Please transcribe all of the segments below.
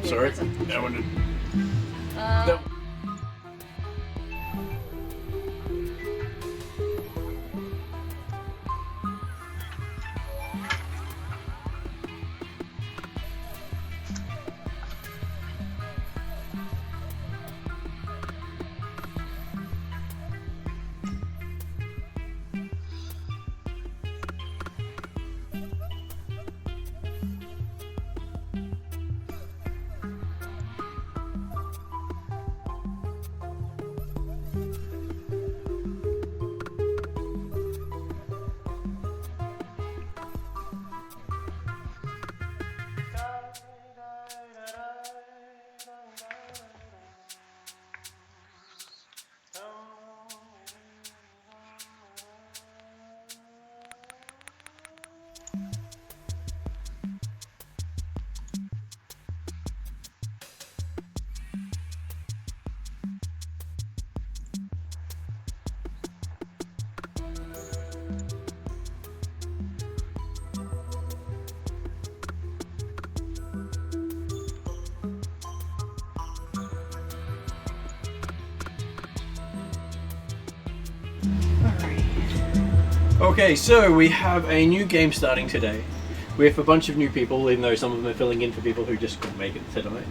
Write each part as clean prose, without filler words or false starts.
Sorry, I wanted. No. Okay, so we have a new game starting today. We have a bunch of new people, even though some of them are filling in for people who just couldn't make it tonight.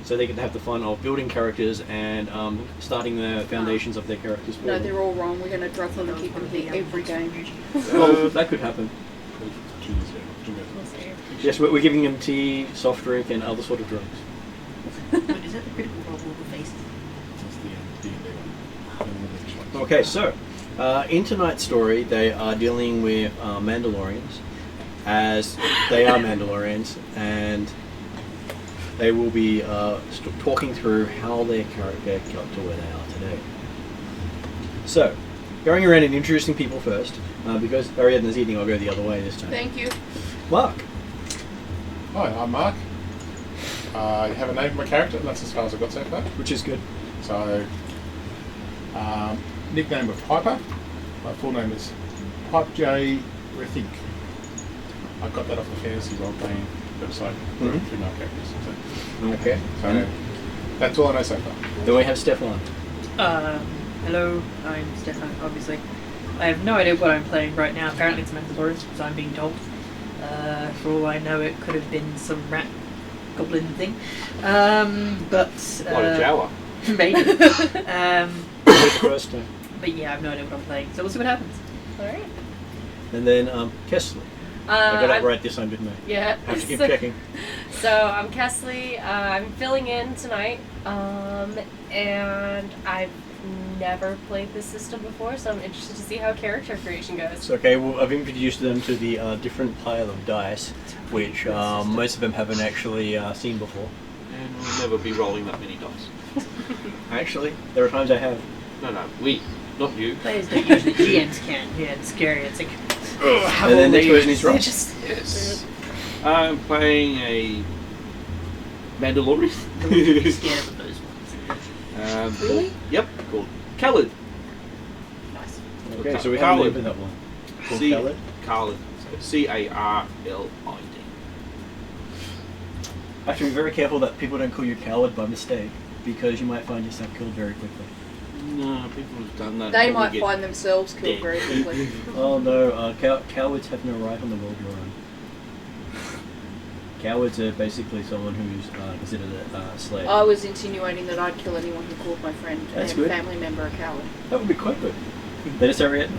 So they get to have the fun of building characters and starting the foundations of their characters. No, they're all wrong. We're going to drop them and keep them here every game. Well, that could happen. Yes, we're giving them tea, soft drink, and other sort of drugs. Is that the critical role of the faces? Okay, so in tonight's story, they are dealing with Mandalorians, as they are Mandalorians, and they will be talking through how their character got to where they are today. So, going around and introducing people first, because Ariadne's eating, I'll go the other way this time. Thank you. Mark. Hi, I'm Mark. I have a name for my character, and that's as far as I've got so far. Which is good. So, nickname of Piper. My full name is Pipe J. Rethink. I got that off the fantasy role-playing website for female characters. So. Okay. So, that's all I know so far. Then we have Stefan. Hello, I'm Stefan, obviously. I have no idea what I'm playing right now. Apparently it's Mandalore, because I'm being told. For all I know, it could have been some rat goblin thing. But... What a Jawa. Maybe. First time. But yeah, I have no idea what I'm playing, so we'll see what happens. Alright. And then Kesley. I got it right this time, didn't I? Yeah. I have to keep checking. So I'm Kesley. I'm filling in tonight, and I've never played this system before, so I'm interested to see how character creation goes. It's okay. Well, I've introduced them to the different pile of dice, which most of them haven't actually seen before. And we'll never be rolling that many dice. Actually, there are times I have. No, we, not you. Players don't usually, GMs can. Yeah, it's scary. It's like, how And then next person is they Ross. just Yes. I'm playing a Mandalorian. scared of those ones. Really? Yep, called Khalid. Nice. Okay, so we have a name for that one. Called Khalid? Khalid. So C-A-R-L-I-D. I have to be very careful that people don't call you coward by mistake, because you might find yourself killed very quickly. No, people have done that. They and might get find themselves killed dead. very quickly. Oh no, cowards have no right on the world you're on. Cowards are basically someone who's considered a slave. I was insinuating that I'd kill anyone who called my friend That's and good. family member a coward. That would be quite good. Then it's Ariadne.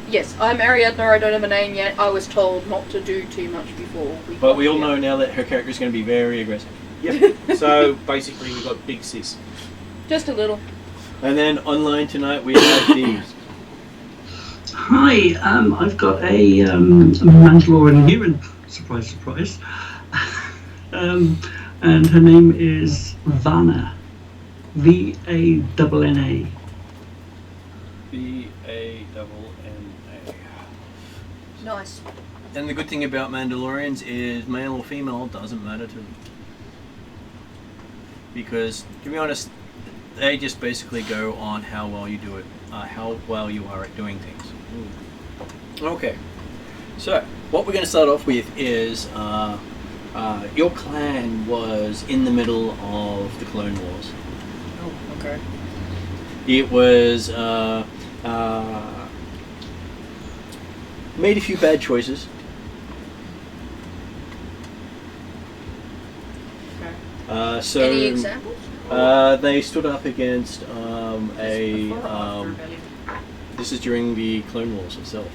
Yes, I'm Ariadne. I don't have a name yet. I was told not to do too much before. But we all know now that her character is going to be very aggressive. Yep. So basically, we've got Big Sis. Just a little. And then online tonight we have these. Hi, I've got a Mandalorian human, surprise, surprise, and her name is Vanna, Vanna. Vanna. Nice. And the good thing about Mandalorians is male or female doesn't matter to them. Because, to be honest, they just basically go on how well you do it, how well you are at doing things. Okay, so what we're going to start off with is your clan was in the middle of the Clone Wars. Oh, okay. It was made a few bad choices. Okay. So Any examples? they stood up against Before or after Rebellion? This is during the Clone Wars itself.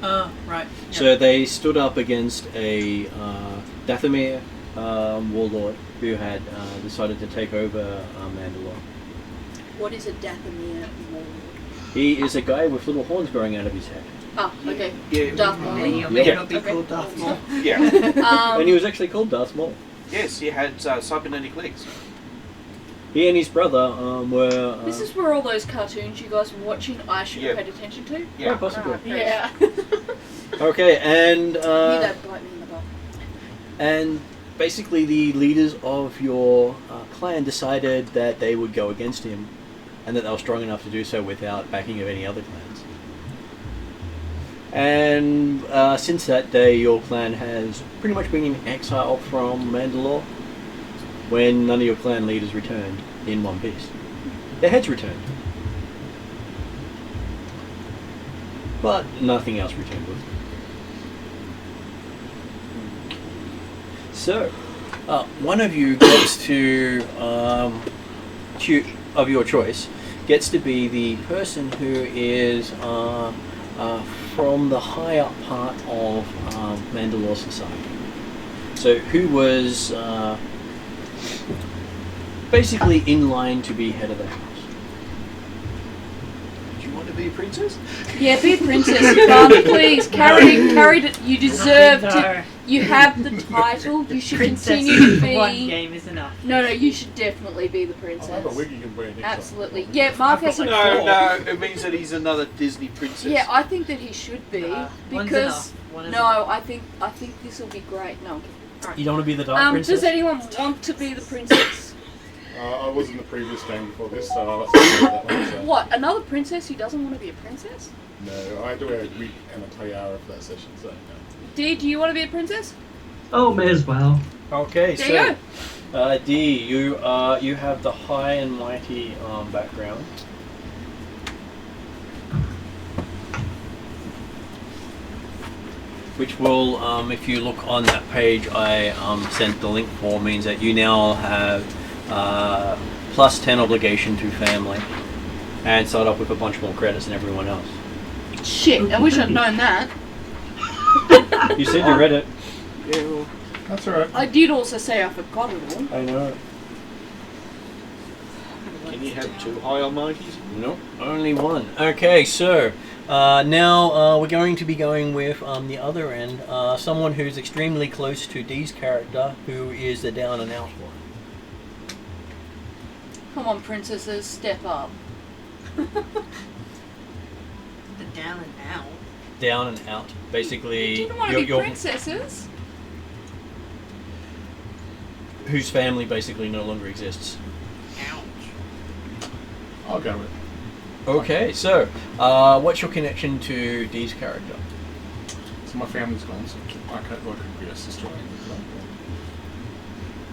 Right. So they stood up against a Dathomir warlord who had decided to take over Mandalore. What is a Dathomir warlord? He is a guy with little horns growing out of his head. Ah, okay. Yeah. Darth Maul. May or may Yeah. not be Okay. called Darth Maul. Yeah. And he was actually called Darth Maul. Yes, he had cybernetic legs. He and his brother were... This is where all those cartoons you guys were watching I should have Yeah. paid attention to. Yeah. quite possible. Okay. Yeah. Okay, and... You don't bite me in the butt. And basically the leaders of your clan decided that they would go against him and that they were strong enough to do so without backing of any other clans. And since that day your clan has pretty much been in exile from Mandalore when none of your clan leaders returned in one piece. Their heads returned. But nothing else returned with them. So, one of you gets to, of your choice, gets to be the person who is from the high up part of Mandalore society. So, who was basically in line to be head of the house. Do you want to be a princess? Yeah, be a princess, Vanna, please. Carry it. You deserve to. No. You have the title. You should Princess continue to one be. game is enough. No, you should definitely be the I princess. have a wig you can wear next time. Absolutely. Yeah, Mark has a No, it means that he's another Disney princess. Yeah, I think that he should be One's because enough. One is no, enough. I think this will be great. No. You don't want to be the dark princess? Does anyone want to be the princess? I was in the previous game before this, so that's that one. So. What? Another princess who doesn't want to be a princess? No, I had to wear a wig and a tiara for that session, so no. Dee, do you want to be a princess? Oh, may as well. Okay, There you so Dee, you have the high and mighty background. Which will, if you look on that page I sent the link for, means that you now have plus 10 obligation to family and start off with a bunch more credits than everyone else. Shit, I wish I'd known that. You said you read it. Yeah, well, That's alright. I did also say I forgot it all. I know. can you have two high almighties? Nope, only one. Okay, so now we're going to be going with the other end, someone who's extremely close to Dee's character, who is the down and out one. Come on, princesses, step up. The down and out. Down and out, basically. You didn't want to be princesses. Whose family basically no longer exists. I'll go with it. Okay, so what's your connection to Dee's character? So my family's gone, so I could be a sister.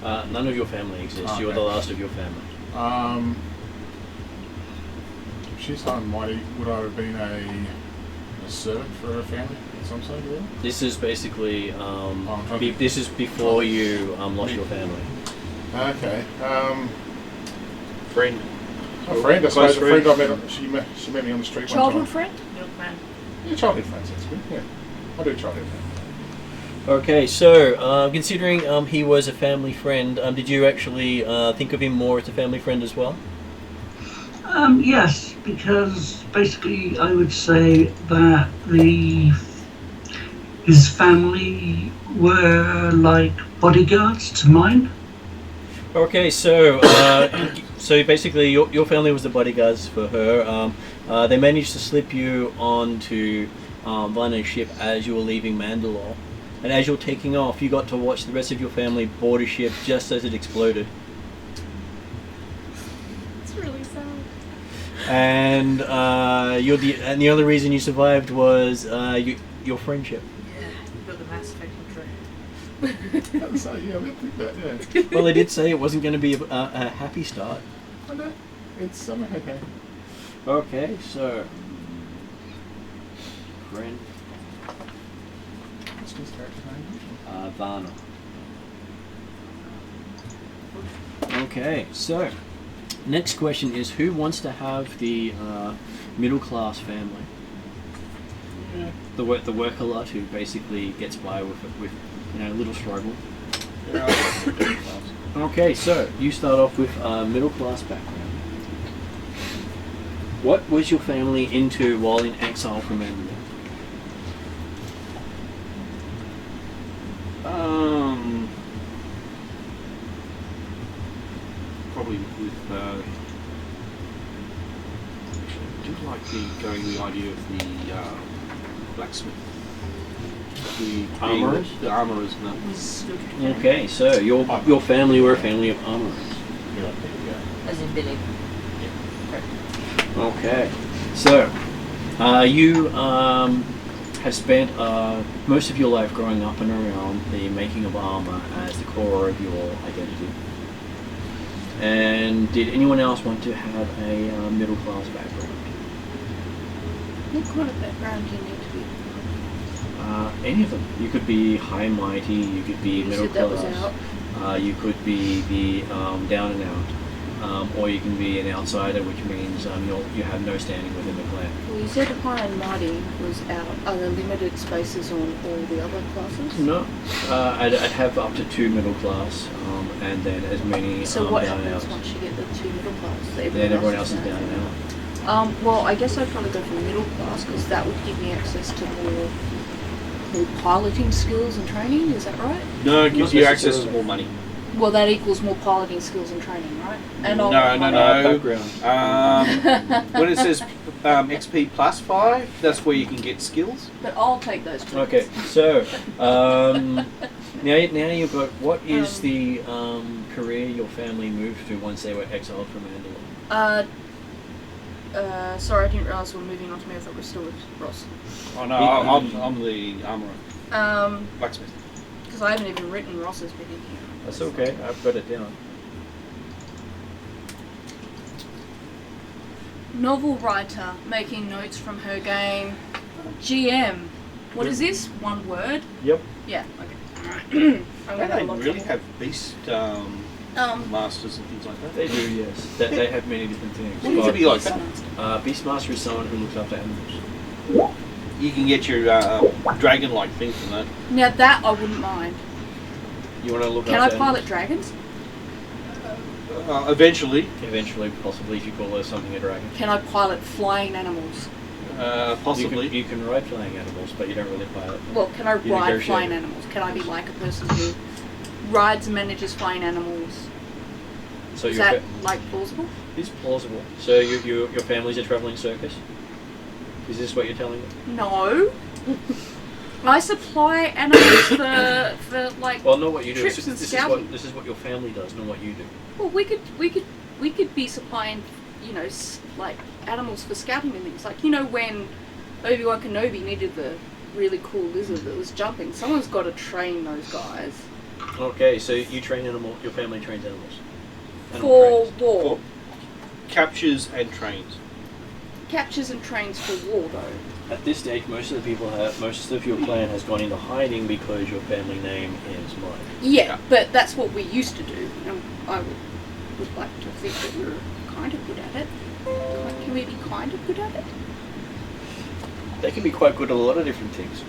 None of your family exists. You're Okay. the last of your family. If she's high and mighty, would I have been a a servant for a family of some sort, really? This is basically okay. this is before you lost your family. Okay. Friend. A friend, I Close suppose. A friend friend. I met. She met me on the street Childhood one time. friend? Milkman. Yeah, childhood friends. That's good. Yeah, I do childhood friends. Okay, so considering he was a family friend, did you actually think of him more as a family friend as well? Yes, because basically I would say that his family were like bodyguards to mine. Okay, so so basically your family was the bodyguards for her. They managed to slip you onto Vanna's ship as you were leaving Mandalore, and as you're taking off, you got to watch the rest of your family board a ship just as it exploded. It's really sad. And the only reason you survived was your friendship. Yeah, you got the Mass Effect intro. So, yeah, I didn't think that. Yeah. Well, they did say it wasn't going to be a happy start. I know. It's okay. Okay, so friend What's his character name? Vanna. Okay, so next question is who wants to have the middle class family? Yeah. The worker lot who basically gets by with little struggle. Yeah. Okay, so you start off with middle class background. What was your family into while in exile from Mandalore? Probably with. I do like the idea of the blacksmith. The Armourers? The armourers, no. Okay, so your family were a family of armourers. Yeah. As in Billy. Okay, so you have spent most of your life growing up and around the making of armor as the core of your identity. And did anyone else want to have a middle class background? What kind of background do you need to be? Any of them. You could be high and mighty. You could be You middle said that was class. out. You could be the down and out, or you can be an outsider, which means you have no standing within the clan. Well, you said high and mighty was out. Are there limited spaces on all the other classes? No, I'd have up to 2 middle class, and then as many So what down and happens outs. once you get the 2 middle class? Then everyone else is down and out. Well, I guess I'd probably go for middle class because that would give me access to more piloting skills and training. Is that right? No, it gives Not you access to necessarily. more money. Well, that equals more piloting skills and training, right? And No, I'll no, Background. When it says XP plus 5, that's where you can get skills. But I'll take those. Points. Okay, so now you've got what is the career your family moved to once they were exiled from Mandalore? Sorry, I didn't realise we were moving on to me. I thought we were still with Ross. Oh no, I'm the armourer. Blacksmith. Because I haven't even written Ross's bit in here. That's okay. I've got it down. Novel writer, making notes from her game. GM. What is this? One word? Yep. Yeah, okay. I'm They gonna have a lot don't of really trouble. have beast masters and things like that. They do, yes. They have many different things. What do you be like that? Beastmaster is someone who looks after animals. You can get your dragon-like thing from that. Now that I wouldn't mind. You want to look Can I after pilot dragons? Eventually, animals? Eventually, possibly, if you call her something a dragon. Can I pilot flying animals? possibly. You can ride flying animals, but you don't really pilot them. Well, can I You ride negotiate flying it. animals? Can I be like a person who rides and manages flying animals? So Is your that like plausible? it's plausible. So your family's a travelling circus? Is this what you're telling me? No. I supply animals for like. Well, not what you do. Trips This and is scouting. this is what your family does, not what you do. Well, we could be supplying, like animals for scouting and things. Like when Obi-Wan Kenobi needed the really cool lizard that was jumping. Someone's got to train those guys Okay, so you train animal. Your family trains animals. for trainers. war. For captures and trains. captures and trains for war, though. At this stage, most of your clan has gone into hiding because your family name is mine. Yeah, but that's what we used to do. And I would like to think that we're kind of good at it. Can we be kind of good at it? They can be quite good at a lot of different things.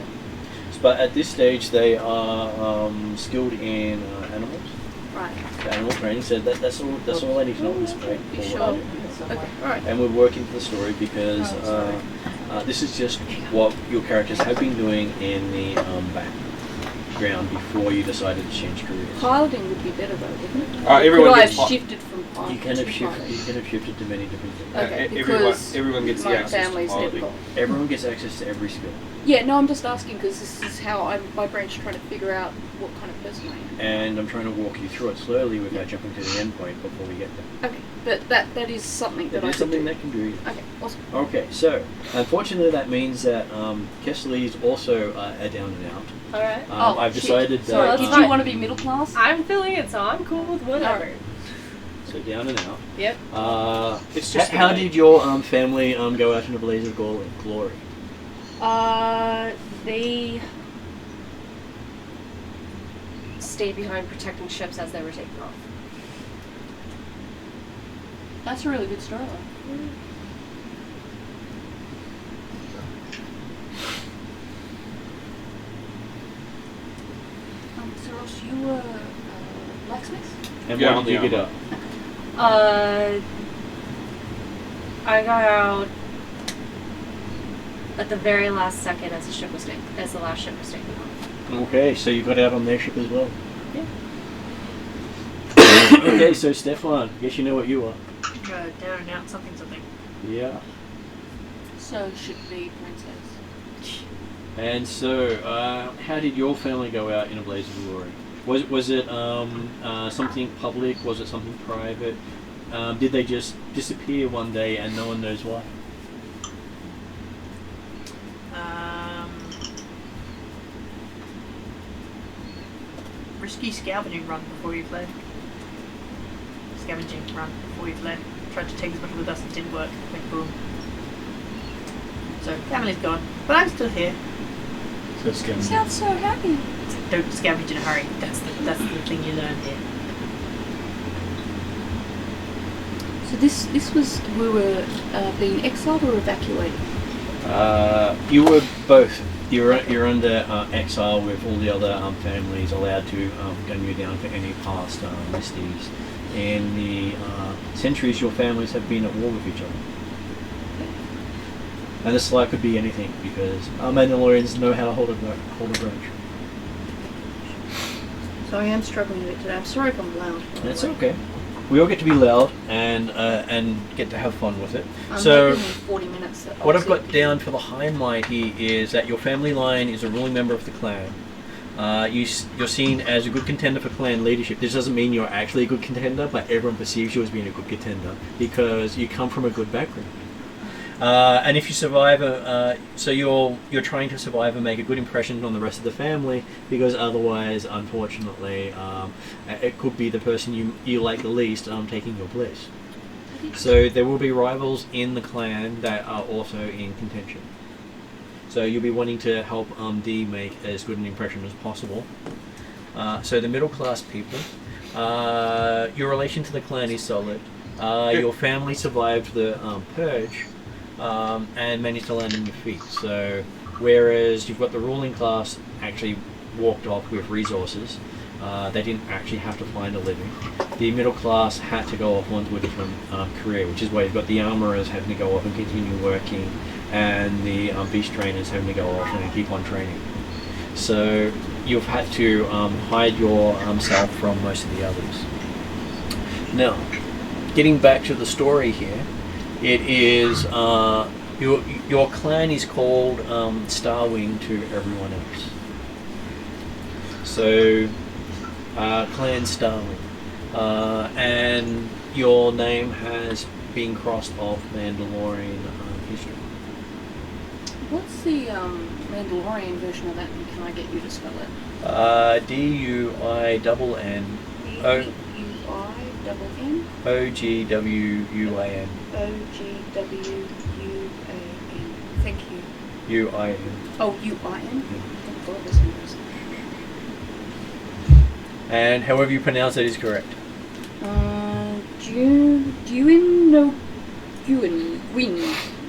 But at this stage, they are skilled in animals. Right. Animal training. So that's all I need to know at this point. You sure? Okay. All right. And we're working for the story because this is just what your characters have been doing in the background before you decided to change careers. Piloting would be better though, wouldn't it? Everyone Could I have gets shifted from piloting You can have to shifted. piloting? You can have shifted to many different things. Okay, everyone, because everyone gets the my access to family's never piloting. got. Everyone gets access to every skill. Yeah, no, I'm just asking because this is how my brain's trying to figure out what kind of person I am. And I'm trying to walk you through it slowly without jumping to the end point before we get there. Okay, but that is something that That I is could something do. that can do. Okay, awesome. Okay, so unfortunately that means that Kessler is also a down and out. Alright. I've shit. decided Sorry, that. that's did you fine. want to be middle class? I'm feeling it, so I'm cool with whatever. So down and out. Yep. It's just How the did your family go out in a blaze of glory? They stayed behind protecting ships as they were taking off. That's a really good story. So Ross, you were blacksmith? And Yeah, what on did you the get up? I got out at the very last second as the last ship was taken off. Okay, so you got out on their ship as well. Yeah. Okay, so Stefan, guess you know what you are. Down and out, something. Yeah. So should be princess. And so, how did your family go out in a blaze of glory? Was it something public? Was it something private? Did they just disappear one day and no one knows why? Risky scavenging run before you fled. Scavenging run before you fled. Tried to take as much of the dust, it didn't work. Went boom. So family's gone, but I'm still here. So it's You sound so happy. Don't scavenge in a hurry. That's the thing you learn here. So this was we were being exiled or evacuated. You were both. You're under exile with all the other families allowed to gun you down for any past misdeeds. In the centuries, your families have been at war with each other. And this could be anything because Mandalorians know how to hold a grudge. So I am struggling a bit today. I'm sorry if I'm loud. by the That's way. okay. We all get to be loud and get to have fun with it. I'm So hoping in 40 minutes. That what I've obviously- got down for the highlight here is that your family line is a ruling member of the clan. You're seen as a good contender for clan leadership. This doesn't mean you're actually a good contender, but everyone perceives you as being a good contender because you come from a good background. And if you survive, so you're trying to survive and make a good impression on the rest of the family, because otherwise, unfortunately, it could be the person you like the least taking your place. So there will be rivals in the clan that are also in contention. So you'll be wanting to help D make as good an impression as possible. So the middle class people, your relation to the clan is solid. Your family survived the purge. And managed to land on your feet. So, whereas you've got the ruling class actually walked off with resources, they didn't actually have to find a living. The middle class had to go off onto a different career, which is why you've got the armorers having to go off and continue working, and the beast trainers having to go off and keep on training. So, you've had to hide yourself from most of the others. Now, getting back to the story here. It is your clan is called Starwing to everyone else. So, Clan Starwing, and your name has been crossed off Mandalorian history. What's the Mandalorian version of that, and can I get you to spell it? DUINN DUINN OGWUAN. OGWUAN. UIN. Oh, UIN? Thank God this one was. And however you pronounce it is correct. Win.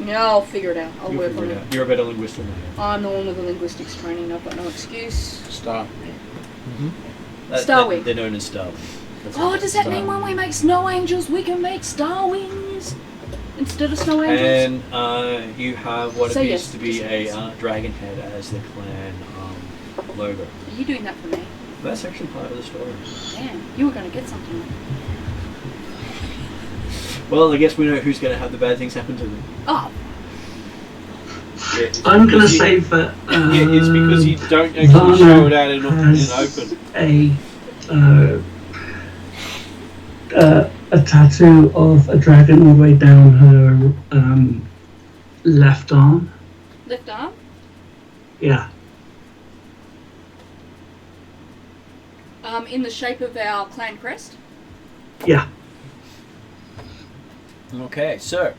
Yeah, I'll figure it out. I'll You'll work figure on it it. out. You're a better linguist than I am. I'm the one with the linguistics training. I've got no excuse. Star. Star Wing. They're known as Star Wing. That's Oh, what does it's that mean Star when we make snow angels, we can make star wings instead of snow angels? And you have what Say appears yes, to be just a yes. dragon head as the clan logo. Are you doing that for me? That's actually part of the story. Damn, you were going to get something. Well, I guess we know who's going to have the bad things happen to them. Oh, Yeah, it's I'm going to because you- say that. Yeah, it's because you don't actually Vanna show it out in has open. a tattoo of a dragon all the way down her left arm. left arm? Yeah. In the shape of our clan crest? Yeah. Okay, so,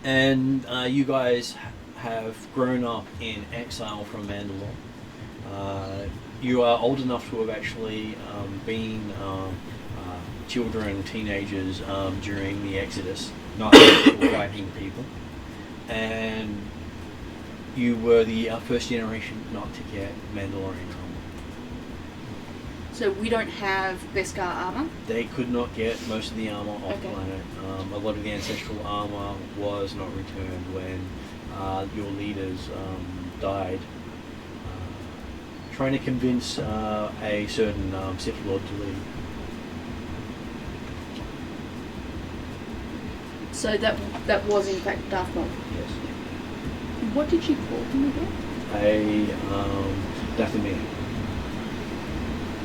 you guys have grown up in exile from Mandalore. You are old enough to have actually been children, teenagers during the Exodus, not fighting people, and you were the first generation not to get Mandalorian armor. So we don't have Beskar armor? They could not get most of the armor off Okay. planet. A lot of the ancestral armor was not returned when your leaders died, trying to convince a certain Sith Lord to leave. So that was in fact Darth Maul. Yes. What did you call him again? Dathomir.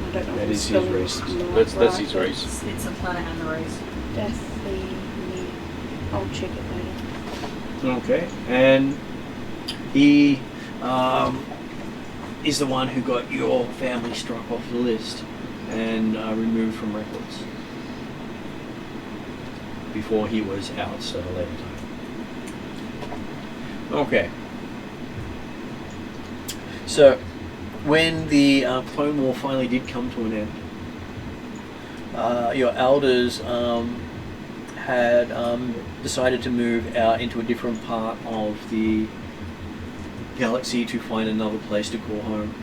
I don't know. That if is his spelling race. is not That's right, his but race. It's a planet and the race. Dathomir. I'll check it later. Okay. And he is the one who got your family struck off the list and removed from records before he was out at a later time. Okay. So, when the Clone War finally did come to an end, your elders had decided to move out into a different part of the galaxy to find another place to call home.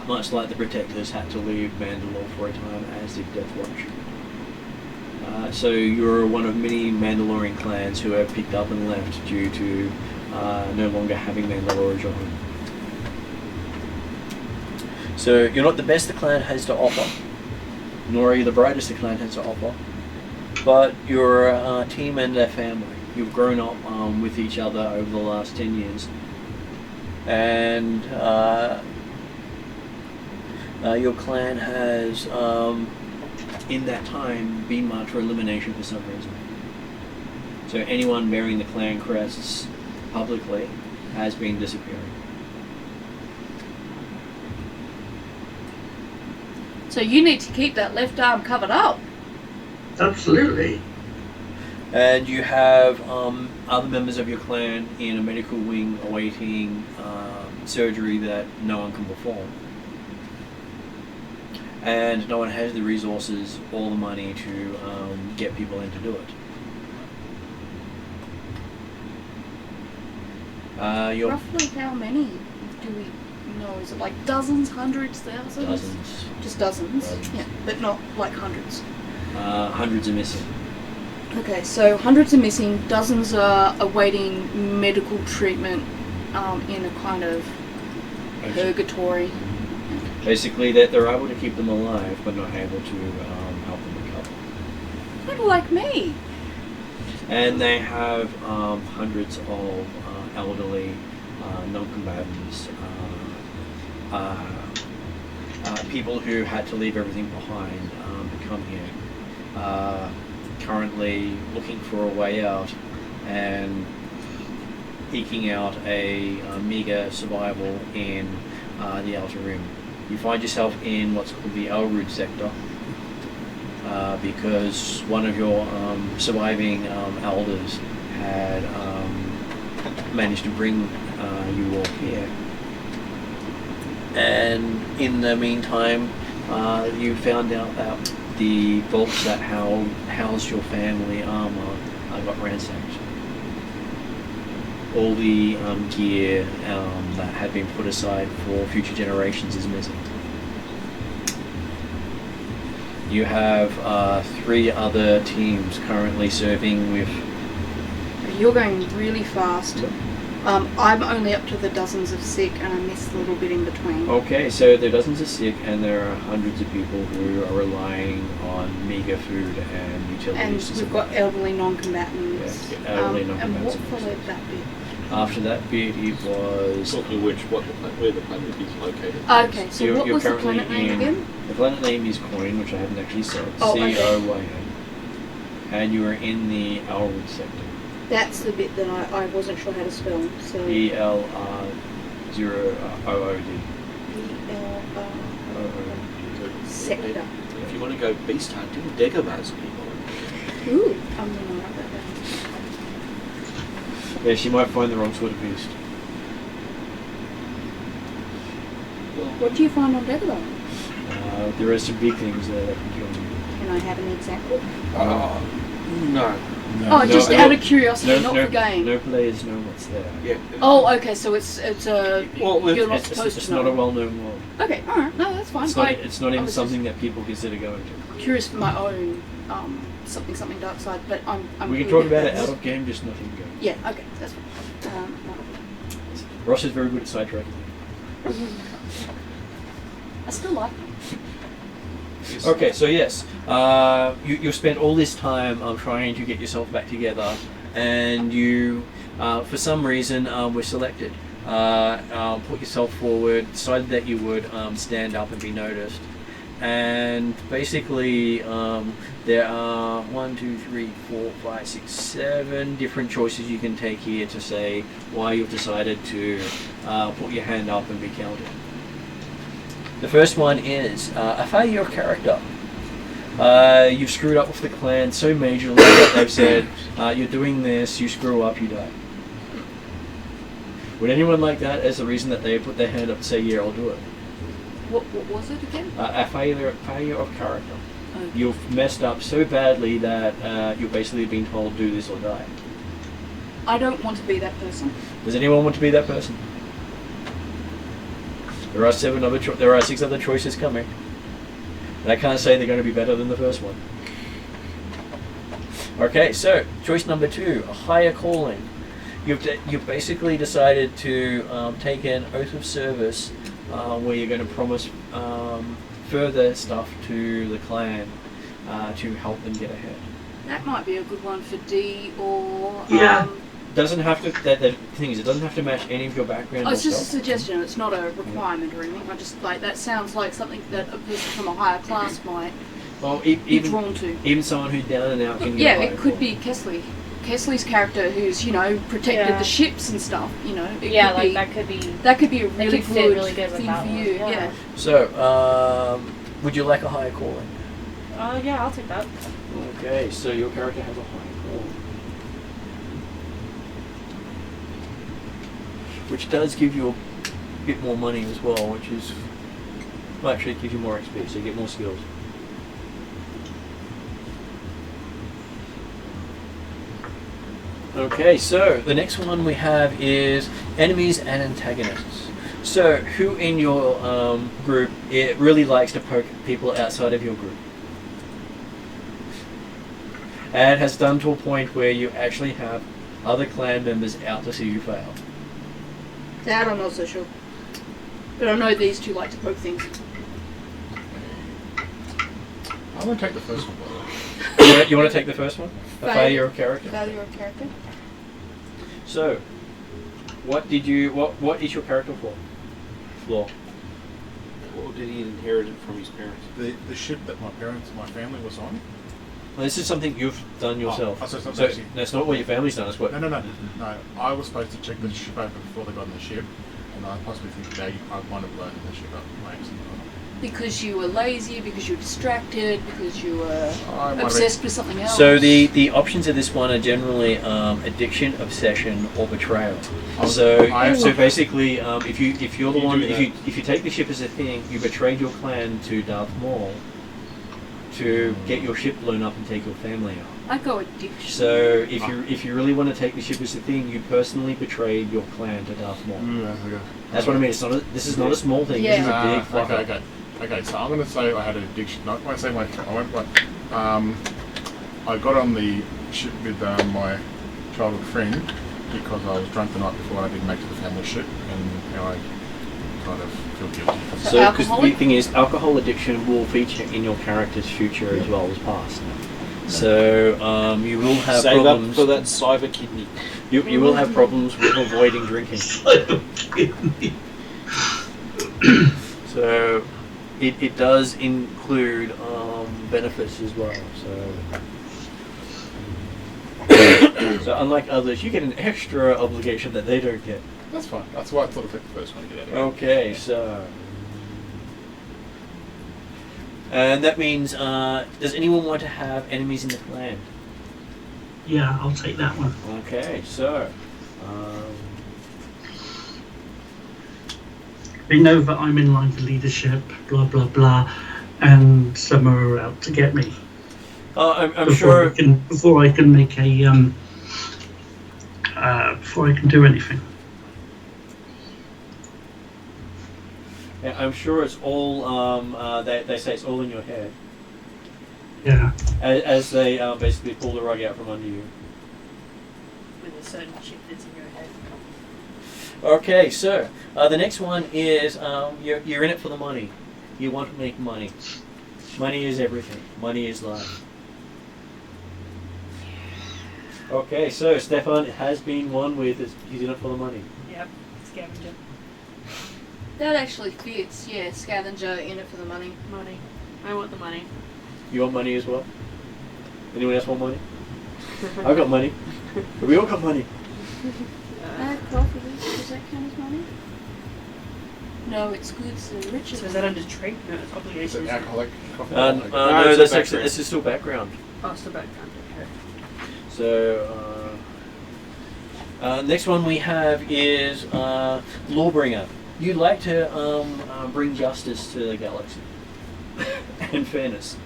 Much like the Protectors had to leave Mandalore for a time, as did Death Watch. So you're one of many Mandalorian clans who have picked up and left due to no longer having Mandalore as your home. So you're not the best the clan has to offer, nor are you the brightest the clan has to offer, but you're a team and a family. You've grown up with each other over the last 10 years, and your clan has, in that time, been marked for elimination for some reason. So anyone bearing the clan crests publicly has been disappearing. So you need to keep that left arm covered up. Absolutely. And you have other members of your clan in a medical wing awaiting surgery that no one can perform. And no one has the resources or the money to get people in to do it. Roughly how many do we know? Is it like dozens, hundreds, thousands? Dozens. Just dozens? Dozens. Yeah, but not like hundreds. Hundreds are missing. Okay, so hundreds are missing, dozens are awaiting medical treatment in a kind of purgatory. Basically, that they're able to keep them alive, but not able to help them recover. Kind of like me. And they have hundreds of elderly non-combatants, people who had to leave everything behind to come here, currently looking for a way out and eking out a meager survival in the Outer Rim. You find yourself in what's called the Elrood Sector, because one of your surviving elders had managed to bring you all here. And in the meantime, you found out that the vaults that housed your family armor got ransacked. All the gear that had been put aside for future generations is missing. You have 3 other teams currently serving with... You're going really fast. I'm only up to the dozens of sick, and I missed a little bit in between. Okay, so there are dozens of sick, and there are hundreds of people who are relying on meager food and utilities. And we've got elderly non-combatants. Yeah, elderly And non-combatants. what followed that bit? After that bit, it was... Talking of which, where the planet is located. Okay, so You're- what you're was the currently planet name in- again? The planet name is Coin, which I haven't actually said. Oh, okay. C-O-Y-N. And you are in the Elrood Sector. That's the bit that I wasn't sure how to spell. So E-L-R-0-O-O-D. Sector. If you want to go beast hunting, Dagobah's people. Ooh, I'm gonna write that down. Yes, you might find the wrong sort of beast. What do you find on Dagobah? There are some big things there that can kill you. Can I have an example? No. Oh, just no, out of curiosity, not no, for game. No players know what's there. Yeah. Oh, okay, so it's Well, you're not It's supposed to not know. a well-known world. Okay, alright, no, that's fine. It's not I even was something that people consider going to. just curious for my own something dark side, but I'm We can cool talk with about it that. out of game, just nothing game. Yeah, okay, that's fine. Ross is very good at sidetracking. I still like them. Okay, so yes, you spent all this time trying to get yourself back together, and you, for some reason, were selected. Put yourself forward, decided that you would stand up and be noticed. And basically, there are 1, 2, 3, 4, 5, 6, 7 different choices you can take here to say why you've decided to put your hand up and be counted. The first one is a failure of character. You've screwed up with the clan so majorly that they've said, you're doing this, you screw up, you die. Would anyone like that as the reason that they put their hand up and say, yeah, I'll do it? What was it again? A failure of character. Okay. You've messed up so badly that you're basically being told, do this or die. I don't want to be that person. Does anyone want to be that person? There are 6 other choices coming. And I can't say they're going to be better than the first one. Okay, so choice number 2, a higher calling. You've basically decided to take an oath of service where you're going to promise further stuff to the clan to help them get ahead. That might be a good one for D or Yeah. Doesn't have to. The thing is, it doesn't have to match any of your background. Oh, it's or just a stuff. suggestion. It's not a requirement or anything. I just like that sounds like something that a person from a higher class might Well, be even drawn to. someone who's down and out can get Yeah, a higher it could calling. be Kesley. Kesley's character, who's protected Yeah. the ships and stuff. It Yeah, could like be, that could be a really could fit good really good with thing that for one, you. yeah. Yeah. So, would you like a higher calling? Yeah, I'll take that. Okay, so your character has a higher calling, which does give you a bit more money as well, which is well, actually it gives you more XP, so you get more skills. Okay, so the next one we have is enemies and antagonists. So, who in your group really likes to poke people outside of your group? And has done to a point where you actually have other clan members out to see you fail. That I'm not so sure. But I know these two like to poke things. I'm going to take the first one, by the way. You want to take the first one? A failure of character? Failure of character. So, what is your character flaw? Or did he inherit it from his parents? The ship that my family was on. Well, this is something you've done yourself. Oh, so it's not So actually- that's not what your family's done. It's what. No. I was supposed to check the ship over before they got on the ship, and I possibly think I might have blown the ship up by accident. because you were lazy, because you were distracted, because you were I might obsessed with something else. So the options of this one are generally addiction, obsession, or betrayal. So basically, if you're the You one, do that. if you take the ship as a thing, you betrayed your clan to Darth Maul to get your ship blown up and take your family out. I go addiction. So if you really want to take the ship as a thing, you personally betrayed your clan to Darth Maul. That's what I mean. This is not a small thing. This is a big fuck up. Okay, so I'm going to say I had an addiction. I won't say I got on the ship with my childhood friend because I was drunk the night before and I didn't make it to the family ship, and now I kind of feel guilty. So, because the thing is, alcohol addiction will feature in your character's future as well as past. So you will have Save problems. up for that cyber kidney. You will have problems with avoiding drinking. So it does include benefits as well. So unlike others, you get an extra obligation that they don't get. That's fine. That's why I thought I'd take the first one to get out of it. Okay, so. And that means, does anyone want to have enemies in the clan? Yeah, I'll take that one. Okay, so. They know that I'm in line for leadership, blah blah blah, and some are out to get me. I'm sure. Before I can make a before I can do anything. Yeah, I'm sure it's all. They say it's all in your head. Yeah. As they basically pull the rug out from under you. With a certain chip that's in your head. Okay, so the next one is you're in it for the money. You want to make money. Money is everything. Money is life. Okay, so Stefan has been one with he's in it for the money. Yep, scavenger. That actually fits, yeah, scavenger, in it for the money. Money. I want the money. You want money as well? Anyone else want money? I've got money. We all got money. Coffee, does that count as money? No, it's goods and riches. So is that under trade? No, it's Is obligations. it alcoholic coffee? No, it's that's a actually background. this is still background. Oh, it's the background. Okay. So next one we have is Lawbringer. You'd like to bring justice to the galaxy and fairness.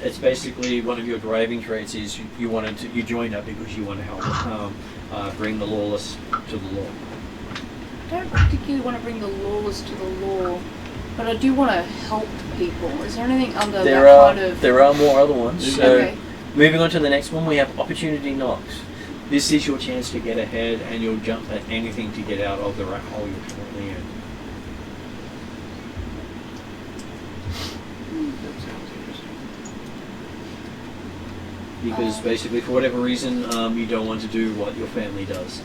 It's basically one of your driving traits is you joined up because you want to help bring the lawless to the law. I don't particularly want to bring the lawless to the law, but I do want to help people. Is there anything under that kind of... There are more other ones. So Okay. moving on to the next one, we have opportunity knocks. This is your chance to get ahead, and you'll jump at anything to get out of the rat hole you're currently in. That sounds interesting. Because basically, for whatever reason, you don't want to do what your family does.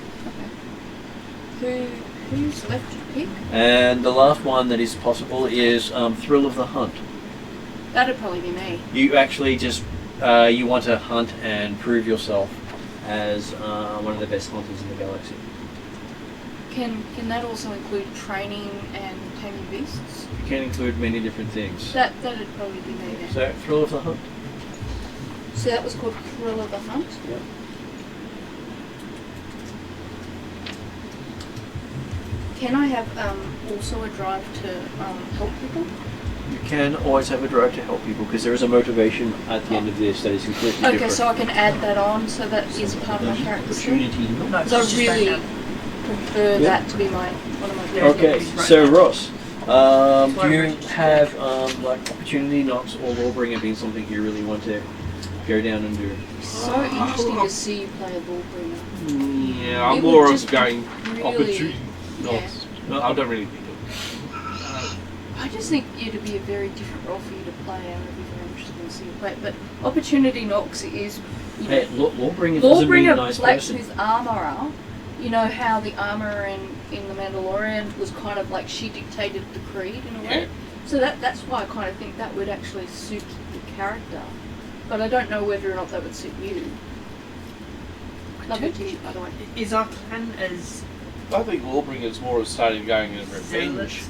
Who's left to pick? And the last one that is possible is thrill of the hunt. That'd probably be me. You actually just you want to hunt and prove yourself as one of the best hunters in the galaxy. Can that also include training and taming beasts? You can include many different things. That'd probably be me then. So thrill of the hunt. So that was called Thrill of the Hunt? Yeah. Can I have also a drive to help people? You can always have a drive to help people because there is a motivation at the end of this that is completely Okay, different. so I can add that on so that is part of my character sheet? No, So I it's just really background. prefer Yeah. that to be one of my Yeah. Okay, Right so now. Ross, do you Right. have like opportunity knocks or Lawbringer being something you really want to go down and do? So interesting to see you play a Lawbringer. Yeah, I'm It more would of just be going really- opportunity. Yeah. No, I don't really think it. I just think it'd be a very different role for you to play, and I'd be very interested to see you play. But opportunity knocks is, you know, Hey, Lawbringer doesn't mean Lawbringer nice blacks person. with armourer. You know how the armourer in the Mandalorian was kind of like she dictated the creed in a way. Yeah. So that's why I kind of think that would actually suit the character. But I don't know whether or not that would suit you. Lovely to you, by the way. Is our clan as I think Lawbringers more started going in Zealots revenge.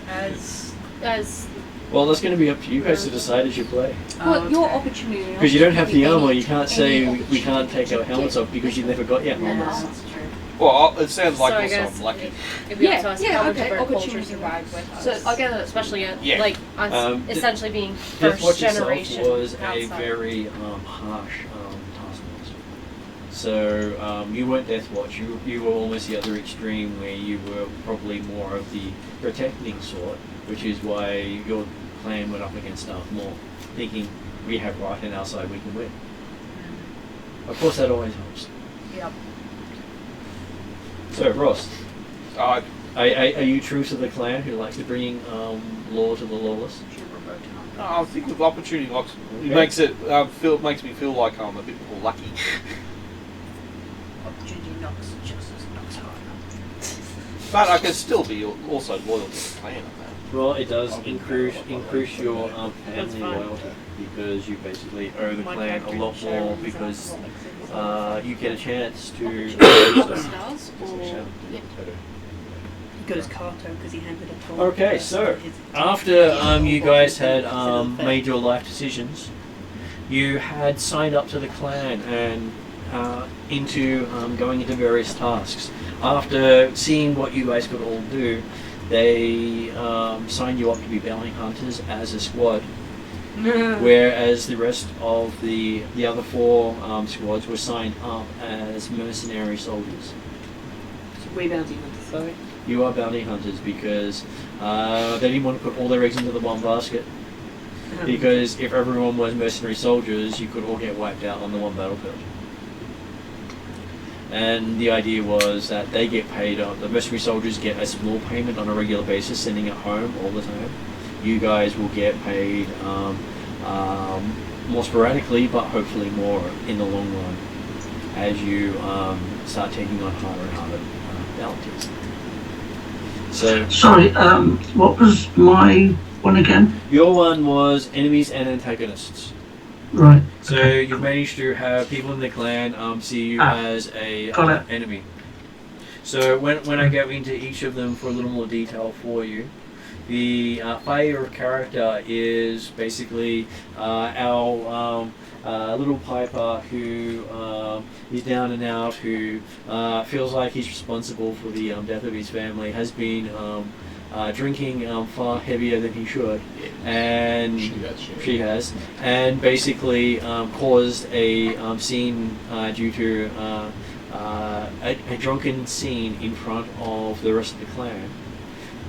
As Well, that's going to be up to you guys to decide as you play. Well, your okay. opportunity. Because you don't have the armor, you can't say any we can't take our helmets off because you never got your No, helmets. that's true. Well, it sounds like so I also guess I'm lucky. If we Yeah, also ask yeah, how much okay, of our culture opportunity. survived with us. So I get it. Especially Yeah. like us Um, essentially being Death first Watch generation. itself was a outside. very harsh taskmaster. So you weren't Death Watch. You were almost the other extreme, where you were probably more of the protecting sort, which is why your clan went up against Darth Maul, thinking we have right on our side, we can win. Of course, that always helps. Yep. So Ross, I are you true to the clan who likes to bring law to the lawless? I think with opportunity knocks, Okay. it makes me feel like I'm a bit more lucky. Opportunity knocks just as knocks harder. But I can still be also loyal to the clan. Well, it does increase your That's family fine. loyalty because you basically owe the My clan a character lot Sharon more is because out. you get a chance to. Stars or yeah. He got his Kato because he handed it to Okay, so after you guys had made your life decisions, you had signed up to the clan and into going into various tasks. After seeing what you guys could all do, they signed you up to be bounty hunters as a squad, whereas the rest of the other four squads were signed up as mercenary soldiers. We bounty hunters, sorry. You are bounty hunters because they didn't want to put all their eggs into the one basket. Because if everyone was mercenary soldiers, you could all get wiped out on the one battlefield. And the idea was that they get paid, the mercenary soldiers get a small payment on a regular basis, sending it home all the time. You guys will get paid more sporadically, but hopefully more in the long run as you start taking on harder and harder bounties. So Sorry, what was my one again? your one was enemies and antagonists. Right. So okay. you managed to have people in the clan see you as a got it. enemy. So when I go into each of them for a little more detail for you, the failure of character is basically our little piper who is down and out, who feels like he's responsible for the death of his family, has been drinking far heavier than he should, and she has, and basically caused a scene due to a drunken scene in front of the rest of the clan,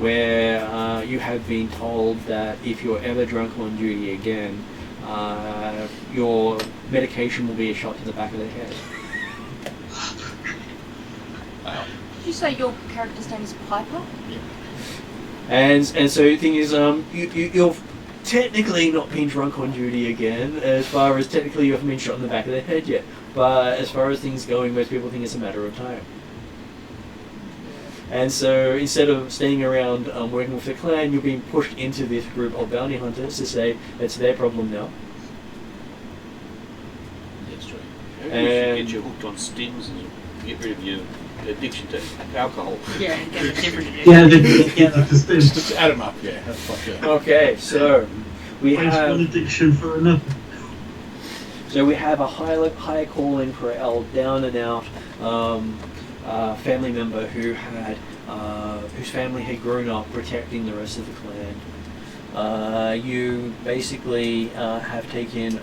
where you have been told that if you're ever drunk on duty again, your medication will be a shot to the back of the head. Wow. Did you say your character's name is Piper? And so the thing is, you've technically not been drunk on duty again, as far as technically you haven't been shot in the back of the head yet. But as far as things going, most people think it's a matter of time. And so instead of staying around working with the clan, you're being pushed into this group of bounty hunters to say it's their problem now. That's true. And- Maybe we should get you hooked on stims and get rid of your addiction to alcohol. Yeah, and get a different edition. Yeah, together. Just add them up, yeah. That's like Okay, so we Waste one have addiction for another. a high calling for our down and out family member who had whose family had grown up protecting the rest of the clan. You basically have taken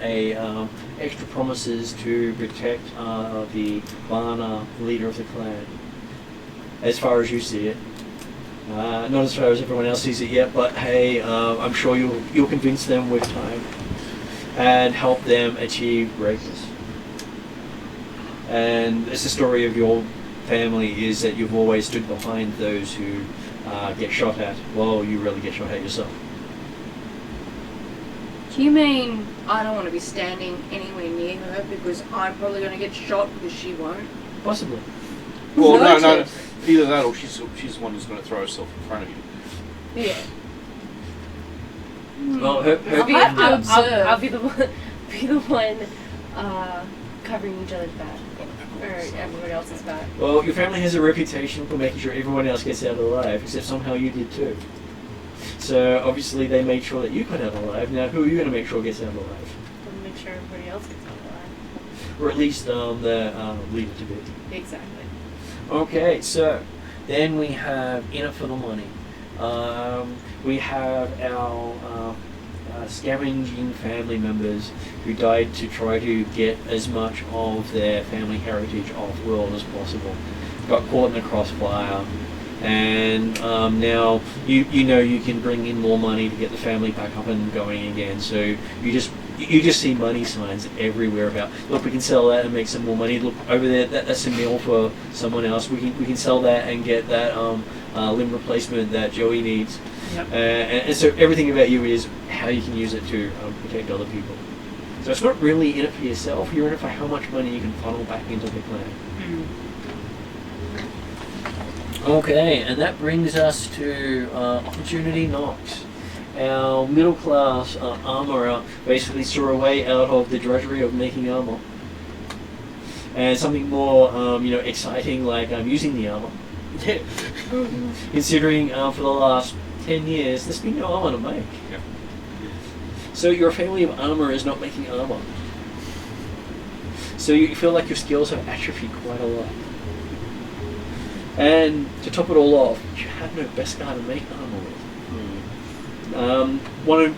extra promises to protect the Vanna, leader of the clan, as far as you see it. Not as far as everyone else sees it yet, but hey, I'm sure you'll convince them with time and help them achieve greatness. And it's the story of your family is that you've always stood behind those who get shot at. Well, you really get shot at yourself. Do you mean I don't want to be standing anywhere near her because I'm probably going to get shot because she won't? Possibly. Well, no. Noted. Either that or she's the one who's going to throw herself in front of you. Yeah. Well, her I'll have to observe. I'll be the one covering each other's back. Or everybody else's back. Well, your family has a reputation for making sure everyone else gets out alive, except somehow you did too. So obviously they made sure that you got out alive. Now, who are you going to make sure gets out alive? And make sure everybody else gets out alive. Or at least the leader to be. Exactly. Okay, so then we have In It for the Money. We have our scavenging family members who died to try to get as much of their family heritage off world as possible. Got caught in the crossfire, and now you know you can bring in more money to get the family back up and going again. So you just see money signs everywhere about, look, we can sell that and make some more money. Look over there, that's a meal for someone else. We can sell that and get that limb replacement that Joey needs. Yep. And so everything about you is how you can use it to protect other people. So it's not really in it for yourself, you're in it for how much money you can funnel back into the clan. Okay, and that brings us to Opportunity Knox. Our middle class armourer basically saw a way out of the drudgery of making armour. And something more exciting like using the armour. Considering for the last 10 years, there's been no armour to make. Yep. So your family of armourers not making armour. So you feel like your skills have atrophied quite a lot. And to top it all off, you have no Beskar to make armour with.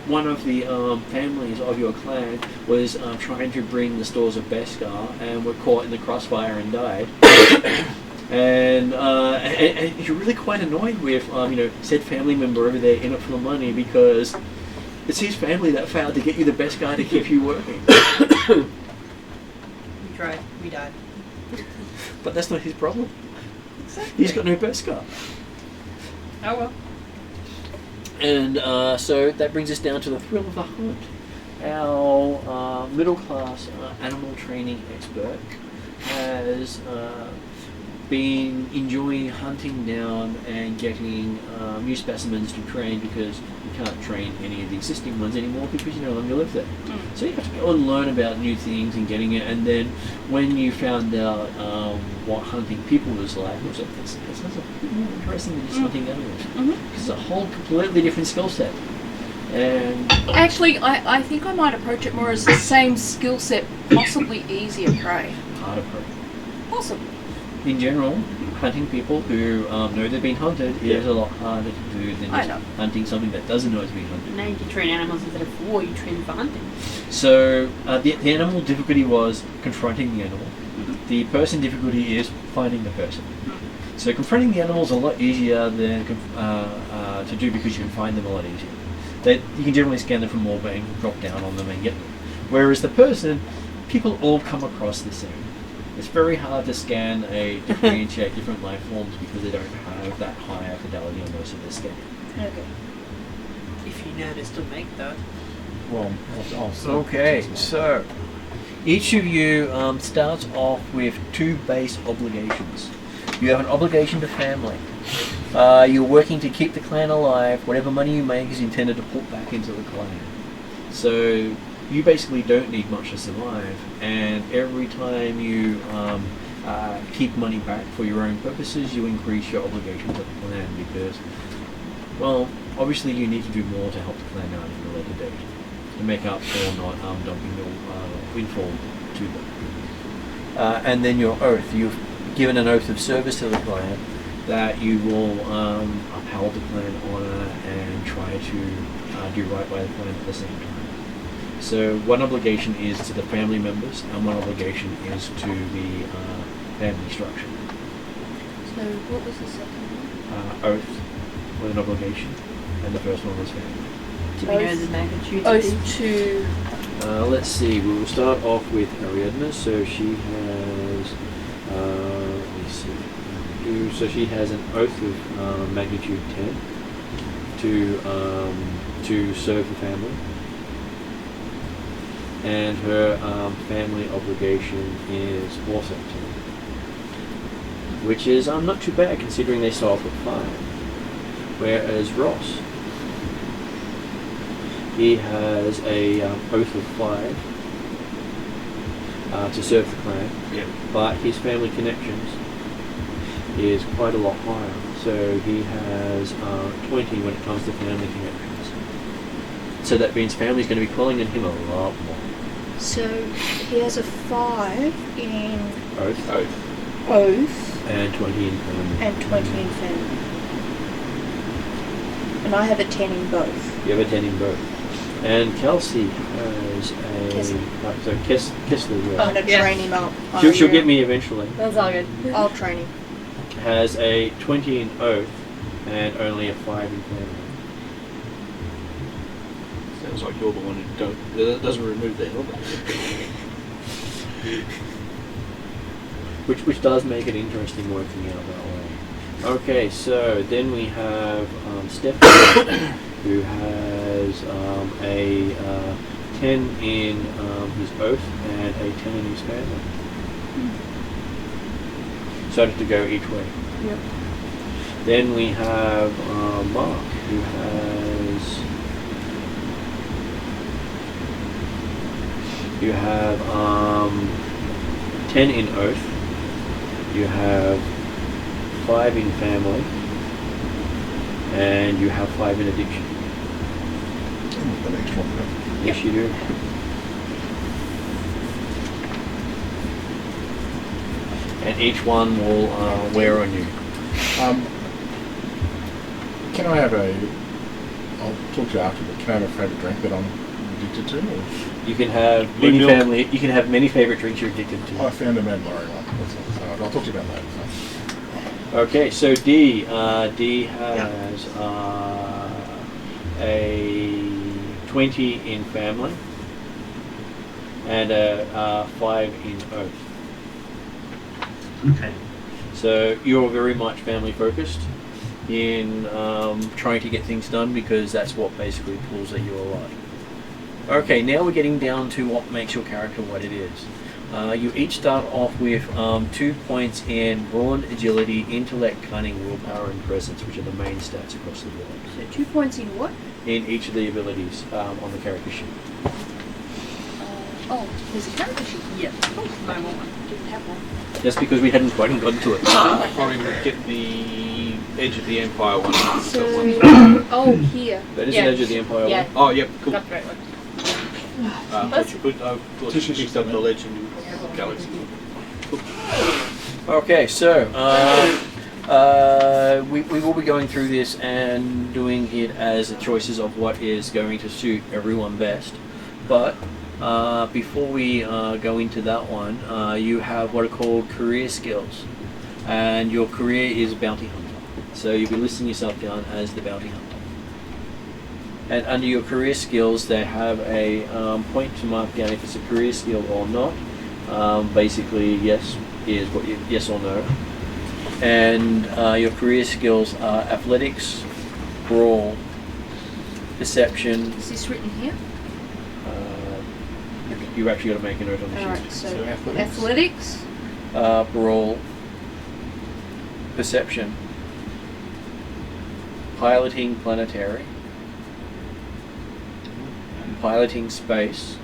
One of the families of your clan was trying to bring the stores of Beskar and were caught in the crossfire and died. And you're really quite annoyed with said family member over there in it for the money because it's his family that failed to get you the best guy to keep you working. We tried. We died. But that's not his problem. He's got no best guy. Oh well. And so that brings us down to the thrill of the hunt. Our middle class animal training expert has been enjoying hunting down and getting new specimens to train because you can't train any of the existing ones anymore because you no longer live there. So you have to go and learn about new things and getting it, and then when you found out what hunting people was like, it was like, that sounds a bit more interesting than just hunting animals. Because it's a whole completely different skill set. And Actually, I think I might approach it more as the same skill set, possibly easier prey. harder prey. Possibly. In general, hunting people who know they've been hunted is a lot harder to do than just hunting something that doesn't know it's been hunted. Now you can train animals instead of war, you train for hunting. So the animal difficulty was confronting the animal. The person difficulty is finding the person. So confronting the animal is a lot easier than to do because you can find them a lot easier. You can generally scan them from orbit and drop down on them and get them. Whereas the person, people all come across the same. It's very hard to scan differentiate different life forms because they don't have that high fidelity on most of their scanning. Okay. If you know to still make that. Well, Okay, so each of you starts off with 2 base obligations. You have an obligation to family. You're working to keep the clan alive. Whatever money you make is intended to put back into the clan. So you basically don't need much to survive, and every time you keep money back for your own purposes, you increase your obligation to the clan because, well, obviously you need to do more to help the clan out in a later date to make up for not dumping your windfall to them. And then your oath. You've given an oath of service to the clan that you will uphold the clan honour and try to do right by the clan at the same time. So one obligation is to the family members, and one obligation is to the family structure. So what was the second one? Oath was an obligation, and the first one was family. Do we know the magnitude? Oath to... Let's see, we will start off with Ariadna. So she has, let me see, so she has an oath of magnitude 10 to serve the family. And her family obligation is also 10, which is not too bad considering they start off with 5. Whereas Ross, he has a oath of 5, to serve the clan. Yeah. But his family connections is quite a lot higher. So he has 20 when it comes to family connections. So that means family's going to be calling on him a lot more. So he has a 5 in Oath. Oath And 20 in family. and 20 in family. And I have a 10 in both. You have a 10 in both. And Kelsey has a... Kessler, I'm yeah. going to Yeah. train him up. She'll get me eventually. That's all good. I'll train him. Has a 20 in Oath and only a 5 in family. Sounds like you're the one that doesn't remove the helmet. Which does make it interesting working out that way. Okay, so then we have Stephanie, who has a 10 in his Oath and a 10 in his family. So I have to go each way. Yep. Then we have Mark, who has... You have 10 in Oath. You have 5 in family. And you have 5 in addiction. The next one. Yes, you do. And each one will wear on you. Can I have a... I'll talk to you after, but can I have a favourite drink that I'm addicted to? Or? You can have Blue many milk. family. You can have many favorite drinks you're addicted to. I found a Mandalorian one. So I'll talk to you about that. So. Okay, so D. D has a 20 in family and a 5 in Oath. Okay. So you're very much family focused in trying to get things done because that's what basically pulls at you a lot. Okay, now we're getting down to what makes your character what it is. You each start off with 2 points in brawn, agility, intellect, cunning, willpower, and presence, which are the main stats across the board. So 2 points in what? In each of the abilities on the character sheet. There's a character sheet. Yeah. Oh, I want one. didn't have one. Just because we hadn't quite gotten to it. Probably get the Edge of the Empire one. So, That one. here. That is Yeah. an Edge of the Empire Yeah. one. Oh, yep, cool. Got the right one. Which you could, of course, you picked up the Legend Galaxy. Okay, so we will be going through this and doing it as the choices of what is going to suit everyone best. But before we go into that one, you have what are called career skills, and your career is bounty hunter. So you'll be listing yourself down as the bounty hunter. And under your career skills, they have a point to mark down if it's a career skill or not. Basically, yes is what you, yes or no. And your career skills are athletics, brawl, perception. Is this written here? You actually got to make a note on the sheet. Alright, so So athletics. Brawl, perception, piloting planetary, piloting space,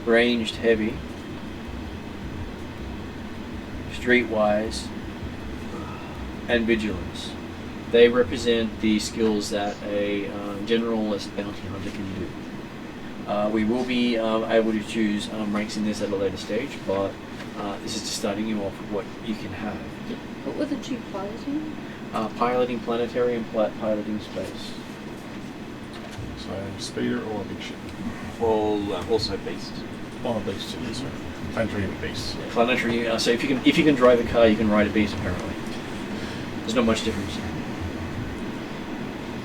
ranged heavy, streetwise, and vigilance. They represent the skills that a generalist bounty hunter can do. We will be able to choose ranks in this at a later stage, but this is just starting you off with what you can have. What were the 2 piloting? Piloting planetary and piloting space. So speeder or a big ship? Well, also Beast. Oh, beast too. Sorry. Planetary and beast. Planetary. So if you can drive a car, you can ride a beast. Apparently, there's not much difference.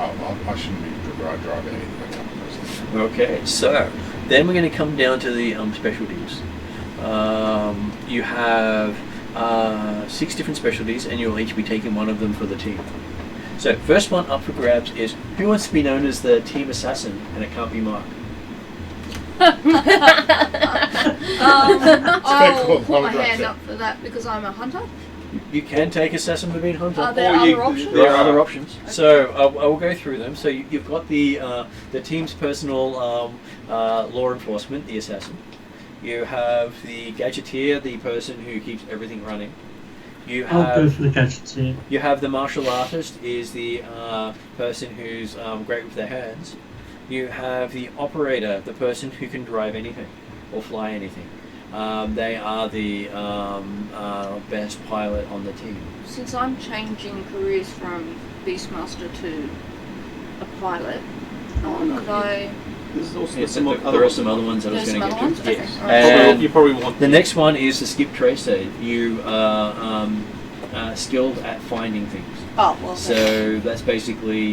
I shouldn't be driving anything like that. Okay, so then we're going to come down to the specialties. You have 6 different specialties, and you'll each be taking one of them for the team. So first one up for grabs is who wants to be known as the team assassin, and it can't be Mark. I'll put my Right hand there. up for that because I'm a hunter. You can take assassin for being hunter. Are there Or you- other options? There are other options. So I will go through them. So you've got the team's personal law enforcement, the assassin. You have the gadgeteer, the person who keeps everything running. You I'll go have for the gadgeteer. you have the martial artist, is the person who's great with their hands. You have the operator, the person who can drive anything or fly anything. They are the best pilot on the team. Since I'm changing careers from Beastmaster to a pilot, could I... There's also Yes, some there other are some other ones that I was There's going to some get other to. ones? Yes. Okay, alright. And you probably want the next one is the skip tracer. You are skilled at finding things. Oh, well, So that's basically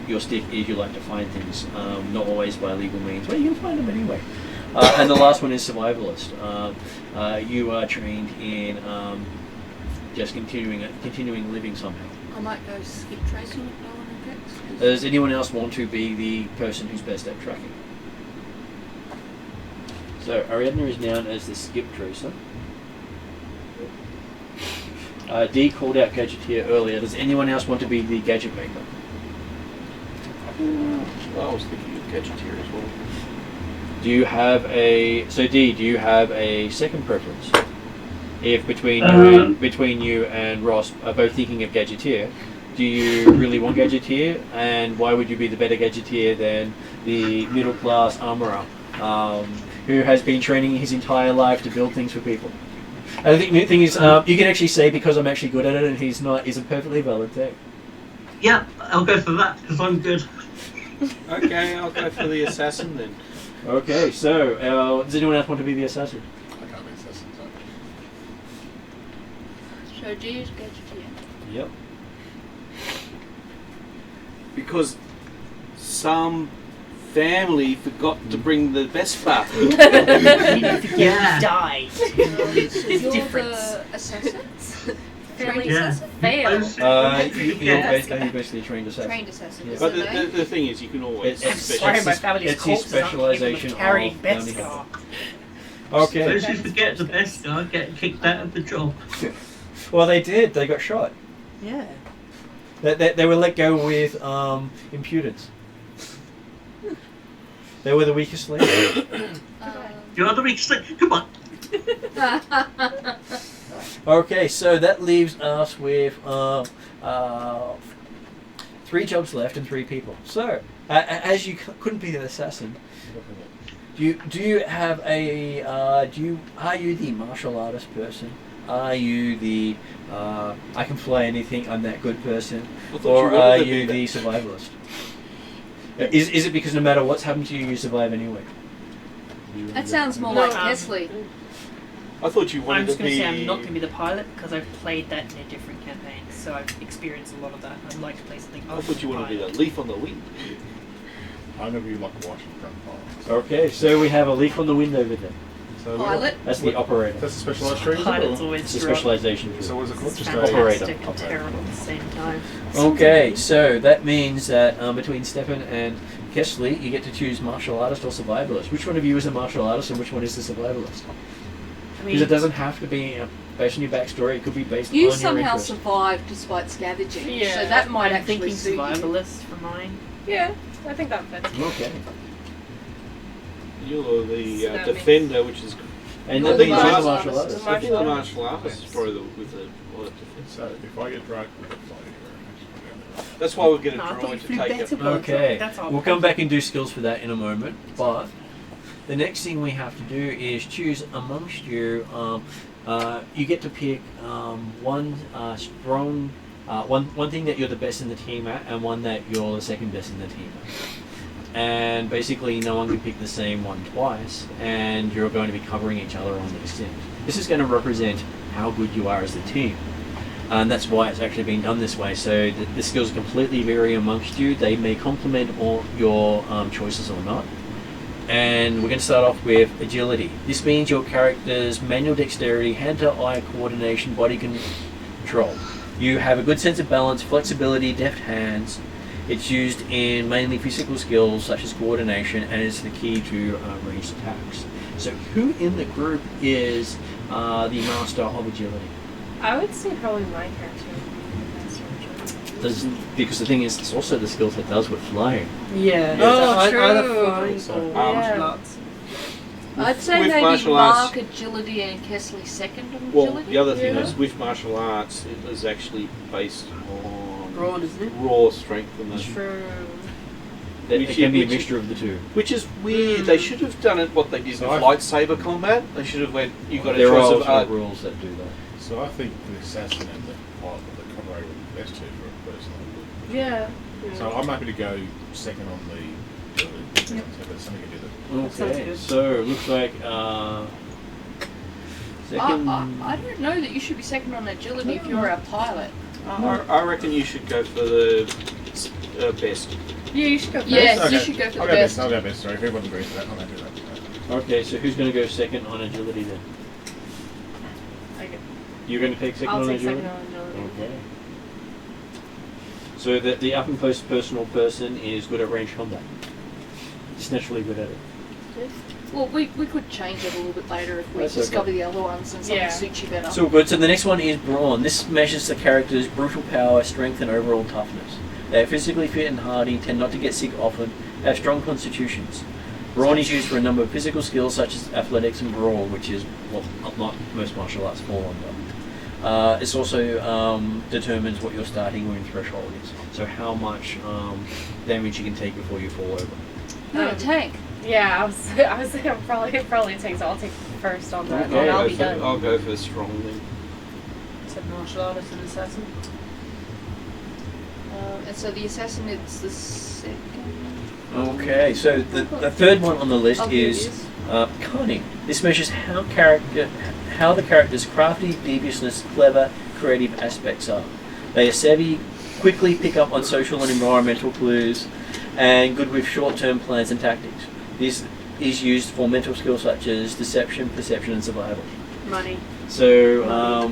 your stick is you like to find things, not always by legal means, but you can find them anyway. And the last one is survivalist. You are trained in just continuing living somehow. I might go skip tracing if no one objects. Does anyone else want to be the person who's best at tracking? So Ariadna is known as the skip tracer. Dee called out gadgeteer earlier. Does anyone else want to be the gadget maker? I was thinking of gadgeteer as well. Do you have a Dee? Do you have a second preference? If between you and Ross are both thinking of gadgeteer, do you really want gadgeteer? And why would you be the better gadgeteer than the middle class armorer who has been training his entire life to build things for people? And the thing is, you can actually say because I'm actually good at it, and he's not, is a perfectly valid thing. Yeah, I'll go for that because I'm good. Okay, I'll go for the assassin then. Okay, so does anyone else want to be the assassin? I can't be assassin, so. So do you use gadgeteer? Yep. Because some family forgot to bring the Vespa. Yeah. Died. There's You're difference. the assassin? Fairly Yeah. fail. You're basically trained assassin. Trained assassin. Yeah. Is But it the thing is, you can always It's Sorry, my family's it's his corpses aren't specialization capable of carrying of bounty Beskar. hunter. Okay. Those who forget the best guy get kicked out of the job. Well, they did. They got shot. Yeah. They were let go with impudence. They were the weakest link. You are the weakest link. Come on. Okay, so that leaves us with 3 jobs left and 3 people. So, as you couldn't be an assassin, do you have a are you the martial artist person? Are you the I can fly anything, I'm that good person, or are you the survivalist? Is it because no matter what's happened to you, you survive anyway? That sounds more No, like Kesley. I thought you I'm wanted just to going to be. say I'm not going to be the pilot because I've played that in a different campaign, so I've experienced a lot of that. I'd like to play something I other thought you than wanted to be pilot. the leaf on the wind. I'm going to be like watching gunfire. Okay, so we have a leaf on the wind over there. So Pilot. That's the operator. That's a specialised tree. Pilot's always It's a strong. specialization. So what is it called? It's Just operator. fantastic and terrible at the same time. Okay, so that means that between Stefan and Kesley, you get to choose martial artist or survivalist. Which one of you is a martial artist and which one is the survivalist? I Because it mean, doesn't have to be based on your backstory. It could be based You on your somehow interest. survived despite scavenging, Yeah. so that might I'm actually thinking suit you. survivalist for mine. Yeah, I think that fits. Okay. You're the So that defender, which is. And You're the the thing is, martial martial artist. artist. I think the martial artist is probably with the defense. So if I get dragged, we can fly anywhere. That's why we're going to No, I draw thought you it to flew take better it. by Okay, That's all. we'll come back and do skills for that in a moment, but the next thing we have to do is choose amongst you. You get to pick one strong, one thing that you're the best in the team at, and one that you're the second best in the team at. And basically, no one can pick the same one twice, and you're going to be covering each other on these things. This is going to represent how good you are as a team. And that's why it's actually been done this way. So the skills completely vary amongst you. They may complement all your choices or not. And we're going to start off with agility. This means your character's manual dexterity, hand-to-eye coordination, body control. You have a good sense of balance, flexibility, deft hands. It's used in mainly physical skills such as coordination, and is the key to ranged attacks. So who in the group is the master of agility? I would say probably my character. Because the thing is, it's also the skills that does with flying. Yeah. Oh, Either true. flying or Yeah. martial arts. I'd say with maybe martial Mark arts- agility and Kesley second on Well, agility. the other thing Yeah. is with martial arts, it is actually based on Brawn, isn't it? raw strength and the True. It Which can be a which- mixture of the two. which is weird. They should have done it what they did So with lightsaber combat. They should have went. You got a There are choice of also rules that do that. So I think the assassin and the pilot of the comrade were the best two for a person. Yeah. So I'm happy to go second on the agility. So that's something to do that. sounds Okay, good. so looks like second. I don't know that you should be second on agility if you're our pilot. I reckon you should go for the best. Yeah, you should go first. Yes, Okay. you should go for I'll the go best. best. I'll go best. Sorry, if everyone agrees with that, I'm happy with that. Okay, so who's going to go second on agility then? You're going to take 2nd I'll on take agility? second on agility. Okay. So the up and close personal person is good at range combat. Just naturally good at it. Well, we could change it a little bit later if we That's discover okay. the other ones and something Yeah. suits you better. So good. So the next one is brawn. This measures the character's brutal power, strength, and overall toughness. They are physically fit and hardy, tend not to get sick often, have strong constitutions. Brawn is used for a number of physical skills such as athletics and brawl, which is what not most martial arts fall under. It's also determines what your starting wound threshold is. So how much damage you can take before you fall over. No, tank. Yeah, I was thinking probably takes. I'll take first on that, Okay, and I'll Go be for- done. I'll go for strong then. Said martial artist and assassin. And so the assassin is the second. Okay, so the third one on the list Oh, here it is cunning. This measures how the character's crafty, deviousness, clever, creative aspects are. They are savvy, quickly pick up on social and environmental clues, and good with short-term plans and tactics. This is used for mental skills such as deception, perception, and survival. Money. So,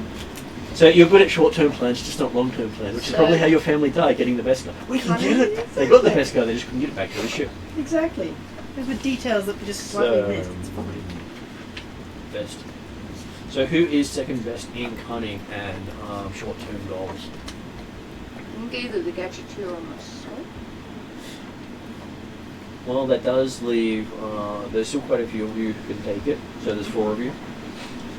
so you're good at short-term plans, just not long-term plans, which is So- probably how your family died, getting the Beskar. We can get it. They got the Beskar, they just couldn't get it back to the ship. Exactly. Those were details that were just So, slightly missed. It's fine. best. So who is second best in cunning and short-term goals? I think either the gadgeteer or myself. Well, that does leave. There's still quite a few of you who can take it. So there's 4 of you.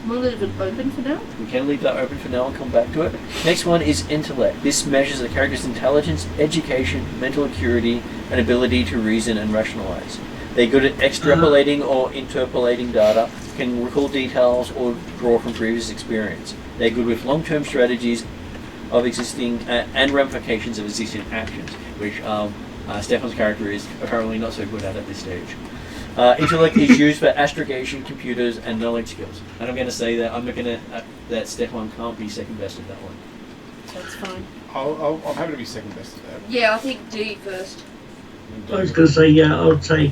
We'll leave it open for now. We can leave that open for now. I'll come back to it. Next one is intellect. This measures the character's intelligence, education, mental acuity, and ability to reason and rationalize. They're good at extrapolating or interpolating data, can recall details or draw from previous experience. They're good with long-term strategies of existing and ramifications of existing actions, which Stefan's character is apparently not so good at this stage. Intellect is used for astrogation, computers, and knowledge skills. And I'm going to say that I'm not going to that Stefan can't be second best at that one. That's fine. I'm happy to be second best at that. Yeah, I think D first. I was going to say, yeah, I'll take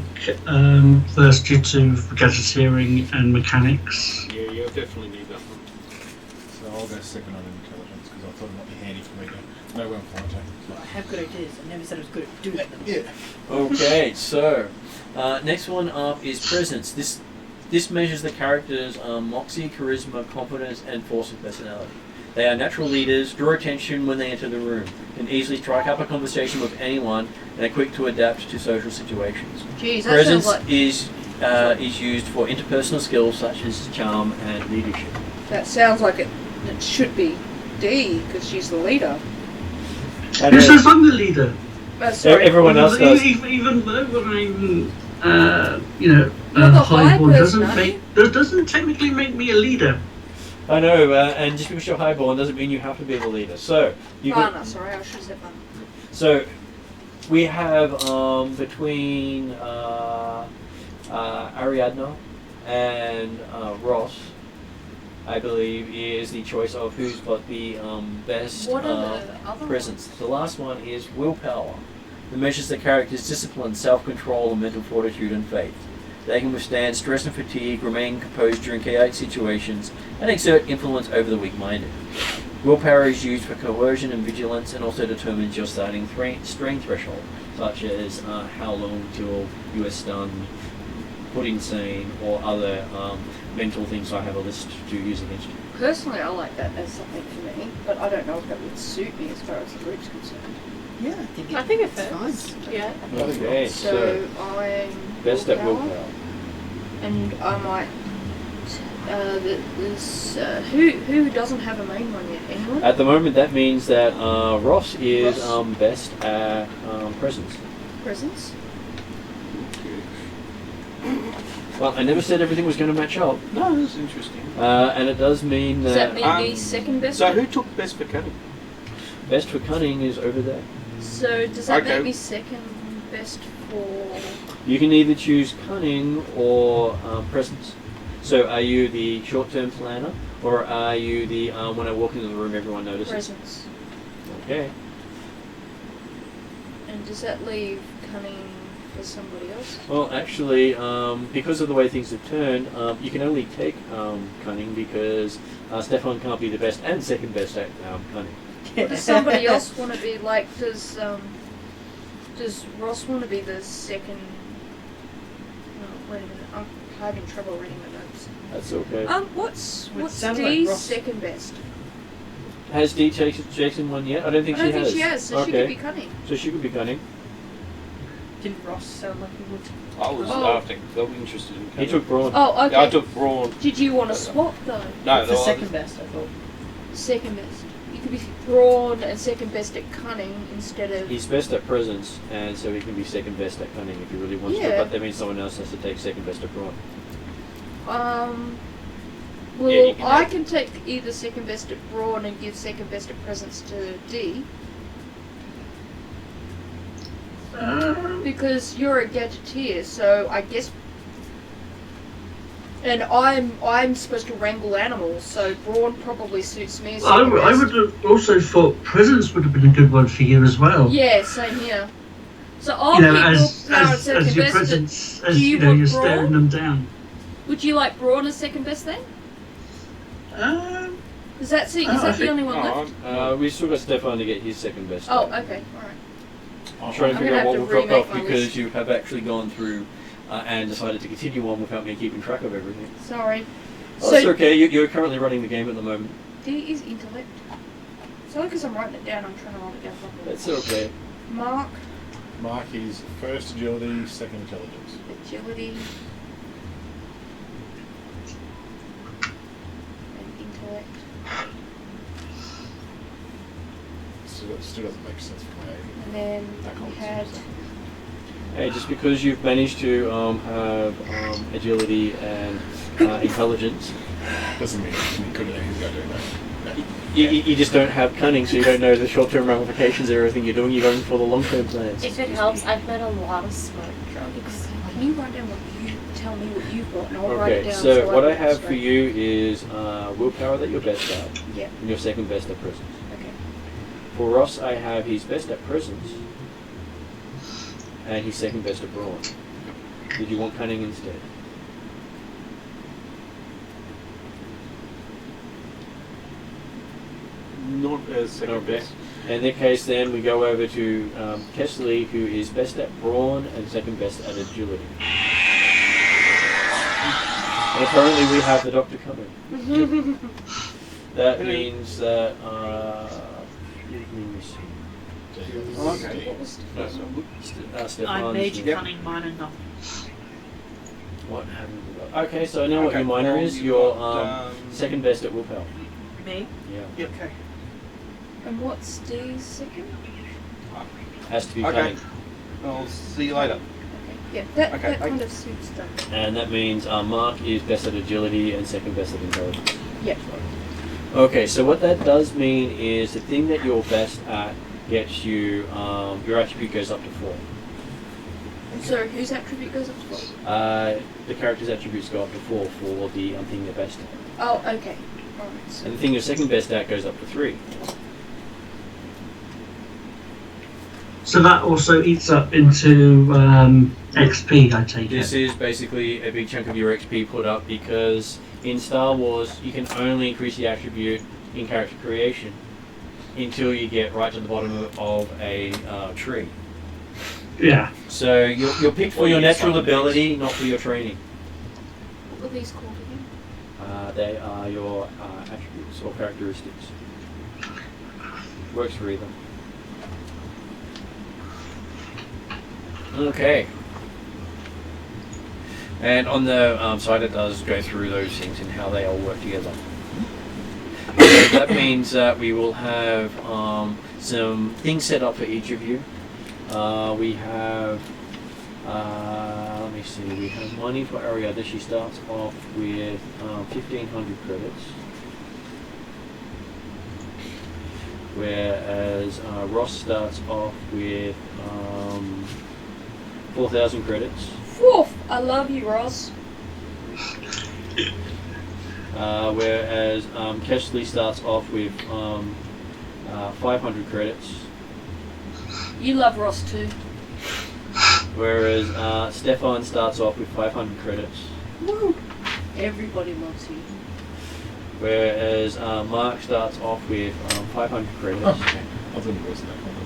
first jitsu for gadgeteering and mechanics. Yeah, you'll definitely need that one. So I'll go second on intelligence because I thought it might be handy for me to know where I'm flying to. I have good ideas. I never said I was good at doing them. Yeah. Okay, so next one up is presence. This measures the character's moxie, charisma, confidence, and force of personality. They are natural leaders, draw attention when they enter the room, can easily strike up a conversation with anyone, and are quick to adapt to social situations. Jeez, that Presence sounds like is used for interpersonal skills such as charm and leadership. it should be D because she's the leader. And Who says I'm the leader? Sorry. everyone else does. Even though I'm, You're the highborn high doesn't person, aren't doesn't technically make me a leader. I know, and just because you're highborn doesn't mean you have to be the leader. So you Vanna, sorry, I should have said Vanna. So we have between Ariadna and Ross, I believe, is the choice of who's got the best What are the other presence. ones? The last one is willpower. It measures the character's discipline, self-control, and mental fortitude and faith. They can withstand stress and fatigue, remain composed during chaotic situations, and exert influence over the weak-minded. Willpower is used for coercion and vigilance, and also determines your starting strength threshold, such as how long till you are stunned, put insane, or other mental things I have a list to use against you. Personally, I like that as something for me, but I don't know if that would suit me as far as the group's concerned. Yeah, I I think it it's fits. fine. Yeah. Okay, so So I'm best at willpower. willpower. And I might. Who doesn't have a main one yet? Anyone? At the moment, that means that Ross is best at presence. Presents? Well, I never said everything was going to match up. No, that's interesting. And it does mean Does that that mean me second best? So who took best for cunning? best for cunning is over there. So does that Okay. make me second best for? You can either choose cunning or presence. So are you the short-term planner, or are you the when I walk into the room everyone notices? Presence. Okay. And does that leave cunning for somebody else? Well, actually, because of the way things have turned, you can only take cunning because Stefan can't be the best and second best at cunning. Or does somebody else want to be like? Does Ross want to be the second? No, wait a minute. I'm having trouble reading the notes. That's okay. What's sound Dee's like Ross. second best? Has Dee taken one yet? I don't think I don't she think has. she has, so okay. she could be cunning. So she could be cunning. Didn't Ross sound like he would? I was Oh. I think they'll be interested in He cunning. took brawn. Oh, okay. Yeah, I took brawn. Did you want to swap though? No, For second best, I thought. Second best. You could be brawn and second best at cunning instead of. He's best at presence, and so he can be second best at cunning if he really wants to. Yeah. But that means someone else has to take second best at brawn. Well, Yeah, you can I have- can take either second best at brawn and give second best at presence to D because you're a gadgeteer, so I guess. And I'm supposed to wrangle animals, so brawn probably suits me. As I second best. would have also thought presence would have been a good one for you as well. Yeah, same here. So I'll You know, keep as willpower at second as your best. but presence, do as you you know, want you're brawn? staring them down. Would you like brawn as second best then? Um, Is that Oh, I the think- only one left? We still got Stefan to get his second best. Oh, at. okay, all right. I'm trying to I'm figure gonna out what have will to drop remake off my because list. you have actually gone through and decided to continue on without me keeping track of everything. Sorry. Oh, that's okay. You're currently running the game at the moment. D is intellect. So because I'm writing it down, I'm trying to write it down properly. That's okay. Mark, Mark is first agility, second intelligence. agility, and intellect. Still doesn't make sense for me. And then we had Hey, just because you've managed to have agility and intelligence, Doesn't mean you couldn't go doing that. No. you just don't have cunning, so you don't know the short-term ramifications of everything you're doing. You're going for the long-term plans. If it helps, I've met a lot of smart drugs. Can you write down what you tell me what you've got, and I'll write it Okay, down. so what I can have for straight. you is willpower that you're best at, Yeah. and you're second best at presence. Okay. For Ross, I have he's best at presence, and he's second best at brawn. Did you want cunning instead? Not as second Okay. best. In that case, then we go over to Kesley, who is best at brawn and second best at agility. And apparently, we have the doctor coming. That means that. Let me see. Oh, okay. What was No, I Stefan's major Yep. cunning, minor nothing. What haven't we got? Okay, so I know what Okay, your minor well, is. you've You're got, second best at willpower. Me? Yeah. Yep. Okay. And what's D's second? Has to be Okay. cunning. I'll see you later. Okay. Yeah, that Okay, that I- kind of suits them. And that means Mark is best at agility and second best at intelligence. Yeah. Okay, so what that does mean is the thing that you're best at gets you, your attribute goes up to 4. So whose attribute goes up to 4? The character's attributes go up to 4 for the thing they're best at. Oh, okay. Alright, so And the thing you're second best at goes up to 3. so that also eats up into XP, I take This it. is basically a big chunk of your XP put up because in Star Wars you can only increase the attribute in character creation until you get right to the bottom of a tree. Yeah. So you're picked for Or your you natural find ability, not for your training. what are these called again? They are your attributes or characteristics. Works for either. Okay. And on the side, it does go through those things and how they all work together. So that means that we will have some things set up for each of you. We have, let me see, we have money for Ariadne. She starts off with 1,500 credits. Whereas Ross starts off with 4,000 credits. Woof! I love you, Ross. Whereas Kesley starts off with 500 credits. You love Ross too. Whereas Stefan starts off with 500 credits. Woo! Everybody loves you. Whereas Mark starts off with 500 credits. Okay. I thought it was that one.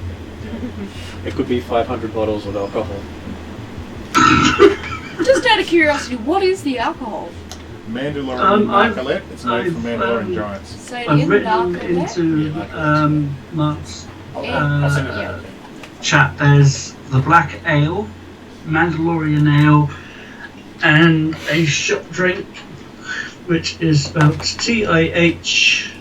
Okay. It could be 500 bottles of alcohol. Just out of curiosity, what is the alcohol? Mandalorian Narcolet. It's made from Mandalorian giants. Say it I've again, written Narcolet? into Mark's I'll send it out. chat. There's the black ale, Mandalorian ale, and a shot drink, which is spelled TIHAAR.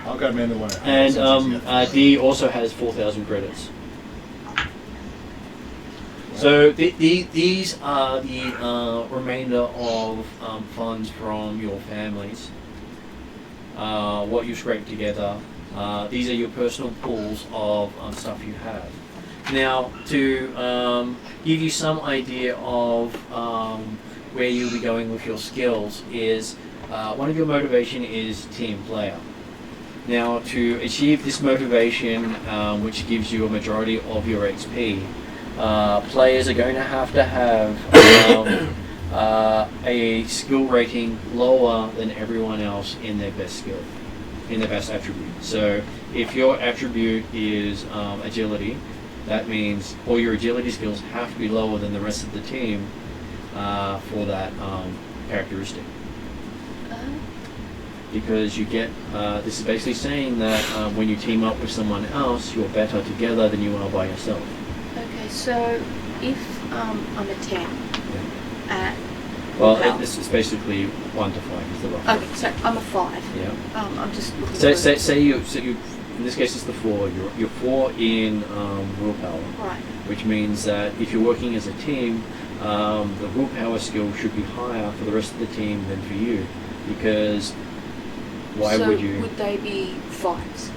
I'll go Mandalorian. And D also has 4,000 credits. So these are the remainder of funds from your families. What you scrape together. These are your personal pools of stuff you have. Now, to give you some idea of where you'll be going with your skills is one of your motivation is team player. Now, to achieve this motivation, which gives you a majority of your XP, players are going to have a skill rating lower than everyone else in their best skill, in their best attribute. So if your attribute is agility, that means all your agility skills have to be lower than the rest of the team for that characteristic. Because you get, this is basically saying that when you team up with someone else, you're better together than you are by yourself. Okay, so if I'm a 10 at Well, willpower. this is basically 1 to 5 is the rough. Okay, so I'm a 5. Yeah. I'm just looking So for... say you, in this case it's the 4. You're 4 in willpower, Right. which means that if you're working as a team, the willpower skill should be higher for the rest of the team than for you, because why so would you? would they be 5s?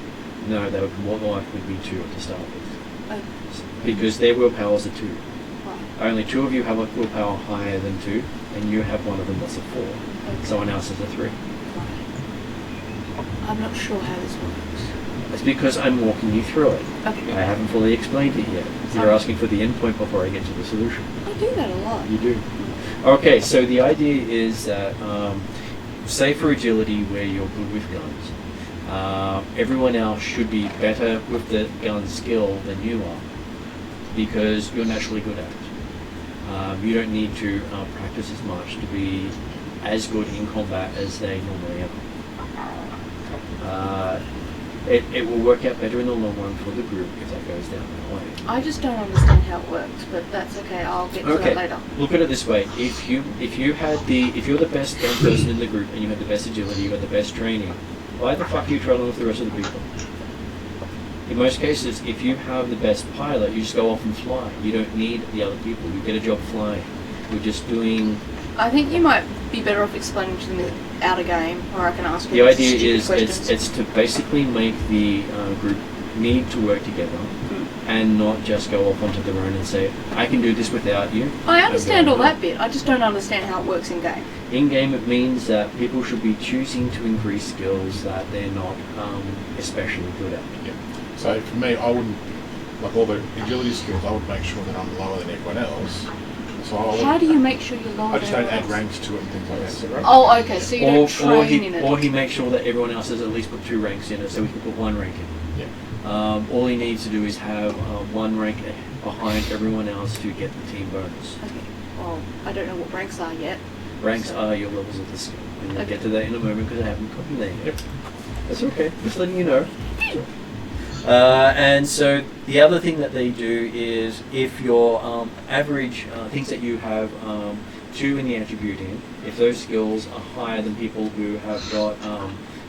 No, they would more than likely be 2 to start with, Okay. because their willpowers are 2. Right. Only 2 of you have a willpower higher than 2, and you have one of them that's a 4. Okay. Someone else has a 3. Right. I'm not sure how this works. It's because I'm walking you through it. Okay. I haven't fully explained it yet. You're asking for the endpoint before I get to the solution. I do that a lot. You do. Okay, so the idea is that, say for agility where you're good with guns, everyone else should be better with the gun skill than you are, because you're naturally good at it. You don't need to practice as much to be as good in combat as they normally are. It will work out better in the long run for the group if that goes down that way. I just don't understand how it works, but that's okay. I'll get to that later. Look at it this way: if you're the best gun person in the group and you have the best agility, you have the best training, why the fuck are you trailing with the rest of the people? In most cases, if you have the best pilot, you just go off and fly. You don't need the other people. You get a job flying. You're just doing. I think you might be better off explaining to me out of game, or I can ask The you idea stupid is questions. it's to basically make the group need to work together and not just go off onto their own and say, I can do this without you. I understand all Okay. that bit. I just don't understand how it works in game. In game, it means that people should be choosing to increase skills that they're not especially good at. Yeah. So for me, I wouldn't, like all the agility skills, I would make sure that I'm lower than everyone else. So How do you make sure you're lower I just than don't add everyone else? ranks to it and things like that. Oh, okay, so you don't train in it. Or he makes sure that everyone else has at least put 2 ranks in it, so we can put 1 rank in. Yeah. All he needs to do is have 1 rank behind everyone else to get the team bonus. Okay, well, I don't know what ranks are yet. Ranks So- are your levels of the skill. And we'll Okay. get to that in a moment because I haven't got them there yet. That's okay, just letting you know. And so the other thing that they do is if your average things that you have 2 in the attribute in, if those skills are higher than people who have got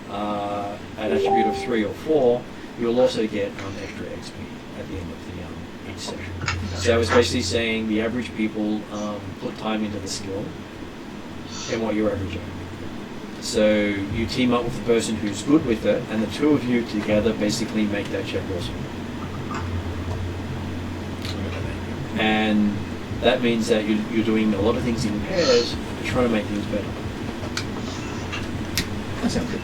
an attribute of 3 or 4, you'll also get extra XP at the end of each session. So it's basically saying the average people put time into the skill and what you're averaging. So you team up with the person who's good with it, and the 2 of you together basically make that check awesome. And that means that you're doing a lot of things in pairs to try to make things better. That sounds good.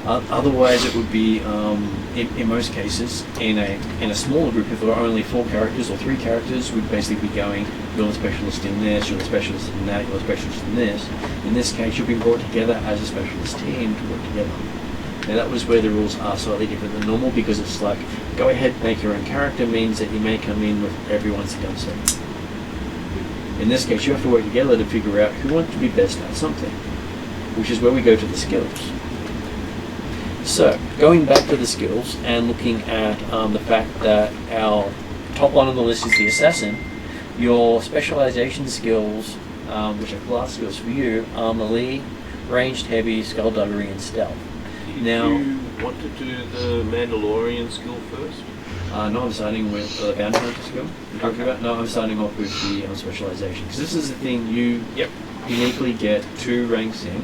Otherwise, it would be in most cases in a smaller group. If there are only 4 characters or 3 characters, we'd basically be going, you're a specialist in this, you're a specialist in that, you're a specialist in this. In this case, you'll be brought together as a specialist team to work together. Now that was where the rules are slightly different than normal, because it's like, go ahead, make your own character means that you may come in with everyone's skill set. In this case, you have to work together to figure out who wants to be best at something, which is where we go to the skills. So, going back to the skills and looking at the fact that our top one on the list is the assassin, your specialization skills, which are class skills for you, are melee, ranged heavy, skullduggery, and stealth. Now, you want to do the Mandalorian skill first? No, I'm starting with the bounty hunter skill. You're talking about? No, I'm starting off with the specialization, because this is the thing you uniquely get 2 ranks in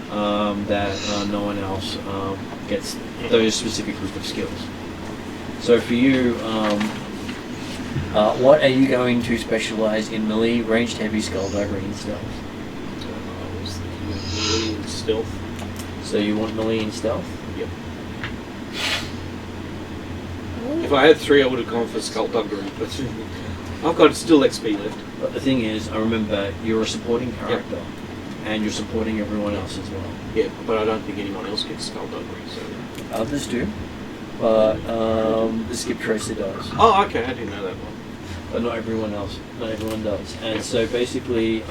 that no one else gets those specific group of skills. So for you, what are you going to specialize in? Melee, ranged heavy, skullduggery, and stealth? I was thinking of melee and stealth. So you want melee and stealth? Yep. If I had 3, I would have gone for skullduggery, but I've got still XP left. But the thing is, I remember you're a supporting character, and you're supporting everyone else as well. Yeah, but I don't think anyone else gets skullduggery, so... Others do, but the skip tracer does. Oh, okay, I didn't know that one. But not everyone does. And so basically,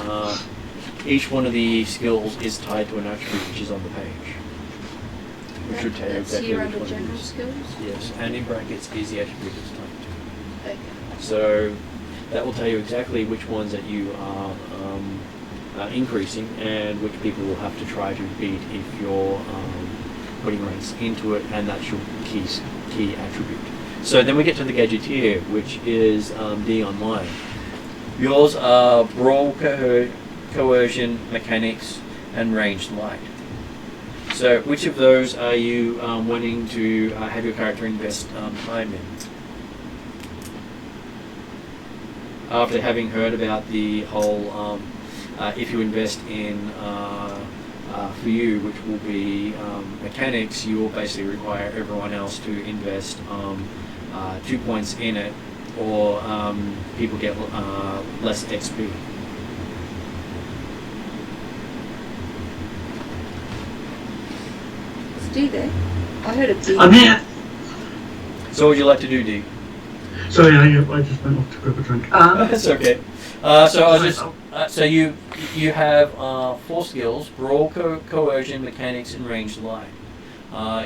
each one of the skills is tied to an attribute which is on the page. Which should tell you That's exactly here which under one it general is. skills? Yes, and in brackets is the attribute it's tied to. Okay. So that will tell you exactly which ones that you are increasing and which people will have to try to beat if you're putting ranks into it, and that's your key attribute. So then we get to the gadgeteer, which is D online. Yours are brawl, coercion, mechanics, and ranged light. So which of those are you wanting to have your character invest time in? After having heard about the whole, if you invest in, for you, which will be mechanics, you will basically require everyone else to invest 2 points in it, or people get less XP. It's D there. I heard a D. I'm here. So what would you like to do, D? Sorry, I just went off to grab a drink. That's okay. So I was just so you have 4 skills: brawl, coercion, mechanics, and ranged light.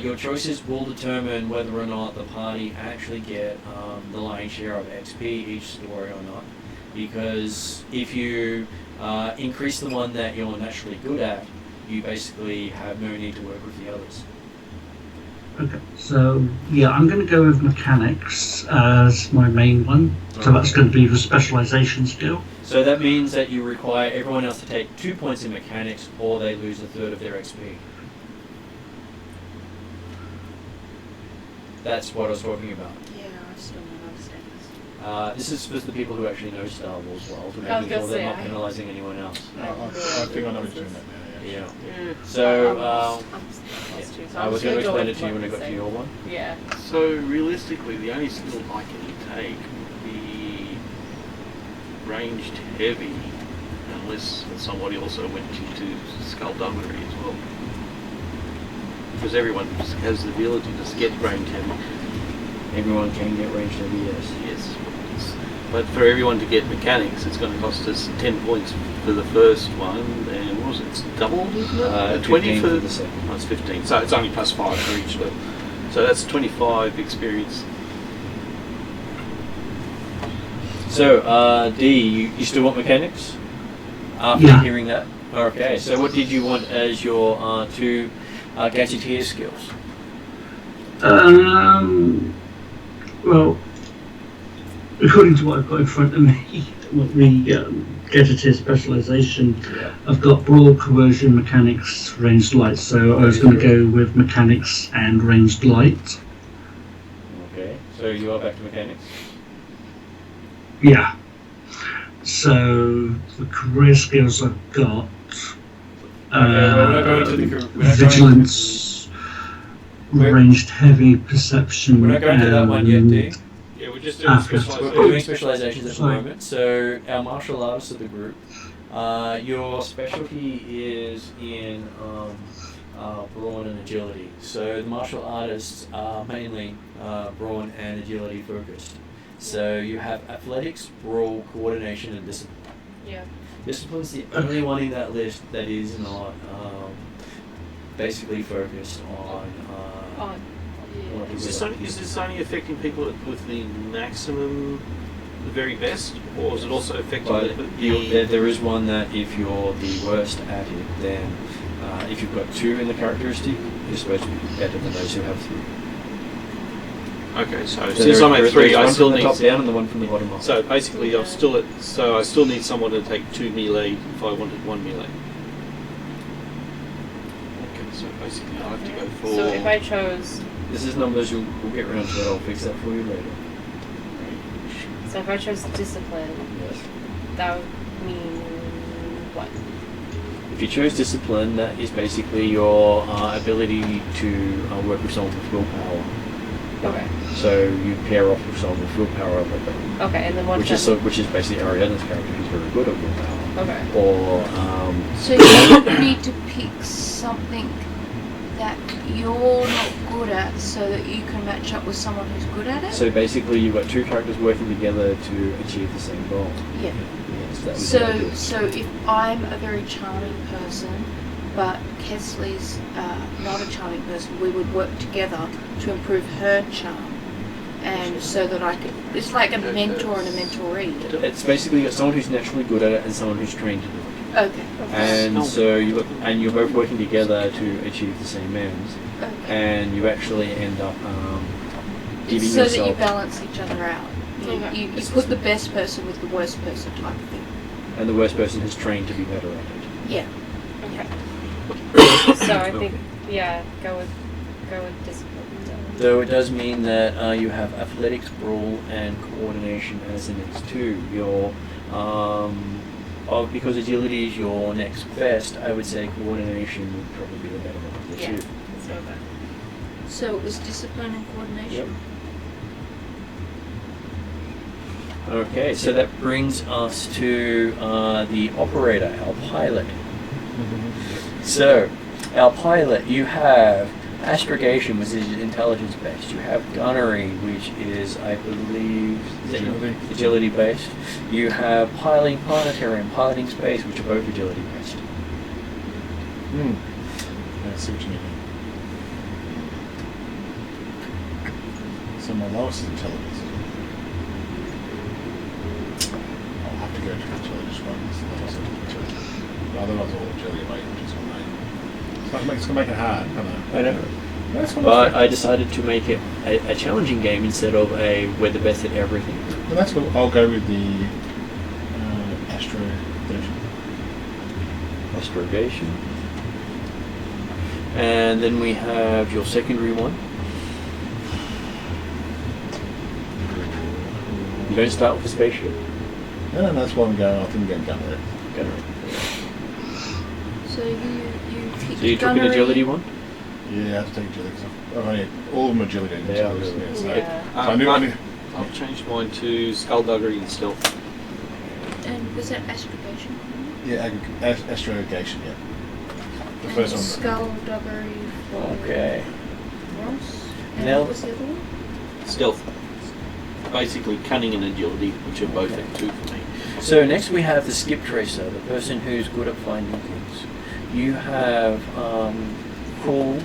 Your choices will determine whether or not the party actually get the lion's share of XP each story or not. Because if you increase the one that you're naturally good at, you basically have no need to work with the others. Okay, so yeah, I'm going to go with mechanics as my main one. So that's going to be the specialization skill. So that means that you require everyone else to take 2 points in mechanics, or they lose a third of their XP. That's what I was talking about. Yeah, I still don't understand this. This is for the people who actually know Star Wars well, to I was make gonna sure they're say, not I- penalising anyone else. I think I know what you're doing that now. Yeah. Yeah. So, I'm yeah, plus 2, so I I'm was just going to go explain with it to you when I what got to you your say. one. Yeah. So realistically, the only skill I can take would be ranged heavy, unless somebody also went into skullduggery as well. Because everyone has the ability to get ranged heavy. Everyone can get ranged heavy, yes. Yes. But for everyone to get mechanics, it's going to cost us 10 points for the first one, and what was it? It's doubled, isn't it? 20 for the the second. Oh, it's 15. So it's only plus 5 for each level. So that's 25 experience. So, D, you still want mechanics? After Yeah. hearing that? Okay, so what did you want as your two gadgeteer skills? Well, according to what I've got in front of me, what the gadgeteer specialisation, Yeah. I've got brawl, coercion, mechanics, ranged light. So I was going to go with mechanics and ranged light. Okay, so you are back to mechanics? Yeah. So the career skills I've got. Well, we're not going to the we're not going to- Vigilance, We're- ranged heavy, perception. We're not going to that one yet, D. Yeah, we're just doing Outcast. We're specialisation. doing specializations at the Sorry. moment. So our martial artists of the group, your specialty is in brawn and agility. So the martial artists are mainly brawn and agility focused. So you have athletics, brawl, coordination, and discipline. Yeah. Discipline's the only one in that list that is not basically focused on. On. what Is is this only affecting people with the maximum, the very best, or is it also affecting But there is one that if you're the worst at it, then if you've got 2 in the characteristic, you're supposed to be better than those who have 3. Okay, so So since I'm at there's 3, I one still from the need. top down and the one from the bottom up. So basically, I'm still at. So I still need someone to take 2 melee if I wanted 1 melee. Okay, so basically, I have to go for. So if I chose, This is numbers we'll get around to it. I'll fix that for you later. so if I chose discipline, Yes. that would mean what? If you chose discipline, that is basically your ability to work with someone with willpower. Okay. So you pair off with someone with willpower, Okay, and then what? which is basically Ariana's character, who's very good at willpower. Okay. Or So you need to pick something that you're not good at so that you can match up with someone who's good at it? so basically you've got 2 characters working together to achieve the same goal. Yeah. Yes, that was the idea. So if I'm a very charming person, but Kesley's not a charming person, we would work together to improve her charm. And so that I could, it's like a mentor and a mentoree. It's basically got someone who's naturally good at it and someone who's trained to do it. Okay. And so you're both working together to achieve the same ends, Okay. and you actually end up giving It's so yourself. that you balance each other out. Okay. You put the best person with the worst person type of thing. And the worst person is trained to be better at it. Yeah. Okay. So I think go with discipline. Though it does mean that you have athletics, brawl, and coordination as the next 2. Your because agility is your next best, I would say coordination would probably be the better one of the Yeah. 2. Let's go with that. So it was discipline and coordination. Okay, so that brings us to the operator, our pilot. So, our pilot, you have astrogation, which is intelligence based. You have gunnery, which is, I believe, agility based. You have piloting planetary and piloting space, which are both agility based. I see what you mean. So my lowest is intelligence. I'll have to go to intelligence one. It's the lowest intelligence. But otherwise, all agility weight, which is all nine. It's going to make it hard, I know. I know. That's what But I decided to make it a challenging game instead of a we're the best at everything. Well, that's what I'll go with the Astro version. Astrogation. And then we have your secondary one. You don't start with a spaceship. No, that's why I'm going. I think I'm going gunnery. Gunnery. So you picked So you took an gunnery. agility one? Yeah, I have to take agility. All of them agility. They are so, really- so Yeah. I knew. I've changed mine to skullduggery and stealth. And was that astrogation? Yeah, astrogation. Yeah. The And first one. skullduggery for Okay. Ross. And Now- what was the other one? Stealth. Basically, cunning and agility, which are both at 2 for me. So next we have the skip tracer, the person who's good at finding things. You have cool,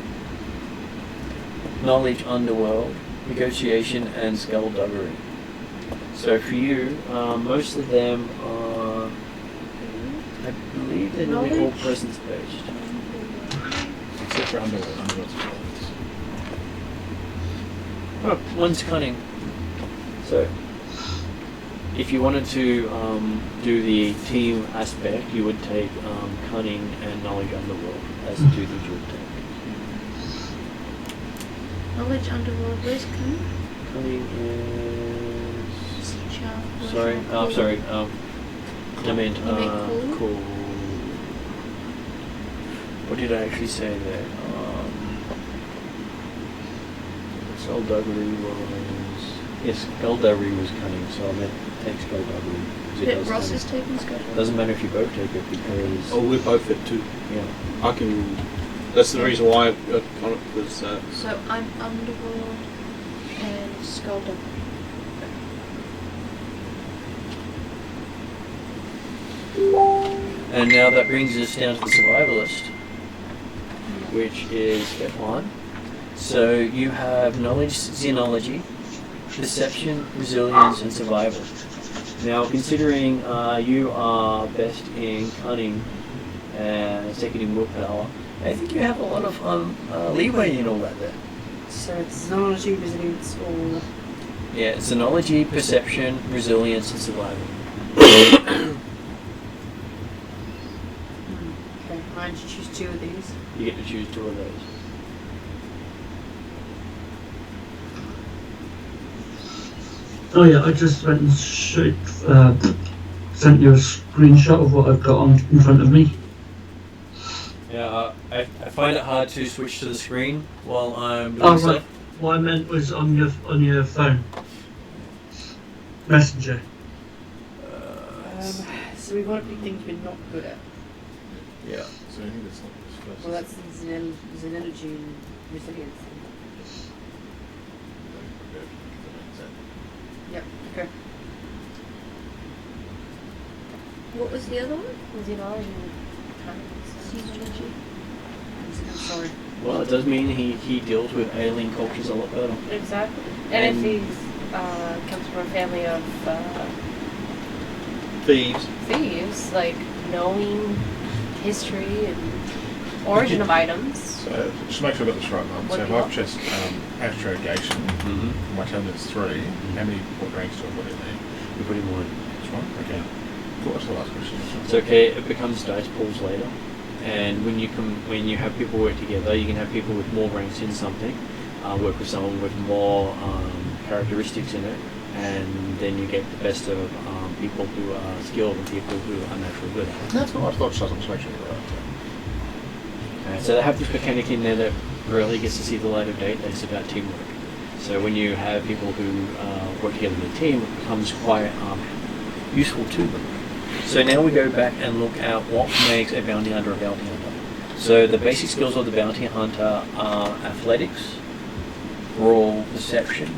knowledge underworld, negotiation, and skullduggery. So for you, most of them are, I believe they're nearly all presence based. Except for underworld. Underworld's Oh, one's cunning. So, if you wanted to do the team aspect, you would take cunning and knowledge underworld as the two that you would take. Knowledge underworld, where's cunning? Cunning is... Sorry, I meant cool. What did I actually say there? Skullduggery was... Yes, skullduggery was cunning, so I meant take skullduggery. But Ross is taking skullduggery. Doesn't matter if you both take it because... Oh, we're both at 2. Yeah. I can. That's the reason why I was. So I'm underworld and skullduggery. And now that brings us down to the survivalist, which is step 1. So you have knowledge, xenology, perception, resilience, and survival. Now, considering you are best in cunning and second in willpower, I think you have a lot of leeway in all that there. So it's Xenology, Resilience, or... Yeah, xenology, perception, resilience, and survival. Okay, mine should choose 2 of these. You get to choose 2 of those. Oh yeah, I just went and sent you a screenshot of what I've got on in front of me. Yeah, I find it hard to switch to the screen while I'm doing Oh, stuff. right. What I meant was on your phone. Messenger. So we want to pick things we're not good at. Yeah. So I think that's not this first. Well, that's the Xenology and Resilience. Yep, okay. What was the other one? Xenology. Xenology. I'm sorry. Well, it does mean he deals with alien cultures a lot better. Exactly. And if And- he comes from a family of Thieves. thieves, like knowing history and origin of items. So just make sure I got this right, Mum. So What if do you I've just interrogation, Mm-hmm. my intelligence 3, how many what ranks do I put in there? You put in 1. Which one? Okay. Cool, that's the last question. It's okay. It becomes dice pools later, and when you have people work together, you can have people with more ranks in something work with someone with more characteristics in it, and then you get the best of people who are skilled and people who are naturally good at it. That's what I thought, so just make sure you're right. So they have this mechanic in there that rarely gets to see the light of day. That's about teamwork. So when you have people who work together in a team, it becomes quite useful to them. So now we go back and look at what makes a bounty hunter a bounty hunter. So the basic skills of the bounty hunter are athletics, brawl, perception,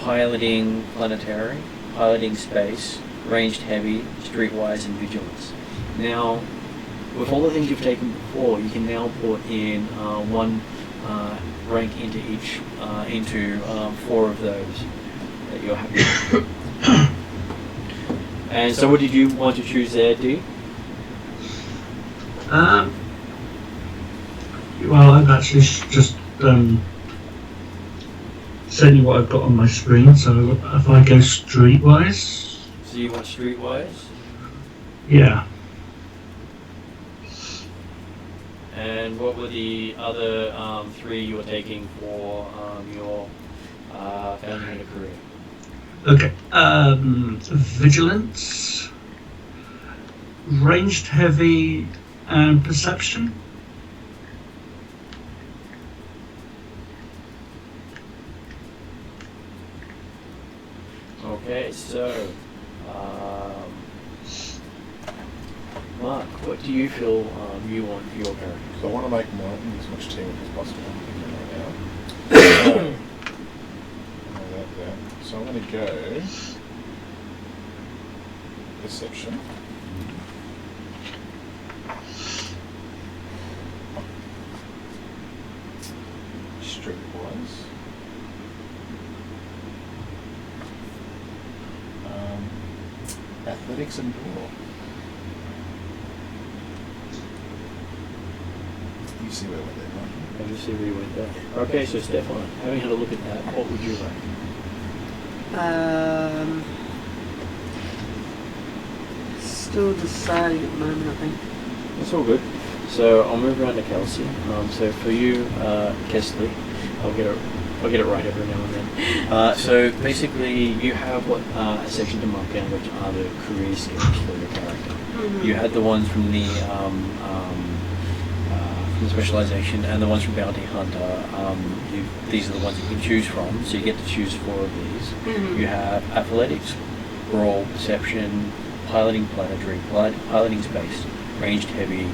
piloting planetary, piloting space, ranged heavy, streetwise, and vigilance. Now, with all the things you've taken before, you can now put in 1 rank into each, into 4 of those that you're happy with. And so what did you want to choose there, D? Well, I've actually just sent you what I've got on my screen. So if I go streetwise, So you want streetwise? yeah. And what were the other 3 you were taking for your bounty hunter career? Okay. Vigilance, ranged heavy, and perception. Okay, so Mark, what do you feel you want for your character? So I want to make mine as much teamwork as possible. I'm thinking right now. So I'm going to go perception. streetwise. Athletics and brawl. You see where we're there, right? I just see where you went there. Okay, so Stefan, having had a look at that, what would you like? Still deciding at the moment, I think. That's all good. So I'll move around to Kelsey. So for you, Kesley, I'll get it right every now and then. So basically, you have what a section to mark down, which are the career skills for your character. Mm-hmm. You had the ones from the specialization and the ones from Bounty Hunter. These are the ones you can choose from, so you get to choose 4 of these. Mm-hmm. You have athletics, brawl, perception, piloting planetary, piloting space, ranged heavy,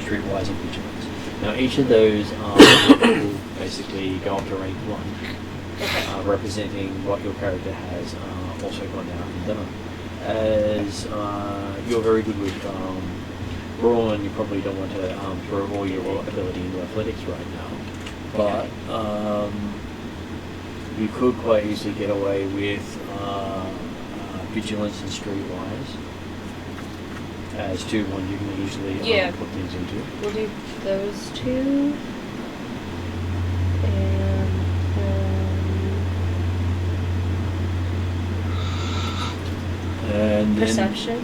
streetwise, and vigilance. Now each of those will basically go up to rank 1, representing what your character has also gone down and done. As you're very good with brawl, and you probably don't want to throw all your ability into athletics right now, but you could quite easily get away with vigilance and streetwise as 2 ones you can easily put things into. We'll do those 2. And then Perception.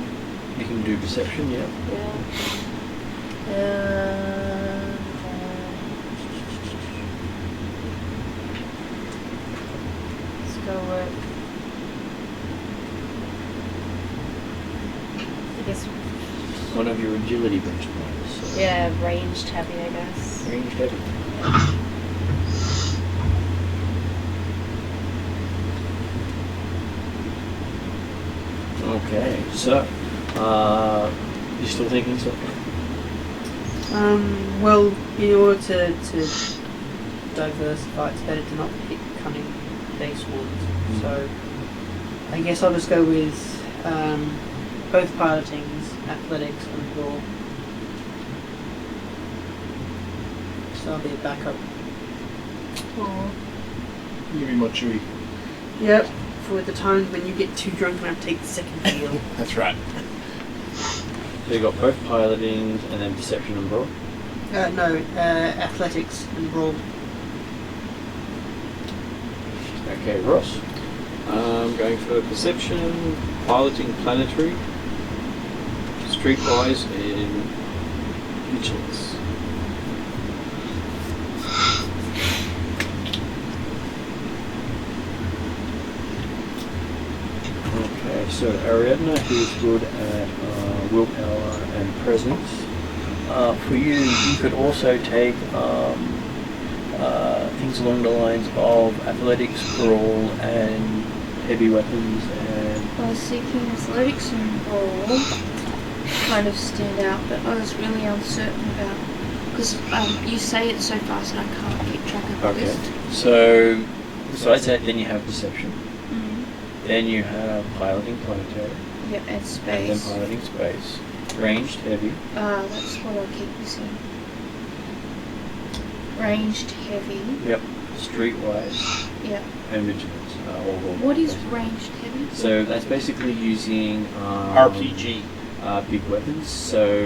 you can do perception, yeah. Let's go with, I guess, One of your agility benchmarks. So yeah, ranged heavy, I guess. ranged heavy. Okay, so you still thinking something? Well, in order to diversify, it's better to not pick cunning based ones. So I guess I'll just go with both pilotings, athletics, and brawl. So I'll be a backup. You mean more chewy? Yep. For the times when you get too drunk and have to take the second wheel. That's right. So you got both pilotings and then perception and brawl. No, athletics and brawl. Okay, Ross. Going for perception, piloting planetary, streetwise, and vigilance. Okay, so Ariadna, who's good at willpower and presence. For you, you could also take things along the lines of athletics, brawl, and heavy weapons. And I was thinking athletics and brawl kind of stand out, but I was really uncertain about, because you say it so fast and I can't keep track of the list. So besides that, then you have perception. Mm-hmm. Then you have piloting planetary. Yep, and And then space. piloting space. Ranged heavy. That's what I keep missing. Ranged heavy. Yep. Streetwise. Yep. And vigilance. What is ranged heavy? So that's basically using RPG. big weapons. So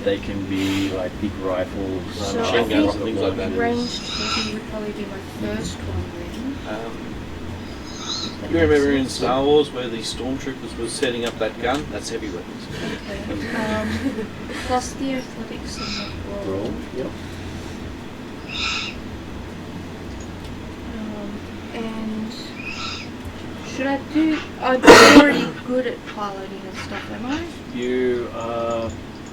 they can be like big rifles, So machine I guns, think things like that. ranged heavy would probably be my first one then. You remember in Star Wars where the stormtroopers were setting up that gun? That's heavy weapons. Okay. Plus the athletics and the brawl. roll. Yep. And should I do? I'm already good at piloting and stuff, am I? You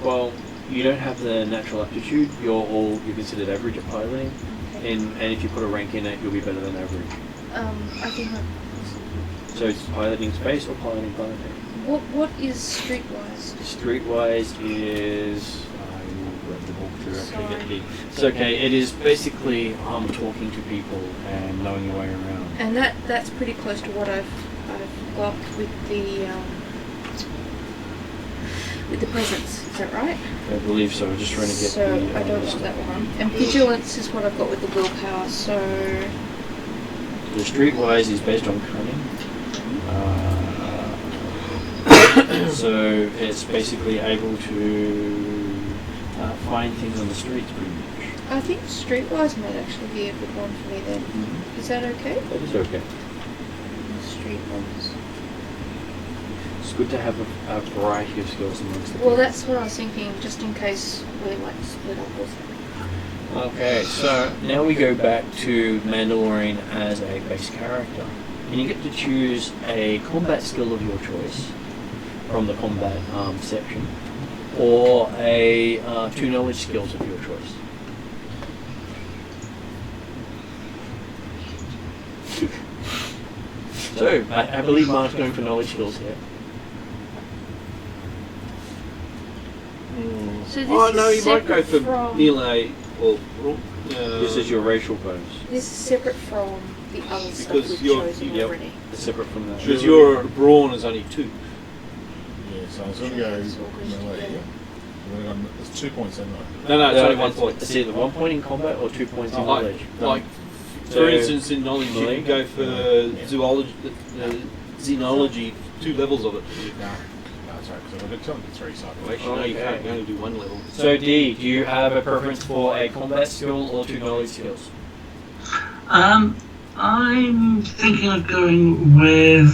well, you don't have the natural aptitude. You're considered average at piloting, Okay. and if you put a rank in it, you'll be better than average. I think I. So it's piloting space or piloting planetary. What is streetwise? Streetwise is I will grab the book to actually get Sorry. the. It's okay. It is basically talking to people and knowing your way around. And that's pretty close to what I've got with the with the presence. Is that right? I believe so. We're just trying to get So the, I don't list want up. that one. And vigilance is what I've got with the willpower. So The streetwise is based on cunning. So it's basically able to find things on the streets pretty much. I think streetwise might actually be a good one for me then. Is that okay? That is okay. Streetwise. It's good to have a variety of skills amongst the Well, people. that's what I was thinking, just in case we're like split up or something. Okay, so now we go back to Mandalorian as a base character. And you get to choose a combat skill of your choice from the combat section, or a 2 knowledge skills of your choice. So, I believe Mark's going for knowledge skills here. So this Oh is no, you might go separate for from melee or. This is your racial bonus. This is separate from the other stuff Because we've you're- chosen yep. already. It's separate from that. Because your brawn is only 2. Yeah, so I was going to go melee. Yeah. There's 2 points in there. No, it's only 1 point. It's either 1 point in combat or 2 points in knowledge. Like, So, for instance, in knowledge, you melee? can go for zoology, xenology, 2 levels of it. No, that's right, because I've got 2 and 3 sides. Well, actually, no, you Okay. can't. You only do 1 level. So D, do you have a preference for a combat skill or 2 knowledge skills? I'm thinking of going with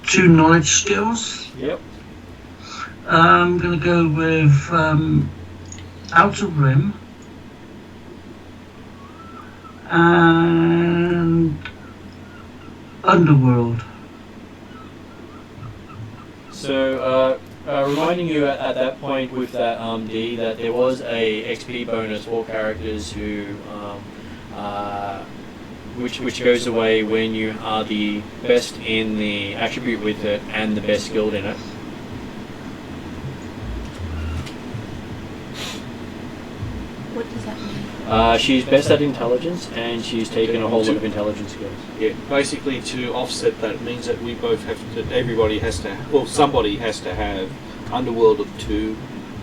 2 knowledge skills. Yep. I'm going to go with Outer Rim and Underworld. So, reminding you at that point with that D that there was a XP bonus for characters who, which goes away when you are the best in the attribute with it and the best skilled in it. What does that mean? She's best at intelligence, and she's taken a whole lot of intelligence skills. Yeah, basically to offset that means that we both have to, everybody has to, well, somebody has to have Underworld of 2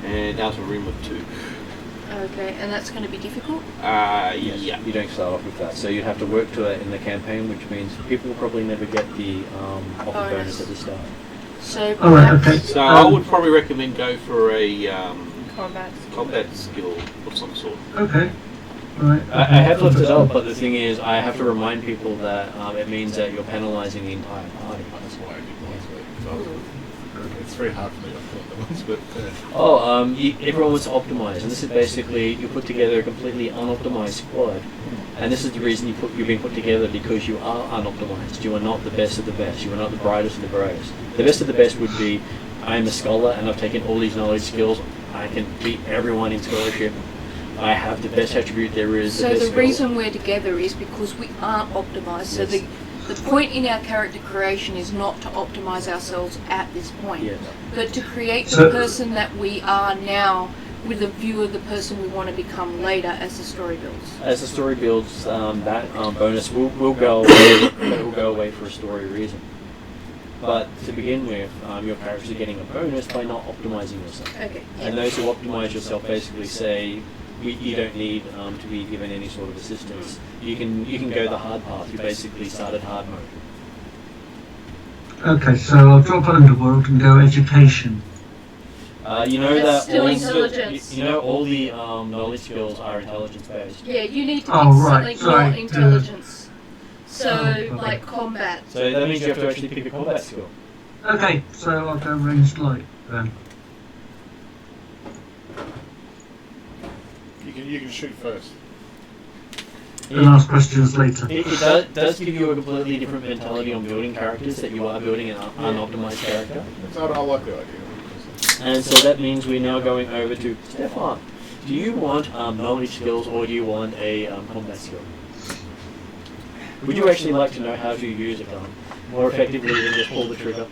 and Outer Rim of 2. Okay, and that's going to be difficult? Yeah. You don't start off with that, so you have to work to that in the campaign, which means people will probably never get the offer bonus at the start. So Alright, okay. So I would probably recommend go for a combat. combat skill of some sort. Okay. Right. I have left it up, but the thing is, I have to remind people that it means that you're penalising the entire party. That's why I did ones where it's very hard for me to fill the ones, but Everyone wants to optimise, and this is basically you put together a completely unoptimised squad, and this is the reason you've been put together, because you are unoptimised. You are not the best of the best. You are not the brightest of the brightest. The best of the best would be, I am a scholar, and I've taken all these knowledge skills. I can beat everyone in scholarship. I have the best attribute there is. So best the skill. reason we're together is because we aren't optimised. So Yes. the point in our character creation is not to optimise ourselves at this point, Yes. but to create the So- person that we are now with a view of the person we want to become later as the story builds. As the story builds, that bonus will go away. It will go away for a story reason. But to begin with, your characters are getting a bonus by not optimizing yourself. Okay. And those who optimize yourself basically say, you don't need to be given any sort of assistance. You can go the hard path. You basically start at hard mode. Okay, so I'll drop Underworld and go Education. You know That's that still all intelligence. you know all the knowledge skills are intelligence based. Yeah, you need to Oh, pick right, something more sorry, intelligence. So, okay. like combat. So that means you have to actually pick a combat skill. Okay, so I'll go Ranged Light then. you can shoot first. And ask questions later. It does give you a completely different mentality on building characters, that you are building an unoptimized character. I like the idea. And so that means we're now going over to Stefan. Do you want knowledge skills, or do you want a combat skill? Would you actually like to know how to use a gun more effectively than just pull the trigger?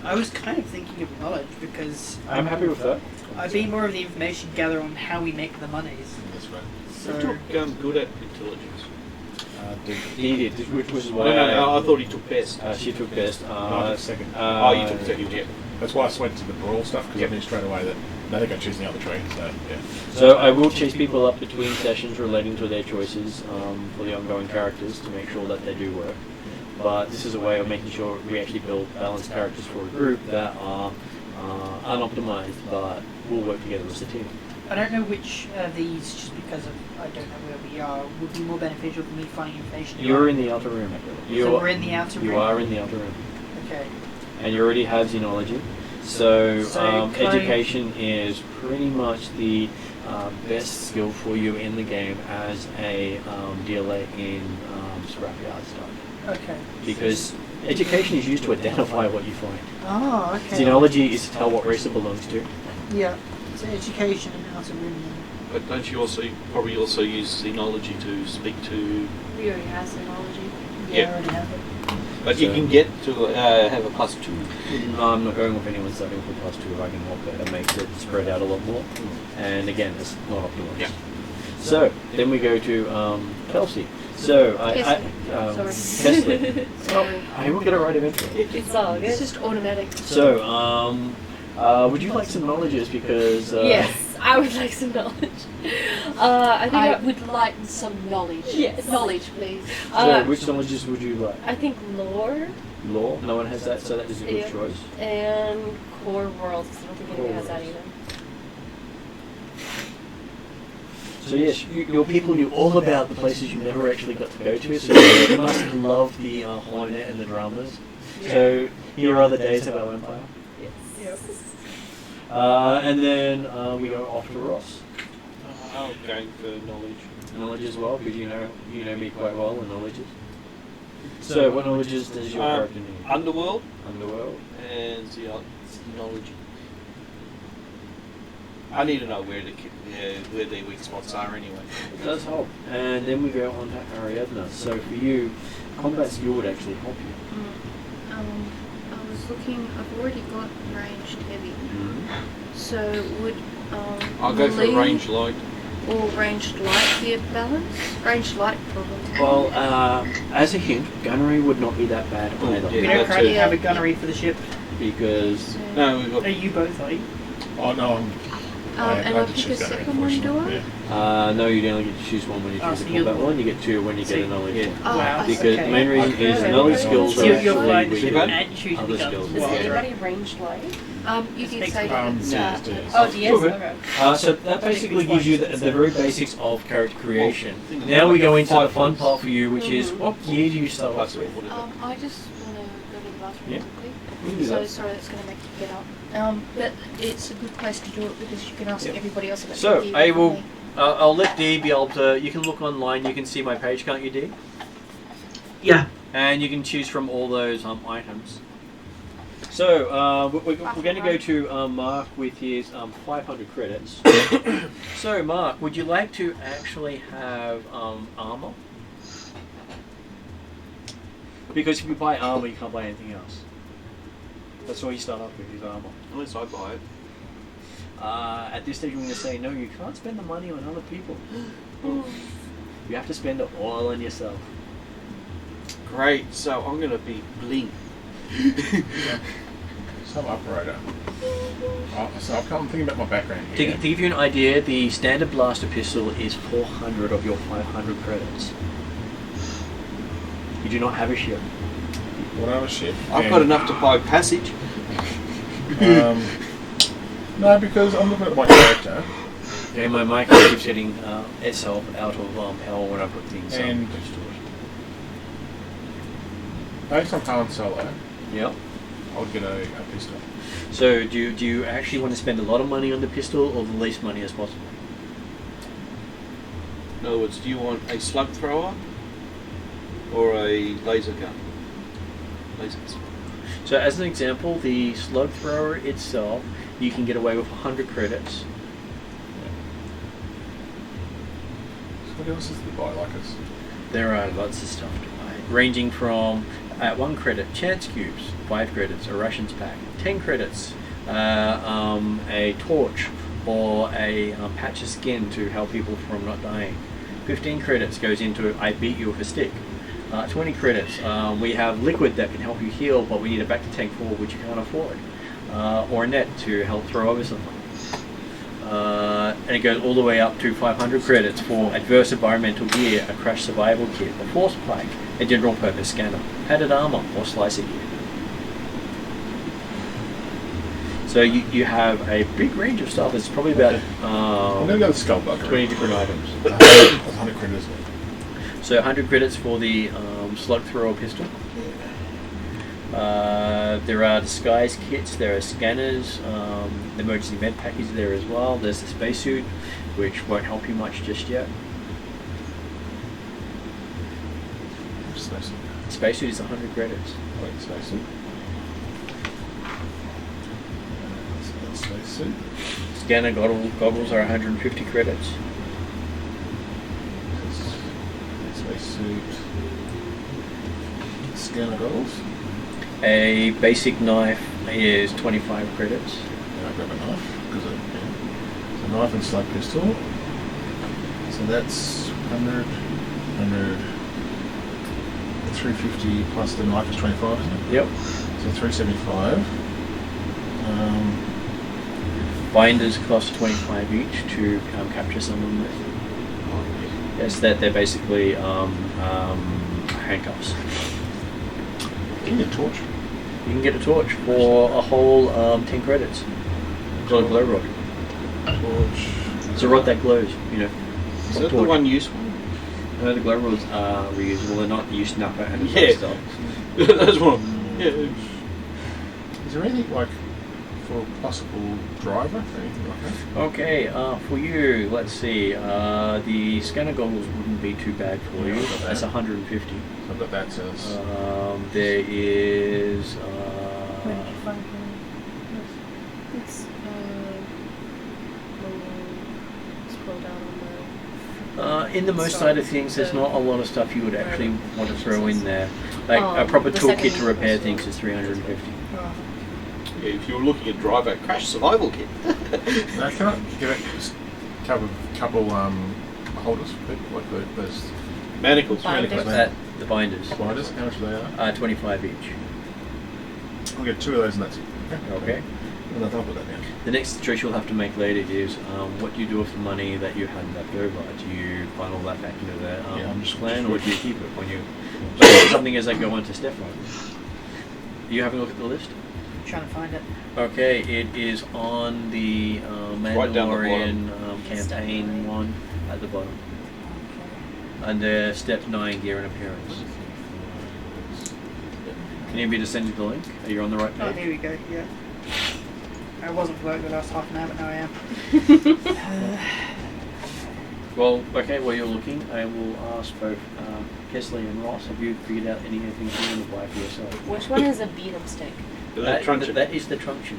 I was kind of thinking of knowledge because I'm happy with that. I'd be more of the information gather on how we make the monies. This way. So Who took good at intelligence? He did, which was why No, I thought he took best. she took best. No, I took second. Oh, you took second, yeah. That's why I went to the brawl stuff, because Yep. I knew straight away that they think I'm choosing the other tree, so yeah. So I will chase people up between sessions relating to their choices for the ongoing characters to make sure that they do work. But this is a way of making sure we actually build balanced characters for a group that are unoptimized but will work together as a team. I don't know which of these, just because of I don't know where we are, would be more beneficial for me finding information. You're in the outer room. So we're in the outer room? You are in the outer room. Okay. And you already have xenology. So can I- education is pretty much the best skill for you in the game as a dealer in scrapyard stuff. Okay. Because education is used to identify what you find. Oh, okay. Xenology is to tell what race it belongs to. Yeah. So education and outer room then. But don't you probably also use xenology to speak to... We already have synology. Yeah. I already have it. But you can get to have a +2. I'm not going with anyone starting with +2 if I can help it. It makes it spread out a lot more. And again, it's not optimal. Yeah. So, then we go to Kelsey. So, Sorry. Kelsey. I will get it right eventually. It's all good. It's just automatic. So, would you like some knowledges? Because Yes, I would like some knowledge. I think I would like some knowledge. Yes. Knowledge, please. so which knowledges would you like? I think lore Law? No one has that, so that is a good Yeah. choice. and core worlds. I don't think anybody has that Core either. So yes, your people knew all about the places you never actually got to go to, so you must have loved the Hornet and the dramas. So here are the days of our empire. Yes. And then we go off to Ross. I'm going for knowledge. Knowledge as well, because you know me quite well in knowledges. So what knowledges does your character need? Underworld Underworld. and xenology. I need to know where their weak spots are anyway. It does help. And then we go on to Ariadna. So for you, combat skill would actually help you. I was looking. I've already got ranged heavy. So would I'll go for melee range light. or ranged light be a balance? Ranged light probably. Well, as a hint, gunnery would not be that bad Oh, either. yeah. We don't that's currently it. have a gunnery for the ship. Because So, No, we've got... Are you both, are you? Oh no, and I'll pick a second one, do I? Yeah. no, you only get to choose one when you Oh, choose so a you're combat the- one. You get two when you get a knowledge. Yeah. Oh, Wow. I Because see. the main reason is Okay. knowledge skills So are you're actually fine weak. Good. and choosing Other the guns skills. as Is well. anybody ranged light? You did Makes say sense. that. DS. Oh, DS? Okay. Okay. So that basically gives you the very basics of character creation. Now we go into the fun part for you, which is what gear do you start off with? I just want to go to the bathroom Yeah. quickly. You can do So that. sorry, that's going to make you get up. But it's a good place to do it because you can ask Yep. everybody else about So the gear I will. differently. I'll let Dee be able to. You can look online. You can see my page, can't you, Dee? Yeah. And you can choose from all those items. So we're going to go to Mark with his 500 credits. So Mark, would you like to actually have armor? Because if you buy armor, you can't buy anything else. That's all you start off with is armor. Unless I buy it. At this stage, we're going to say no. You can't spend the money on other people. You have to spend it all on yourself. Great, so I'm going to be bling. Some operator. So I'm thinking about my background here. To give you an idea, the standard blaster pistol is 400 of your 500 credits. You do not have a ship. What on a ship? I've got enough to buy passage. No, because I'm looking at my character, Okay, my mic keeps getting itself out of hell when I put things And- next to it. based on Han Solo, Yep. I would get a pistol. So do you actually want to spend a lot of money on the pistol or the least money as possible? In other words, do you want a slug thrower or a laser gun? Lasers. So as an example, the slug thrower itself, you can get away with 100 credits. So what else is to buy like us? There are lots of stuff to buy, ranging from at 1 credit, chance cubes, 5 credits, a rations pack, 10 credits, a torch, or a patch of skin to help people from not dying. 15 credits goes into I beat you with a stick. 20 credits. We have liquid that can help you heal, but we need a back to tank 4, which you can't afford. Or a net to help throw over something. And it goes all the way up to 500 credits for adverse environmental gear, a crash survival kit, a force pike, a general purpose scanner, padded armor, or slicer gear. So you have a big range of stuff. It's probably about I'm going to go with Skullbuck. 20 different items. 100 credits. So 100 credits for the slug thrower pistol. There are disguise kits, there are scanners, the emergency med pack is there as well. There's the spacesuit, which won't help you much just yet. Spacesuit. Spacesuit is 100 credits. Wait, spacesuit. Spacesuit. Scanner goggles are 150 credits. Spacesuit. Scanner goggles. A basic knife is 25 credits. And I grab a knife because it's a knife and slug pistol. So that's 100, 350 plus the knife is 25, isn't it? Yep. So 375. Binders cost 25 each to capture someone with. Yes, they're basically handcuffs. Can you get a torch? You can get a torch for a whole 10 credits. Got a glow rod. Torch. It's a rod that glows, you know. Is that the one used one? No, the glow rods are reusable. They're not used napper and stuff. That's one. Yeah. Is there anything like for a possible driver? Anything like that? Okay, for you, let's see. The scanner goggles wouldn't be too bad for you. That's 150. So I've got that says. There is. Where did you find it? It's scroll down on in the most side of things, there's not a lot of stuff you would actually want to throw in there. Like a Oh, proper the toolkit second to repair one. things is 350. Yeah, if you were looking at driver crash survival kit. Now, can I get a couple holders? Like those Manacles. Binders. The binders. spiders? How much are they? 25 each. I'll get 2 of those and that's it. Okay. And I'll put that down. The next choice you'll have to make later is what do you do with the money that you had left over? Do you funnel that back into the clan, or do you keep it when you something as I go on to Stefan? Are you having a look at the list? Trying to find it. Okay, it is on the Right down the Mandalorian campaign one at the bottom. Under step 9, gear and appearance. Can you be to send you the link? Are you on the right Oh, page? here we go. Yeah. I wasn't for work the last half an hour, but now I am. Well, okay, while you're looking, I will ask both Kesley and Ross, have you figured out anything you want to buy for yourself? Which one is a beat 'em stick? That is the truncheon.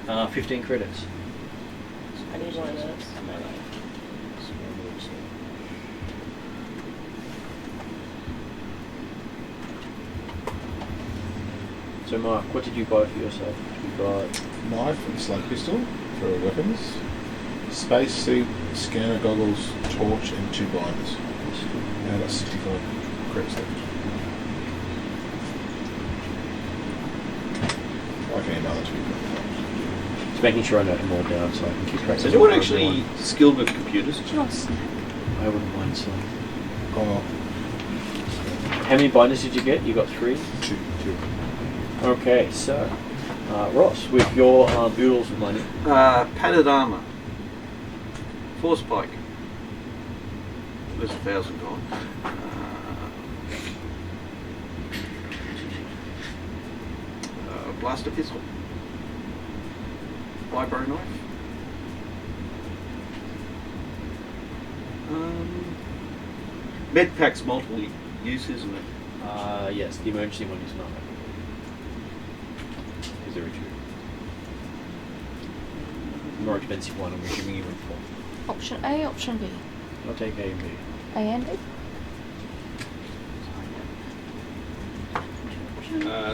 15 credits. I need one of those. So Mark, what did you buy for yourself? You got Knife and slug pistol for weapons. Spacesuit, scanner goggles, torch, and 2 binders. Now I got 65 credits left. I can email it to you. just making sure I note them all down so I can keep track. Is anyone actually skilled with computers? Do you want a snack? I wouldn't mind some. Oh, How many binders did you get? You got 3? 2. Okay, so Ross, with your oodles of money. Padded armor. Force pike. There's 1,000 gone. Blaster pistol. Vibro knife. Med pack's multiple use, isn't it? Yes, the emergency one is not. Because there are 2. The more expensive one, I'm giving you in 4. Option A, option B. I'll take A and B. A and B.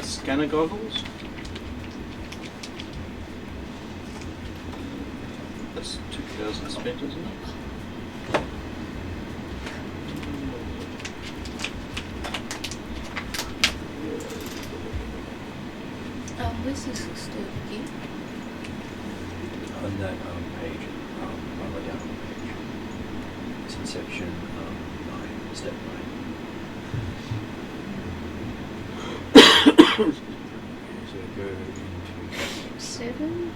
Scanner goggles. That's 2,000 spent, isn't it? Where's this listed here? On that page, on the down page. It's in section 9, step 9. So go into 7?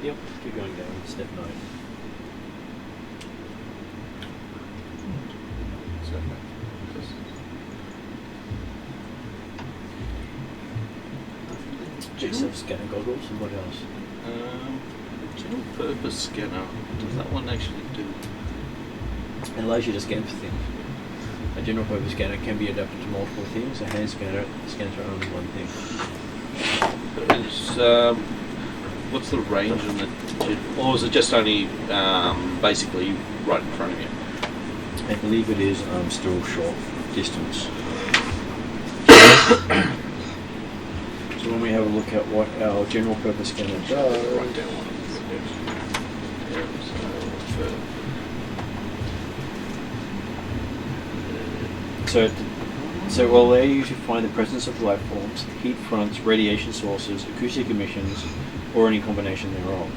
Yep, keep going down, step 9. General scanner goggles and what else? General purpose scanner. What does that one actually do? It allows you to scan for things. A general purpose scanner can be adapted to multiple things. A hand scanner scans for only one thing. What's the range on the, or is it just only basically right in front of you? I believe it is still short distance. So when we have a look at what our general purpose scanner does, Write down one of so it will allow you to find the presence of life forms, heat fronts, radiation sources, acoustic emissions, or any combination thereof.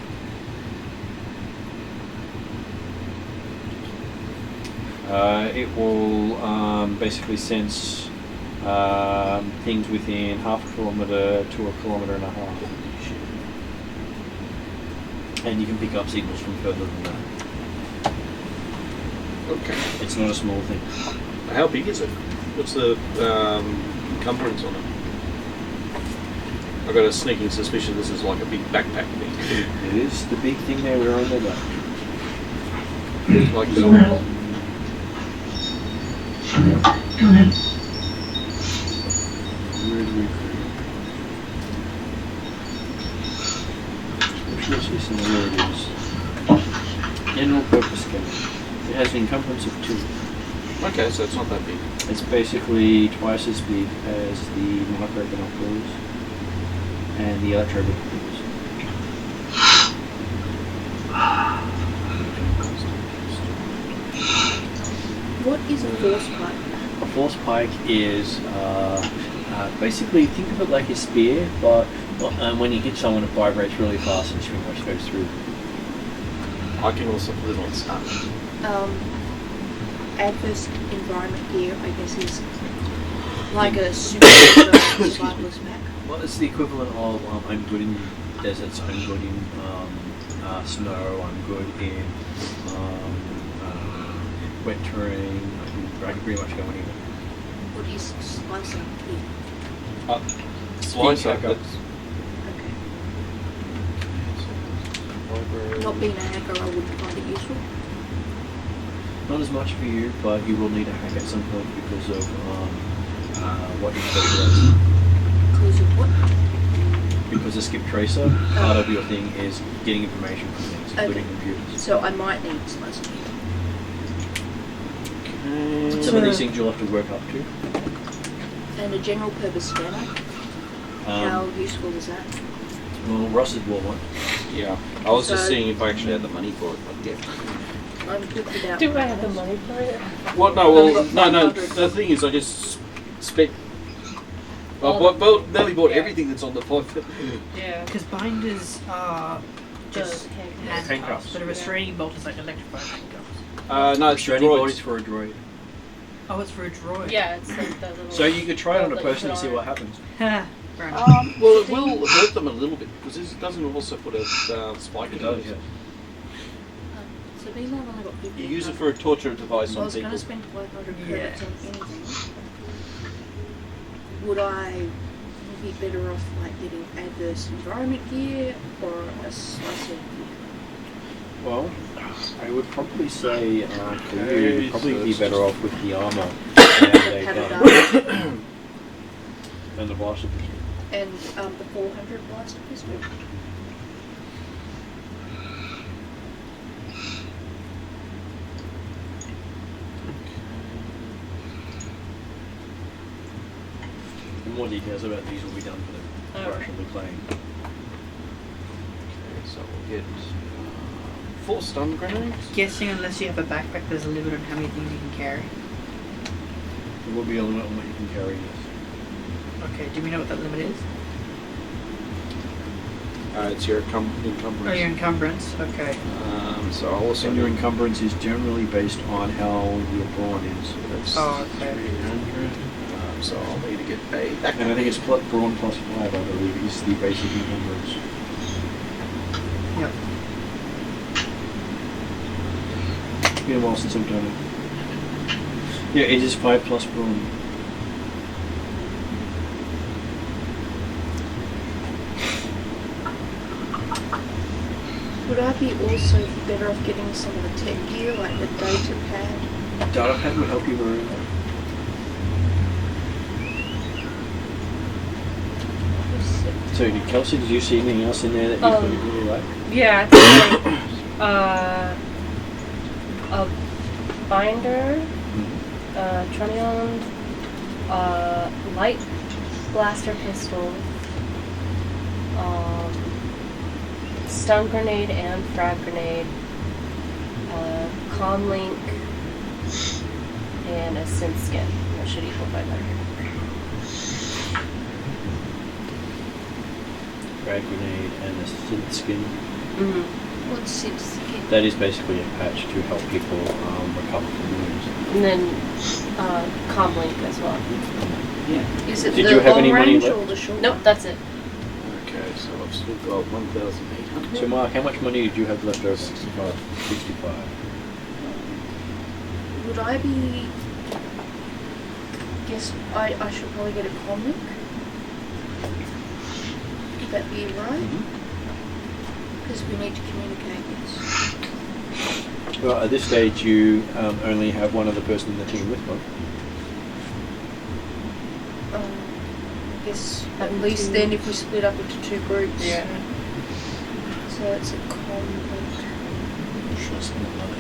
It will basically sense things within half a kilometre to a kilometre and a half. And you can pick up signals from further than that. Okay. It's not a small thing. How big is it? What's the encumbrance on it? I've got a sneaking suspicion this is like a big backpack thing. It is the big thing they wear on their back. Like Go ahead. Where do we create? Special system, where it is. General purpose scanner. It has an encumbrance of 2. Okay, so it's not that big. It's basically twice as big as the micro binoculars and the electro binoculars. What is a force pipe? A force pike is basically, think of it like a spear, but when you hit someone, it vibrates really fast and pretty much goes through. I can also put it on stun. Adverse environment gear, I guess, is like a super survivalist pack. Well, it's the equivalent of I'm good in deserts, I'm good in snow, I'm good in wet terrain. I can pretty much go anywhere. What is slicer gear? Slicer. Hacker. Okay. Not being a hacker, I wouldn't find it useful. Not as much for you, but you will need a hack at some point because of what you specialize. Because of what? Because a skip tracer, part of your thing is getting information from things, including computers. So I might need slicer gear. Some of these things you'll have to work up to. And a general purpose scanner, how useful is that? Well, Ross has bought one. Yeah. I was just So- seeing if I actually had the money for it, but yeah. I'm good without. Do I have the money for it? What? No, Only well, got no. 500. The thing is, I just spent. All Well, nearly bought yeah. everything that's on the pod. Yeah. Because binders are just handcuffs. handcuffs, but a restraining bolt is like electrified handcuffs. No, it's Restraining droids. bodies for a droid. Oh, it's for a droid. Yeah, it's like that little. So you could try it on a bolt that you person and put see on what it. happens. Ha! Right. Well, it will hurt them a little bit because it doesn't also put a spike in It does, it. yeah. So these I've only got 50. You use it for a torture device I on was going people. to spend 500 Yeah. credits on anything. Would I be better off like getting adverse environment gear or a slicer gear? Well, I would probably say for you, Okay, you'd probably so be it's better just- off with the armor The and paddle the gun and the blaster pistol. and the 400 blaster pistol. And more details about these will be done for the Alright. version we're playing. Okay, so we'll get 4 stun grenades. Guessing unless you have a backpack, there's a limit on how many things you can carry. There will be a limit on what you can carry. Yes. Okay, do we know what that limit is? It's your encumbrance. Oh, your encumbrance. Okay. So I'll also And your encumbrance is generally based on how your brawn is. That's Oh, okay. 300. So I'll need to get paid. And I think it's brawn plus 5, I believe, is the basic encumbrance. Yep. It's been a while since I've done it. Yeah, it is 5 plus brawn. Would I be also better off getting some of the tech gear, like the data pad? Data pad would help you very well. So, Kelsey, did you see anything else in there that you really like? Yeah, I think a binder, Terrinoth, light blaster pistol, stun grenade and frag grenade, comm link, and a synth skin. That should equal 500. Frag grenade and a synth skin. Mm-hmm. What's synth skin? That is basically a patch to help people recover from wounds. And then comm link as well. Yeah. Is it Did the you have long any money range left? or the short? Nope, that's it. Okay, so I've still got 1,800. So, Mark, how much money did you have left over? 65. 65. Would I be... Guess I should probably get a comic. Would that be right? Because we need to communicate this. Well, at this stage, you only have one other person in the team with one. I guess at least then if we split up into 2 groups. Yeah. So it's a conflict.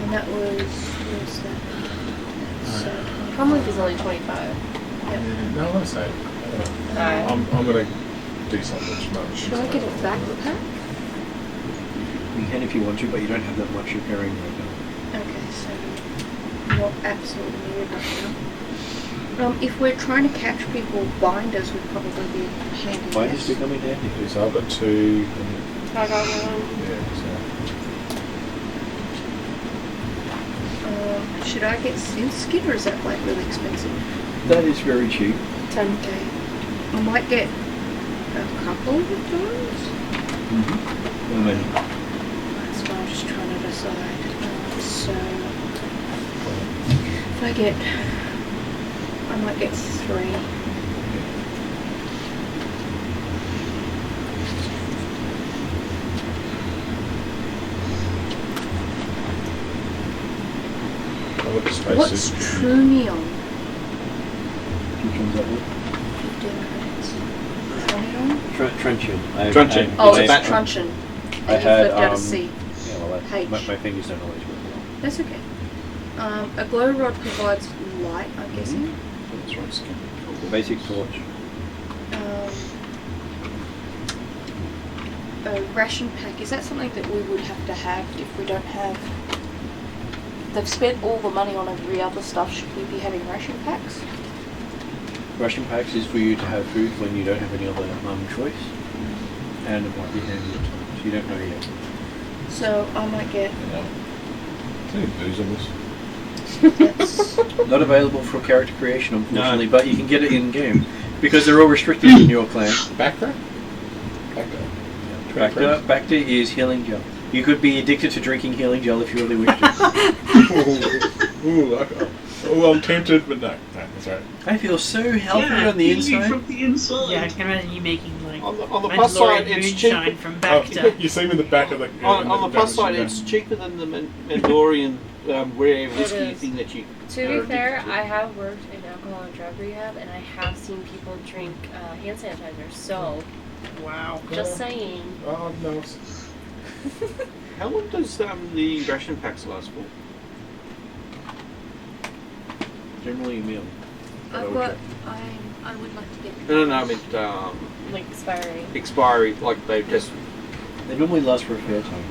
And that was... Where's that? So, Comm link is only 25. Yeah, no, I'm going to say. Alright. I'm going to do something much. should I get a backpack? You can if you want to, but you don't have that much you're carrying right now. Okay, so not absolutely needed right now. If we're trying to catch people, binders would probably be handy. Why is yes. it becoming handy? So I've got 2. I got one. Yeah, so. Should I get synth skin or is that like really expensive? That is very cheap. 10. Okay. I might get a couple of those. How many? That's what I'm just trying to decide. So if I might get 3. What's true neon? Which one's that one? 15 credits. Trunnion? Truncheon. Truncheon. Oh, It's a it's bat- truncheon. I And you had, flipped out a C. Yeah, well, H. my fingers don't always work well. That's okay. A glow rod provides light, I'm guessing. That's right, skin. Basic torch. A ration pack, is that something that we would have to have if we don't have... They've spent all the money on every other stuff, should we be having ration packs? Ration packs is for you to have food when you don't have any other choice. And it might be handy at times. You don't know yet. So I might get... Booze on this. That's... Not available for character creation, unfortunately, but you can get it in game because they're all restricted in your clan. Bacta? Bacta is healing gel. You could be addicted to drinking healing gel if you really wish to. I'm tempted, but no, that's right. I feel so healthy on the inside. From the inside. Yeah, I can imagine you making like On the plus side, Mandalorian it's moonshine cheaper. from Bacta. You see him in the back of the. On the plus side, it's cheaper than the Mandalorian rare whiskey is. thing that you. To be fair, I have worked in alcohol and drug rehab, and I have seen people drink hand sanitizer. So, Wow. just saying. Oh no. How long does the ration packs last for? Generally a meal. I've got... I would like to get... No, I meant Like expiring. expiry. Like they just. They normally last for a fair time.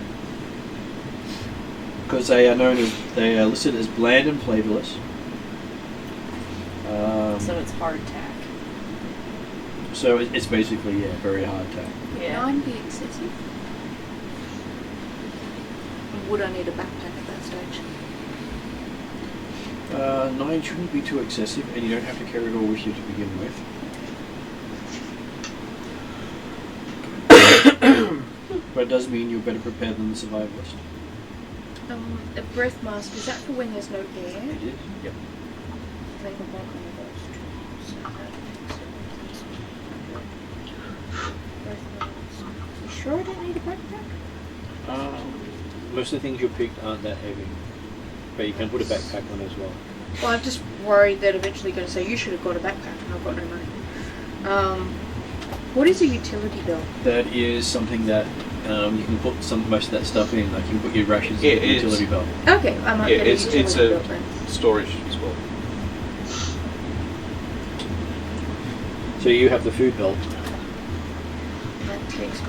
Because they are listed as bland and flavourless. also it's hard tack. So it's basically very hard tack. Yeah. 9 be excessive. Would I need a backpack at that stage? 9 shouldn't be too excessive, and you don't have to carry it all with you to begin with. But it does mean you're better prepared than the survivalist. A breath mask, is that for when there's no air? It is? Yep. Make a mark on the ghost. So breath mask. You sure I don't need a backpack? Most of the things you picked aren't that heavy, but you can put a backpack on as well. Well, I'm just worried that eventually going to say, you should have got a backpack, and I've got no money. What is a utility belt? That is something that you can put most of that stuff in. Like you can put your rations Yeah, in the utility belt. Okay, I might get a it's utility a belt then. storage as well. So you have the food belt. That takes me.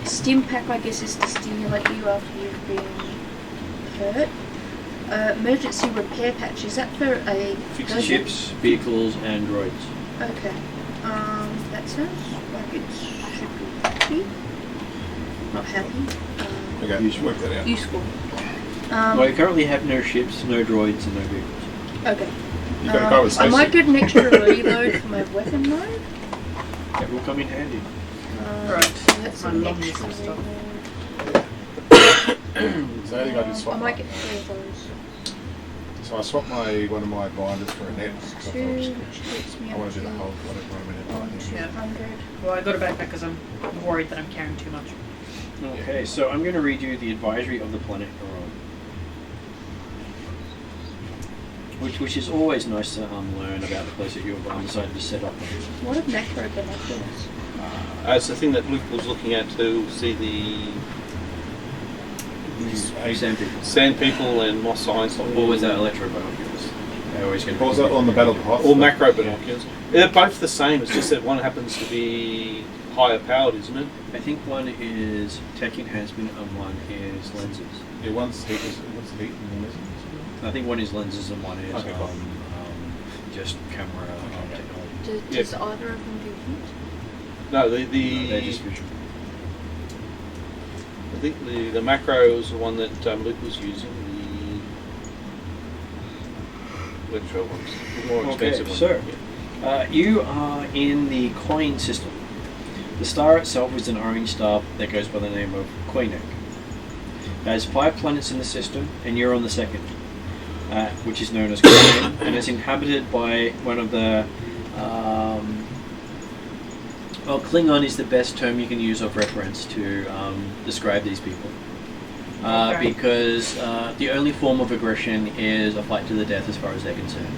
Stim pack, I guess, is to stimulate you after you've been hurt. Emergency repair patch, is that for a Fixing ships, vehicles, and droids. Okay. That sounds like it should be happy. Not happy. Okay, you should work that out. Useful. Well, you currently have no ships, no droids, and no vehicles. Okay. You got to go with I might spaceship. get an extra reload for my weapon mode. That will come in handy. Right. So that's My an long extra list of stuff. reload. So I think I just I swapped might my, get 3 of those. so I swapped one of my binders for a net. So I thought 2, I which takes me I up want to to do the whole whatever I'm in it. 200. Well, I got a backpack because I'm worried that I'm carrying too much. Okay, so I'm going to read you the advisory of the planet you're on. Which is always nice to learn about the place that you've decided to set up on. What are macro binoculars? It's the thing that Luke was looking at to see the Sand people. sand people and moss signs. Or was that electro binoculars? They always get What was that on the battle path? Or macro binoculars. They're both the same, it's just that one happens to be higher powered, isn't it? I think one is tech enhancement and one is lenses. Yeah, one's heat, what's the heat and the lenses? I think one is lenses and one is Okay, cool. just camera technology. Does either of them do heat? No, They're just the visual. I think the macro is the one that Luke was using. The electro ones, the more expensive one. so you are in the coin system. The star itself is an orange star that goes by the name of Koinek. There's 5 planets in the system, and you're on the second, which is known as Klingon, and it's inhabited by one of the. Well, Klingon is the best term you can use of reference to describe these people, because the only form of aggression is a fight to the death, as far as they're concerned.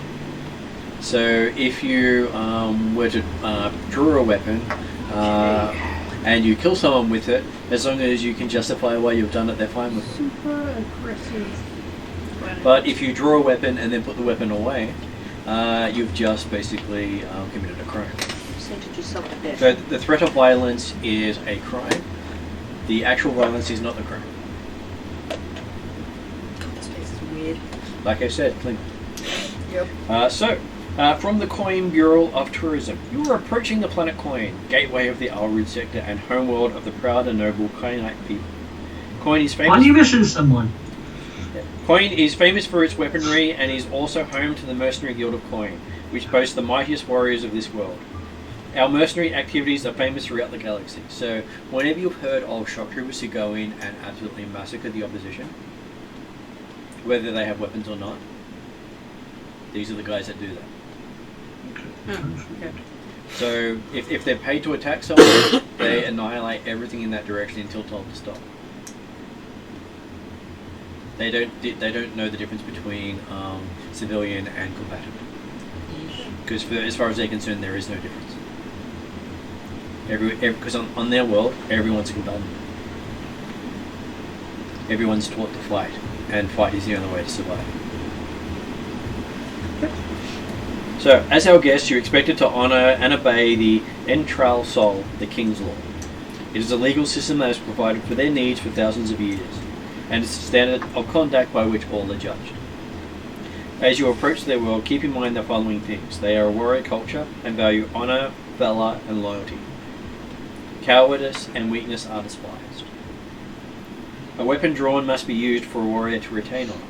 So, if you were to draw a weapon and you kill someone with it, as long as you can justify why you've done it, they're fine with it. Super aggressive. But if you draw a weapon and then put the weapon away, you've just basically committed a crime. Sentenced yourself to death. So the threat of violence is a crime. The actual violence is not the crime. God, this place is weird. Like I said, clean. Yep. From the Coin Bureau of Tourism, you are approaching the planet Coin, gateway of the Elrood Sector and homeworld of the proud and noble Coinite people. Coin is Why are famous. you missing someone? Coin is famous for its weaponry and is also home to the Mercenary Guild of Coin, which boasts the mightiest warriors of this world. Our mercenary activities are famous throughout the galaxy, so whenever you've heard of shock troopers who go in and absolutely massacre the opposition, whether they have weapons or not, these are the guys that do that. Okay. So if they're paid to attack someone, they annihilate everything in that direction until told to stop. They don't know the difference between civilian and combatant, because as far as they're concerned, there is no difference. Because on their world, everyone's a combatant. Everyone's taught to fight, and fight is the only way to survive. So, as our guest, you're expected to honour and obey the Entral Sol, the King's Law. It is a legal system that has provided for their needs for thousands of years, and it's a standard of conduct by which all are judged. As you approach their world, keep in mind the following things. They are a warrior culture and value honor, valor, and loyalty. Cowardice and weakness are despised. A weapon drawn must be used for a warrior to retain honor.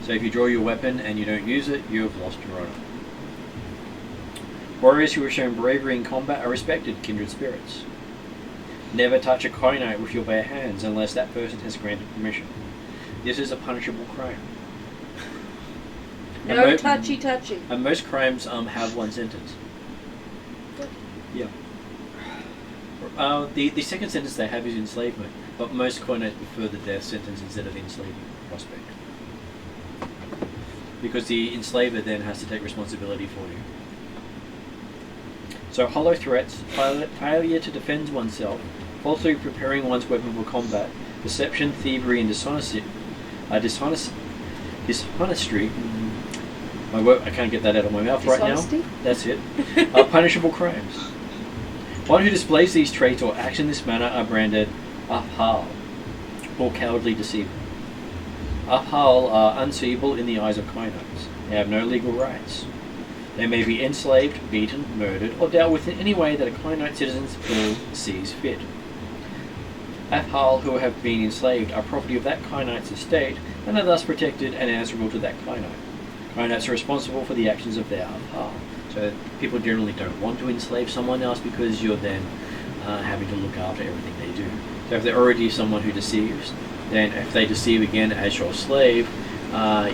So if you draw your weapon and you don't use it, you have lost your honor. Warriors who have shown bravery in combat are respected kindred spirits. Never touch a Keynote with your bare hands unless that person has granted permission. This is a punishable crime. No touchy. And most crimes have one sentence. Yeah. The second sentence they have is enslavement, but most Keynotes prefer the death sentence instead of the enslaving prospect. Because the enslaver then has to take responsibility for you. So hollow threats, failure to defend oneself, falsely preparing one's weapon for combat, deception, thievery, and dishonesty. I can't get that out of my mouth right now. That's it. Are punishable crimes. One who displays these traits or acts in this manner are branded Afhal, or cowardly deceiver. Afhal are unseeable in the eyes of Keynotes. They have no legal rights. They may be enslaved, beaten, murdered, or dealt with in any way that a Keynote citizen's bill sees fit. Afhal who have been enslaved are property of that Keynote's estate and are thus protected and answerable to that Keynote. Keynotes are responsible for the actions of their Afhal. So people generally don't want to enslave someone else because you're then having to look after everything they do. So if they're already someone who deceives, then if they deceive again as your slave,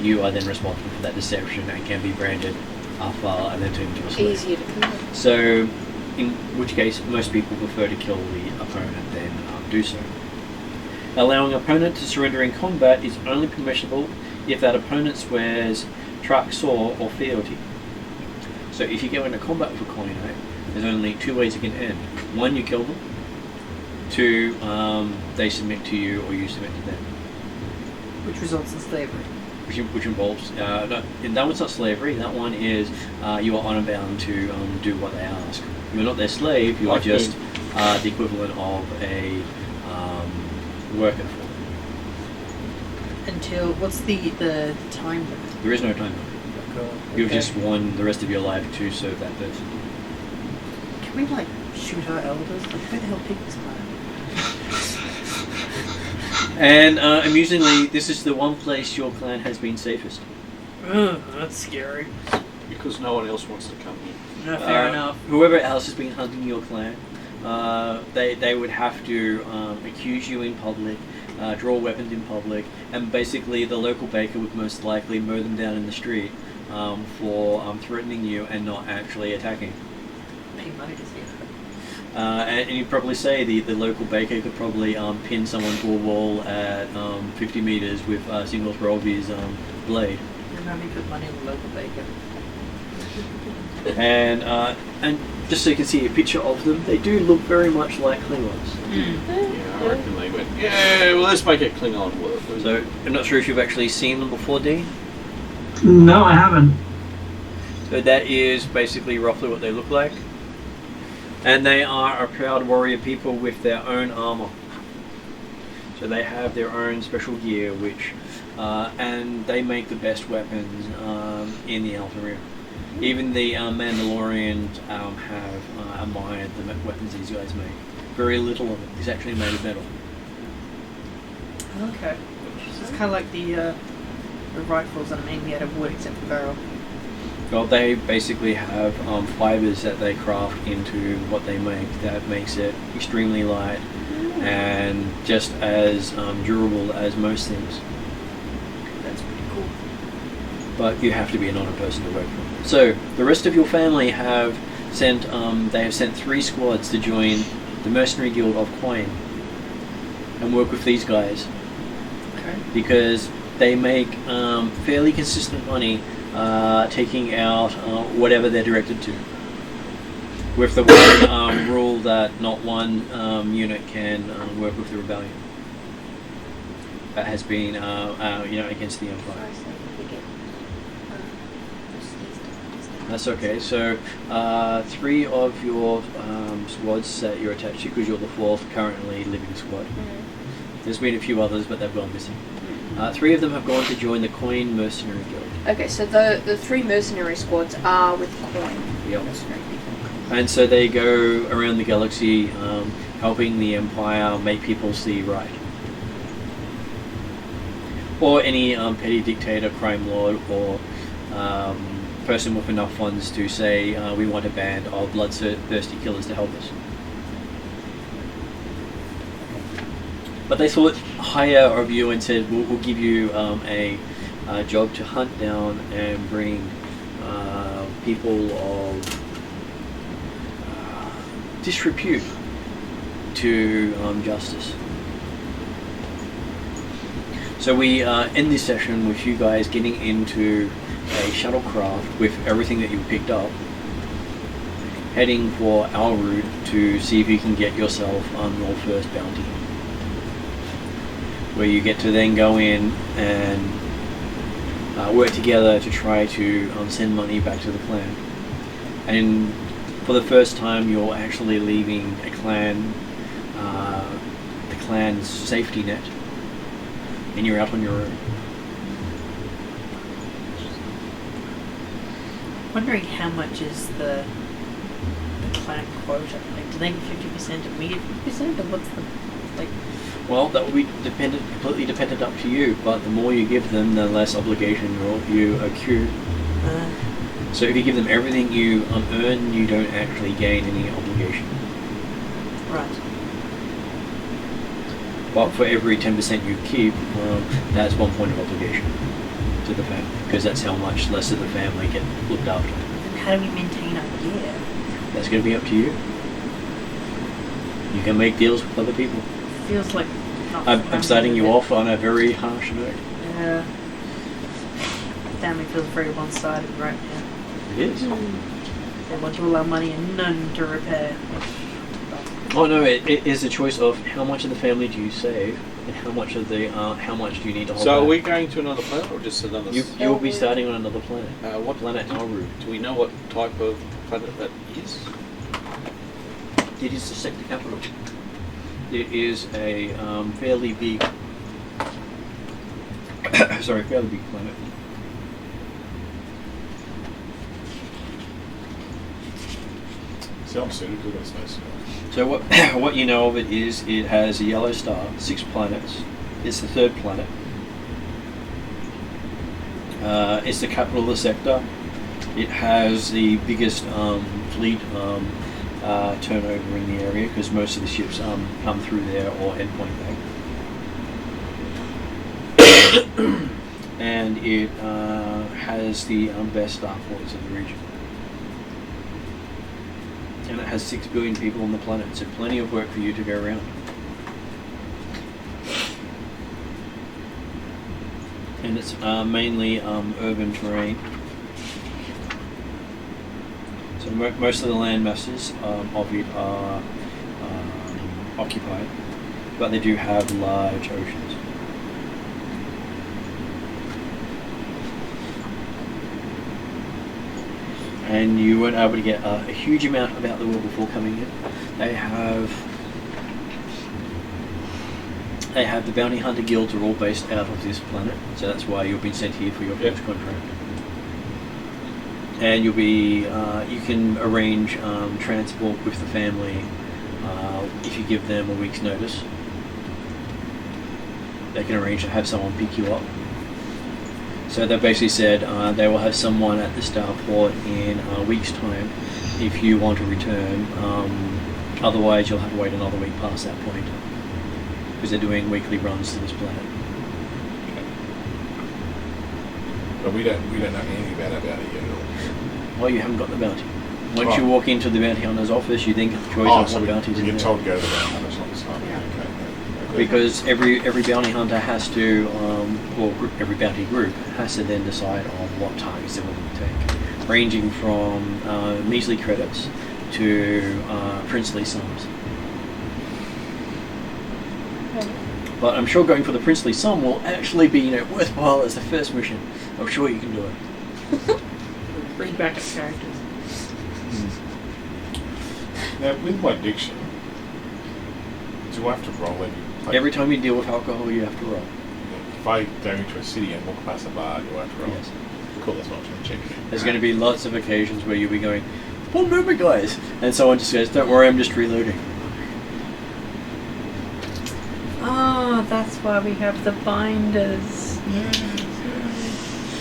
you are then responsible for that deception and can be branded Afhal and then turned into a slave. Easier to kill. So, in which case, most people prefer to kill the opponent than do so. Allowing an opponent to surrender in combat is only permissible if that opponent swears Traxor or fealty. So if you go into combat with a Keynote, there's only two ways it can end. One, you kill them. Two, they submit to you or you submit to them. Which results in slavery. Which involves, no, and that one's not slavery, that one is you are honor bound to do what they ask. You're not their slave, you are just the equivalent of a worker for them. Until, what's the time limit? There is no time limit. You've just won the rest of your life to serve that person. Can we, like, shoot our elders? Like, who the hell picked this clan? And amusingly, this is the one place your clan has been safest. Ugh, that's scary. Because no one else wants to come here. No, fair enough. Whoever else has been hunting your clan, they would have to accuse you in public, draw weapons in public, and basically the local baker would most likely mow them down in the street for threatening you and not actually attacking. Pay money to see it. And you'd probably say the local baker could probably pin someone to a wall at 50 meters with a single throw of his blade. Remember me put money on the local baker. And just so you can see a picture of them, they do look very much like Klingons. Yeah, I reckon they went, yeah, well, let's make a Klingon work. So, I'm not sure if you've actually seen them before, Dean? No, I haven't. So that is basically roughly what they look like. And they are a proud warrior people with their own armor. So they have their own special gear, which, and they make the best weapons in the Alpha Rim. Even the Mandalorians have admired the weapons these guys make. Very little of it is actually made of metal. Okay. So it's kind of like the rifles that are mainly out of wood except the barrel. Well, they basically have fibers that they craft into what they make that makes it extremely light and just as durable as most things. That's pretty cool. But you have to be an honor person to work for them. So the rest of your family have sent 3 squads to join the Mercenary Guild of Quine and work with these guys. Okay. Because they make fairly consistent money taking out whatever they're directed to. With the one rule that not one unit can work with the rebellion. That has been against the Empire. That's okay. So 3 of your squads that you're attached to, because you're the 4th currently living squad. There's been a few others, but they've gone missing. 3 of them have gone to join the Coin Mercenary Guild. Okay, so the 3 mercenary squads are with Coin Yep. mercenary people. And so they go around the galaxy helping the Empire make people see right. Or any petty dictator, crime lord, or person with enough funds to say we want a band of bloodthirsty killers to help us. But they thought higher of you and said, we'll give you a job to hunt down and bring people of disrepute to justice. So we end this session with you guys getting into a shuttlecraft with everything that you picked up, heading for Elrood to see if you can get yourself your first bounty, where you get to then go in and work together to try to send money back to the clan. And for the first time, you're actually leaving a clan, the clan's safety net, and you're out on your own. Wondering how much is the clan quota? Like, do they get 50% and we get 50%, or what's the like? Well, that will be completely dependent up to you. But the more you give them, the less obligation you accrue. So if you give them everything you earn, you don't actually gain any obligation. Right. But for every 10% you keep, that's 1 point of obligation to the family, because that's how much less of the family get looked after. And how do we maintain our gear? That's going to be up to you. You can make deals with other people. Feels like not I'm starting you off on a very harsh note. Yeah. Family feels very one-sided right now. It is. They want all our money and none to repair. Oh no, it is a choice of how much of the family do you save, and how much of the how much do you need to hold So are back. we going to another planet or just another? You will be starting on another planet. What Planet Elrood. Do we know what type of planet that is? It is the sector capital. It is a fairly big, fairly big planet. See, I'm suited to this space. So what you know of it is it has a yellow star, 6 planets. It's the 3rd planet. It's the capital of the sector. It has the biggest fleet turnover in the area, because most of the ships come through there or endpoint Bay. And it has the best starports in the region. And it has 6 billion people on the planet, so plenty of work for you to go around. And it's mainly urban terrain. So most of the land masses of it are occupied, but they do have large oceans. And you weren't able to get a huge amount about the world before coming in. They have the bounty hunter guilds are all based out of this planet, so that's why you've been sent here for your first contract. And you'll be you can arrange transport with the family if you give them a week's notice. They can arrange to have someone pick you up. So they basically said they will have someone at the starport in a week's time if you want to return. Otherwise, you'll have to wait another week past that point, because they're doing weekly runs to this planet. But we don't know anything about our bounty yet at all. Well, you haven't got the bounty. Once you walk into the bounty hunter's office, you then get the choice of what bounties we in get there. told to go to the bounty hunter's office. Okay. Because every bounty hunter has to, every bounty group has to then decide on what targets they're willing to take, ranging from measly credits to princely sums. But I'm sure going for the princely sum will actually be, worthwhile as the first mission. I'm sure you can do it. Bring back our characters. Now, with my addiction, do I have to roll every? Every time you deal with alcohol, you have to roll. if I go into a city and walk past a bar, you won't roll. Yes. Cool, that's not too cheap. There's going to be lots of occasions where you'll be going, "One moment, guys," and someone just goes, "Don't worry, I'm just reloading." Oh, that's why we have the binders.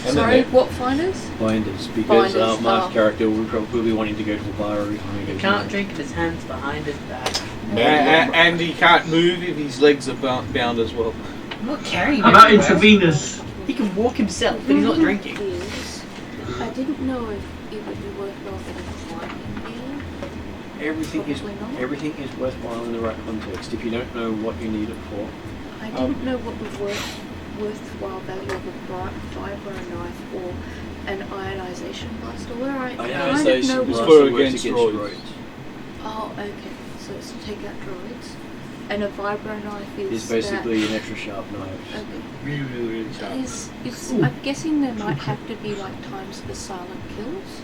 And Sorry, then what finders? Binders, because Binders, Mark's oh. character will be wanting to go to the bar every time he He goes. can't drink if his hand's behind his back. And he can't move if his legs are bound as well. I'm not carrying him. How about anywhere. intravenous? He can walk himself, but he's not drinking. Is, I didn't know if it would be worthwhile getting climbing gear. Everything is worthwhile in the right context. If you don't know what you need it for, I didn't know what the worthwhile value of a vibro knife or an ionization blaster were. I kind of know It's what. for works against droids. Oh, okay. So it's to take out droids. And a vibro knife is It's basically an extra sharp knife. Okay. Really sharp. I'm guessing there might have to be like times for silent kills.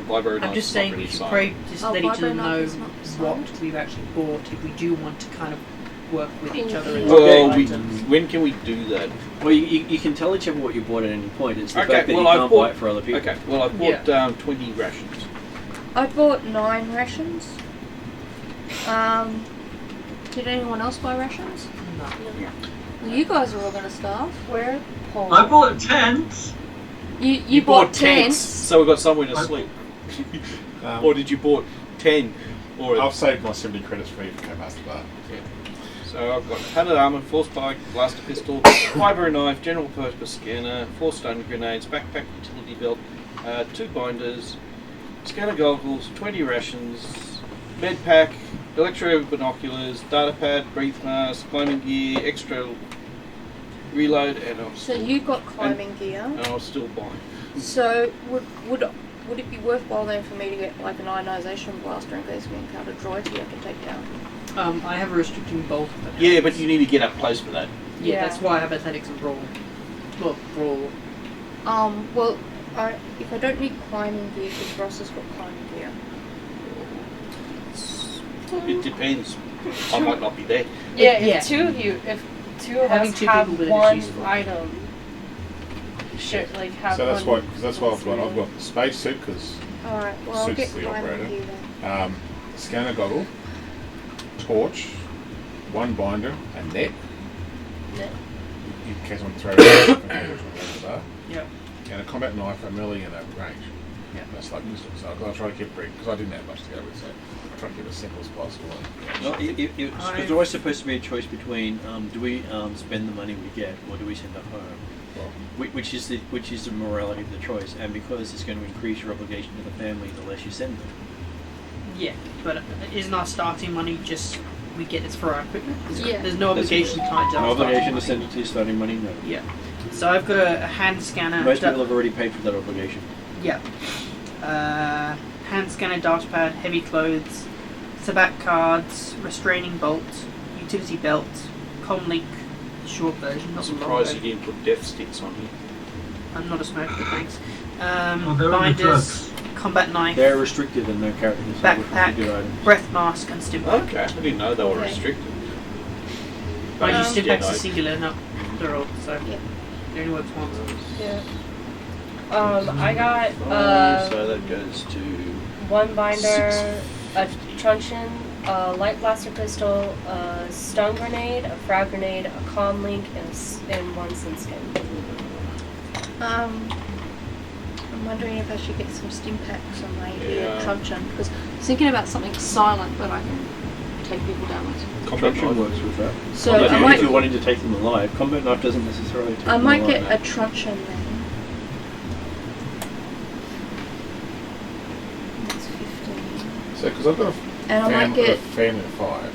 Vibro I'm knife's just not saying really we should silent. probably just Oh, let each other vibro knife know is not what silent? we've actually bought if we do want to kind of work with each other. And Well, buy we, items. when can we do that? Well, you can tell each other what you bought at any point. It's the Okay, fact that well, you I've can't bought- buy it for other people. Okay, well I bought 20 rations. I bought 9 rations. Did anyone else buy rations? No. Well, you guys are all going to starve. Where? Paul? I bought tents. You bought tents. So we've got somewhere to I- sleep. Or did you bought 10? Or I've saved my 70 credits for you if you go past the bar. So I've got padded armour, force spike, blaster pistol, vibro knife, general purpose scanner, 4 stun grenades, backpack, utility belt, 2 binders, scanner goggles, 20 rations, med pack, electro binoculars, data pad, breathe mask, climbing gear, extra reload, and I'm So still, you got climbing gear. and I'm still buying. So would it be worthwhile then for me to get like an ionization blaster in case we encounter droids we have to take down? I have a restricting bolt. Yeah, but you need to get up close for that. Yeah, Yeah. that's why I have athletics and brawl. Well, brawl. Well, if I don't need climbing gear, because Ross has got climbing gear. It depends. I might not be there. Yeah, Yeah. if two of Having us two have people that is one useful. item, should like have So that's one. why, because that's why I've got the space suit, because All right. Well, I'll Suits get the climbing operator. gear then. scanner goggle, torch, 1 binder, a net. Net. In case I want to throw it out the bar. Yep. And a combat knife, a melee, and a range. Yeah. That's like this. So I've got to try to keep it, because I didn't have much to go with, so I try to keep it as simple as possible. Well, it's always supposed to be a choice between do we spend the money we get or do we send it home, Well, which is the morality of the choice. And because it's going to increase your obligation to the family, the less you send them. Yeah, but isn't our starting money just we get this for our equipment? Yeah. There's no obligation tied to No our obligation to starting send it to your starting money. No. money. Yeah. So I've got a hand scanner. Most people have already paid for that obligation. Yeah. Hand scanner, data pad, heavy clothes, sabat cards, restraining bolt, utility belt, comlink, short version, I'm not the long surprised you version. didn't put death sticks on here. I'm not a smoker, but thanks. They're in the Binders, drugs. combat knife, They're restricted in their characters. so which backpack, would be good items. breath mask, and stim pack. Okay, I didn't know they were Okay. restricted. I use stim packs no. as singular, no, plural, so Yeah. they only works once. Yeah. I got So that goes to 1 binder, a truncheon, a light blaster pistol, a stun grenade, a frag grenade, a comm link, and 1 sin skin. I'm wondering if I should get some stim packs on my Yeah. truncheon because I was thinking about something silent that I can take people down with. combat Truncheon knife. works with that. So If I you- might, if you're wanting to take them alive, combat knife doesn't necessarily take I them might alive. get a truncheon then. That's 15. so, because I've got And I might a get. family of 5,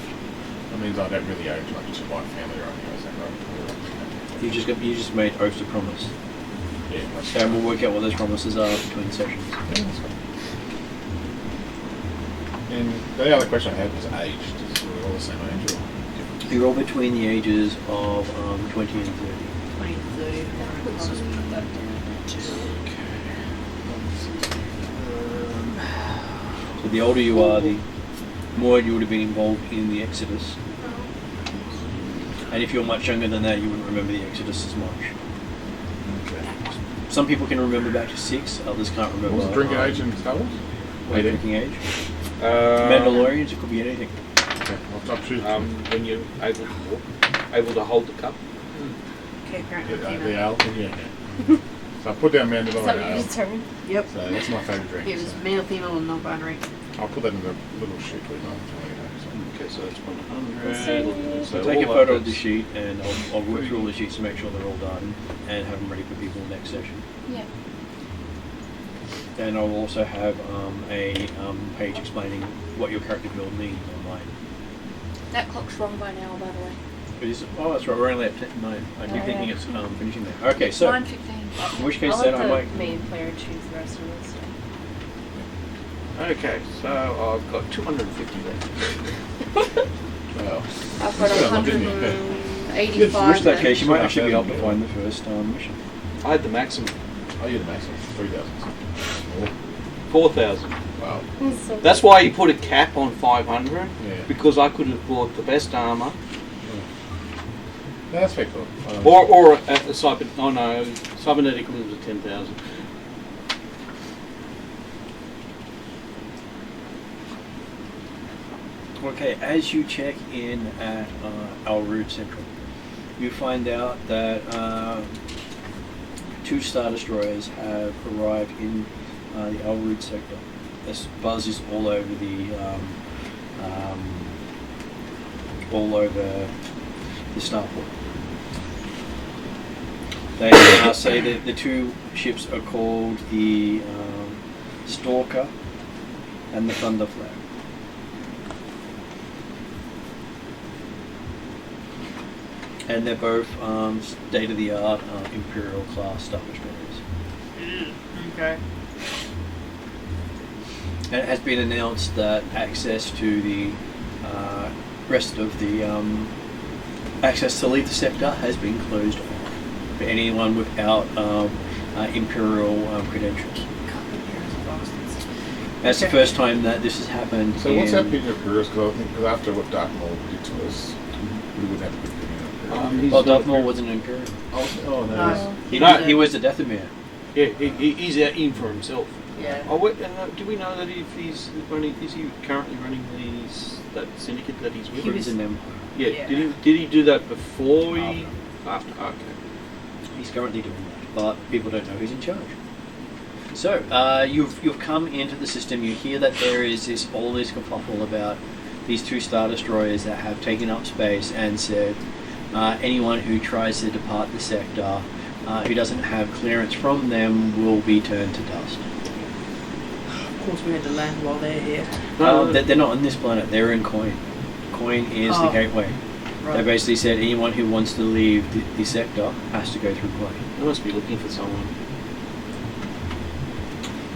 that means I don't really owe too much to my family right now, is that right? You just made oaths to promise, Yeah, that's and we'll work out what those promises are between sessions. Yeah, that's fine. And the other question I had was age. Is it all the same age or different? You're all between the ages of 20 and 30. 20 to 30. I'll just put that down to So the older you are, the more you would have been involved in the Exodus. And if you're much younger than that, you wouldn't remember the Exodus as much. Some people can remember back to 6, others can't remember. What was the drinking age in Star Wars? Drinking age? Mandalorians, it could be anything. Okay, I'll choose. When you're able to hold the cup. Okay, apparently The female. ale. Yeah. So I put down Is that Mandalorian what you ale. determined? Yep. So that's my favourite drink. It was so. male, female, and non-binary. I'll put that in the little sheet we know. Okay, so that's 100. So Take a all photo of the outputs. sheet, and I'll work through all the sheets to make sure they're all done, and have them ready for people next session. Yeah. And I'll also have a page explaining what your character build means online. That clock's wrong by now, by the way. Oh, that's right. We're only at 9. I keep Oh, thinking yeah. it's finishing there. Okay, so 9:15. in which case I'll then let I the might. main player choose the rest of this. Okay, so I've got 250 left. Well, I've got Yeah, I didn't- 185. In which that left. case, you might actually be able to find the first mission. I had the maximum, oh, yeah, the maximum 3,000. 4,000. Wow. So That's why you put a cap on 500, Yeah. because I could have bought the best armour, No, that's very cool. or a cybernetic was at 10,000. Okay, as you check in at Elrood Sector, you find out that 2 Star Destroyers have arrived in the Elrood Sector. This buzz is all over the starport. They say that the 2 ships are called the Stalker and the Thunder Flag. And they're both state-of-the-art Imperial class Star Destroyers. Okay. And it has been announced that access to the rest of the access to leave the sector has been closed off for anyone without Imperial credentials. That's the first time that this has happened. So what's happening to Imperials? Because after what Darth Maul did to us, we wouldn't have to be doing it. Well, Darth Maul wasn't an Imperial. Oh, no. No. He was the Dathomir. Yeah, he's out in for himself. Yeah. Oh, wait, and do we know that if he's running, is he currently running that syndicate that he's with? He was an Empire. Yeah. Yeah. Did he do that before he? After. Okay. He's currently doing that, but people don't know who's in charge. So you've come into the system. You hear that there is all this kerfuffle about these 2 Star Destroyers that have taken up space and said anyone who tries to depart the sector who doesn't have clearance from them will be turned to dust. Of course, we had to land while they're here. They're not on this planet. They're in Coin. Coin is the gateway. They Right. basically said anyone who wants to leave the sector has to go through Coin. They must be looking for someone.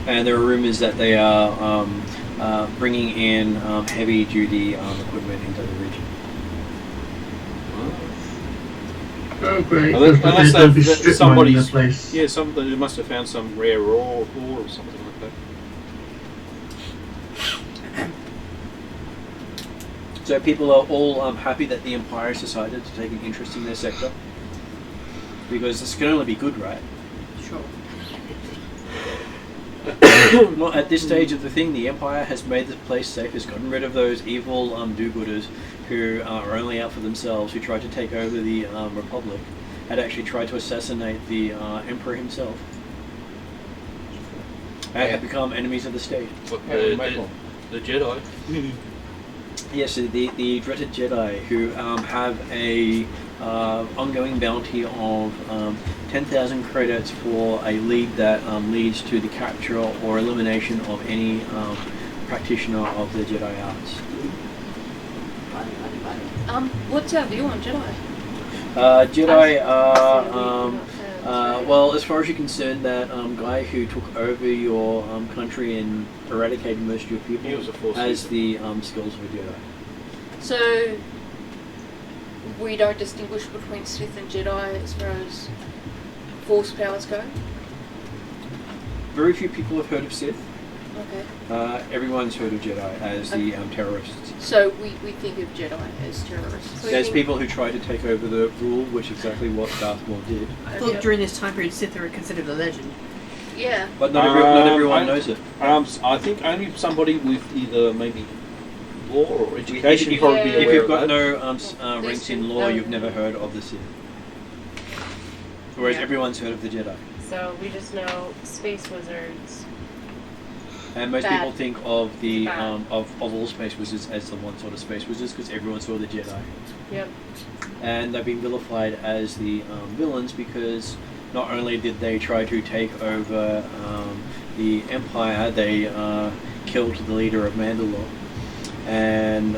And there are rumors that they are bringing in heavy-duty equipment into the region. Oh, great. Unless They'll be they've- strip mining the somebody's- place. Yeah, they must have found some rare ore or something like that. So people are all happy that the Empire has decided to take an interest in their sector. Because this can only be good, right? Sure. Well, at this stage of the thing, the Empire has made the place safe, has gotten rid of those evil do-gooders who are only out for themselves, who tried to take over the Republic, had actually tried to assassinate the Emperor himself, and had become enemies of the state. But the Jedi. Yes, the dreaded Jedi who have a ongoing bounty of 10,000 credits for a lead that leads to the capture or elimination of any practitioner of the Jedi arts. What's our view on Jedi? Jedi are, well, as far as you're concerned, that guy who took over your country and eradicated most of your people He was a Force has user. the skills of a Jedi. So we don't distinguish between Sith and Jedi as far as Force powers go. Very few people have heard of Sith. Okay. Everyone's heard of Jedi as the terrorists. So we think of Jedi as terrorists. So There's people who try to take over the rule, which is exactly what Darth Maul did. I thought during this time period Sith are considered a legend. Yeah. But not everyone knows it. I think only somebody with either maybe law or education If, probably be Yeah. if aware you've of got that. no ranks in law, you've never heard of the Sith. Whereas Yeah. everyone's heard of the Jedi. So we just know space wizards. And most Bad. people think of the Bad. of all space wizards as the one sort of space wizards because everyone saw the Jedi, Yep. and they've been vilified as the villains because not only did they try to take over the Empire, they killed the leader of Mandalore, and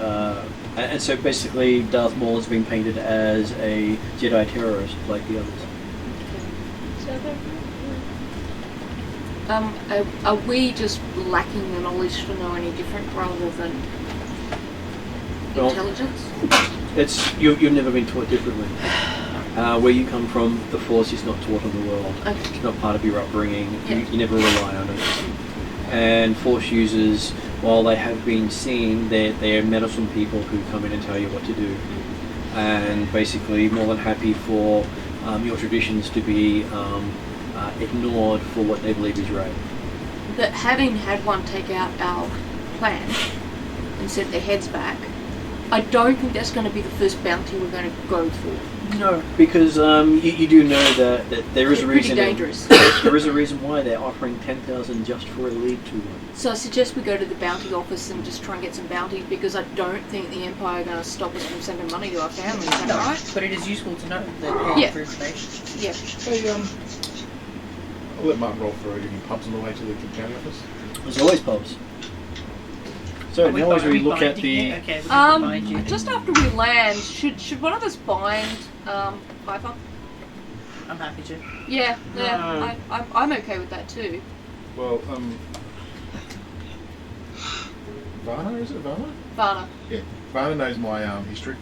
so basically Darth Maul has been painted as a Jedi terrorist like the others. Are we just lacking the knowledge to know any different rather than Well- intelligence? You've never been taught differently. Where you come from, the Force is not taught in the world. Okay. It's not part of your upbringing. Yeah. You never rely on it. And Force users, while they have been seen, they're meddlesome people who come in and tell you what to do. And basically more than happy for your traditions to be ignored for what they believe is right. But having had one take out our clan and set their heads back, I don't think that's going to be the first bounty we're going to go for. No, because you do know that there is They're a pretty reason. dangerous. There is a reason why they're offering 10,000 just for a lead to one. So I suggest we go to the bounty office and just try and get some bounties because I don't think the Empire are going to stop us from sending money to our families. Is that right? But it is useful to know that paying Yeah. for information. Yeah. Hey, I'll let Martin roll for any pubs on the way to the county office. There's always pubs. So now as we look at the... Okay, we can bind you. Just after we land, should one of us bind Piper? I'm happy to. Yeah, yeah, No. I'm okay with that too. Well, Vanna, is it Vanna? Vanna. Yeah, Vanna knows my history.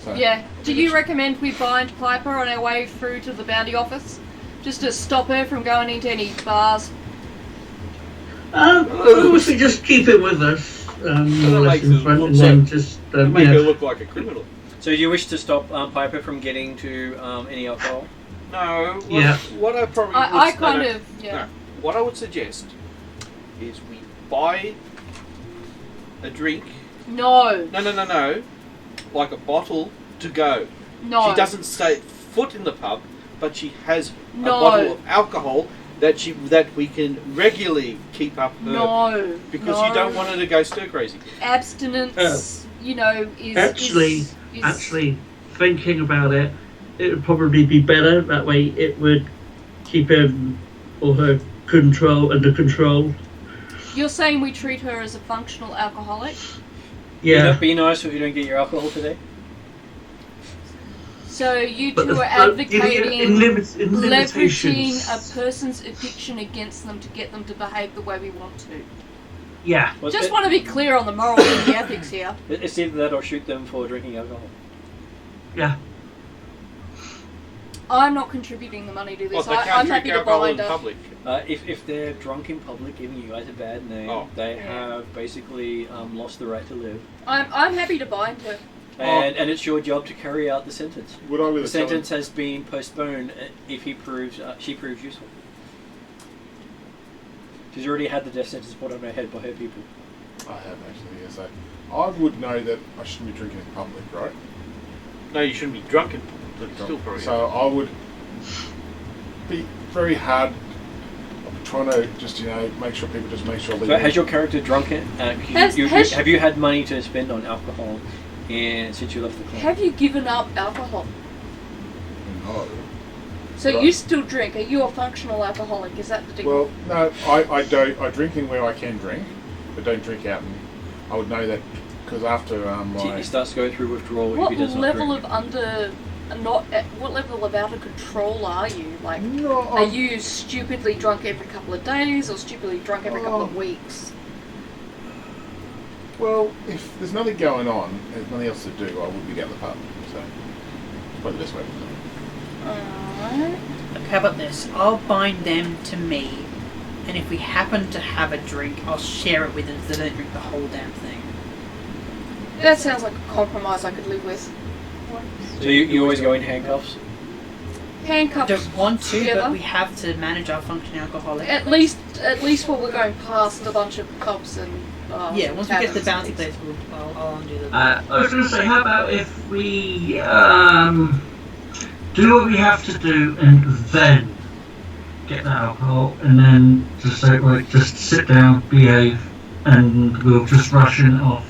So Yeah. Do you recommend we bind Piper on our way through to the bounty office? Just to stop her from going into any bars? Obviously just keep it with us, more or less makes in it front, look and then just, Make her yeah. look like a criminal. So do you wish to stop Piper from getting to any alcohol? No. What, Yeah. what I probably would I no, kind no, of, yeah. no. What I would suggest is we buy a drink. No, No. Like a bottle to go. no. She doesn't stay foot in the pub, but she has No. a bottle of alcohol that we can regularly keep up her. No. Because no. you don't want her to go stir crazy. Abstinence, you know, is... Actually, is actually, thinking about it, it would probably be better. That way, it would keep him or her under control. You're saying we treat her as a functional alcoholic? Yeah. Be nice if you don't get your alcohol today. So you But two are in advocating leveraging limitations. a person's addiction against them to get them to behave the way we want to. Yeah. Well, Just want to be clear on the morals and the ethics here. It's either that or shoot them for drinking alcohol. Yeah. I'm not contributing the money to this. Well, they I'm can't happy drink to alcohol bind in her. public. If they're drunk in public, giving you guys a bad name, they have basically lost the right to live. I'm happy to bind her. And it's your job to carry out the sentence. would I The really sentence has been postponed if she proves useful. She's already had the death sentence put on her head by her people. I have actually, yeah. So I would know that I shouldn't be drinking in public, right? No, you shouldn't be drunk in public, but it's still probably. So I would be very hard trying to just, make sure people just make sure they... So has your character drunk it? Have you had money to spend on alcohol since you left the club? Have you given up alcohol? No. So Right. you still drink? Are you a functional alcoholic? Is that the deal? Well, no, I don't. I drink in where I can drink, but don't drink out. And I would know that because after He starts to go through withdrawal what if he does not level drink. what level of out of control are you? Like, No, are you stupidly drunk every couple of days or stupidly drunk every couple of weeks? well, if there's nothing going on, there's nothing else to do, I would be going to the pub. So, it's probably the best way to do it. Alright. Look, how about this? I'll bind them to me, and if we happen to have a drink, I'll share it with them so they don't drink the whole damn thing. That sounds like a compromise I could live with. So you always go in handcuffs? I Handcuffs. don't want to, together. but we have to manage our functioning alcoholic. At least while we're going past a bunch of pubs and Yeah, once we get to the taverns bounty and place, things. I'll undo them. I was going to say, how about if we do what we have to do and then get the alcohol, and then just say, like, just sit down, behave, and we'll just ration it off.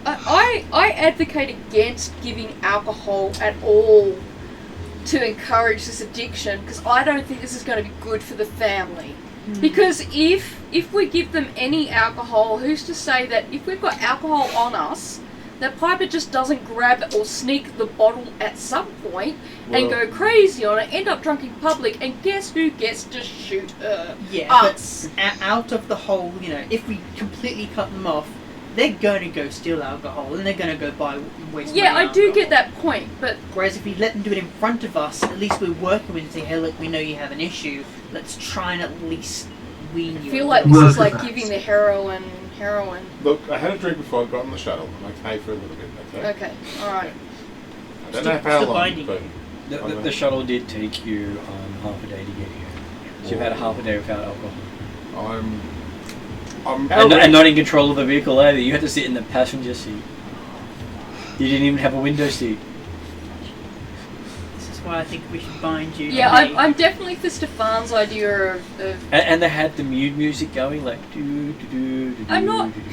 I advocate against giving alcohol at all to encourage this addiction, because I don't think this is going to be good for the family. Because if we give them any alcohol, who's to say that if we've got alcohol on us, that Piper just doesn't grab or sneak the bottle at some point and go crazy on it, end up drunk in public, and guess who gets to shoot her? Yeah, Us. but out of the whole, if we completely cut them off, they're going to go steal alcohol and they're going to go buy waste Yeah, money I do alcohol. get that point, but Whereas if we let them do it in front of us, at least we're working with them and say, hey, look, we know you have an issue. Let's try and at least wean I you. feel like a this little is like Work with giving that. the heroin. Look, I had a drink before I got on the shuttle. I'm okay for a little bit. Okay. Okay, alright. I don't know how Still long, binding. but The shuttle did take you half a day to get here. So you've had a half a day without alcohol. I'm And not in control of the vehicle either. You had to sit in the passenger seat. You didn't even have a window seat. This is why I think we should bind you. Yeah, today. I'm definitely for Stefan's idea of And they had the mute music going, like do do do do. I'm not- do, do.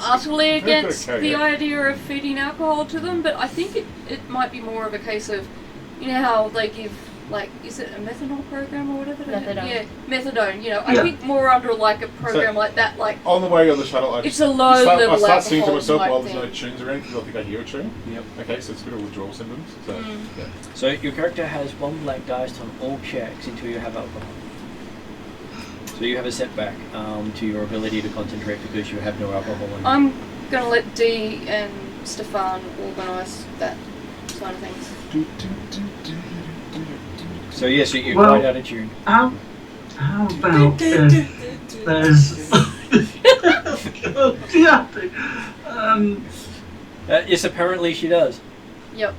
utterly Very good against at the karaoke. idea of feeding alcohol to them, but I think it might be more of a case of, you know how they give, like, is it a methanol program or whatever? Methadone. Yeah, methadone. I Yeah. think more under like a program like that, like on the way on the shuttle. it's a low level I start singing to alcohol myself type while there's no thing. tunes around because I think I hear a tune. Yep. Okay, so it's a bit of withdrawal symptoms. So, yeah. So your character has one black dice on all checks until you have alcohol. So you have a setback to your ability to concentrate because you have no alcohol in you. I'm gonna let Dee and Stefan organise that kind of things. So yes, you're Well- quite out of tune. How about if there's... Yes, apparently she does. Yep.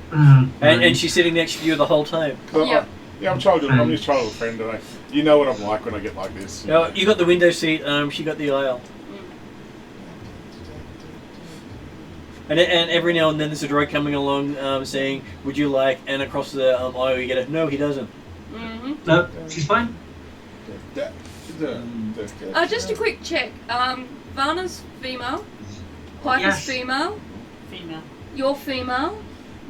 And she's sitting next to you the whole time. Yep. I'm just trying to friend today. You know what I'm like when I get like this. No, you got the window seat, she got the aisle. And every now and then there's a droid coming along saying, would you like, and across the aisle you get a, no he doesn't. Mm-hmm. No, she's fine. Just a quick check. Vanna's female. Piper's Yes. female. Female. You're female.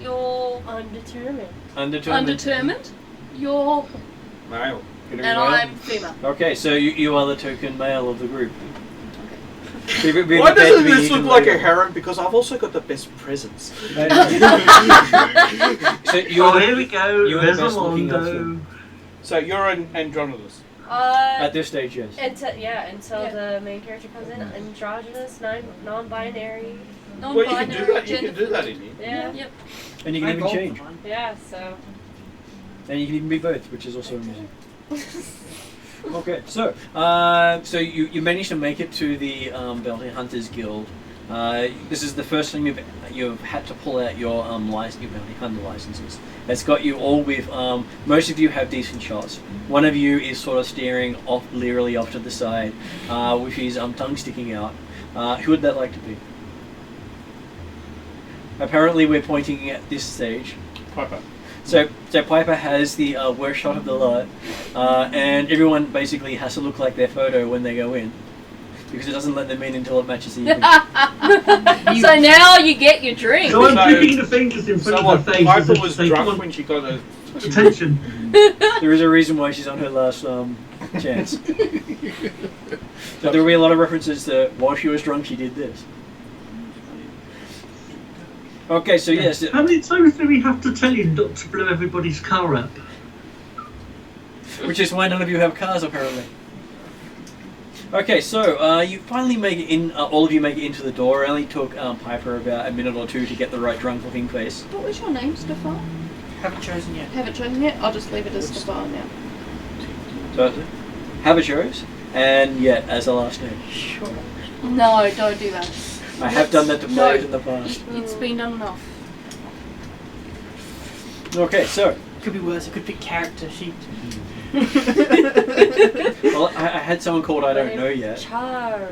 You're Undetermined. Undetermined. undetermined. You're Male. Gonna be and male? I'm female. Okay, so you are the token male of the group. So you're Why prepared doesn't to be this eaten look like a later. harem? Because I've also got the best presents. So you're Oh, here we go. you're the There's a best looking of Londo. them. So you're an Andromedus. At this stage, yes. Until Yeah. the main character comes in, androgynous, non-binary. Well, you can Non-binary, do that. You gender can do that fluid. in here. Yeah, Yep. And you can even change. yeah. So And you can even be both, which is also amusing. Okay, so you managed to make it to the Bounty Hunters Guild. This is the first time you've had to pull out your your bounty hunter licenses. That's got you all with most of you have decent shots. One of you is sort of staring off leerily off to the side, with his tongue sticking out. Who would that like to be? Apparently, we're pointing at this stage. Piper. So Piper has the worst shot of the lot, and everyone basically has to look like their photo when they go in, because it doesn't let them in until it matches the image. So now you get your drink. So I'm So- picking the fingers in front So what? of her face. Piper as if was they drunk want when she got a. attention. There is a reason why she's on her last chance. So there will be a lot of references to while she was drunk, she did this. Okay, so yes, How many times do we have to tell you not to blow everybody's car up? which is why none of you have cars apparently. Okay, so you finally make it in. All of you make it into the door. It only took Piper about a minute or two to get the right drunk-looking face. What was your name, Stefan? Haven't chosen yet. Haven't chosen yet? I'll just leave it as Stefan now. So have a chose. and Yet as a last name. Sure. No, don't do that. I have done that to players in the past. It's been done enough. Okay, so Could be worse. It could pick character sheet. well, I had someone called I don't know yet. Charm.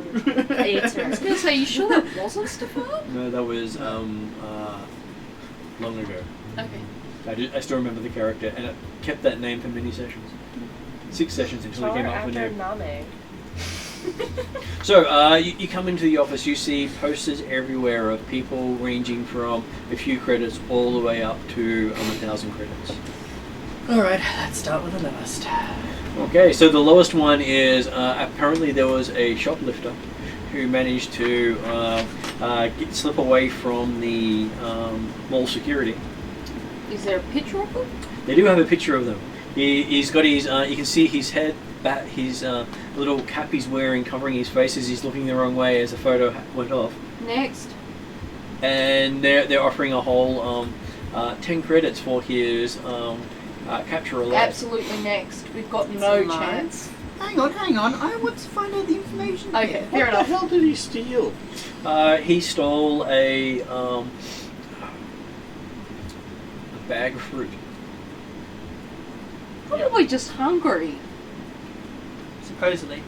I was gonna say, you sure that wasn't Stefan? No, that was long ago. Okay. I still remember the character, and it kept that name for many sessions. 6 sessions until it came up with a name. Name. So, you come into the office, you see posters everywhere of people ranging from a few credits all the way up to 1,000 credits. Alright, let's start with the lowest. Okay, so the lowest one is apparently there was a shoplifter who managed to slip away from the mall security. Is there a picture of them? They do have a picture of them. He's got his, you can see his head, his little cap he's wearing covering his face as he's looking the wrong way as the photo went off. Next. And they're offering a whole 10 credits for his capture alive. Absolutely next. We've got no chance. Hang on. I want to find out the information. Okay, fair What the enough. hell did he steal? He stole a bag of fruit. Probably just hungry. Supposedly.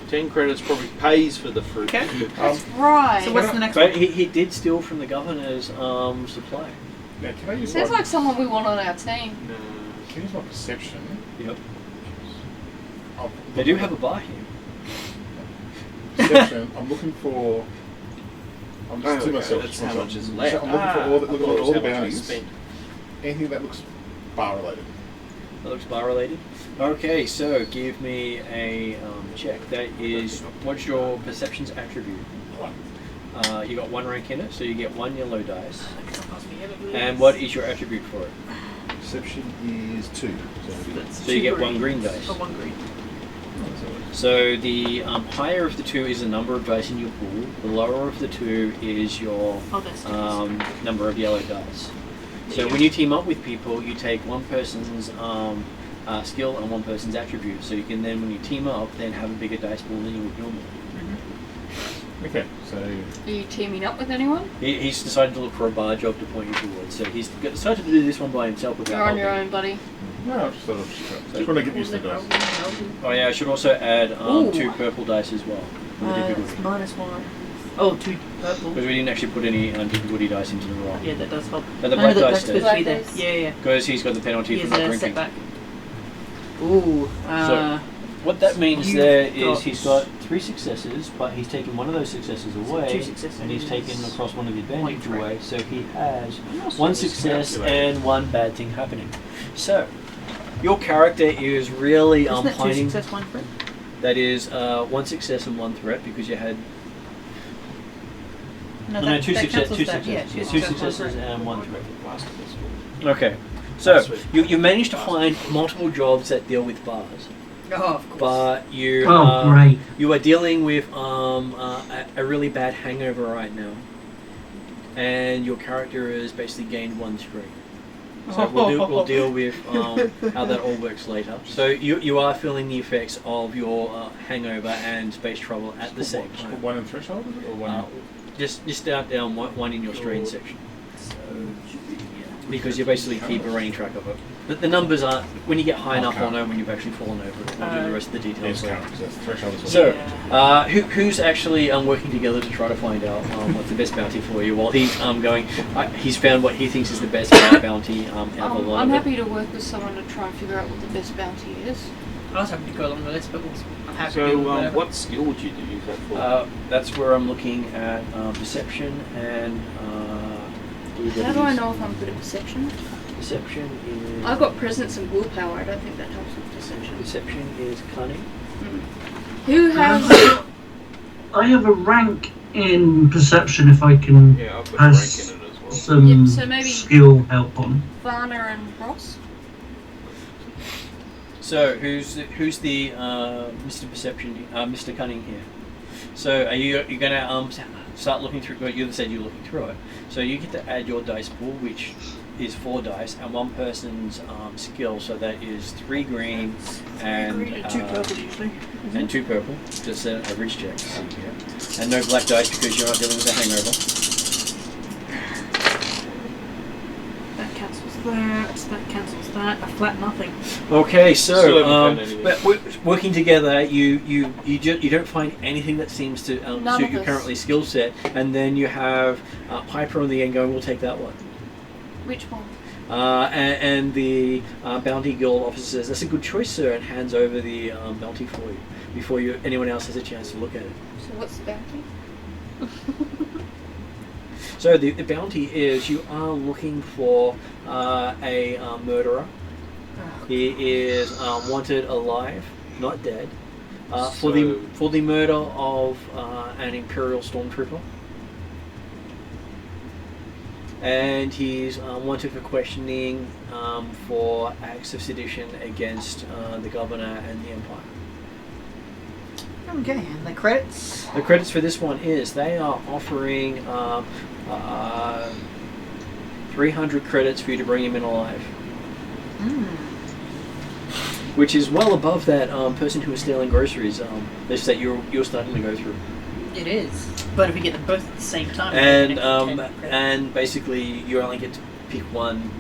10 credits probably pays for the fruit. Okay. That's right. So what's the next But one? he did steal from the governor's supply. Now, can I use Sounds my, like someone we want on our team. can I use my perception? Yep. Of- They do have a bar here. Perception. I'm looking for. I'm just to Okay, myself. that's to how myself. much is So left. I'm looking for all the, I look thought at it was all the how much I bounties. spent. Anything that looks bar related. That looks bar related. Okay, so give me a check. That is, what's your perceptions attribute? You got 1 rank in it, so you get 1 yellow dice. And what is your attribute for it? Perception is 2. So you get 1 green dice. Oh, 1 green. So the higher of the 2 is the number of dice in your pool. The lower of the 2 is your Oh, that's number of yellow dice. So when you team up with people, you take one person's skill and one person's attribute. So you can then, when you team up, then have a bigger dice pool than you would normally. Okay, so Are you teaming up with anyone? He's decided to look for a bar job to point you towards. So he's decided to do this one by himself without You're on your helping. own, buddy. no, I just thought I want to get used to the dice. Oh yeah, I should also add Ooh. 2 purple dice as well. For the difficulty. -1. Oh, 2 purple. Because we didn't actually put any difficulty dice into the roll. Yeah, that does help. But the No, black that- dice that's does. supposed to be there. Black dice. Yeah. Because he's got the penalty He for is not a drinking. setback. Ooh. What that means You've there is got- he's got 3 successes, but he's taken one of those successes away, 2 successes. and he's taken across one of the advantage Point away, so he has Must 1 have success miscalculated. and 1 bad thing happening. So, your character is really Isn't that 2 pining. success, 1 threat? That is 1 success and 1 threat because you had No, no, 2 successes. cancels 2 that. Yeah, successes. 2 2 success, 1 successes threat. and 1 threat. Blast pistol. Okay, so Sweet. you managed to find multiple jobs that deal with bars. Oh, of course. But you Great. you are dealing with a really bad hangover right now, and your character has basically gained 1 strength. So we'll deal with how that all works later. So you are feeling the effects of your hangover and space travel at the same Just put time. 1 in threshold is it, or 1? Just down one in your strain section. Because you basically keep a running track of it. But the numbers are, when you get high enough, Okay. I'll know when you've actually fallen over it. We'll do the rest of the details Yes, later. count, 'cause that's threshold is So, Yeah. who's actually working together to try to find out what's the best bounty for you? While he's going, he's found what he thinks is the best bounty out of a lot I'm of happy to work with someone to try and figure out what the best bounty is. I was happy to go along the list, but I'm happy to So, do whatever. what skill would you use that for? That's where I'm looking at perception and. How do I know if I'm good at perception? Perception is. I've got presence and willpower. I don't think that helps with perception. Perception is cunning. Who has? I have a rank in perception if I can Yeah, I've got a rank pass in it as well. some Yep, so maybe- skill help on. Vanna and Ross? So who's the Mr. Perception, Mr. Cunning here? So are you gonna start looking through? Well, you said you're looking through it. So you get to add your dice pool, which is 4 dice, and one person's skill, so that is 3 green and 2 purple usually. and 2 purple. Just an average check. And no black dice because you're not dealing with a hangover. That cancels that cancels that. A flat nothing. Okay, Still so haven't found anything. but working together, you don't find anything that seems to None suit of your us. currently skill set, and then you have Piper on the end going, "We'll take that one." Which one? And the bounty guild officer says, "That's a good choice, sir," and hands over the bounty for you before anyone else has a chance to look at it. So what's the bounty? So the bounty is you are looking for a murderer. He is wanted alive, not dead, for the murder of an Imperial stormtrooper. And he's wanted for questioning for acts of sedition against the governor and the empire. Okay, and the credits. The credits for this one is they are offering 300 credits for you to bring him in alive, which is well above that person who was stealing groceries list that you're starting to go through. It is. But if we get them both at the same time, And we get an extra 10 credits. and basically you only get to pick one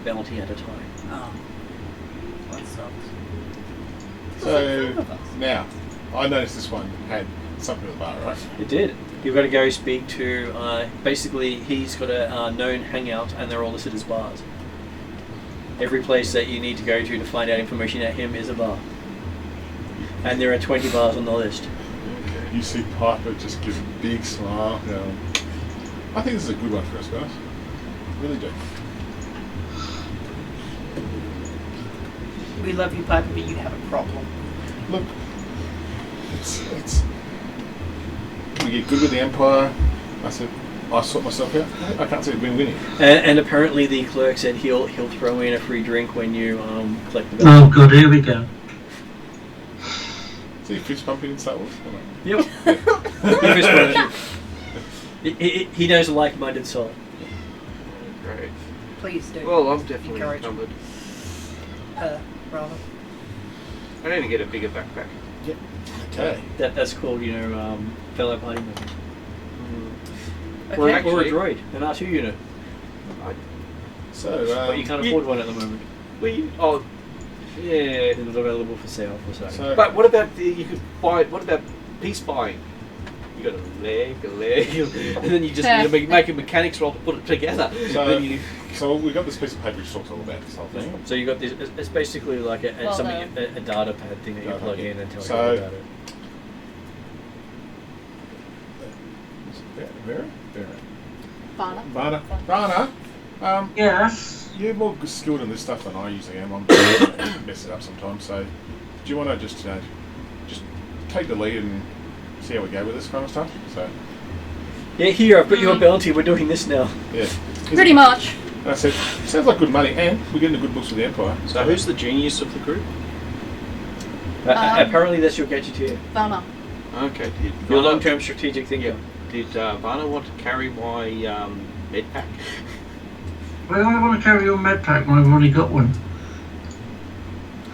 bounty at a time. Oh. That sucks. So now, I noticed this one had something with the bar, right? It did. You've got to go speak to. Basically, he's got a known hangout, and they're all listed as bars. Every place that you need to go to find out information at him is a bar, and there are 20 bars on the list. You see Piper just give a big smile. I think this is a good one for us, guys. Really do. We love you, Piper, but you have a problem. Look, it's we get good with the Empire. I said, I sort myself out. I can't see it being winning. And apparently, the clerk said he'll throw in a free drink when you collect the bill. Oh god, here we go. See fist pumping in Star Wars? Yep. He knows a like-minded soul. Great. Please do. Well, I'm definitely Encourage. encumbered. Rather. I need to get a bigger backpack. Okay. That's called, fellow party members. Okay. Or a Actually- droid, an R2 unit. So, But you can't afford one at the moment. Yeah. They're not available for sale for sale. so But what about you could buy? What about peace buying? You got a leg, and then you just make a mechanics roll to put it together. So we got this piece of paper which talks all about this whole thing. So you got this. It's basically like a data pad thing that you plug in and tell you all about it. Vera? Vanna. Vanna, Yes. you're more skilled in this stuff than I usually am. I'm I mess it up sometimes. So, do you want to just take the lead and see how we go with this kind of stuff? So, Yeah, here I've got your bounty. We're doing this now. yeah. Pretty much. And I said, sounds like good money, and we're getting the good books with the Empire. So who's the genius of the group? Apparently, that's your gadgeteer. Vanna. Okay. Your Vanna, long-term strategic thinker. did Vanna want to carry my med pack? Why do I want to carry your med pack when I've already got one?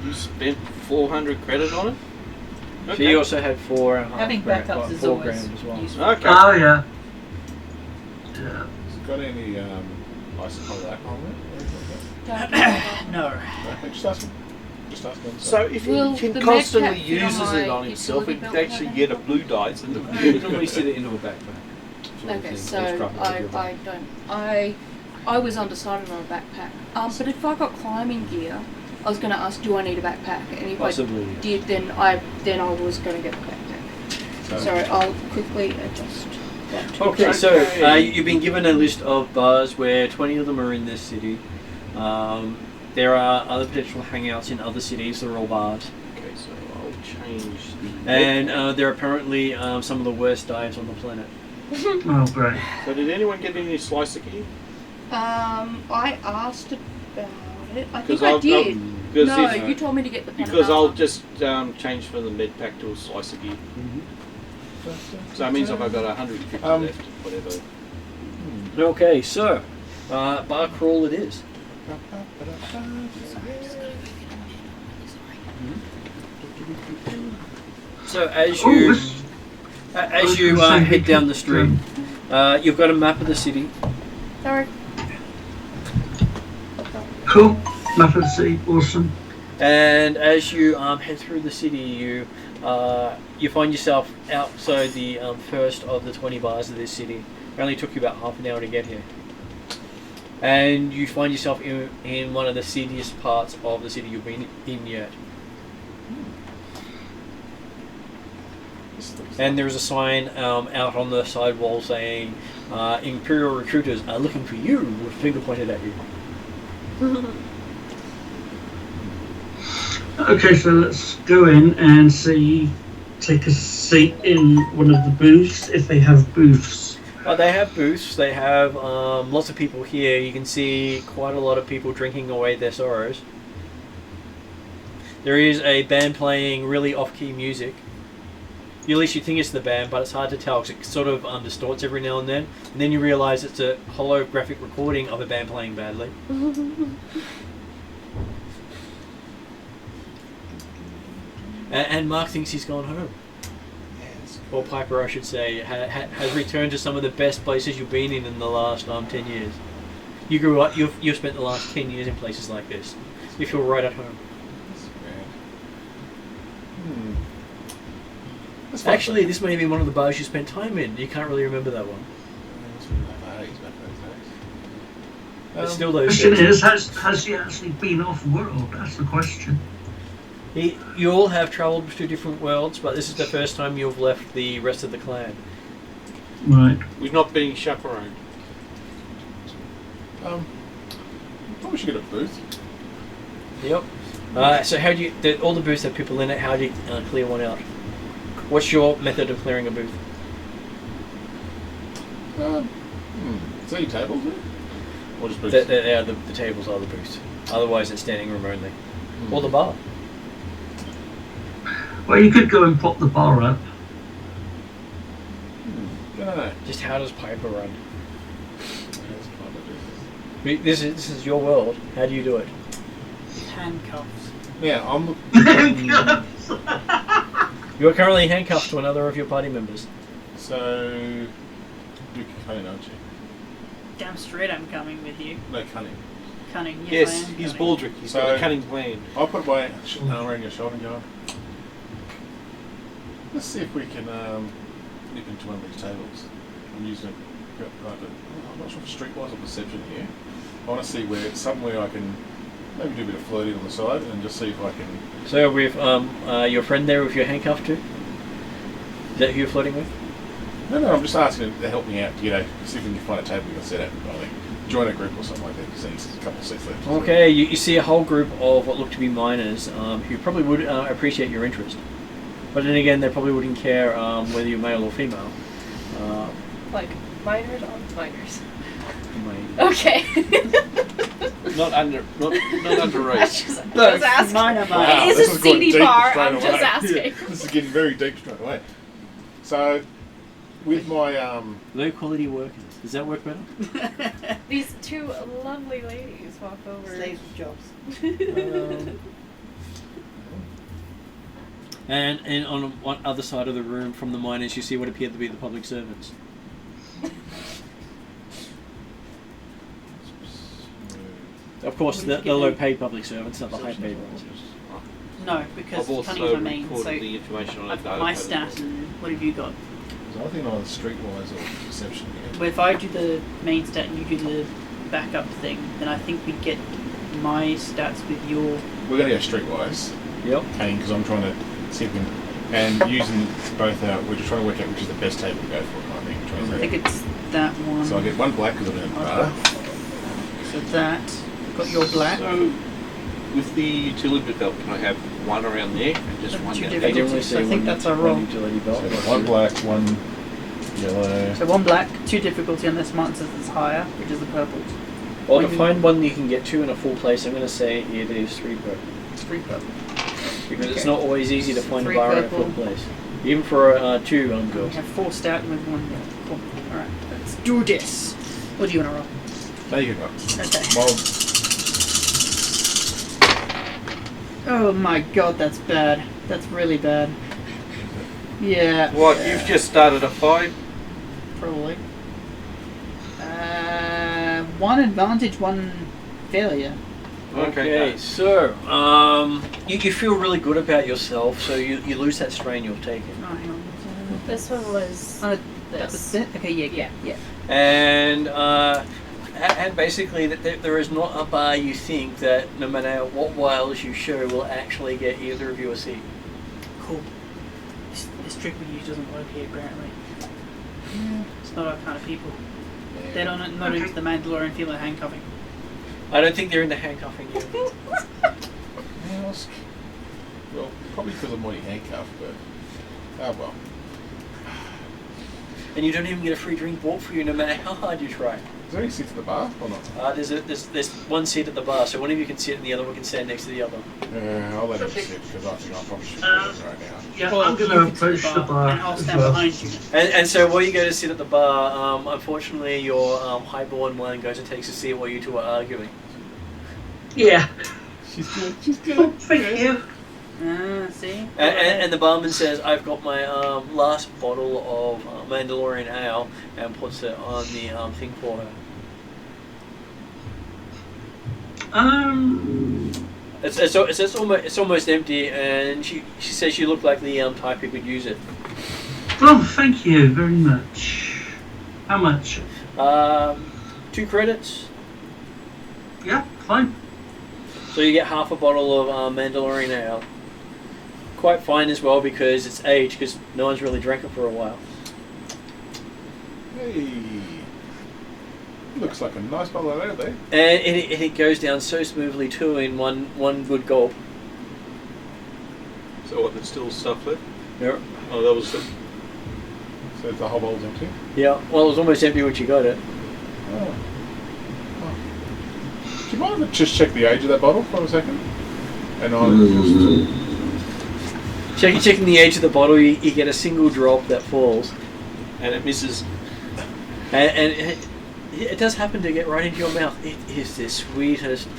You spent 400 credit on it. She also had 4.5 Having backups is 4 always grand as well. useful. Okay. Oh yeah. Yeah. Has it got any isopropyl alcohol in it? No. Okay, just ask him. Just ask him. So if Will he the constantly med pack fit on uses my it on himself, he utility could belt actually pack? get a blue dice and You normally sit it into a backpack. sort of Okay, thing. so Just drop it I into your don't. I was undecided on a backpack. But if I got climbing gear, I was going to ask, do I need a backpack? And if Possibly. I did, then I was going to get a backpack. So I'll quickly adjust that to Okay, a so Okay. you've been given a list of bars where 20 of them are in this city. There are other potential hangouts in other cities that are all bars. Okay, so I'll change the. And there are apparently some of the worst diets on the planet. Oh great. So did anyone get any slicer-key? I asked about it. I think Because I I'll- did. because No, if- you told me to get the Because I'll panorama. just change from the med pack to a slicer-key. So that means I've got 150 Um, left, whatever. Okay, so Bar crawl it is. So as you head down the street, you've got a map of the city. Sorry. Cool. Map of the city. Awesome. And as you head through the city, you find yourself outside the first of the 20 bars of this city. It only took you about half an hour to get here. And you find yourself in one of the seediest parts of the city you've been in yet. And there is a sign out on the side wall saying, Imperial recruiters are looking for you, with a finger pointed at you. Okay, so let's go in and take a seat in one of the booths, if they have booths. They have booths, they have lots of people here. You can see quite a lot of people drinking away their sorrows. There is a band playing really off-key music. At least you think it's the band, but it's hard to tell because it sort of distorts every now and then you realise it's a holographic recording of a band playing badly. And Mark thinks he's gone home. Or Piper, I should say, has returned to some of the best places you've been in the last 10 years. You grew up, you've spent the last 10 years in places like this. You feel right at home. Actually, this may have been one of the bars you spent time in. You can't really remember that one. But still The those question days. is, has he actually been off-world? That's the question. You all have travelled to different worlds, but this is the first time you've left the rest of the clan. Right. We're not being chaperoned. Probably should get a booth. Yep. So how do you... all the booths have people in it. How do you clear one out? What's your method of clearing a booth? Is there any tables there? Or just booths? The tables are the booths. Otherwise, it's standing room only. Or the bar. Well, you could go and pop the bar up. No. Just how does Piper run? This is your world. How do you do it? Handcuffs. Yeah, I'm... You are currently handcuffed to another of your party members. So... You're cunning, aren't you? Damn straight I'm coming with you. No, cunning. Cunning, yes, Yes, I am he's cunning. Baldric. He's got So- a cunning plan. I'll put my arm around your shoulder and go, let's see if we can nip into one of these tables. I'm using I'm not sure if streetwise or perception here. I want to see where somewhere I can maybe do a bit of flirting on the side and just see if I can... So with your friend there with your handcuff to? Is that who you're flirting with? No, I'm just asking him to help me out to, see if we can find a table we can set at. I think join a group or something like that because there's a couple of seats left. Okay, you see a whole group of what look to be miners who probably would appreciate your interest. But then again, they probably wouldn't care whether you're male or female. Like minors on minors. Mine. Okay. Not under race. Just Both ask. minor Wow, mine. It is this a has gone seedy deep bar, straight I'm away. just asking. Yeah, this is getting very deep straight away. So, with my Low quality workers. Does that work better? These two lovely ladies walk over. Slaves with jobs. And on one other side of the room from the miners, you see what appear to be the public servants. Of course, the low-paid public servants, not the high-paid ones. No, because I've cunning's also my main, recorded so the information on I've that got my stat and what have you got? I think either streetwise or perception here. Well, if I do the main stat and you do the backup thing, then I think we get my stats with your... We're going to go streetwise. Yep. Because I'm trying to see if we can... And using both out, we're just trying to work out which is the best table to go for, I think. I think it's that one. So I get one black because I'm in a bar. So that, got your black. So, with the utility belt, can I have one around there and just one Two down different there? difficulties. I think that's our roll. utility belt. So I've got one black, one yellow. So one black, 2 difficulty unless Martin says it's higher, which is the purple. Well, to find one you can get to in a full place, I'm going to say it is 3 purple. It's 3 purple. Because it's Okay. not always easy to find a 3 bar in a purple. full place. Even for 2 We girls. have 4 stat with 1 yellow. Cool. Alright, let's do this. What do you want to roll? There you go. Okay. Well, Oh my god, that's bad. That's really bad. Yeah. What, you've just started a fight? Probably. One advantage, one failure. Okay, so you feel really good about yourself, so you lose that strain you've taken. Oh, hang on. This one was That this. was it? Okay, yeah. And basically, there is not a bar you think that no matter what wiles you show will actually get either of you a seat. Cool. This trick we use doesn't work here, apparently. It's not our kind of people. They're not into the Mandalorian feel of handcuffing. I don't think they're into handcuffing you. well, probably because I'm already handcuffed, but oh well. And you don't even get a free drink bought for you no matter how hard you try. Is there any seats at the bar or not? There's one seat at the bar, so one of you can sit and the other one can stand next to the other. I'll let him sit because I think I probably should do it right now. Yeah, Well, I'm you going to can sit at approach the bar and I'll as stand well. behind you. And so while you go to sit at the bar, unfortunately your highborn one goes and takes a seat while you two are arguing. Yeah. She's good. Oh, thank you. See? And the barman says, "I've got my last bottle of Mandalorian ale," and puts it on the thing for her. It's almost empty, and she says you look like the type who could use it. Oh, thank you very much. How much? 2 credits. Yeah, fine. So you get half a bottle of Mandalorian ale. Quite fine as well because it's aged, because no one's really drank it for a while. Hey, looks like a nice bottle of ale there. And it goes down so smoothly too in one good gulp. So what, there's still stuff left? Yeah. Oh, that was it. So the whole bottle's empty. Yeah. Well, it was almost empty when she got it. Oh. Do you mind if I just check the age of that bottle for a second? And I'm Checking the age of the bottle, you get a single drop that falls, And it misses. and it does happen to get right into your mouth. It is the sweetest.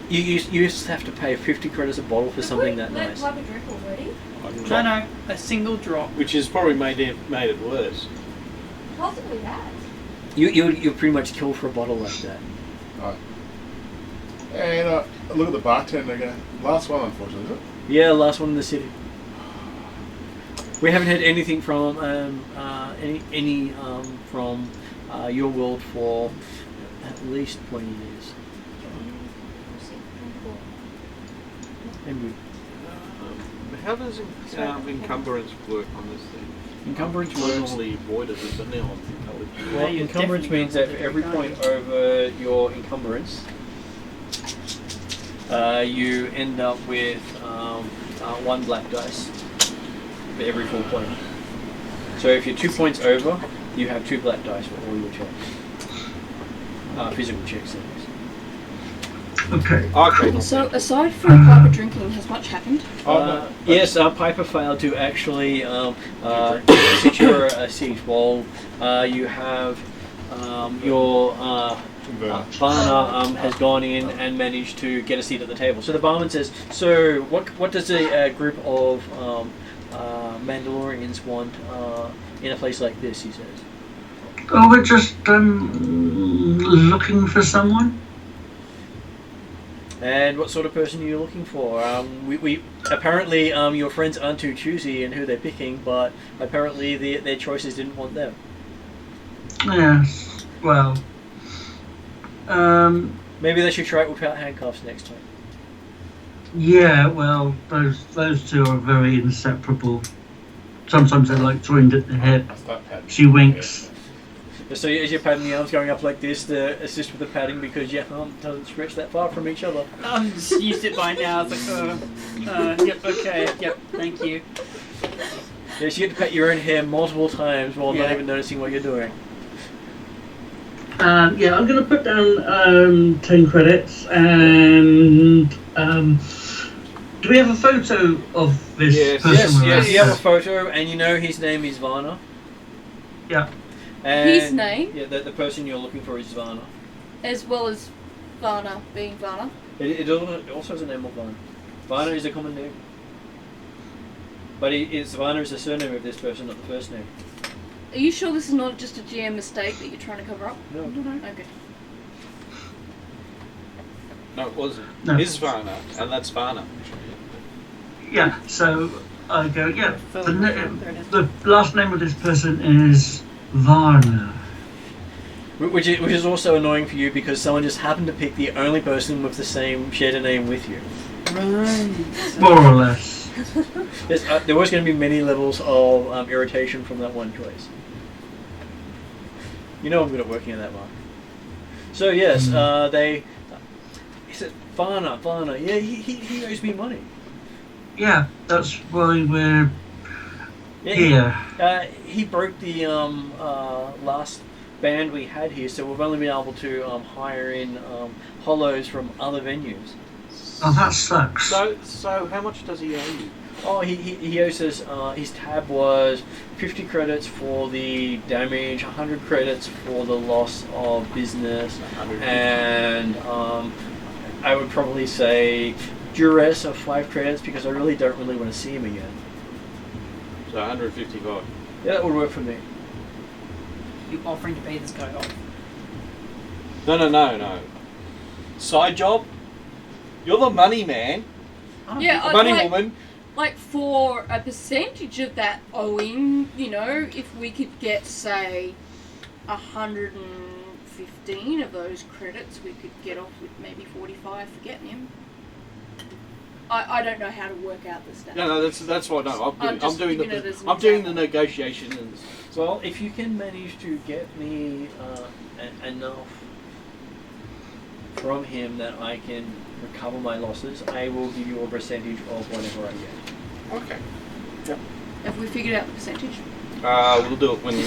You used to have to pay 50 credits a bottle for something that nice. Have a drink already? No, a single drop. Which has probably made it worse. Possibly that. You're pretty much killed for a bottle like that. Right. And look at the bartender again. Last one, unfortunately, is it? Yeah, last one in the city. We haven't had anything from any from your world for at least 20 years. Maybe. How does encumbrance work on this thing? Encumbrance It's works. normally voided, but now I'm Well, encumbrance means that for every point over your encumbrance, you end up with 1 black dice for every full point. So if you're 2 points over, you have 2 black dice for all your checks. Physical checks, that is. Okay. Okay. So aside from Piper drinking, has much happened? Yes, Piper failed to actually secure a seat while you have your Vanna has gone in and managed to get a seat at the table. So the barman says, "So what does a group of Mandalorians want in a place like this?" he says. Oh, we're just looking for someone. And what sort of person are you looking for? We apparently your friends aren't too choosy in who they're picking, but apparently their choices didn't want them. Yes. Well. Maybe they should try it without handcuffs next time. Yeah. Well, those two are very inseparable. Sometimes they're like joined at the hip. She winks. So as you're patting the arms going up like this to assist with the padding because your arm doesn't stretch that far from each other. I'm just used to it by now. It's like, yep, okay, yep, thank you. Yes, you get to pat your own hair multiple times while not even noticing what you're doing. Yeah, I'm going to put down 10 credits and do we have a photo of this person? Yes, you have a photo and you know his name is Vanna. Yeah. And His name? Yeah, the person you're looking for is Vanna. As well as Vanna being Vanna. It also has a name of Vanna. Vanna is a common name. But Vanna is the surname of this person, not the first name. Are you sure this is not just a GM mistake that you're trying to cover up? No. Okay. No, it wasn't. No. It's Vanna, and that's Vanna. Yeah, so I go, yeah, There it is. the last name of this person is Varna. Which is also annoying for you because someone just happened to pick the only person with the same shared name with you. Right. More or less. There was going to be many levels of irritation from that one choice. You know I'm good at working at that mark. So yes, he said, Varna, yeah, he owes me money. Yeah, that's why we're here. He broke the last band we had here, so we've only been able to hire in hollows from other venues. Oh, that sucks. So how much does he owe you? Oh, he owes us, his tab was 50 credits for the damage, 100 credits for the loss of business, and I would probably say duress of 5 credits because I really don't want to see him again. So 155. Yeah, that would work for me. You offering to pay this guy off? No. Side job? You're the money man. Yeah, The I'd money like, woman. like for a percentage of that owing, you know, if we could get, say, 115 of those credits, we could get off with maybe 45 for getting him. I don't know how to work out the stats. No, that's what I know. I'm doing giving it as an I'm doing the example. negotiation. And Well, if you can manage to get me enough from him that I can recover my losses, I will give you a percentage of whatever I get. okay. Have we figured out the percentage? We'll do it when we.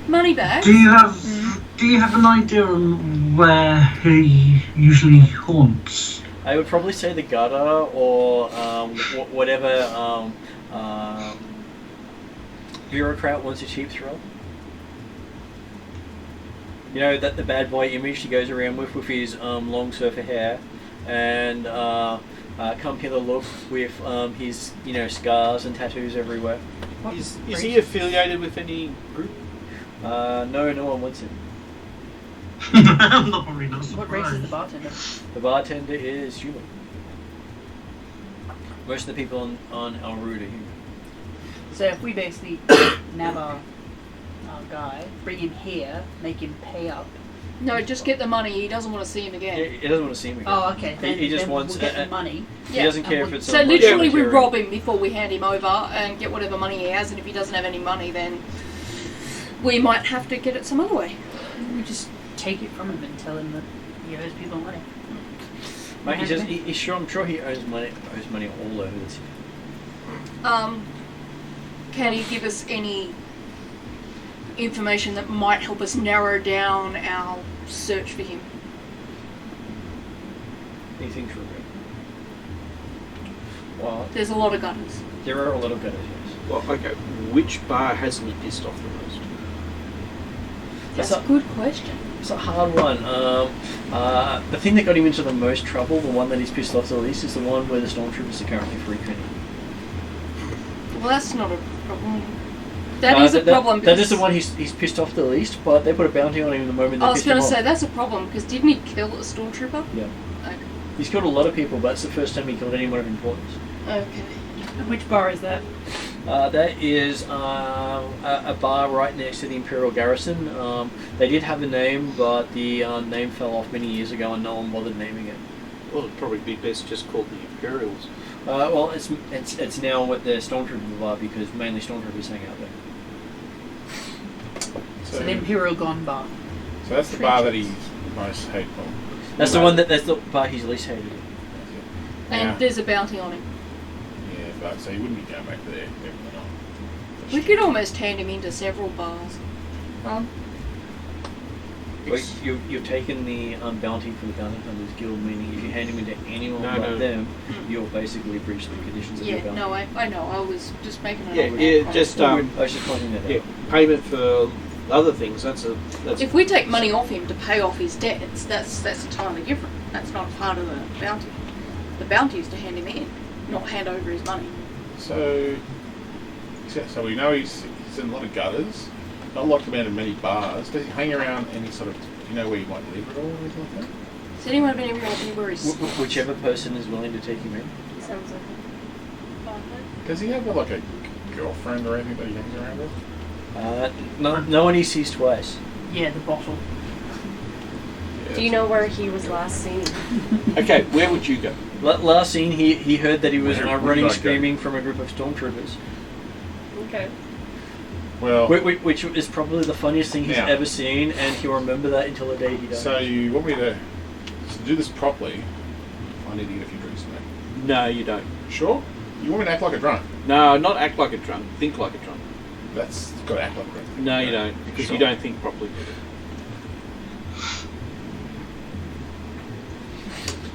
Money back. Do you have an idea on where he usually haunts? I would probably say the gutter or whatever bureaucrat wants a cheap thrill. You know, that the bad boy image he goes around with his long surfer hair and come hither look with his scars and tattoos everywhere. Is he affiliated with any group? No one wants him. I'm not probably not What race is the surprised. bartender? The bartender is human. Most of the people on Elrood are human. So if we basically nab our guy, bring him here, make him pay up. No, just get the money. He doesn't want to see him again. He doesn't want to see him again. Oh, okay. Then, He just then wants we'll get the money. He doesn't care if it's So on literally, we material. rob him before we hand him over and get whatever money he has. And if he doesn't have any money, then we might have to get it some other way. We just take it from him and tell him that he owes people money. Mate, I'm sure he owes money all over this. Can you give us any information that might help us narrow down our search for him? Anything for me? Well, There's a lot of gutters. there are a lot of gutters, yes. Well, okay. Which bar hasn't he pissed off the most? That's a good question. It's a hard one. The thing that got him into the most trouble, the one that he's pissed off the least, is the one where the stormtroopers are currently frequenting. Well, that's not a problem. That is a problem. That is the because- one he's pissed off the least, but they put a bounty on him the moment they I was pissed him going to off. say that's a problem because didn't he kill a stormtrooper? Yeah. Okay. He's killed a lot of people, but it's the first time he killed anyone of importance. Okay. And which bar is that? That is a bar right next to the Imperial Garrison. They did have a name, but the name fell off many years ago and no one bothered naming it. Well, it'd probably be best just called the Imperials. Well, it's now what the Stormtrooper bar because mainly Stormtroopers hang out there. So the Imperial Gone bar. So that's the bar that he's most hateful. That's the bar he's least hated. And Yeah. there's a bounty on him. Yeah, but so you wouldn't be going back there every night. We could almost hand him into several bars. You've taken the bounty for the bounty hunters guild, meaning if you hand him into anyone No, but no. them, you'll basically breach the conditions of your Yeah, bounty. no, I know. I was just making an Yeah, argument. yeah, just I was just pointing that yeah, out. payment for other things. That's If we take money off him to pay off his debts, that's entirely different. That's not part of the bounty. The bounty is to hand him in, not hand over his money. So we know he's in a lot of gutters. Not locked him out of many bars. Does he hang around any sort of? Do you know where you might leave it all or anything like that? Has anyone been anywhere he's... Whichever person is willing to take him in. Sounds like a father. Does he have like a girlfriend or anything that he hangs around with? No one he sees twice. Yeah, the bottle. Yeah, Do you know where he was last seen? okay. Where would you go? Last scene, he heard that he was Where would running I go? screaming from a group of stormtroopers, Okay. Well, which is probably the funniest thing he's Now. ever seen, and he'll remember that until the day he dies. so you want me to do this properly? I need to get a few drinks tonight. No, you don't. Sure. You want me to act like a drunk? No, not act like a drunk. Think like a drunk. That's got to act like a drunk. No, you don't, because Sure. you don't think properly.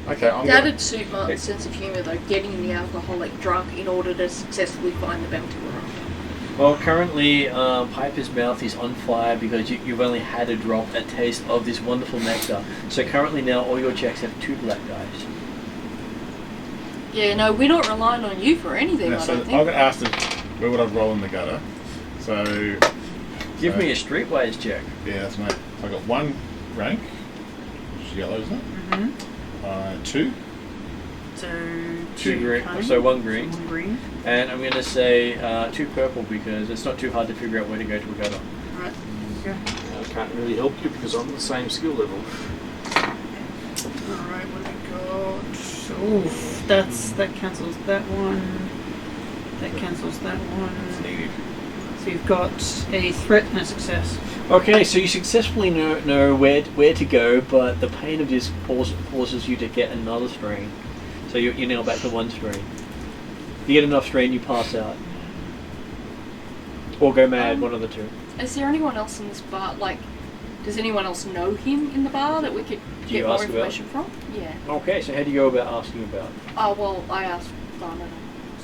Okay, I'm That'd suit Martin's sense of humour, though, getting the alcoholic drunk in order to successfully find the bounty we're after. Well, currently, Piper's mouth is on fire because you've only had a drop, a taste of this wonderful nectar. So currently now all your checks have 2 black dice. Yeah, no, we're not relying on you for anything, No, I so don't I'm think. going to ask them where would I roll in the gutter. So Give so- me a streetwise check. Yeah, that's mate. So I got 1 rank, which is yellow, isn't it? Mm-hmm. 2. So 2 green, cunning, so 1 green. 1 green. And I'm going to say 2 purple because it's not too hard to figure out where to go to a gutter. Right. Yeah. I can't really help you because I'm the same skill level. Alright, what have we got? Oof, that cancels that one. That cancels that one. Needed. So you've got a threat and a success. Okay, so you successfully know where to go, but the pain of this forces you to get another strain. So you're now back to 1 strain. If you get enough strain, you pass out. Or go mad, one of the 2. Is there anyone else in this bar, like, does anyone else know him in the bar that we could Do you get more ask about? information from? Yeah. Okay, so how do you go about asking about? Oh, well, I asked Vanna,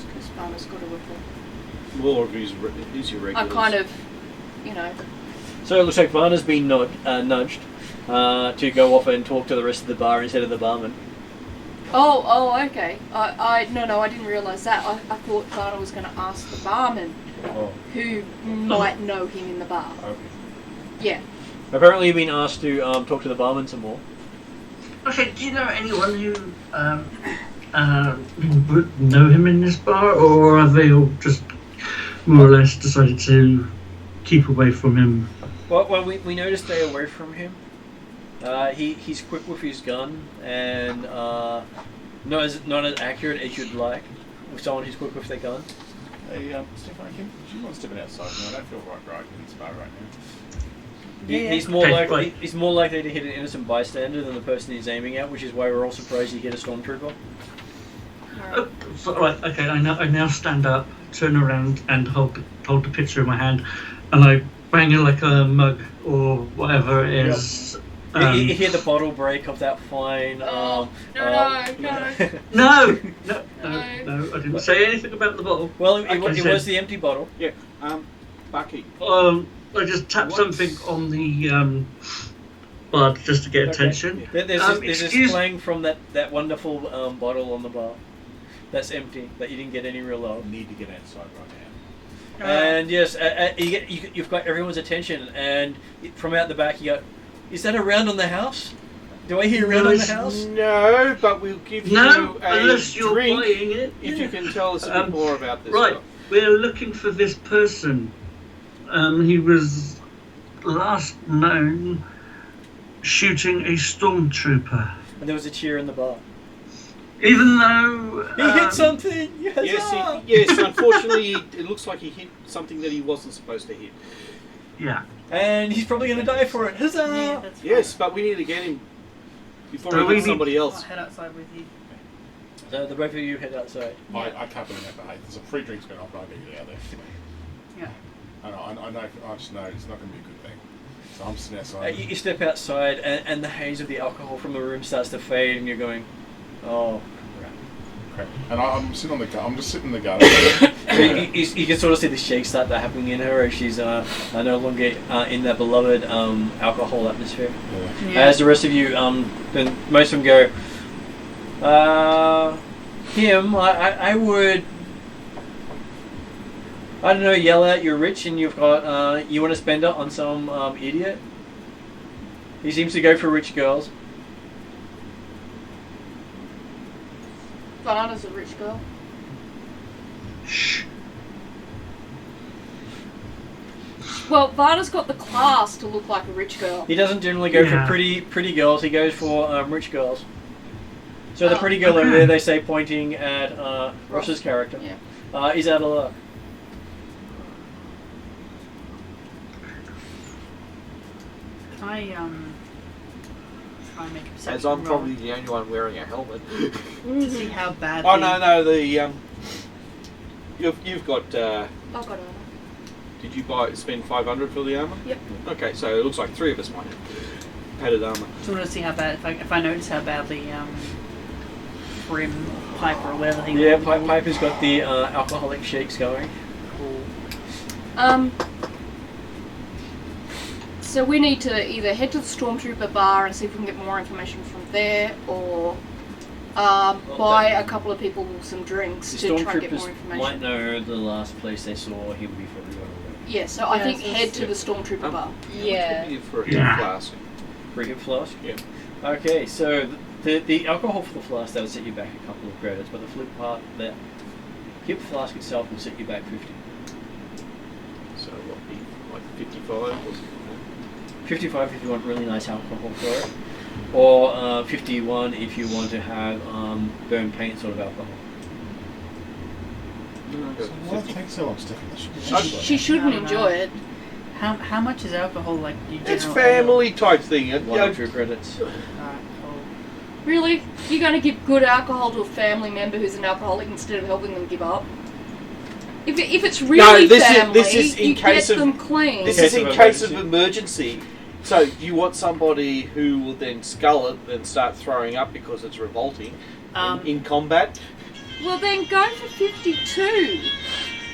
because Vanna's got a report. More of who's your I regulars. kind of, you know, So it looks like Vanna's been nudged to go off and talk to the rest of the bar instead of the barman. Oh, okay. I didn't realise that. I thought Vanna was going to ask the barman Oh. who might know him in the bar. Okay. Yeah. Apparently you've been asked to talk to the barman some more. Okay, do you know anyone who would know him in this bar, or are they all just more or less decided to keep away from him? Well, we know to stay away from him. He's quick with his gun and not as accurate as you'd like with someone who's quick with their gun. Hey, Stefan, do you want stepping outside? No, I don't feel right in this bar right now. He's more Okay, likely right. he's more likely to hit an innocent bystander than the person he's aiming at, which is why we're all surprised he hit a stormtrooper. Oh, so, right, okay, I now stand up, turn around, and hold the picture in my hand, and I bang it like a mug or whatever it is. You hear the bottle break of that fine. No. No, I didn't say anything about the bottle. Well, it Okay, was the empty bottle. Yeah. Bucky. I just tapped something on the bar just to get attention. There's this excuse- clang from that wonderful bottle on the bar. That's empty. That you didn't get any real love. Need to get outside right now. And yes, you've got everyone's attention, and from out the back you go, "Is that a round on the house? Do I hear a round on the house?" No, but we'll give No, you a unless you're drink buying it. if Yeah. you can tell us a bit more about this. Right, stuff. we're looking for this person. He was last known shooting a stormtrooper. And there was a cheer in the bar. Even though He hit something. Huzzah! Yes. Unfortunately, it looks like he hit something that he wasn't supposed to hit. yeah. And he's probably going to die for it. Huzzah! Yeah, that's fine. Yes, but we need to get him before So he we hits need- somebody I'll else. head outside with you. So the both of you head outside. I can't believe that, but hey, there's a free drink's going on, but I'll get you out there. Yeah. I know, I just know it's not going to be a good thing. So I'm sitting outside. You step outside, and the haze of the alcohol from the room starts to fade, and you're going, oh. Okay. And I'm sitting on the I'm just sitting in the garden. You can sort of see the shake start to happening in her as she's no longer in that beloved alcohol atmosphere. Yeah. As the rest of you, then most of them go, him, I would, I don't know, yell out you're rich and you've got, you want to spend it on some idiot? He seems to go for rich girls. Vanna's a rich girl. Shh. Well, Vanna's got the class to look like a rich girl. He doesn't generally go Yeah. for pretty girls, he goes for rich girls. So the Oh. pretty girl over Okay. there, they say, pointing at Ross's character, Yeah. is out of luck. Can I try and make a perception As I'm roll probably the only one wearing a helmet. to see how bad? Oh no, the you've got. I've got her. Did you spend 500 for the armor? Yep. Okay, so it looks like 3 of us might have padded armor. Just want to see how bad. If I notice how badly Prim, Piper, or whatever he. Yeah, Piper's got the alcoholic shakes going. So we need to either head to the Stormtrooper bar and see if we can get more information from there, or buy a couple of people some drinks The to try and get more Stormtroopers information. might know the last place they saw him before we got away. Yeah, so I Yeah, think so head to the Stormtrooper bar. Yeah. For a Yeah. flask. Free hip flask? Yeah. Okay, so the alcohol for the flask, that will set you back a couple of credits, but the flip part, the hip flask itself will set you back 50. So what be like 55 or something? 55 if you want really nice alcohol for it, or 51 if you want to have burn paint sort of alcohol. So why take so long sticking this? She shouldn't I don't enjoy know. it. How much is alcohol like? It's family type thing. You One know, or two credits. Alright, cool. Really? You're going to give good alcohol to a family member who's an alcoholic instead of helping them give up? If it's really this family, is in you case get of- them clean. This case is in of case of emergency. So you want somebody who will then scull it and start throwing up because it's revolting in combat. Well, then go for 52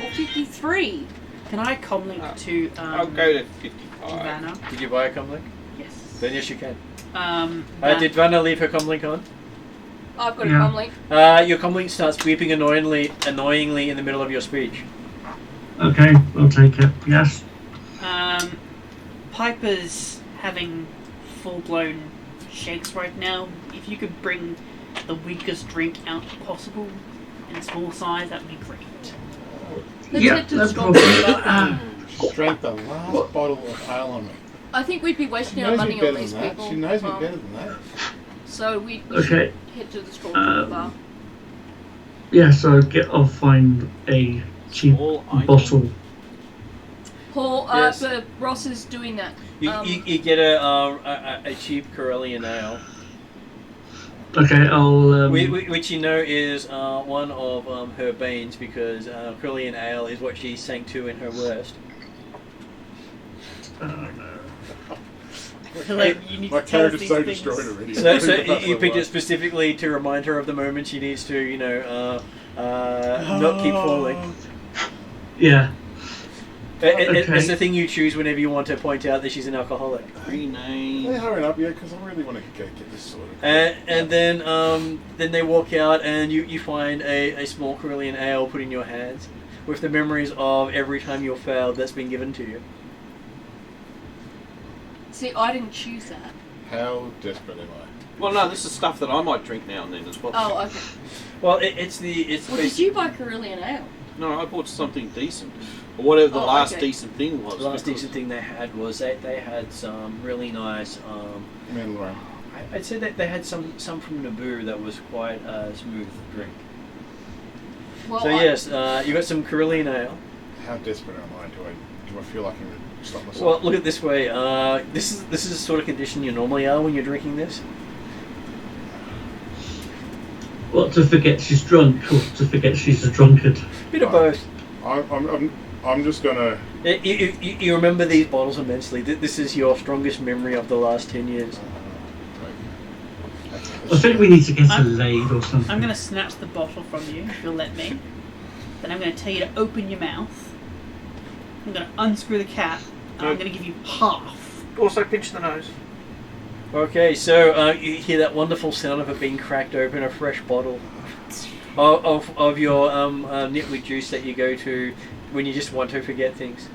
or 53. Can I comlink to I'll go to 55. Vanna? Did you buy a comlink? Yes. Then yes you can. Van- Did Vanna leave her comlink on? I've got Yeah. a comlink. Your comlink starts beeping annoyingly in the middle of your speech. Okay, I'll take it. Yes. Piper's having full-blown shakes right now. If you could bring the weakest drink out possible in small size, that'd be great. Let's Yeah, head to the that's Stormtrooper. probably. She drank the last bottle of ale on me. I think we'd be She wasting our knows me money better on than these that. people. She knows me better than that. So we Okay. should head to the Stormtrooper bar. Yeah, so I'll find a cheap Small item. bottle. Paul, Yes. Ross is doing that. You get a cheap Corellian ale, Okay, I'll. which you know is one of her banes because Corellian ale is what she sank to in her worst. Like, you need My to tell us character's these so things. destroyed already. So you picked it specifically to remind her of the moment she needs to, not keep falling. Yeah. It's Okay. the thing you choose whenever you want to point out that she's an alcoholic. Rename. Hey, hurry up, yeah, because I really want to get this sorted. And then they walk out and you find a small Corellian ale put in your hands with the memories of every time you've failed that's been given to you. See, I didn't choose that. How desperate am I? Well, no, this is stuff that I might drink now and then as well. Oh, okay. Well, it's Well, did you buy Corellian ale? No, I bought something decent. Or whatever the Oh, last okay. decent thing was. the last because- decent thing they had was they had some really nice. Mandalorian. I'd say that they had some from Naboo that was quite a smooth drink. Well, So yes, you got some Corellian ale. How desperate am I? Do I feel like I can stop myself? Well, look at it this way. This is the sort of condition you normally are when you're drinking this. What, to forget she's drunk or to forget she's a drunkard? Bit of both. I'm just gonna. You remember these bottles immensely. This is your strongest memory of the last 10 years. I think we need to get a lathe or something. I'm going to snatch the bottle from you, if you'll let me. Then I'm going to tell you to open your mouth. I'm going to unscrew the cap, and I'm going to give you half. Also pinch the nose. Okay, so you hear that wonderful sound of it being cracked open, a fresh bottle of your nitwit juice that you go to when you just want to forget things.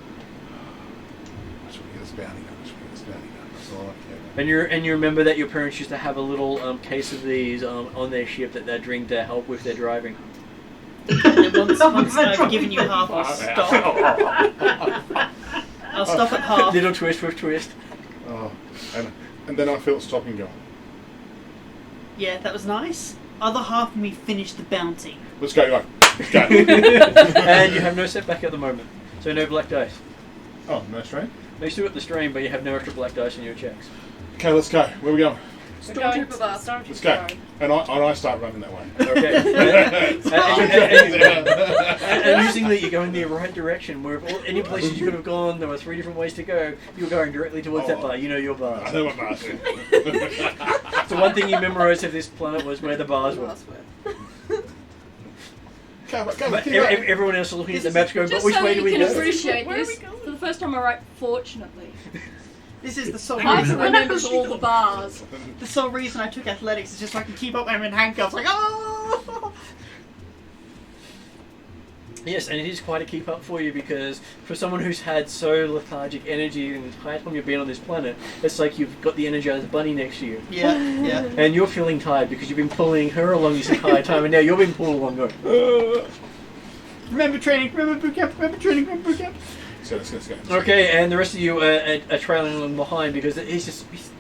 And you remember that your parents used to have a little case of these on their ship that they drink to help with their driving. And then once I've given you half, I'll stop. I'll stop at half. Little twist with twist. Oh, and then I feel it stop and go. Yeah, that was nice. Other half of me finished the bounty. Let's go, go. Let's go. And you have no setback at the moment, so no black dice. Oh, no strain? No, you still got the strain, but you have no extra black dice in your checks. Okay, let's go. Where are we going? Stormtrooper bar. Let's go. And I start running that way. Okay. and using that, you're going the right direction. Where any places you could have gone, there were 3 different ways to go. You're going directly towards that bar. You know your bars. I know what bars are. So one thing you memorised of this planet was where the bars were. But everyone else is looking at the maps going, but which way do we go? Just so you can appreciate this, for the first time I write fortunately. This is the sole I reason. remembers all the bars. The sole reason I took athletics is just so I can keep up when I'm in handcuffs. Like, oh! Yes, and it is quite a keep up for you because for someone who's had so lethargic energy the entire time you've been on this planet, it's like you've got the Energized Bunny next to you. Yeah, yeah. And you're feeling tired because you've been pulling her along this entire time, and now you're being pulled along going, Remember training, remember boot camp, remember training, remember boot camp. Let's go. Okay, and the rest of you are trailing along behind because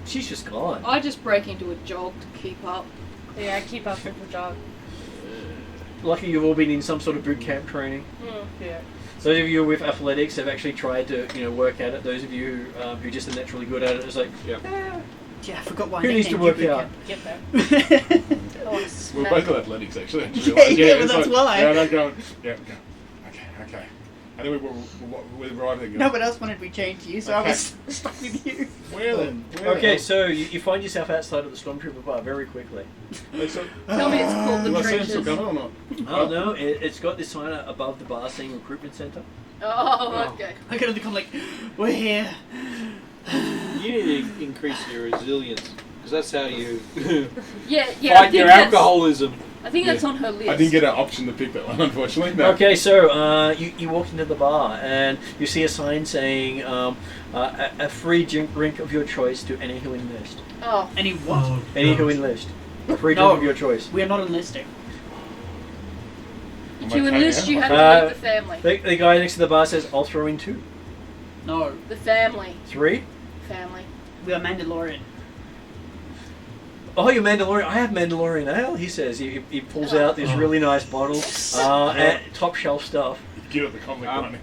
she's just gone. I just break into a jog to keep up. Yeah, I keep up with the jog. Lucky you've all been in some sort of boot camp training. Yeah. Those of you with athletics have actually tried to, work at it. Those of you who just are naturally good at it, it's like, Yeah, I forgot why. Who needs to work out? Get there. We're both got athletics, actually. Yeah, but that's why. Yeah, I'm going. Yeah, go. Okay. And then we're riding again. No one else wanted me chained to you, so I was stuck with you. Where then? Okay, so you find yourself outside of the Stormtrooper bar very quickly. Tell me it's called the Do I see him trenches. still coming or not? Oh no, it's got this sign above the bar saying Recruitment Centre. Oh, okay. I could have become like, we're here. You need to increase your resilience because that's how you Yeah, I fight think your that's- alcoholism. I think that's on her list. I didn't get an option to pick that one, unfortunately. No. Okay, so you walk into the bar and you see a sign saying a free drink of your choice to any who enlist. Oh, Any what? Oh, Any who God. enlist. A free No. drink of your choice. We are not enlisting. if Am you I enlist, okay? you have to leave the family. The guy next to the bar says, I'll throw in 2. No, The family. 3? Family. we are Mandalorian. Oh, you're Mandalorian. I have Mandalorian ale, he says. He pulls out this really nice bottle, and top shelf stuff. Get at the comic running.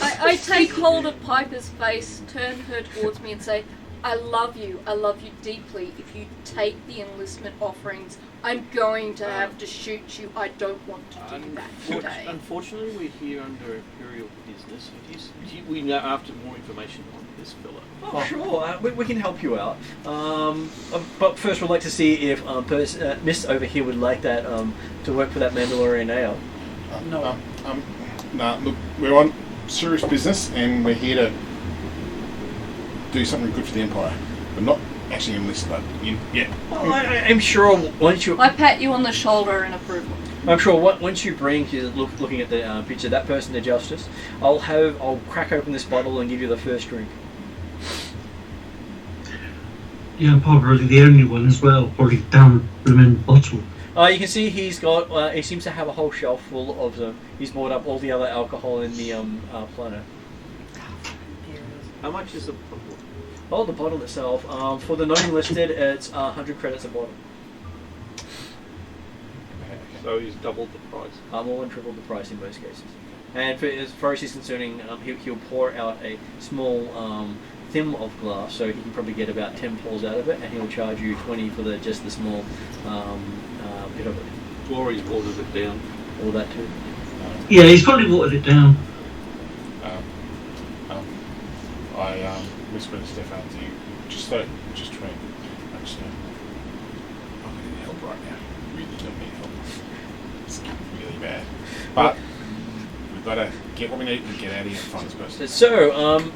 I take hold of Piper's face, turn her towards me and say, I love you deeply. If you take the enlistment offerings, I'm going to have to shoot you. I don't want to do that today. Unfortunately, we're here under Imperial business. We now after more information on this fella. Oh, sure. We can help you out. But first, we'd like to see if Miss over here would like that to work for that Mandalorian ale. No. Look, we're on serious business and we're here to do something good for the Empire. We're not actually enlist, but yeah. Well, I'm sure once you... I pat you on the shoulder in approval. I'm sure once you bring, looking at the picture, that person to justice, I'll crack open this bottle and give you the first drink. Yeah, probably the only one as well, or the down blooming bottle. You can see he's got. He seems to have a whole shelf full of them. He's bought up all the other alcohol in the planet. How much is the bottle? Oh, the bottle itself. For the non-enlisted, it's 100 credits a bottle. So he's doubled the price. More than triple the price in most cases. And as far as he's concerning, he'll pour out a small thim of glass, so he can probably get about 10 pulls out of it, and he'll charge you 20 for just the small bit of it. Glory's watered it down. All that too. Yeah, he's probably watered it down. I whispered to Stefan to you, just try. I just I'm gonna need help right now. Really don't need help. It's really bad. But we've got to get what we need and get out of here and find this person. So,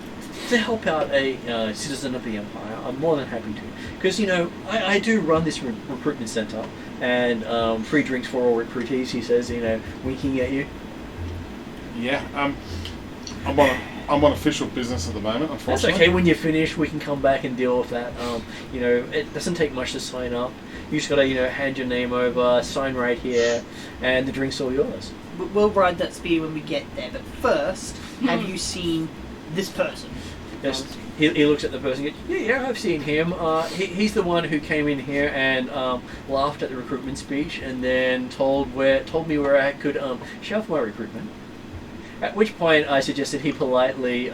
to help out a citizen of the Empire, I'm more than happy to. Because, I do run this recruitment center, and free drinks for all recruitees, he says, winking at you. Yeah, I'm on official business at the moment, That's unfortunately. okay, when you finish, we can come back and deal with that. It doesn't take much to sign up. You just gotta, hand your name over, sign right here, and the drink's all yours. We'll ride that spear when we get there, but first, have you seen this person? Yes. He looks at the person and goes, yeah, I've seen him. He's the one who came in here and laughed at the recruitment speech and then told me where I could shelf my recruitment. At which point I suggested he politely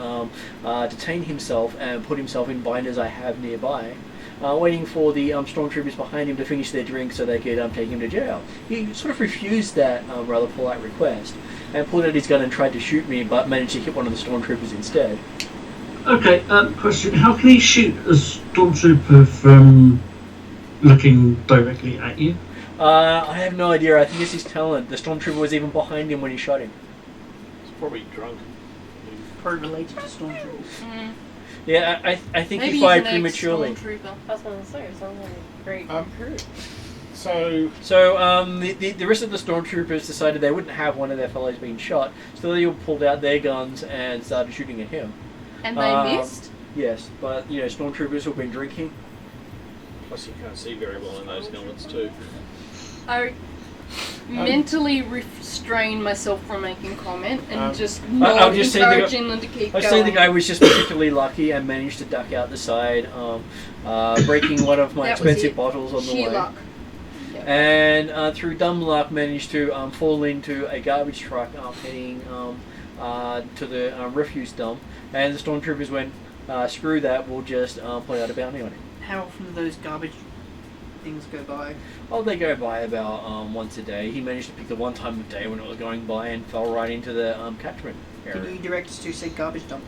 detain himself and put himself in binders I have nearby, waiting for the stormtroopers behind him to finish their drink so they could take him to jail. He sort of refused that rather polite request and pulled out his gun and tried to shoot me, but managed to hit one of the stormtroopers instead. Okay, question. How can he shoot a stormtrooper from looking directly at you? I have no idea. I think it's his talent. The stormtrooper was even behind him when he shot him. He's probably drunk. Probably related to stormtroopers. Yeah, I think Maybe he he's fired an prematurely. ex-stormtrooper. I was going to say, it sounds like a great recruit. So, The rest of the stormtroopers decided they wouldn't have one of their fellows being shot, so they all pulled out their guns and started shooting at him. And they missed? Yes, but stormtroopers who've been drinking. Plus you can't see very well in those helmets too. I mentally restrained myself from making comment and just not encouraging them to keep going. I'd say the guy was just particularly lucky and managed to duck out the side, breaking one of my That was expensive it. bottles on the Sheer way. luck. Yep. And through dumb luck managed to fall into a garbage truck heading to the refuse dump, and the stormtroopers went, screw that, we'll just put out a bounty on him. How often do those garbage things go by? Oh, they go by about once a day. He managed to pick the one time of day when it was going by and fell right into the catchment area. Can you direct us to, say, garbage dump?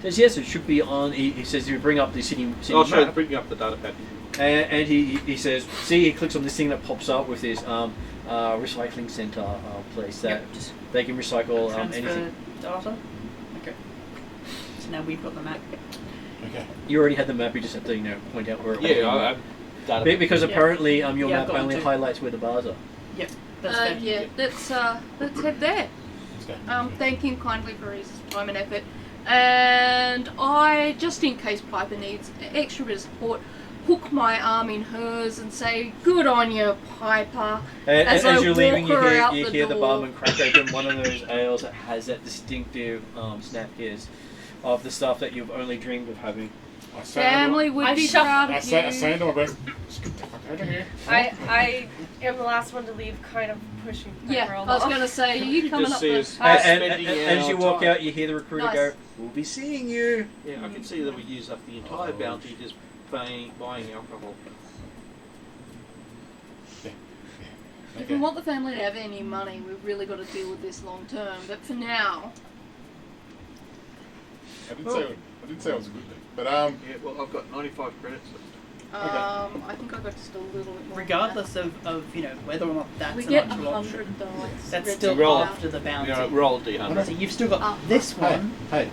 Says yes, it should be on. He says you bring up the city I'll show map. bring up the data pad. And he says, see, he clicks on this thing that pops up with this recycling center place that Yep, just they can recycle transfer anything. data? Okay. So now we've got the map. okay. You already had the map. You just had to point out where it was. Yeah, I data pad. Because Yeah. apparently your Yeah, I've map got one only too. highlights where the bars are. Yep, that's fair. Yeah, let's head there. Let's go. Thank him kindly for his time and effort. And I, just in case Piper needs extra bit of support, hook my arm in hers and say, "Good on you, Piper." And As as I you're leaving, walk her out you the hear the door. barman crack open one of those ales that has that distinctive snap hiss of the stuff that you've only dreamed of having. I say, Family would I be shuffle- proud I of say, I you. say to my best, just get the fuck out of here. I am the last one to leave, kind of pushing Yeah, Piper I was along. going to say, are you coming Just up see the... us- And spending as you our walk time. out, you hear the recruiter Nice. go, "We'll be seeing you." Yeah, I can see that we use up the entire bounty just buying alcohol. If we want the family to have any money, we've really got to deal with this long term. But for now, I didn't say it was a good thing, but Yeah, well I've got 95 credits. I think I got just a little bit more. Regardless of whether or not that's we an get actual option. $100. That's Ready still to go. after the bounty. Roll a So D100. you've still got Ah. this one, hey,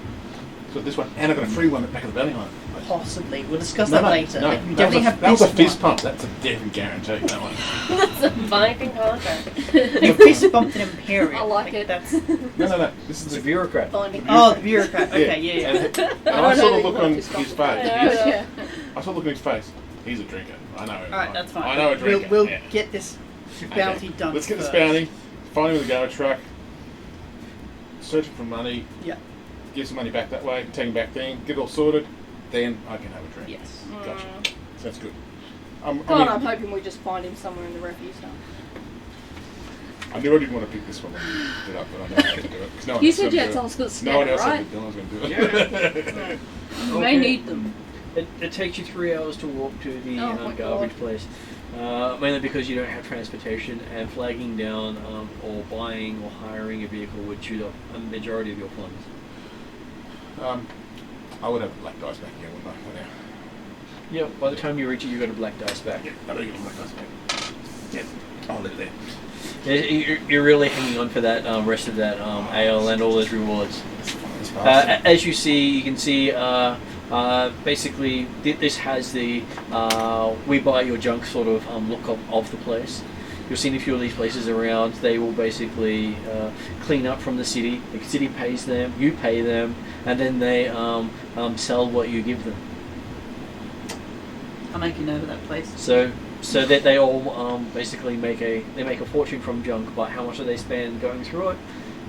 so this one, and I got a free one at the back of the bounty line. possibly. We'll discuss that later. No, You definitely have that was a this fist one. pump. That's a different guarantee. That one. That's a binding contract. You fist bumped an Imperium. I like it. That's No. This It's is a bureaucrat. Binding. oh, the bureaucrat. Okay, yeah. And I I don't saw know the look on that his you face. got Yeah. I saw the look on his face. He's a drinker. I know him. All right, that's fine. I know a drinker. We'll yeah. get this bounty done. Let's get this first. bounty. Find him with a garbage truck. Search for money. Yeah. Give some money back that way. Take him back then. Get it all sorted. Then I can have a drink. Yes. Gotcha. Sounds good. God, I'm hoping we just find him somewhere in the refuse dump. I knew I didn't want to pick this one when I did up, but I know how to do it. 'cause no one You else said is you gonna had do some it. good No one scanner, else said right? no one's going to do it. You may need them. It takes you 3 hours to walk to the Oh my garbage God. place. Mainly because you don't have transportation, and flagging down or buying or hiring a vehicle would chew up a majority of your funds. I would have a black dice back here, wouldn't I? By now. Yeah, by the time you reach it, you got a black dice back. Yeah, I don't get a black dice back. Yeah, I'll leave it there. You're really hanging on for that rest of that ale and all those rewards. It's fast. As you see, you can see basically this has the we buy your junk sort of look of the place. You'll see in a few of these places around, they will basically clean up from the city. The city pays them, you pay them, and then they sell what you give them. I'll make a note of that place. So that they all basically make a fortune from junk. But how much do they spend going through it?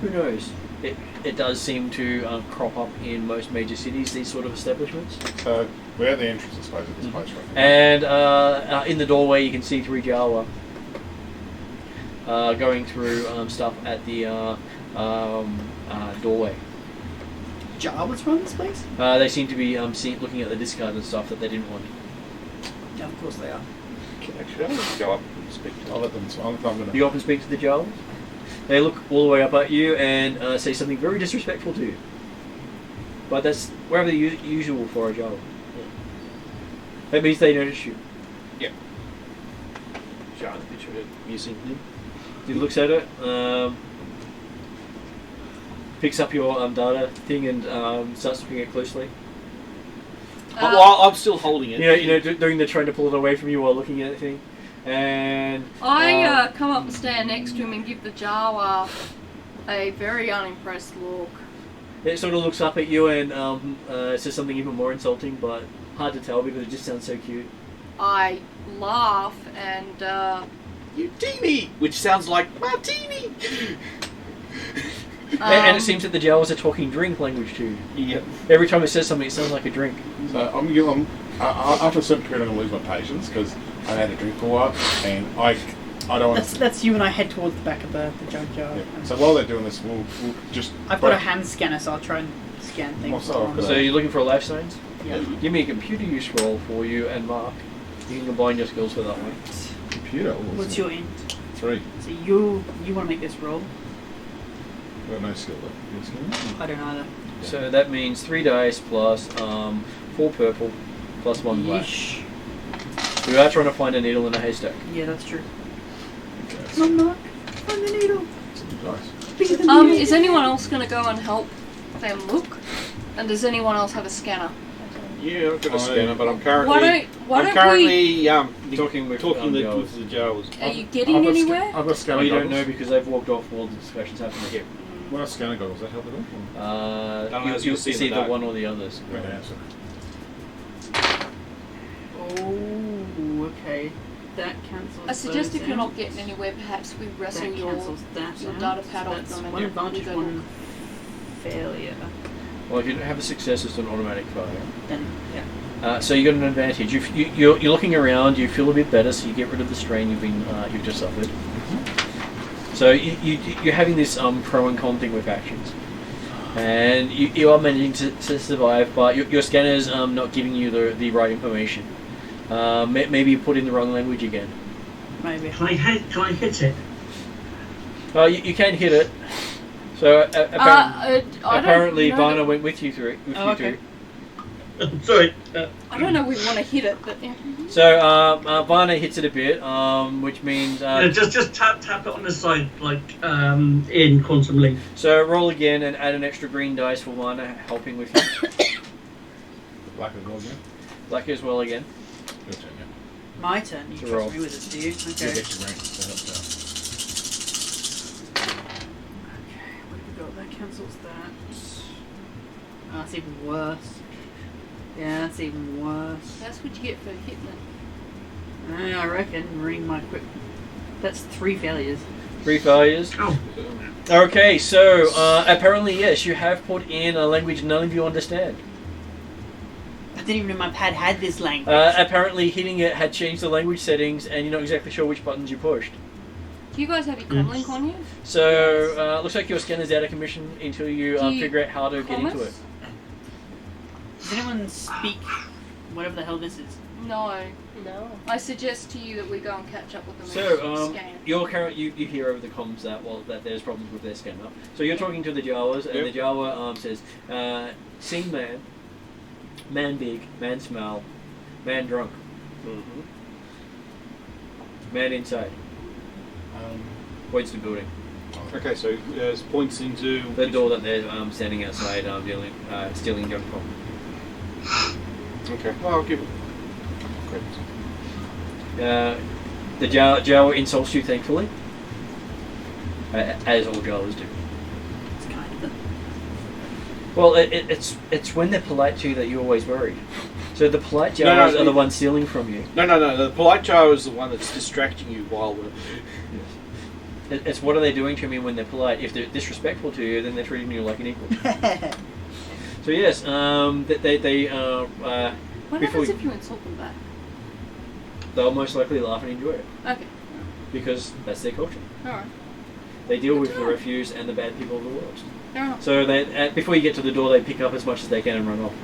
Who knows? It does seem to crop up in most major cities, these sort of establishments. So we're at the entrance, I suppose, of this place right now. And in the doorway, you can see 3 Jawa going through stuff at the doorway. Jawas run this place? They seem to be looking at the discard and stuff that they didn't want. Yeah, of course they are. Actually, I'm going to go up and speak to I'll let them. I'm going You go up and speak to the Jawas. They look all the way up at you and say something very disrespectful to you. But that's wherever the usual for a Jawa. That means they notice you. Yeah. Show the picture of it using them. He looks at it, picks up your data thing and starts looking at it closely. While I'm still holding it. Doing the trying to pull it away from you while looking at the thing. And I come up and stand next to him and give the Jawa a very unimpressed look. it sort of looks up at you and says something even more insulting, but hard to tell because it just sounds so cute. I laugh and You teeny! Which sounds like martini! And it seems that the Jawas are talking drink language to you. Yep. Every time it says something, it sounds like a drink. So after a certain period, I'm going to lose my patience because I had a drink for a while, and I don't want to. That's you and I head towards the back of the junk jar. Yeah. So while they're doing this, we'll just. I've got a hand scanner, so I'll try and scan things. What's that? So you're looking for a life science? Yeah. Give me a computer use roll for you and Mark. You can combine your skills for that one. Computer. What's your int? 3. So you want to make this roll? I've got no skill though. You got skill? I don't either. So that means 3 dice plus 4 purple plus 1 black. Yeesh. We are trying to find a needle in a haystack. Yeah, that's true. Okay. Come on, Mark. Find the needle. Nice. Be the needle. is anyone else going to go and help them look? And does anyone else have a scanner? Yeah, I've got a scanner, but I'm currently. Why don't Talking with talking the with the Jawas. Are you getting anywhere? I've got scanner Well, you don't goggles. know because they've walked off while the discussion's happening here. What are scanner goggles? That help at all? Don't know, as You'll you see see in the the dark. one or the others. Great answer. Oh, okay. That cancels. I suggest those if you're out. not getting anywhere, perhaps we wrestle That your cancels that your out. data So pad off that's them and one we advantage, go one look. failure. Well, if you don't have a success, it's an automatic failure. Then yeah. So you got an advantage. You're looking around. You feel a bit better, so you get rid of the strain you've just suffered. So you're having this pro and con thing with actions, and you are managing to survive. But your scanner's not giving you the right information. Maybe you put in the wrong language again. Maybe. Can I hit it? You can hit it. So apparently I don't know Vanna went with you through. okay. Sorry. I don't know we want to hit it, but yeah. So Vanna hits it a bit, which means Just tap it on the side, like in Quantum Leap. so roll again and add an extra green dice for Vanna helping with you. Black as well again. Black as well again. Your turn, yeah. My turn. You To trust roll. me with this, do you? Yeah, Okay. extra green. That helps out. Okay, what have we got? That cancels that. Oh, that's even worse. Yeah, that's even worse. That's what you get for hitting it. I reckon. Ring my quick. That's 3 failures. 3 failures. Oh, Okay, so apparently yes, you have put in a language none of you understand. I didn't even know my pad had this language. Apparently hitting it had changed the language settings, and you're not exactly sure which buttons you pushed. Do you guys have your comlink on you? So looks like your scanner's out of commission until you Do you figure out how to get into it. promise? Does anyone speak whatever the hell this is? No. No. I suggest to you that we go and catch up with them. So, and scan. you hear over the comms that there's problems with their scanner. So you're talking to the Jawas, and the Jawa says, "Seen man, man big, man smell, man drunk, Mm-hmm. man inside." Points to building. Okay, so it points into The door that they're standing outside, stealing junk from. Okay, well, I'll give it credit. The Jawa insults you, thankfully, as all Jawas do. It's kind of them. Well, it's when they're polite to you that you're always worried. So the polite Jawas are the ones stealing from you. No. The polite Jawa is the one that's distracting you while we're. It's what are they doing to me when they're polite? If they're disrespectful to you, then they're treating you like an equal. So yes, What before happens if you insult them back? they'll most likely laugh and enjoy it Okay. because that's their culture. Alright. They deal with the refuse and the bad people of the world. Fair enough. So they, before you get to the door, they pick up as much as they can and run off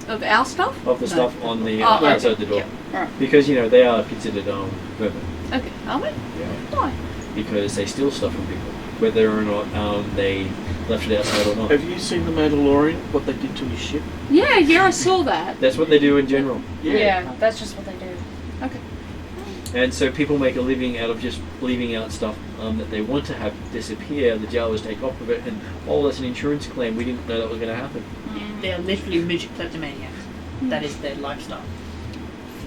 Of our stuff? of the No. stuff on the Oh, okay. outside the door, Yeah. Alright. because they are considered vermin. Okay. Are we? Yeah. Why? Because they steal stuff from people, whether or not they left it outside or not. Have you seen the Mandalorian? What they did to his ship? Yeah, I saw that. That's what they do in general. Yeah, that's just what they do. Okay. And so people make a living out of just leaving out stuff that they want to have disappear. The Jawas take off of it, and that's an insurance claim. We didn't know that was going to happen. They're literally midget kleptomaniacs. That is their lifestyle.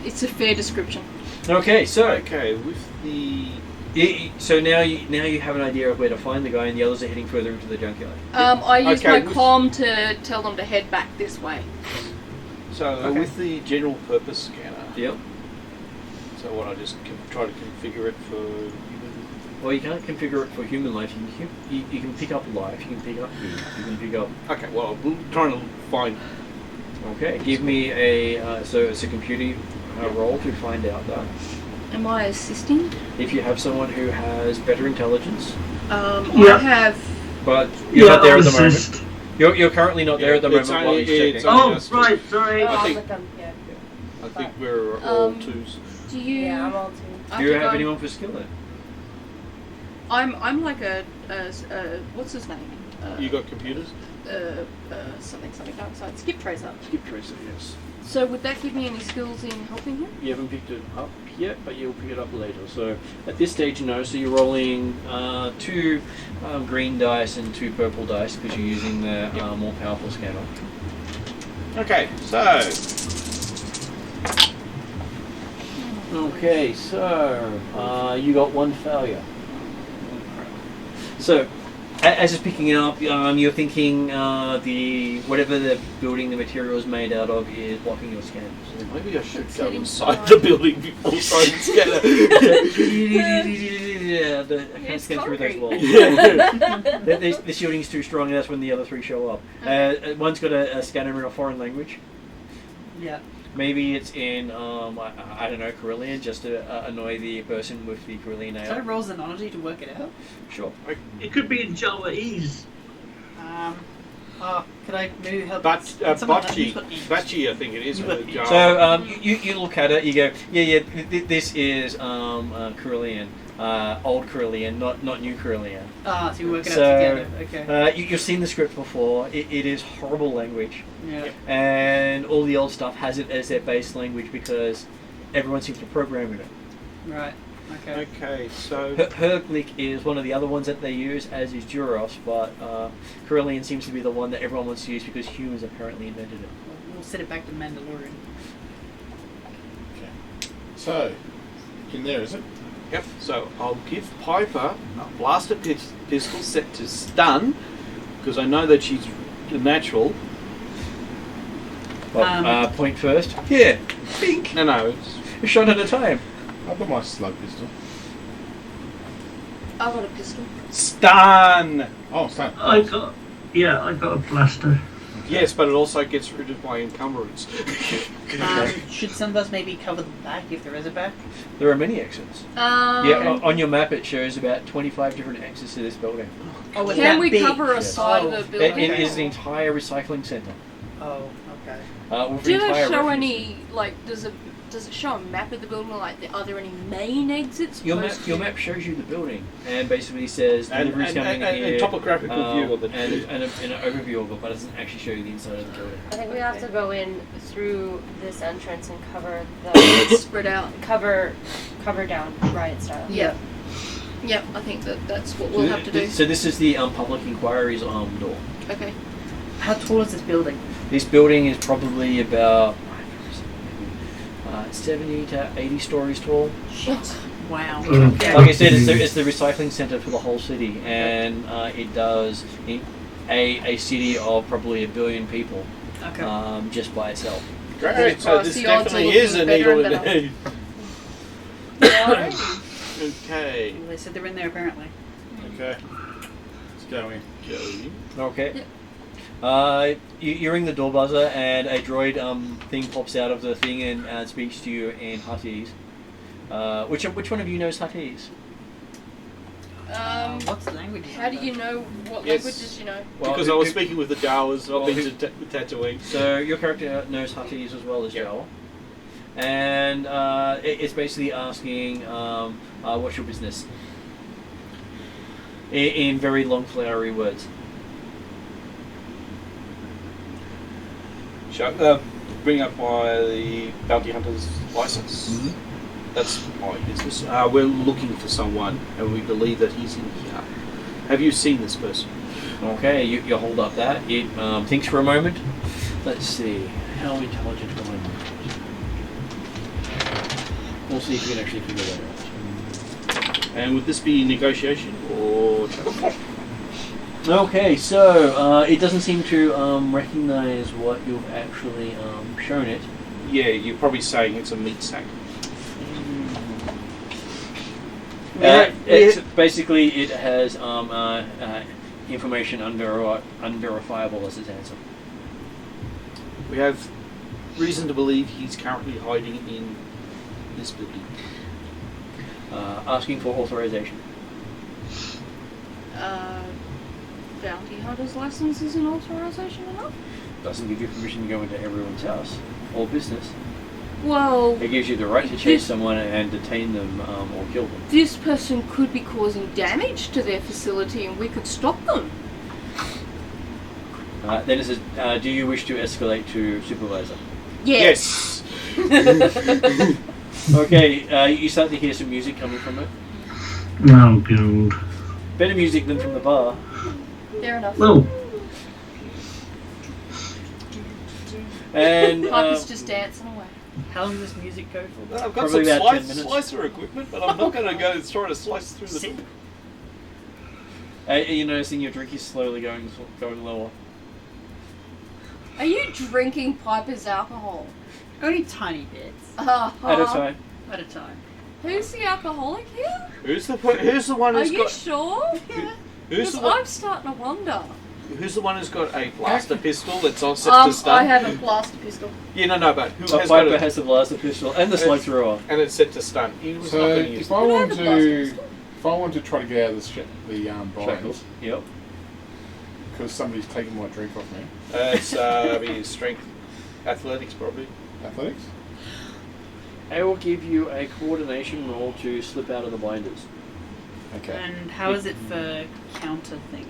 It's a fair description. Okay, so Okay, with the now you have an idea of where to find the guy, and the others are heading further into the junkyard. I used Okay, my with- comm to tell them to head back this way. with the general purpose scanner. Yep. So what I just try to configure it for. Well, you can't configure it for human life. You can pick up life. You can pick up food. You can pick up. Okay, well I'm trying to find. Okay, give me a so it's a computer roll to find out that. Am I assisting? If you have someone who has better intelligence, I Yeah. have. but you're not there at the assist. moment. You're currently not there at the It's moment. only- While he's it's checking. only- Oh, right, sorry. Oh, I I'm think- with them, yeah. I think we're all Um, twos. Do you? Yeah, I'm all two. I Do you think have I'm- anyone for skill then? I'm like a what's his name? You got computers? Something dark side. Skip tracer. Skip tracer, yes. So would that give me any skills in helping him? You haven't picked it up yet, but you'll pick it up later. So at this stage, no. So you're rolling 2 green dice and 2 purple dice because you're using the more powerful scanner. Okay, so Okay, so you got 1 failure. So as it's picking up, you're thinking whatever the building the material is made out of is blocking your scans. maybe I should Let's go get inside inside. the building before trying to scan it. Yeah, I can't It's scan through those concrete. walls. The shielding's too strong, and that's when the other 3 show up. One's got a scanner in a foreign language. Yeah. Maybe it's in, I don't know, Carillion, just to annoy the person with the Carillion So I ale. roll Xenology to work it out. Sure. It could be in Jawaese. Could I maybe help? Bachi, I think it is. You've with got- the jar. So you look at it, you go, this is Carillion, old Carillion, not new Carillion. So you work it So, out together. Okay. You've seen the script before. It is horrible language, Yeah. and all the old stuff has it as their base language because everyone seems to program in it. Right. Okay. Okay, so Herglic is one of the other ones that they use, as is Duros, but Carillion seems to be the one that everyone wants to use because humans apparently invented it. We'll set it back to Mandalorian. Okay. So, in there, is it? yep. So I'll give Piper a blaster pistol set to stun because I know that she's a natural. Well, point first. Yeah, pink. No, it's A shot at a time. I've got my slug pistol. I've got a pistol. stun. Oh, stop. I got a blaster. Yes, but it also gets rid of my encumbrance. Should some of us maybe cover the back if there is a back? There are many exits. Yeah, on your map it shows about 25 different exits to this building. Oh, it's Can that we big. cover a Yes. side Oh. of the It building? is the entire recycling centre. Oh, Okay. with Do the they entire show refuse- any, like, does it show a map of the building? Like, are there any main exits? Your close map, your to- map shows you the building and basically says deliveries coming here. and topographical view of it. and an overview of it, but it doesn't actually show you the inside of the building. I think we have to go in through this entrance and cover the Spread out. cover down riot style. Yeah. Yep, I think that's what we'll have to do. So this is the public inquiries door. Okay. How tall is this building? This building is probably about 70 to 80 stories tall. Shit. Wow. Okay. Like I said, it's the recycling centre for the whole city, and it does a city of probably 1 billion people Okay. just by itself. Great, so Oh, this the odds are definitely is a looking better needle and in better. the Alrighty. Okay. Well, they said they're in there apparently. Okay. Let's go in. Okay. Yep. You ring the door buzzer, and a droid thing pops out of the thing and speaks to you in Huttese. Which one of you knows Huttese? What's the language? How do you know what Yes. languages you know? Well, Because who- I was who- speaking with the Jawas, I've been who- to Tatooine. So your character knows Huttese as well as Yep. Jawa, and it's basically asking, "What's your business?" In very long, flowery words. Shall I bring up the bounty hunter's license? Mhm. That's my business. We're looking for someone, and we believe that he's in here. Have you seen this person? Okay, you hold up that. It thinks for a moment. Let's see. How intelligent am I? We'll see if we can actually figure that out. And would this be negotiation or chat? Okay, so it doesn't seem to recognize what you've actually shown it. Yeah, you're probably saying it's a meat sack. It's basically it has information unverifiable as its answer. We have reason to believe he's currently hiding in this building. Asking for authorization. Bounty hunter's license isn't authorization enough? Doesn't give you permission to go into everyone's house or business. Well, It gives you the right to chase someone and detain them or kill them. this person could be causing damage to their facility and we could stop them. Then it says, do you wish to escalate to supervisor? Yes. Okay, you start to hear some music coming from it. Oh, God. Better music than from the bar. Fair enough. Well, And Piper's just dancing away. How long does this music go for? I've got Probably some about 10 minutes. slicer equipment, but I'm not going to go try to slice through the Sip. you're noticing your drink is slowly going lower. Are you drinking Piper's alcohol? Only tiny bits At a time. at a time. Who's the alcoholic here? Who's the one Are who's you got? sure? Who's the Because one? I'm starting to wonder. Who's the one who's got a blaster pistol that's on set to stun? I have a blaster pistol. Yeah, no, but who has got Piper it? has the blaster pistol and the slow thrower. And it's set to stun. He was So not going to use if it. I want Can I have a to, blast if I want to try to get out of the binds, Shackles. Yep. because somebody's taking my drink off me. It's be strength, athletics probably. Athletics. I will give you a coordination roll to slip out of the binders. Okay. And how is it for counter thingy?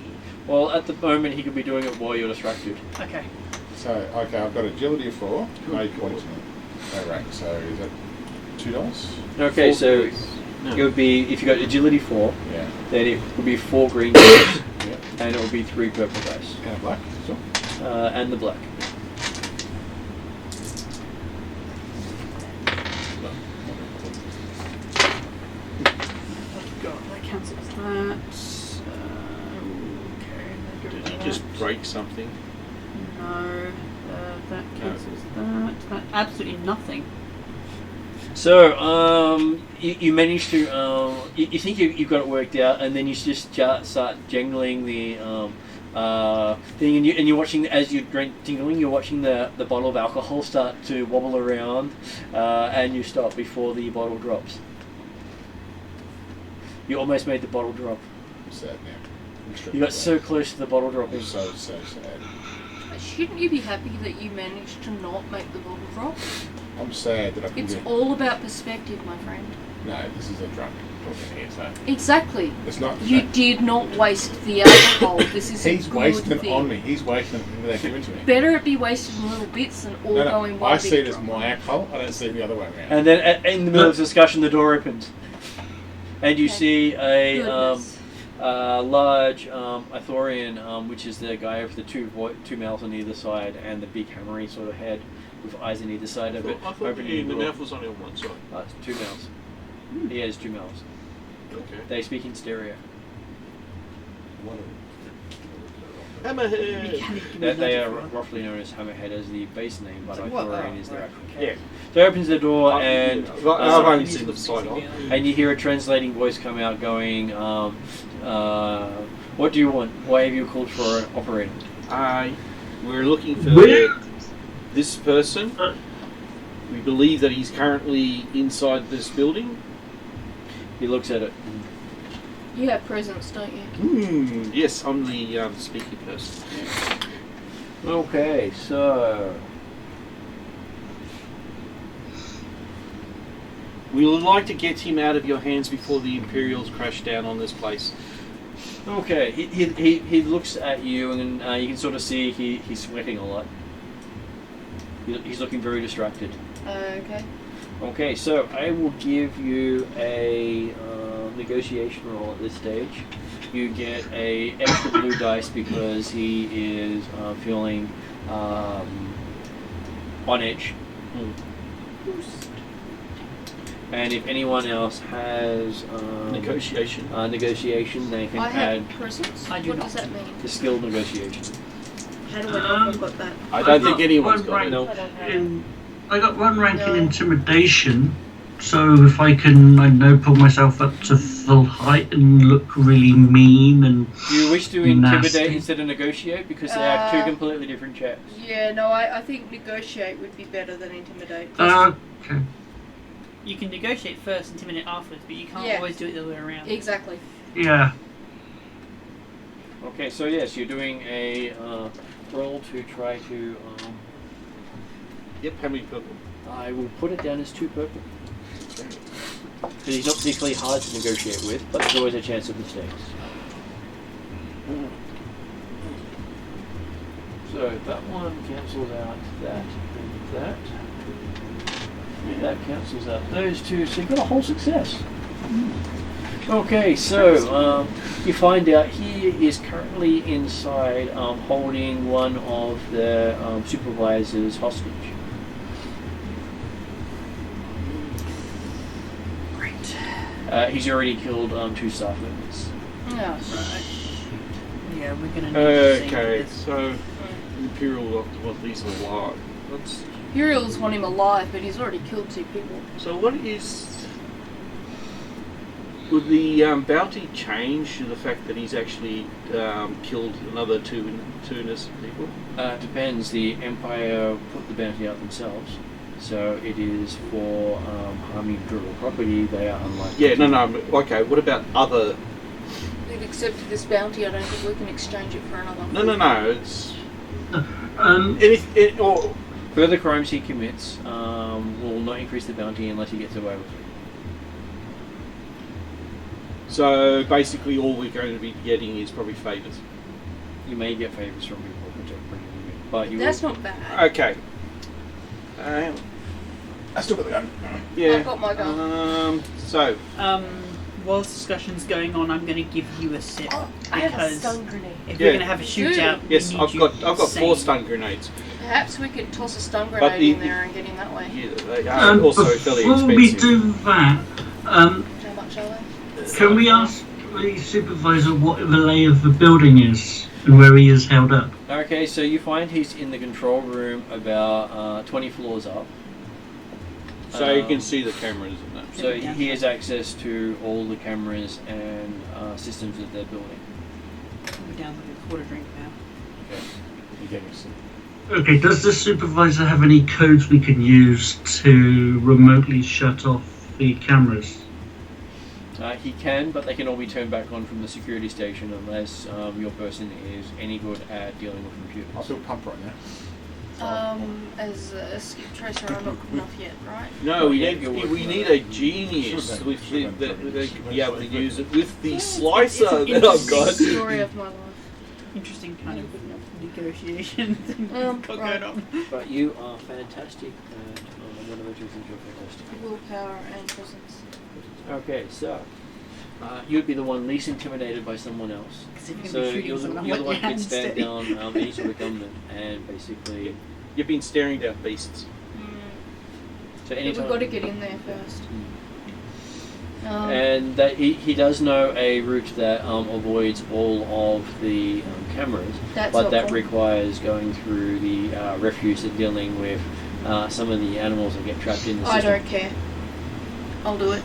Well, at the moment he could be doing it while you're distracted. Okay. So okay, I've got agility of 4. No points. No rank. So is that $2? Okay, so No. it would be, if you got agility 4, Yeah. then it would be 4 green dice, Yeah. and it would be 3 purple dice. And a black. So. And the black. God, that counts as that. Okay, Did that you goes just that. break something? No, that counts as that. That absolutely nothing. So, you manage to, you think you've got it worked out, and then you just start jangling the thing, and you're watching, as you're jingling, you're watching the bottle of alcohol start to wobble around, and you stop before the bottle drops. You almost made the bottle drop. I'm sad now. I'm You got so close to the bottle dropping. I'm so sad. Shouldn't you be happy that you managed to not make the bottle drop? I'm sad that I couldn't It's get... all about perspective, my friend. No, this is a drunk talking here, so... Exactly. It's not... You did not waste the alcohol. This is He's a good wasting thing. it on me. He's wasting it without giving it to me. Better it be wasted in little bits than all going one I big see it as drop. my alcohol. I don't see it the other way around. And then in the middle of discussion, the door opens, and you Okay. see a Goodness. large Ithorian, which is the guy with the two mouths on either side and the big hammery sort of head with eyes on either side of it. I thought opening the door. mouth was only on one side. It's two mouths. He has two mouths. Okay. They speak in stereo. Hammerhead. They are roughly known as Hammerhead as the base name, but It's like, Ithorian what? is their actual Yeah. character. So he opens the door and I've only seen the side on. and you hear a translating voice come out going, what do you want? Why have you called for an operator? We're looking for Where? this person. We believe that he's currently inside this building. He looks at it. You have presents, don't you? Yes, I'm the speaking person. Okay, so We would like to get him out of your hands before the Imperials crash down on this place. okay, he looks at you and you can sort of see he's sweating a lot. He's looking very distracted. Okay. Okay, so I will give you a negotiation roll at this stage. You get a extra blue dice because he is feeling on edge. And if anyone else has Negotiation. negotiation, they can I add have presents. I do What not. does that mean? the skill negotiation. How do I know if I've got that? I don't think got anyone's one got it. rank No. I don't have it. I got one rank No. in intimidation, so if I can, I know, pull myself up to full height and look really mean and Do you wish to intimidate Nasty. instead of negotiate? Because they are two Uh, completely different checks. Yeah, no, I think negotiate would be better than intimidate. okay. You can negotiate first, intimidate afterwards, but you can't Yeah. always do it the other way around. Exactly. Yeah. Okay, so yes, you're doing a roll to try to. Yep, how many purple? I will put it down as 2 purple. Because he's not particularly hard to negotiate with, but there's always a chance of mistakes. So that one cancels out that and that. And that cancels out those two, so you've got a whole success. Okay, so you find out he is currently inside holding one of the supervisors hostage. Great. He's already killed 2 staff members. Oh, Yeah, we're gonna need to see Okay, this. so Imperial want these alive. Let's. Imperials want him alive, but he's already killed 2 people. So what is? Would the bounty change to the fact that he's actually killed another two innocent people? Depends. The Empire put the bounty out themselves, so it is for harming durable property. They are unlikely. Yeah, no. Okay, what about other? We've accepted this bounty, I don't think we can exchange it for another. No. It's or Further crimes he commits will not increase the bounty unless he gets away with it. so basically all we're going to be getting is probably favours. You may get favours from people which are bringing you in, but you That's will. not bad. Okay. I still got the gun. Yeah. I've got my gun. So While this discussion's going on, I'm gonna give you a sip I have a because stun grenade. if Yeah. we're gonna have a shootout, we yes, need I've you got 4 sane. stun grenades. Perhaps we could toss a stun But grenade the- in there and get him that way. Yeah, they are also fairly before we expensive. do that, How much are they? can we ask the supervisor what the lay of the building is and where he is held up? Okay, so you find he's in the control room about 20 floors up. So you can see the cameras and that. So he has access to all the cameras and systems that they're building. We're down like a quarter drink now. You gave me some. Okay, does the supervisor have any codes we can use to remotely shut off the cameras? He can, but they can all be turned back on from the security station unless your person is any good at dealing with computers. I feel pumped right now. As a skip tracer, I'm not good enough yet, right? No, we Yeah, need you're working we on need that. a genius Should've with been be able to use it with the It's slicer an that I've got. interesting Story of my life. Interesting kind of negotiation thing got going Right. on. But you are fantastic at one of the two things you're fantastic Willpower and presence. at. Okay, so you'd be the one least intimidated by someone else. Because if you're So going to be you're shooting the, someone, you're the one your who can hands stand steady. down any sort of gunman and basically. You've been staring down beasts. So But anytime. we've got to get in there first. And that he does know a route that avoids all of the cameras, That's but that helpful. requires going through the refuse and dealing with some of the animals that get trapped in the I system. don't care. I'll do it.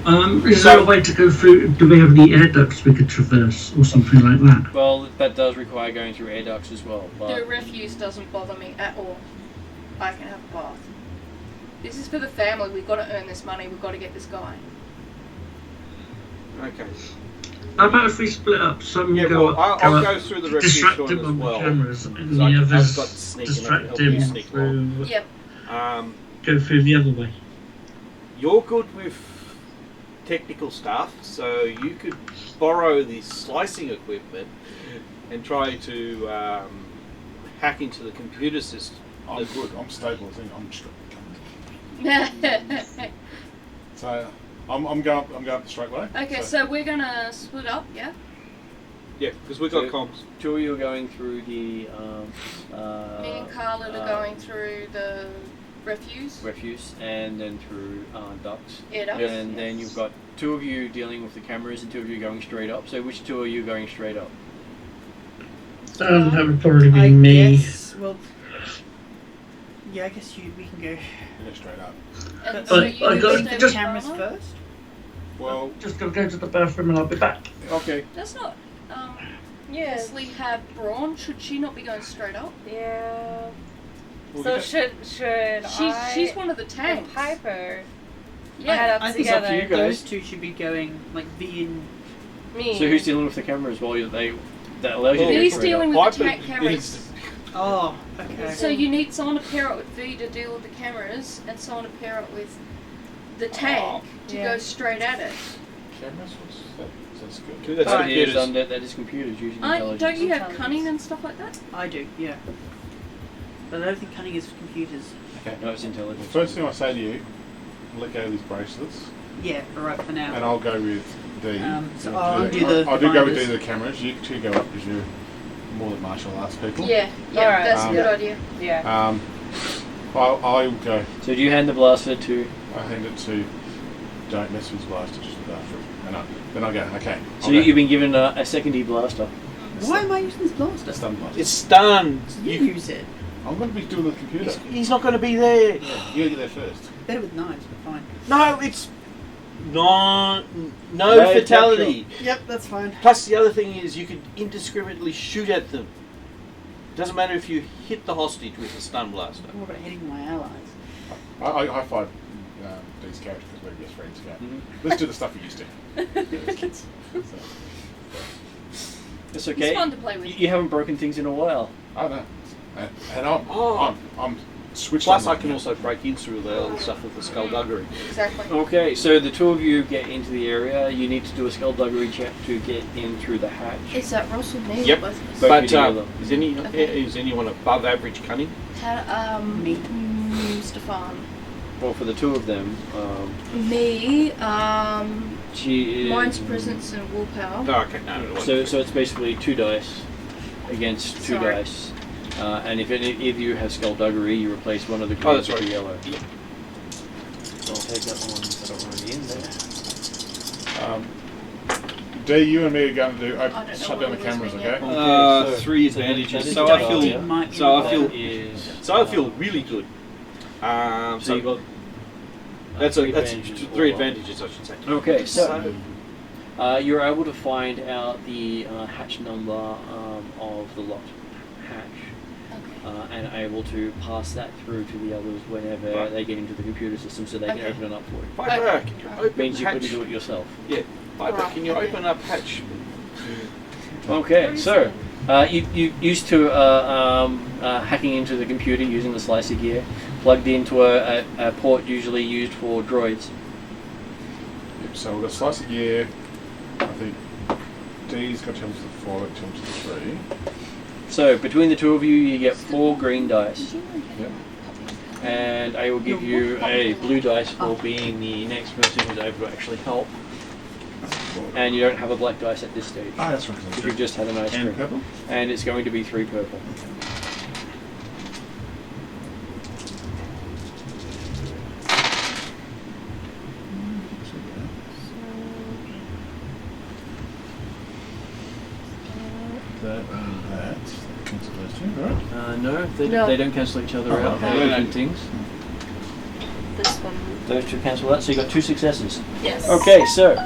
Is there a way to go through? Do we have any air ducts we could traverse or something like that? Well, that does require going through air ducts as well. The But refuse doesn't bother me at all. I can have a bath. This is for the family. We've got to earn this money. We've got to get this guy. Okay. How about if we split up? Some Yeah, go well, up, I'll up, go through the refuse distract door him as on the well. cameras, and Because the I've others got sneak and distract help you him sneak along. through. Yep. Go through the other way. You're good with technical stuff, so you could borrow the slicing equipment and try to hack into the computer system. I'm good. I'm stable. I'm so I'm going up the straight way. Okay, so we're gonna split up, yeah? Yeah, because we've got So- comms. two of you are going through the Me and Carlin are going through the refuse. refuse and then through ducts. Air ducts, And then yes. you've got two of you dealing with the cameras and two of you going straight up. So which two are you going straight up? That would probably be I me. guess, well, yeah, I guess we can go. Yeah, straight up. And But so I you got- stay Go with to the cameras Carla? first. Well, Just gonna go to the bathroom and I'll be back. Okay. Does not Yeah. Leslie have Brawn? Should she not be going straight up? Yeah. we'll So get- should She's one of the and tanks. Piper Yeah. head up I think It's up to together? you guys. those two should be going like V and Me. So who's dealing with the cameras while that allows you to He's go straight dealing up? with the Piper tank cameras. needs oh, okay. So you need someone to pair up with V to deal with the cameras, and someone to pair up with the tank to yeah. go straight at it. cameras. What's that? That's good. to. That's That is computers. that is computers using Don't intelligence. you have Intelligence. cunning and stuff like that? I do, yeah. But I don't think cunning is for computers. Okay. No, it's The intelligence. first thing I say to you, let go of these bracelets, Yeah, alright for now. and I'll go with D. So I'll do the I do go with binders. D the cameras. You two go up because you're more than martial arts people. Yeah, Alright. that's a good Yeah. idea. Yeah. I'll go. So do you hand the blaster to? I hand it to. Don't mess with his blaster, just the bathroom. And then I go. Okay. So you've been given a secondary blaster. Why am I using this blaster? That's done blaster. It's stunned. You use it. I'm going to be doing the computer. He's not going to be there. Yeah, you get there first. Better with knives, but fine. No, it's no No fatality. Yep, that's fine. Plus, the other thing is you could indiscriminately shoot at them. Doesn't matter if you hit the hostage with a stun blaster. What about hitting my allies? I high five D's character because we're best friends. Okay. Let's do the stuff we used to. It's okay. It's fun to play with. You haven't broken things in a while. I know. And I'm switched Plus, on I can also break in through the stuff with the skullduggery. Exactly. Okay, so the two of you get into the area. You need to do a skullduggery check to get in through the hatch. Is that Ross or me? Yep. Or both of us? Both But you together. Okay. is anyone above average cunning? Me. Stefan. Well, for the two of them, Me. she is. Mine's presence and willpower. Oh, okay, no. So it's basically 2 dice against 2 Sorry. dice. And if any of you have skullduggery, you replace one of the Oh, green that's with right. the yellow. Yeah. So I'll take that one that's already in there. D, you and me are going to do. I don't know Shut down the what it was cameras, when okay? Okay, so- 3 so that advantages. is So I dice, feel. yeah. Might be So I involved. feel. That is, So I feel really good. So you got. That's three 3 advantages. advantages, I should say. Okay, so you're able to find out the hatch number of the lot. Hatch. Okay. and able to pass that through to the others whenever Right. they get into the computer system, so they can Okay. open it up for you. Piper, can you open Means you hatch? couldn't do it yourself. Yeah. Piper, Right. can you open up hatch? Okay, so you used to hacking into the computer using the slicer gear, plugged into a port usually used for droids. Yep, so we've got slicer gear. I think D's got jumps to the 4, got jumps to the 3. So between the two of you, you get 4 green dice, Yep. and I will give you a blue dice for being the next person who's able to actually help. And you don't have a black dice at this stage. Ah, that's right. Because you've just had an ice And cream. purple? And it's going to be 3 purple. That and that. Cancel those two, right? No, they don't cancel each other Oh, out. okay. They're different things. This one. Those two cancel that, so you got 2 successes. Yes. Okay, so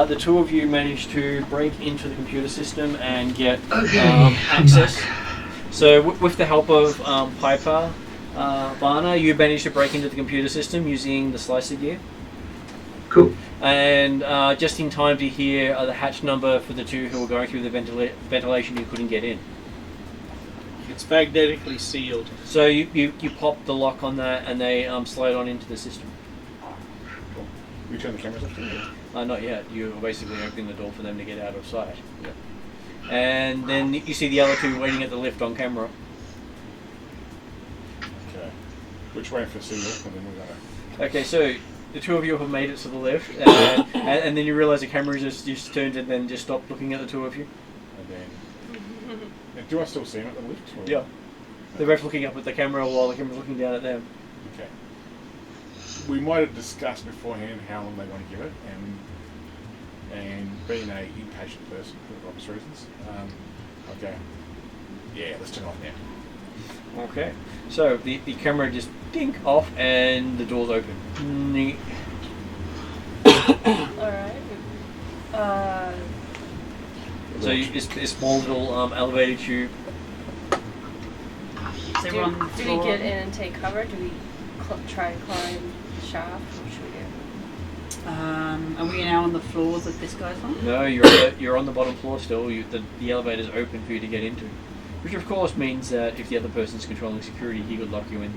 the two of you managed to break into the computer system and get access. So with the help of Piper, Vanna, you managed to break into the computer system using the slicer gear. Cool. And just in time to hear the hatch number for the two who were going through the ventilation you couldn't get in. It's magnetically sealed. So you pop the lock on that and they slide on into the system. We turn the cameras off too? Not yet. You're basically opening the door for them to get out of sight. Yep. And then you see the other two waiting at the lift on camera. Okay. Which way for signal? And then we're gonna. Okay, so the two of you have made it to the lift, and then you realise the camera just turned and then just stopped looking at the two of you. And then. Do I still see him at the lift? Or? Yeah. They're both looking up at the camera while the camera's looking down at them. Okay. We might have discussed beforehand how long they want to give it, and being a impatient person for obvious reasons, okay. Yeah, let's turn it off now. Okay. So the camera just dink off and the door's open. Alright. So this small little elevator tube. Is everyone on the Do we floor? get in and take cover? Do we try and climb the shaft? What should we do? Are we now on the floor that this guy's on? No, you're on the bottom floor still. The elevator's open for you to get into, which of course means that if the other person's controlling security, he could lock you in.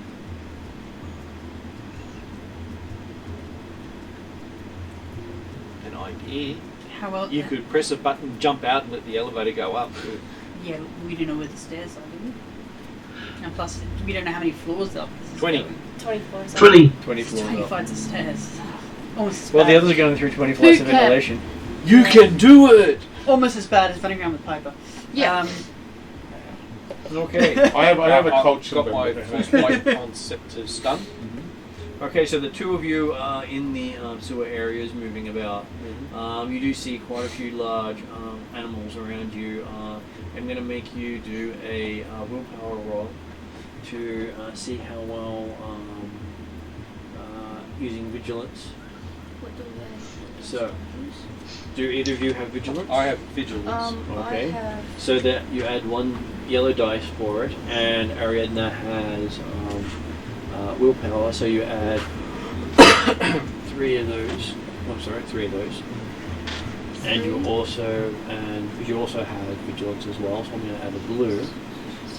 An idea. How well? You could press a button, jump out, and let the elevator go up. Yeah, we don't know where the stairs are, do we? And plus, we don't know how many floors there are. 20. 24. 20. 20 floors 20 up. flights of stairs. Almost as Well, bad. the others are going through 20 flights of Who can? ventilation. You can do it! Almost as bad as running around with Piper. Yeah. Okay. I have a culture. Got my first white on set to stun. Okay, so the two of you are in the sewer areas moving about. You do see quite a few large animals around you. I'm going to make you do a willpower roll to see how well using vigilance. What do they? So, do either of you have vigilance? I have vigilance. Okay. I have. So that you add 1 yellow dice for it, and Ariadna has willpower, so you add 3 of those. I'm sorry, 3 of those. And you also have vigilance as well, so I'm going to add a blue.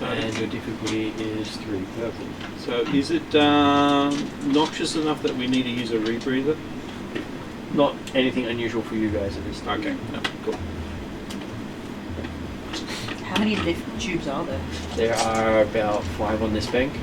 And your difficulty is 3 purple. So is it noxious enough that we need to use a rebreather? Not anything unusual for you guys at this time. Okay, no, cool. How many lift tubes are there? There are about 5 on this bank.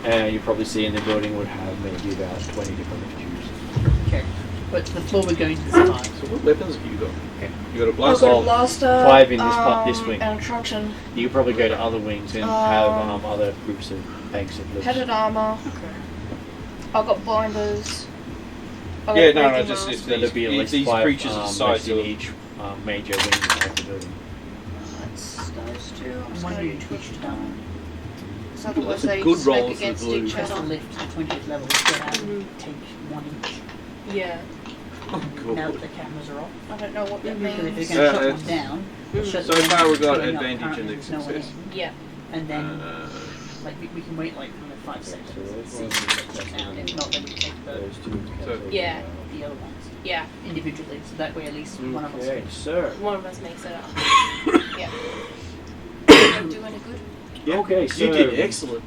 Okay. You probably see in the building would have maybe about 20 different lift tubes. Okay. But the floor we're going to is 5. So what weapons have you got? Okay. You got a I've blaster? got a blaster. 5 in this part, this wing. And a truncheon. You could probably go to other wings and have other groups of banks of lifts. Headed armor. Okay. I've got blinders. I've Yeah, got no, breaking just mask. if There'll be at least these 5 creatures the size in of each major wing of the building. That's those two. I'm I'm just wondering going to which twitch down. down. Because Well, otherwise that's a they good smack roll for against blue. each Press the other. lift to the 20th level, get out and take 1 each. Yeah. Cool. Now that the cameras are off. I don't know what that Because if means. they're going to shut it's- one down, shut So the far we've got shutting up, advantage and apparently there's no one success. in. Yeah. and then like we can wait like 5 seconds. See if it checks out. If not, then we take Those two. So- Yeah. the other ones Yeah. individually, so that way at least one of us. Okay, so. One of us makes it up. Yeah. Don't do any good. Okay, so. You did excellent.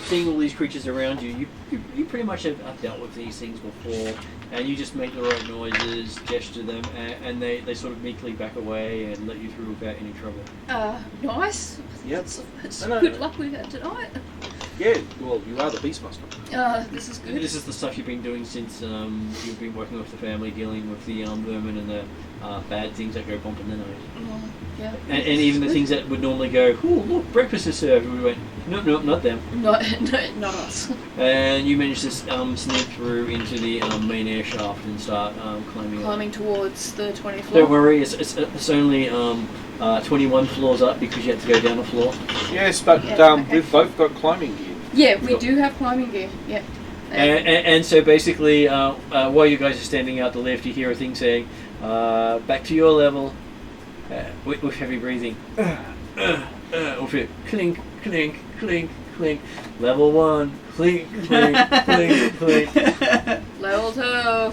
Seeing all these creatures around you, you pretty much have dealt with these things before, and you just make the right noises, gesture them, and they sort of meekly back away and let you through without any trouble. Nice. Yep. It's No. good luck we've had tonight. Yeah, well, you are the Beastmaster. This is good. This is the stuff you've been doing since you've been working with the family, dealing with the vermin and the bad things that go bump in the night. Yeah. And even the things that would normally go, oh, look, breakfast is served. We went, no, not them. Not us. And you managed to sneak through into the main air shaft and start climbing up. Climbing towards the 20th floor. Don't worry, it's only 21 floors up because you had to go down a floor. Yes, but Yeah, okay. we've both got climbing gear. Yeah, we do have climbing gear. Yeah. And so basically, while you guys are standing out the lift, you hear a thing saying, back to your level, with heavy breathing. With it, clink, clink, clink, clink. Level 1, clink, clink, clink, clink. Level 2.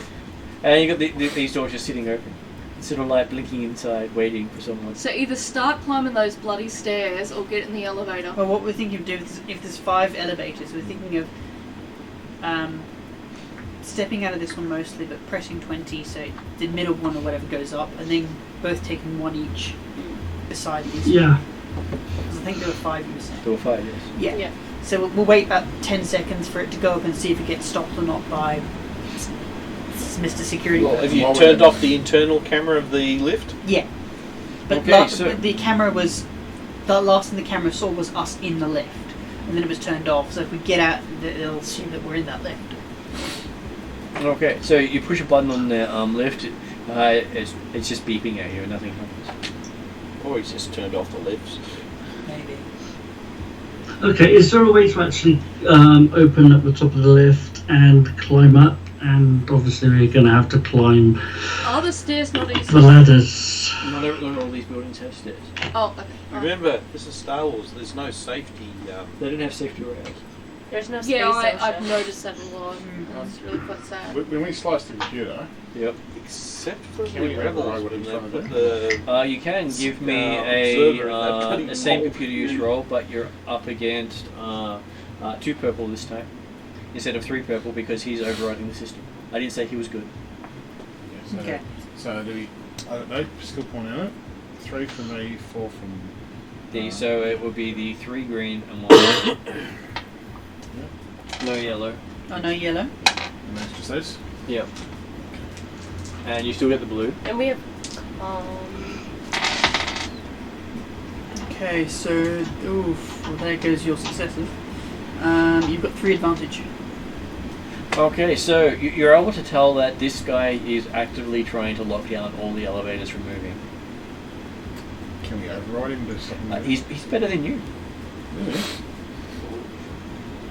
And you got these doors just sitting open. Sort of like blinking inside, waiting for someone. So either start climbing those bloody stairs or get in the elevator. Well, what we're thinking of doing is if there's 5 elevators, we're thinking of stepping out of this one mostly, but pressing 20 so the middle one or whatever goes up, and then both taking one each beside these. Yeah. Because I think there were 5 you were saying. There were 5, yes. Yeah. So we'll wait about 10 seconds for it to go up and see if it gets stopped or not by Mr. Security. Well, have you While turned we're- off the internal camera of the lift? Yeah. But Okay, so- the camera was... The last thing the camera saw was us in the lift. And then it was turned off, so if we get out, they'll assume that we're in that lift. Okay, so you push a button on the lift, it's just beeping at you and nothing happens. Or he's just turned off the lifts. Maybe. Okay, is there a way to actually open at the top of the lift and climb up? And obviously we're going to have to climb Are the stairs not easy? the ladders. Not all these buildings have stairs. Oh, okay. Remember, this is Star Wars. There's no safety. They don't have safety rails. There's no space Yeah, I've ocean. noticed that a lot. That's really quite sad. When we slice the computer, Yep. Except for Can we the override rebels what when he's they trying to put do? the... You can give me observer in that bloody a same hole. computer use roll, but you're up against 2 purple this time instead of 3 purple because he's overriding the system. I didn't say he was good. yeah, so, Okay. so do we, I don't know, skill point in it? 3 from me, 4 from... So it would be the 3 green and 1 no yellow. Oh, no yellow? And that's just this? Yep. And you still get the blue. And we have Okay, so... Oof. Well, there goes your successes. You've got 3 advantage. Okay, so you're able to tell that this guy is actively trying to lock down all the elevators from moving. Can we override him to something? He's better than you. Really?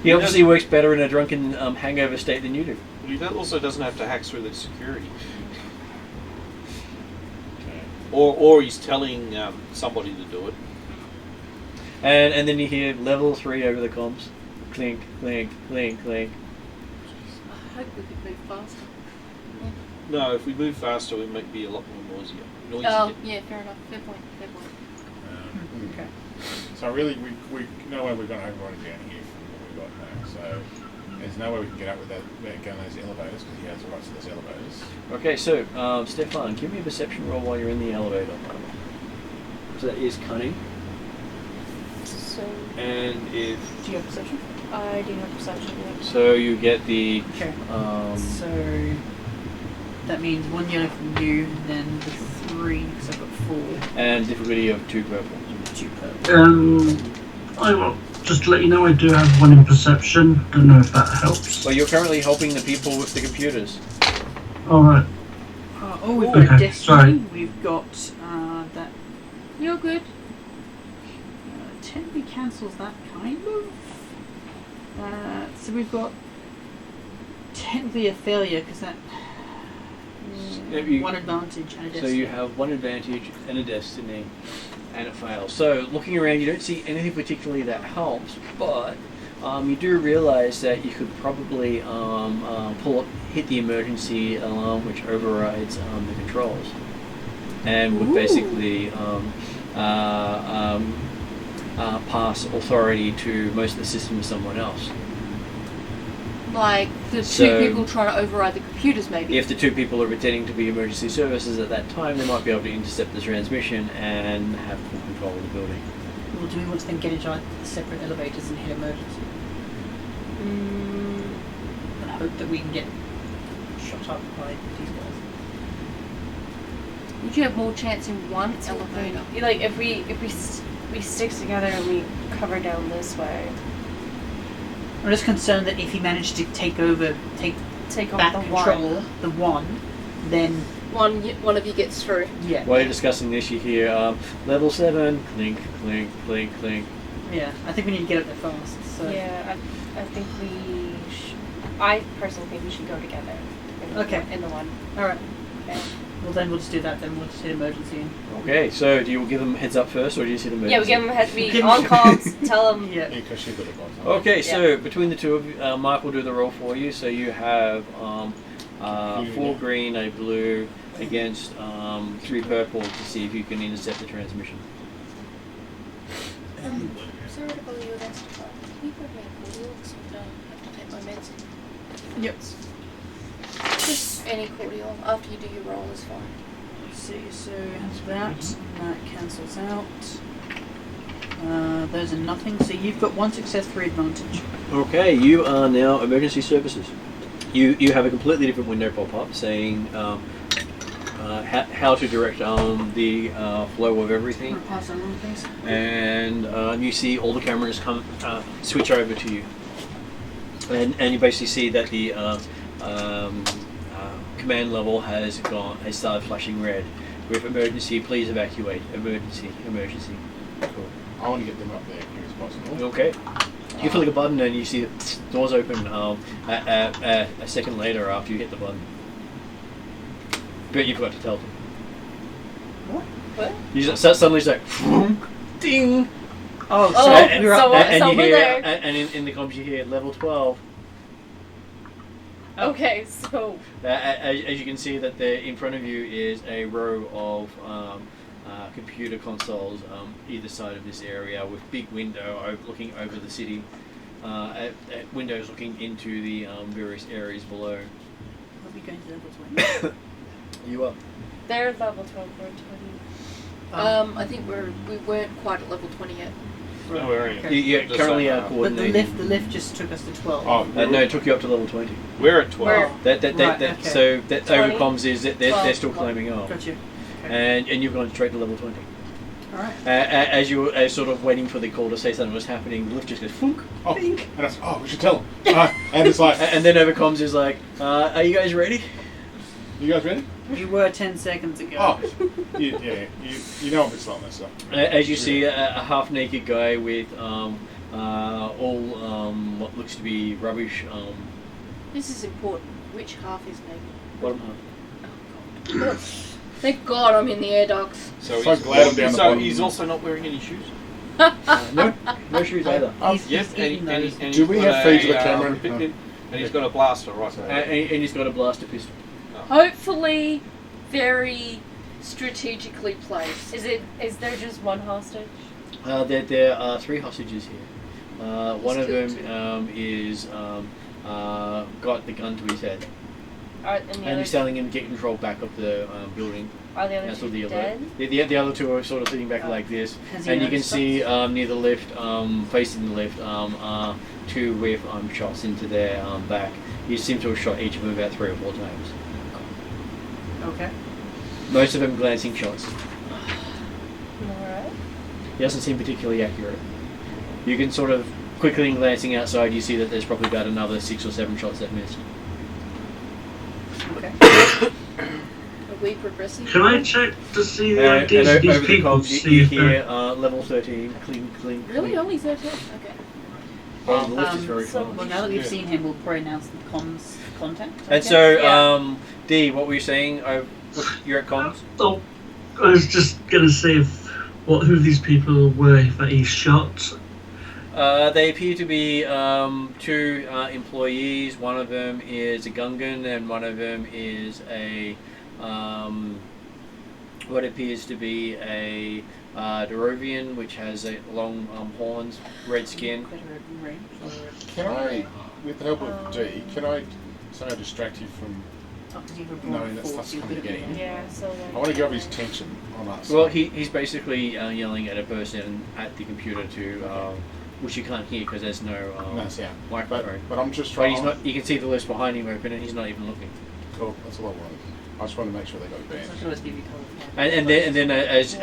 He obviously works better in a drunken hangover state than you do. He also doesn't have to hack through the security. Okay. Or he's telling somebody to do it. And then you hear level 3 over the comms. Clink, clink, clink, clink. I hope we could move faster. No, if we move faster, we might be a lot more noisier. Oh, yeah, fair enough. Fair point. Fair point. Okay. So really, we no way we're going to override him down here from what we've got now. So there's no way we can get up with that gun those elevators because he has the rights to those elevators. Okay, so Stefan, give me a perception roll while you're in the elevator. So that is cunning. so And if Do you have perception? I do have perception. Yeah. so, you get the Okay. So that means 1 yellow from you, then the 3 because I've got 4. and difficulty of 2 purple. 2 purple. I will just let you know I do have 1 in perception. Don't know if that helps. Well, you're currently helping the people with the computers. Alright. We've got Okay, Destiny. sorry. We've got that. You're good. Technically cancels that kind of. So we've got technically a failure because that. Yeah, you- 1 advantage and a So destiny. you have 1 advantage and a destiny, and it fails. So looking around, you don't see anything particularly that helps, but you do realise that you could probably hit the emergency alarm, which overrides the controls, and would basically pass authority to most of the system to someone else. Like the So- two people trying to override the computers, maybe. If the two people are pretending to be emergency services at that time, they might be able to intercept the transmission and have full control of the building. Well, do we want to then get into like separate elevators and hit emergency? And hope that we can get shot up by these guys. Would you have more chance in one elevator? Like if we stick together and we cover down this way, I'm just concerned that if he managed to take back off the control, one. the one, then One of you gets through. yeah, While you're discussing this, you hear level 7, clink, clink, clink, clink. yeah. I think we need to get up there fast. So. Yeah, I think I personally think we should go together. Okay. In the one. All right. Okay. Well, then we'll just do that. Then we'll just hit emergency. Okay, so do you give them heads up first, or do you see them? Yeah, we give them we on calls. Tell them. Yeah. Because she got it on. Okay, so between the two of you, Mark will do the roll for you. So you have 4 green, a blue against 3 purple to see if you can intercept the transmission. Sorry to bother you against the phone. Can you put me a cordial? Because I have to take my meds. Yep. Just any cordial. After you do your roll is fine. Let's see. So that cancels out. Those are nothing. So you've got 1 success, 3 advantage. Okay, you are now emergency services. You have a completely different window pop up saying how to direct the flow of everything, Want to pass on please? and you see all the cameras come switch over to you, and you basically see that the command level has started flashing red with emergency, please evacuate, emergency. Cool. I want to get them up there as quick as possible. Okay. You flick a button and you see the doors open a second later after you hit the button. But you forgot to tell them. What? You just, suddenly it's like, ding! Oh, so Oh, and, we're up someone- there. and you someone hear, there. and in the comms you hear level 12. Okay, so As you can see that there in front of you is a row of computer consoles either side of this area with big window looking over the city, at windows looking into the various areas below. Are we going to level 20? You up? they're level 12 or 20. I think we weren't quite at level 20 yet. No, where are you? Okay. You Just currently so, are But coordinating. the lift just took us to 12. Oh, No, it took you up to level 20. we're at 12. Where? That Right, okay. So that 20? over comms is that they're 12. still climbing up, Gotcha. and you've gone straight to level 20. Alright. As you were sort of waiting for the call to say something was happening, the lift just goes funk, Oh, bink. and I said, we should tell them. And it's like, And then over comms is like, are you guys ready? you guys ready? We were 10 seconds ago. Oh, you know what it's like that stuff. As you see a half-naked guy with all what looks to be rubbish This is important. Which half is naked? bottom half. Thank God I'm in the air ducts. So glad I'm down the so bottom. he's also not wearing any shoes. No shoes either. He's Yep, eating those. and Do he's we got have feed to the a, camera? and he's got a blaster right there. And he's got a blaster pistol. Hopefully, very strategically placed. Is there just one hostage? There are 3 hostages here. One of killed them is got the gun to his head, And the and other he's telling him to get control back of the building. are the other That's two what the dead? the other 2 are sort of sitting back like this, Has he and you can noticed see near the lift, facing the lift, 2 with shots into their back. You seem to have shot each of them about 3 or 4 times. Okay. Most of them glancing shots. Alright. He doesn't seem particularly accurate. You can sort of quickly glancing outside, you see that there's probably about another 6 or 7 shots that missed. Okay. Are we progressing? Can I check to see the And IDs of these over the people? comms, See you if they're- hear level 13, clink, clink. Really? clink. Only 13? Okay. Oh, the lift is very so- close. Well, now that we've Yeah. seen him, we'll probably announce the comms contact. I And guess. so, Yeah. D, what were you saying? You're at comms? Oh, I was just gonna say if who these people were that he shot? They appear to be two employees. One of them is a Gungan, and one of them is a what appears to be a Darovian, which has a long horns, red skin. Can I, with the help of D, can I somehow distract you from knowing that stuff's coming again? Yeah, so I want to get off his tension on us. Well, he's basically yelling at a person at the computer to, which you can't hear because there's no No sound. microphone. But I'm just But trying. he's not. You can see the list behind him open, and he's not even looking. Cool. That's all I wanted. I just wanted to make sure they got banned. I can always give you colour. And then as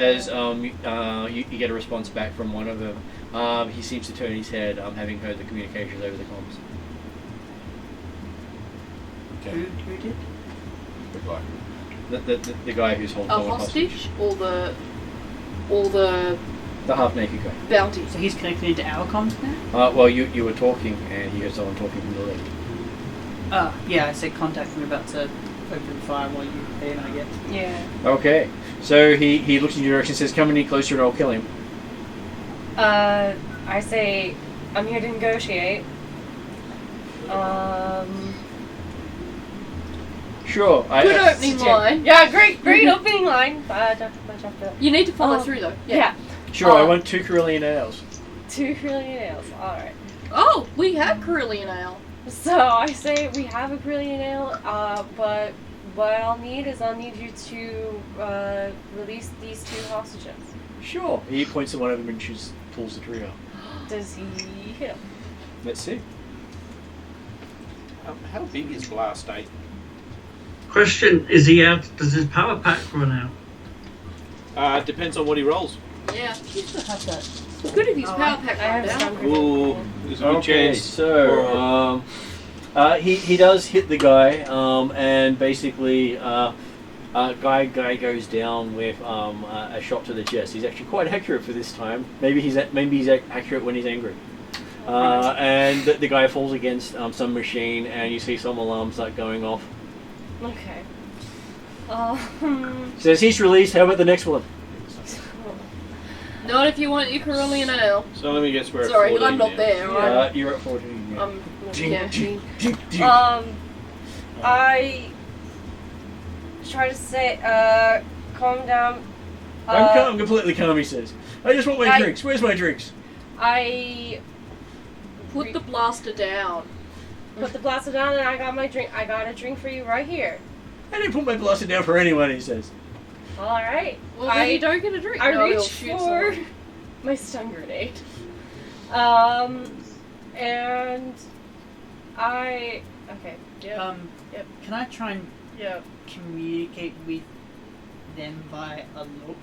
you get a response back from one of them, he seems to turn his head, having heard the communications over the comms. Okay. Who did? The guy. The guy who's holding A the hostage or the half-naked guy. bounty? So he's connected into our comms now? Well, you were talking, and he heard someone talking from the left. Yeah, I said contact him about to open fire while you pay and I get. yeah. Okay, so he looks in your direction and says, "Come any closer and I'll kill him." I say I'm here to negotiate. Sure. Good opening line. Yeah, great opening line. You need to follow Oh, through though. Yeah. Sure, I want 2 Carillion ales. 2 Carillion ales. All right. Oh, we have Carillion ale. So I say we have a Carillion ale, but what I'll need you to release these 2 hostages. Sure. He points to one of them and pulls the trigger. Does he hit him? Let's see. How big is Blast 8? Question: is he out? Does his power pack run out? Depends on what he rolls. Yeah. You still have that. Good if his power pack I have run down. some Ooh, there's a good chance. So he does hit the guy, and basically guy goes down with a shot to the chest. He's actually quite accurate for this time. Maybe he's accurate when he's angry. And the guy falls against some machine, and you see some alarms start going off. Okay. Says he's released. How about the next one? Not if you want your Carillion ale. So let me guess where. Sorry, 14 I'm not now. there. Right? You're at 14. Yeah. Yeah. I try to say, calm down. I'm calm, completely calm. He says, "I just want my I- drinks. Where's my drinks?" I Put the blaster down. put the blaster down and I got my drink. I got a drink for you right here. I didn't put my blaster down for anyone. He says. All right. Well, then you don't get a drink. I No, he'll reach shoot for someone. my stun grenade. And I. Okay. Yep. Yep. Can I try and Yep. communicate with them via a look?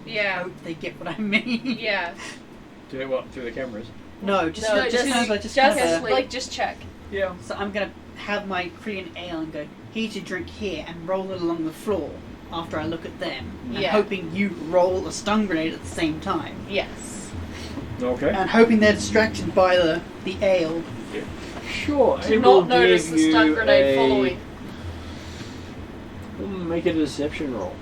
Yeah. Hope they get what I mean. Yeah. Do it what? Through the cameras. No, just No, just kind of like just check. Yeah. So I'm gonna have my Korean ale and go, here's your drink here, and roll it along the floor after I look at them. And Yeah. hoping you roll a stun grenade at the same time. Yes. Okay. And hoping they're distracted by the ale. Sure. I Do will not notice give the stun you grenade following. Make it a deception roll.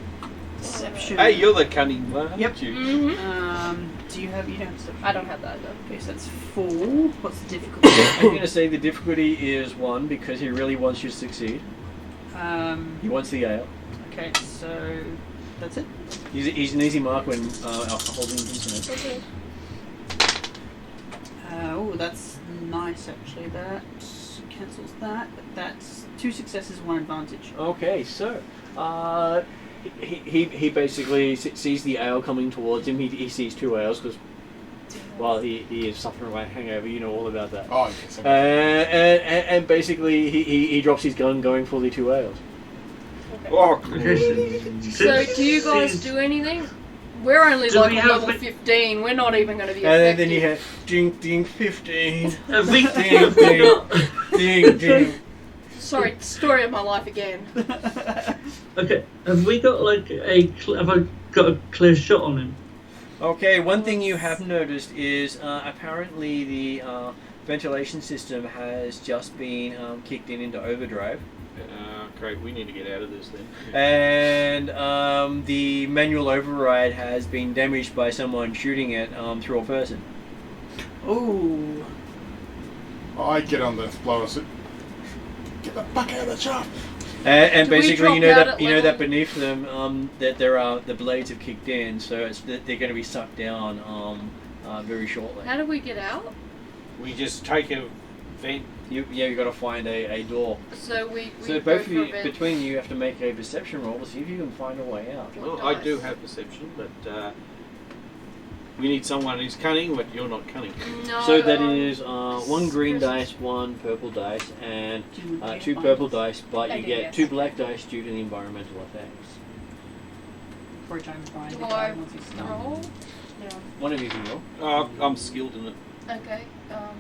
Deception. Hey, you're the cunning one. Yep. aren't you? Mm-hmm. Do you have deception? I don't have that though. Okay, so that's 4. What's the difficulty? I'm going to say the difficulty is 1 because he really wants you to succeed. He wants the ale. Okay, so that's it. He's an easy mark when alcohol's in concern. Okay. Oh, that's nice actually. That cancels that, but that's 2 successes, 1 advantage. Okay, so he basically sees the ale coming towards him. He sees 2 ales because, well, he is suffering from a hangover. You know all about that. Oh, yes. And basically he drops his gun going for the 2 ales. Oh, So, do you guys do anything? We're only Do like we on have level it- 15. We're not even going to be And effective. then you hear ding ding 15, Have we, ding ding ding ding. Sorry, story of my life again. okay, have we got have I got a clear shot on him? Okay, one thing you have noticed is apparently the ventilation system has just been kicked into overdrive, Okay, we need to get out of this then. And the manual override has been damaged by someone shooting it through a person. Ooh. I get on the blower suit. Get the fuck out of the shaft. And Do we basically, you drop know out that at you know level? that beneath them, that there are the blades have kicked in, so it's that they're going to be sucked down very shortly. How do we get out? We just take a vent. You got to find a door. So we So go both of for you, a vent. between you, have to make a perception roll to see if you can find a way out. Well, I do have perception, but we need someone who's cunning, but you're not cunning. No. So that is one green dice, one purple dice, and two purple dice, but I you do, get yes. 2 black dice due to the environmental effects. 4 times blind. Do I once you stun. roll? No. One of you can roll. Oh, I'm skilled in it. Okay.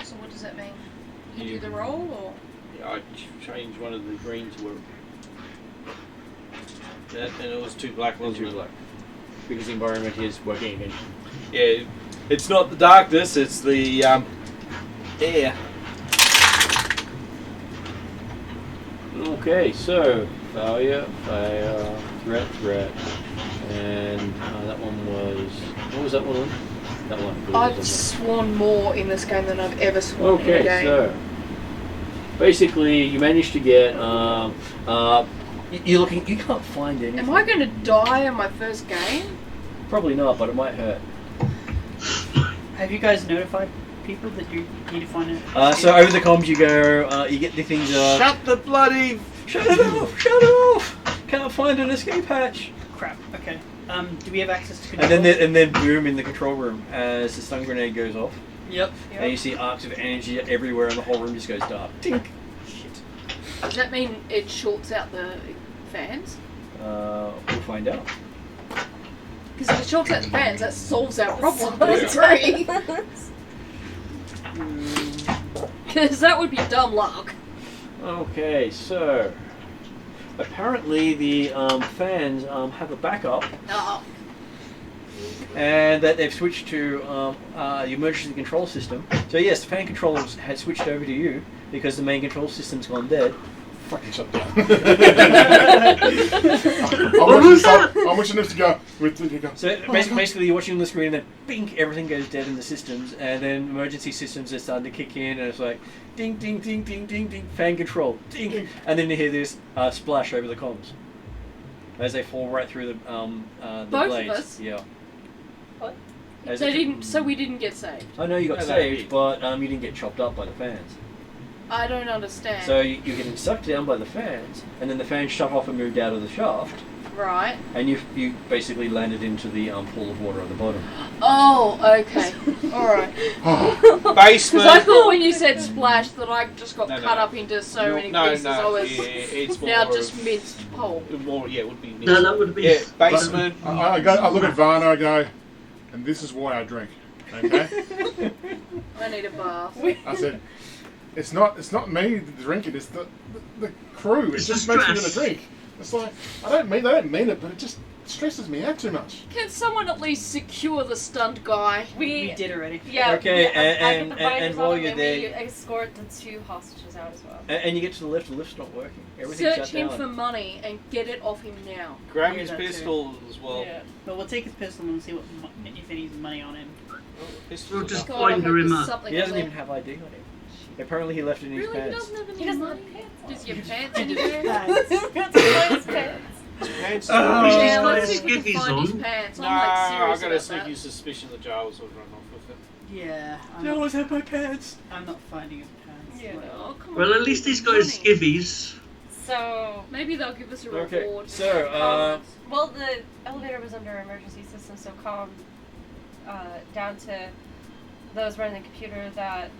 So what does that mean? You You- do the roll, or Yeah, I changed one of the green to a. That, and it was 2 black, One, wasn't 2 it? black. Because the environment is working against you. Yeah, it's not the darkness, it's the air. Okay, so failure, fail, threat, and that one was. What was that one on? That one. I believe I've was sworn more in this game than I've ever on sworn there. in a Okay, game. so basically, you managed to get. You're looking. You can't find anything. Am I going to die in my first game? Probably not, but it might hurt. Have you guys notified people that you need to find it? So over the comms, you go. You get the things. Shut the bloody. Shut it off! Shut it off! Can't find an escape hatch. Crap. Okay. Do we have access to And control? then boom in the control room as the stun grenade goes off, Yep. and you see arcs of energy everywhere, and the whole room just goes dark. Tink. Shit. Does that mean it shorts out the fans? We'll find out. Because if it shorts out the fans, that solves our problem. Yeah. That's great. Because that would be dumb luck. Okay, so apparently the fans have a backup, Oh. and that they've switched to the emergency control system. So yes, the fan controls had switched over to you because the main control system's gone dead. Fucking shut down. I'm watching this to go. So basically, you're watching on the screen, and then bing, everything goes dead in the systems, and then emergency systems are starting to kick in, and it's like ding, ding, ding, ding, ding, ding, fan control, ding, and then you hear this splash over the comms as they fall right through the Both of blades. us? Yeah. What? As They if- didn't. So we didn't get saved. I know you got No, they saved, did. but you didn't get chopped up by the fans. I don't understand. So you're getting sucked down by the fans, and then the fans shut off and moved out of the shaft, Right. and you basically landed into the pool of water at the bottom. Oh, okay. Alright. Because I Basement. thought when you said splash that I just got No, no, cut no. up into so many No, pieces. no, I was yeah, it's more now of- just minced pulp. More, yeah, it would be. No, that would be. Yeah, basement. I look at Vanna, I go, and this is why I drink. Okay? I need a bath. I said, it's not me drinking, it's the crew. It It's just the makes me want to stress. drink. It's like, they don't mean it, but it just stresses me out too much. Can someone at least secure the stunt guy? We did already. Yeah. Okay, I put and the binders while on you're and there- we escort the 2 hostages out as well. And you get to the lift's not working. Everything's Search shut him down. for money and get it off him now. Grab Yeah, his that too. pistol as well. Yeah. But we'll take his pistol and see what if any's money on him. Oh, pistol's We'll enough. just- God, I hope Binder him there's up. something He doesn't on even have ID on him. Apparently he left it in his Really? He pants. doesn't have any He doesn't money? have pants on. Does your pants in your Pants. pants? That's why his pants. Pants. Oh, Yeah, he's let's got see if we can skivvies find his on. pants. No, I'm like I serious got a about sneaky that. suspicion the Giles would run off with it. Yeah. I always have my pants. I'm not finding his pants. Yeah. Oh, come Well, on, at least he's got money. his skivvies. So, Maybe they'll give us a Okay, reward. so, well, the elevator was under emergency system, so calm down to those running the computer that,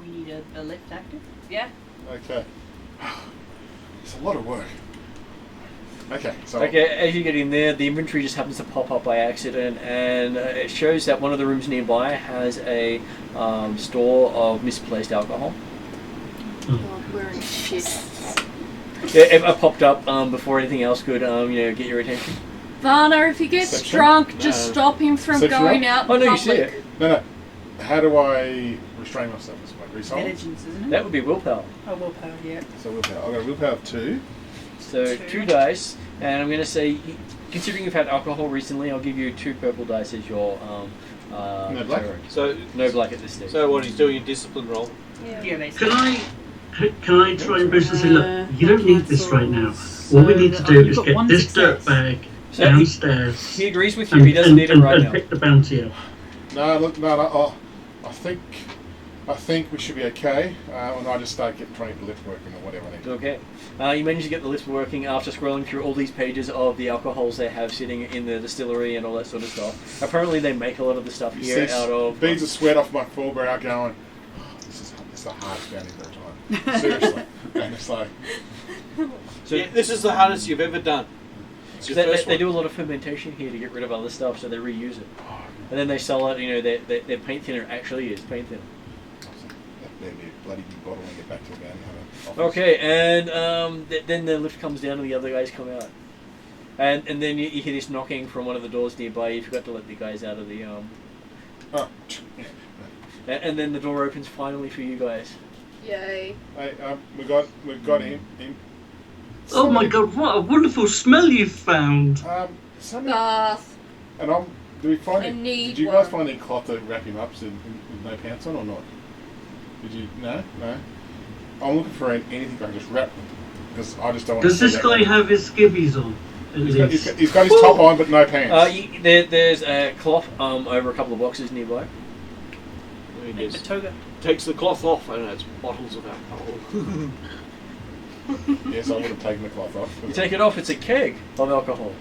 We need a lift active. yeah. Okay. It's a lot of work. Okay, so Okay, as you get in there, the inventory just happens to pop up by accident, and it shows that one of the rooms nearby has a store of misplaced alcohol. Oh, we're in shit. It popped up before anything else could, get your attention. Vanna, if he gets Section? drunk, just No. stop him from Section going up? out in Oh no, you public. see it. no. how do I restrain myself this way? Resolve? Intelligence, isn't it? That would be willpower. Oh, willpower, yeah. So willpower. I've got a willpower of 2. So 2 dice, and I'm going to say, considering you've had alcohol recently, I'll give you 2 purple dice as your No black? terror. So No black at this stage. So what he's doing a discipline roll. Yeah, basically. Can I try and push and say, look, you don't need this right now. All we need to do you've is got get one this success. dirt bag So downstairs he agrees with you. He doesn't need it right and now. pick the bounty up. No, look, no. Oh, I think we should be okay. And I just start trying to get the lift working or whatever I need. Okay. You manage to get the lift working after scrolling through all these pages of the alcohols they have sitting in the distillery and all that sort of stuff. Apparently they make a lot of the stuff here out of... beads of sweat off my forebrow going, this is the hardest bounty of all time. Seriously. And it's like... So Yeah, this is the hardest you've ever done. It's your first they one. do a lot of fermentation here to get rid of other stuff, so they reuse it. And then they sell it, their paint thinner actually is paint thinner. There'd be a bloody big bottle and get back to the bounty hunter. Okay, and then the lift comes down and the other guys come out. And then you hear this knocking from one of the doors nearby. You forgot to let the guys out of the... Oh. And then the door opens finally for you guys. Yay. Hey, we got him. Oh my god, what a wonderful smell you've found! Something, Bath. and do we find I it? need Did you guys one. find any cloth to wrap him up with no pants on or not? Did you? No. I'm looking for anything I can just wrap because I just don't want Does to. this guy have his skivvies on? At least? He's got his top on but no pants. There's a cloth over a couple of boxes nearby. He Make just the toga. takes the cloth off and it's bottles of alcohol. Yes, I would have taken the cloth off. You take it off, it's a keg of alcohol.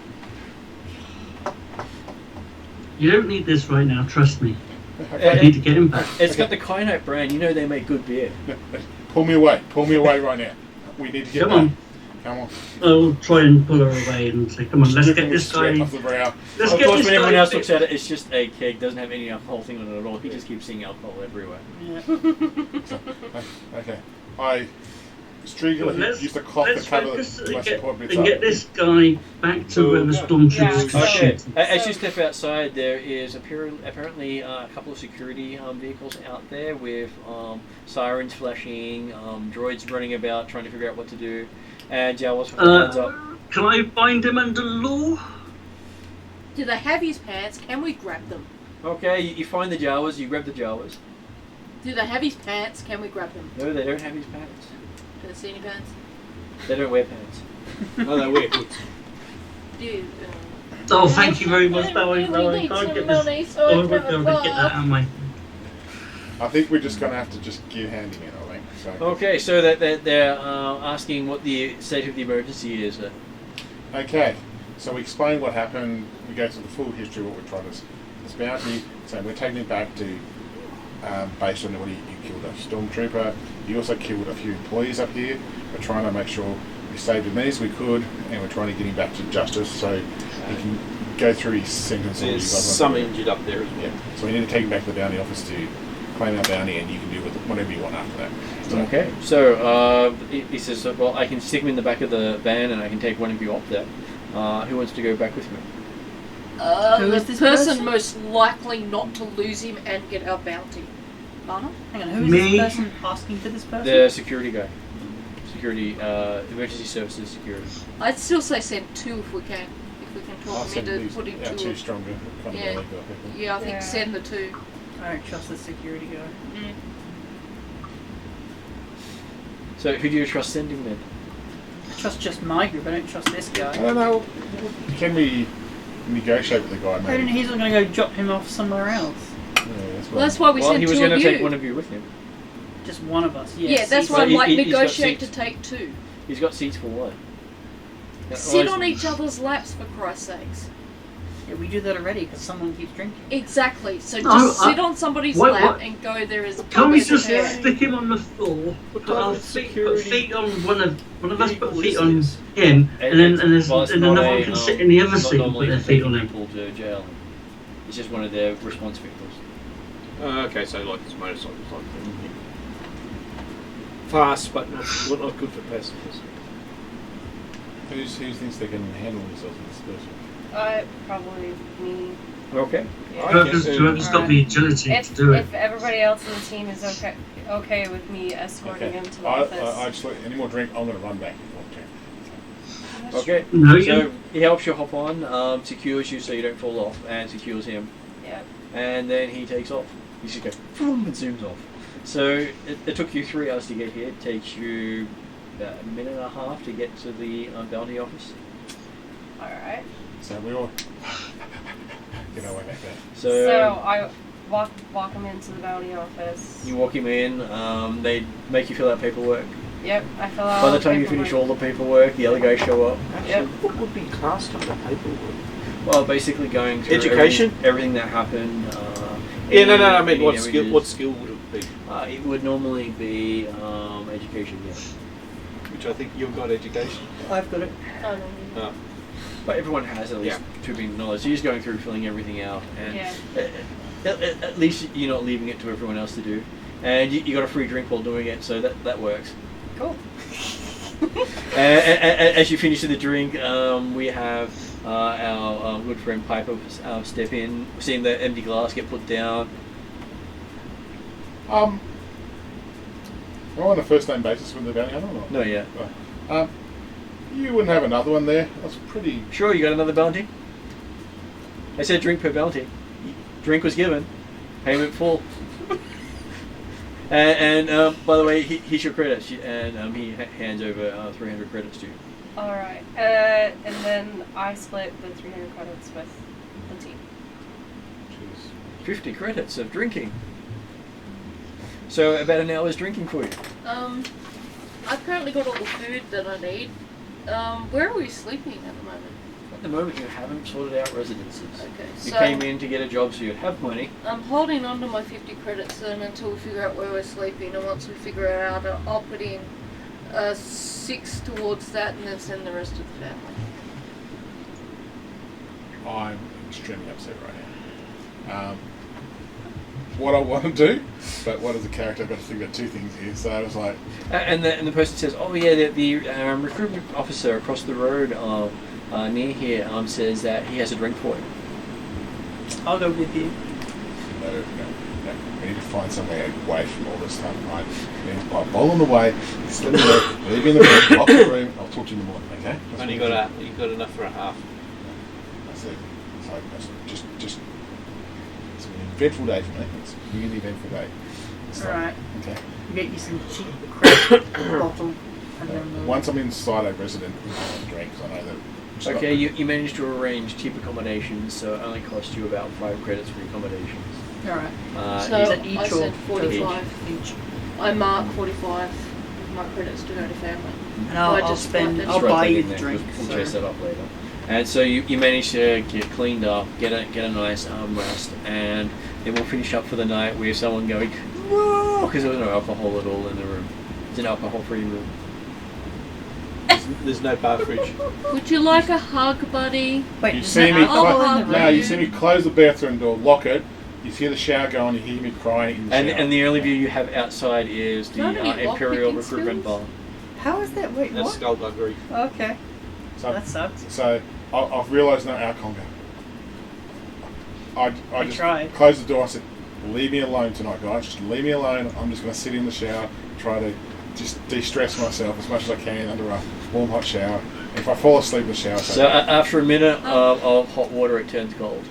You don't need this right now, trust me. I Okay. need to get him back. It's got the Kynite brand. You know they make good beer. Pull me away right now. We need to get Come back. on. Come on. I'll try and pull her away and say, come on, let's Dripping get with this sweat guy. off the brow. Let's Of get course, this when everyone guy else looks at it, it's just a keg. Doesn't have any alcohol thing on it at all. He just keeps seeing alcohol everywhere. Yeah. Okay. I Striegel Let's- used a cloth to Let's cover focus the and most important bits and get up. this guy back to where the stormtroopers can Okay. shoot. As you step outside, there is apparently a couple of security vehicles out there with sirens flashing, droids running about trying to figure out what to do, and Jawas with their hands up. Can I bind him under law? Do they have his pants? Can we grab them? Okay, you find the Jawas, you grab the Jawas. Do they have his pants? Can we grab them? No, they don't have his pants. Do they see any pants? They don't wear pants. No, they wear hoods. Do Oh, thank you very much. No, I need can't some get money this. so I Oh, can we're have a going to get that bath. out of my... I think we're just going to have to just give handing it, I think. So. Okay, so they're asking what the state of the emergency is. Okay, so we explain what happened. We go through the full history of what we're trying to... This bounty, so we're taking him back to... based on what you killed a stormtrooper. You also killed a few employees up here. We're trying to make sure we saved as many as we could, and we're trying to get him back to justice so he can go through his sentence. There's some injured up there as well. Yeah, so we need to take him back to the bounty office to claim our bounty, and you can do with it whatever you want after that. So, Okay, so he says, well, I can stick him in the back of the van and I can take one of you up there. Who wants to go back with me? Who the is this person person? most likely not to lose him and get our bounty. Vanna? Hang on, who is Me? this person asking for this person? The security guy. Security, emergency services security. I'd still say send 2 if we can. If we can I'll talk him send into these putting our 2. two stronger kind of Yeah. illegal people. Yeah, I think Yeah. send the 2. I don't trust the security guy. So who do you trust sending then? I trust just my group, I don't trust this I guy. don't know. Can we negotiate with the guy? I don't, Maybe. he's not going to go drop him off somewhere else. Yeah, Well, that's why we Well, sent he was 2 going of to you. take one of you with him. Just one of us, yes. Yeah, that's Well, why I might he's got negotiate to seats. take 2. He's got seats for one. Sit on each other's laps, for Christ's sakes. Yeah, we do that already because someone keeps drinking. Exactly. So No, just sit on somebody's what- lap what- and go there as a Can we pub just as a stick him on the floor? Put our feet, put feet on one of us, put People feet on listen. him, and then Well, it's and not another one a, can sit in the other not seat and put normally their for feet on taking him. people to jail. It's just one of their response vehicles. Okay, so like it's motorcycles like that. Fast, but not good for passengers. Who thinks they can handle themselves in this person? Probably me. Okay. Whoever's got the agility to do it. If everybody else in the team is okay with me escorting him to the office. Actually, any more drink, I'm going to run back. Okay. No, So he helps you hop on, secures you so you don't fall off, and secures him. Yeah. And then he takes off. He just goes boom and zooms off. So it took you 3 hours to get here. It takes you about a minute and a half to get to the bounty office. Alright. So we all get our way back there. So I walk him into the bounty office. You walk him in. They make you fill out paperwork. Yep, I fill out By the time you finish all the paperwork, the other guys show up. Yep. What would be classed under paperwork? Well, basically going through Education? everything that happened. I mean, what images. skill? What skill would it be? It would normally be education, yes. Which I think you've got education. I've got it. Oh, no. No. But everyone has at least two being knowledge. So you're just going through filling everything out, and Yeah. at least you're not leaving it to everyone else to do. And you got a free drink while doing it, so that works. Cool. As you finish the drink, we have our good friend Piper step in, seeing the empty glass get put down. Am I on a first name basis with the bounty hunter or not? No, yeah. You wouldn't have another one there. That's pretty. Sure, you got another bounty? I said drink per bounty. Drink was given. Payment full. And by the way, here's your credits. And he hands over 300 credits to you. Alright. And then I split the 300 credits with the team. Jeez. 50 credits of drinking. So about an hour's drinking for you. I've currently got all the food that I need. Where are we sleeping at the moment? At the moment, you haven't sorted out residences. Okay, You so came in to get a job, so you'd have money. I'm holding on to my 50 credits then until we figure out where we're sleeping, and once we figure it out, I'll put in 6 towards that and then send the rest of the family. I'm extremely upset right now. What I want to do, but what as a character, I've got to think about 2 things here. So I was like, And the person says, "Oh yeah, the recruitment officer across the road near here says that he has a drink for you." I'll go with you. no. We need to find somewhere away from all this stuff, right? We need to buy a bowl on the way, just let me know, leave me in the room, lock the room, I'll talk to you in the morning, okay? That's Only what got we do. you got enough for a half. That's it. That's just it's an eventful day for me. It's a really eventful day. So, Alright. okay. Get you some cheap crap bottle. And then Once I'm inside a resident drinks, I know that. it's not- Okay, you managed to arrange cheap accommodations, so it only cost you about 5 credits for accommodations. Alright. So is it each I or said 45. Each. I mark 45 of my credits to go to family. And I'll, I I'll just spend. split I'll Just write buy that you in the there. drink. We'll so- chase that up later. And so you managed to get cleaned up, get a nice rest, and then we'll finish up for the night with someone going, "No," because there was no alcohol at all in the room. It's an alcohol-free room. There's no bar fridge. Would you like a hug, buddy? Wait, You does see that me, alcohol clo- in the no, no, you room? see me close the bathroom door, lock it. You hear the shower go on. You hear me crying in the shower. And the only view you have outside is the Don't you lock Imperial picking recruitment bar. skills? How is that? Wait, That's what? skullduggery. Okay. So, That sucks. so I've realised no alcohol. I I just tried. closed the door. I said, "Leave me alone tonight, guys. Just leave me alone. I'm just going to sit in the shower, try to just de-stress myself as much as I can under a warm, hot shower. If I fall asleep in the shower, So after a minute of hot water, it turns cold.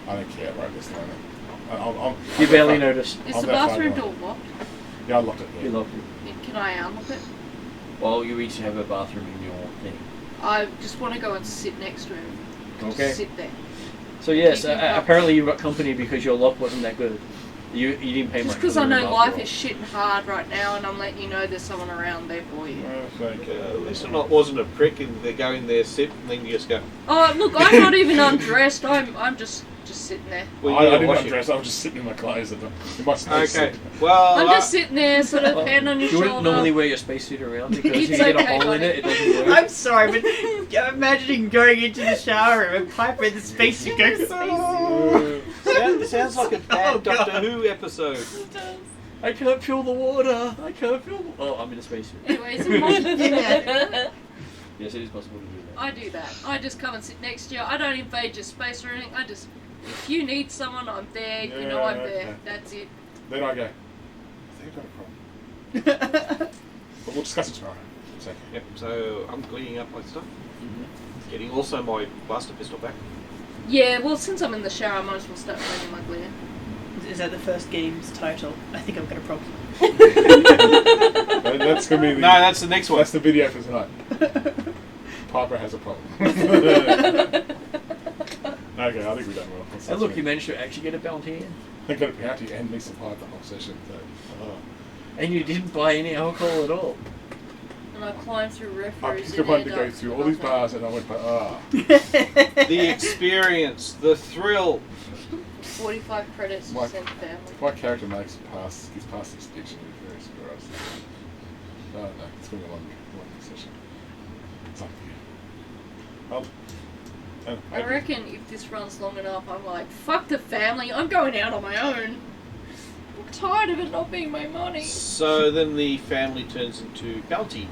I don't care right this moment. You barely notice. Is I'm the that far bathroom gone. door locked? Yeah, I locked it. You Yeah. locked it. Can I unlock it? Well, you each have a bathroom in your thing. I just want to go and sit next to him. Okay. Just sit there. So yes, Keep in touch. apparently you got company because your lock wasn't that good. You didn't pay much. Just for because the I room know after life all. is shit and hard right now, and I'm letting you know there's someone around there for you. At least it wasn't a prick, and they go in there, sit, and then you just go. Oh, look, I'm not even undressed. I'm just sitting there. Well, I you didn't wash it. undress. I was just sitting in my clothes. In my space Okay. suit. Well, I'm just sitting there, sort of hand on your You wouldn't shoulder. normally wear your spacesuit around because It's if you get a okay, hole in buddy. it doesn't work. I'm sorry, but I'm imagining going into the shower room and Piper in the spacesuit goes. sounds like a bad Oh, God. Doctor Who episode. I can't feel the water. I can't feel. Oh, I'm in a spacesuit. Anyway, is it possible? Yes, it is possible to do that. I do that. I just come and sit next to you. I don't invade your space or anything. I just If you need someone, I'm there. You know I'm there. That's it. Then I go, I think I've got a problem. But we'll discuss it tomorrow. So, Yep. So I'm cleaning up my stuff. Getting also my blaster pistol back. Yeah, well, since I'm in the shower, I might as well start cleaning my gear. Is that the first game's title? I think I've got a problem. that's going to be the... No, that's the next one. That's the video for tonight. Piper has a problem. Okay, I think we've done well. And look, you managed to actually get a bounty in. I got a bounty and me survived the whole session. So, And you didn't buy any alcohol at all. And I climbed through I referees just and wanted to ended go up through all these nothing. bars and I went, The experience, the thrill. 45 credits My- to send family. If my character makes it past this addiction, it'll be very surprised. Oh no, it's going to be a long session. It's up to you. I reckon if this runs long enough, I'm like, fuck the family, I'm going out on my own. I'm tired of it not being my money. So then the family turns into bounty.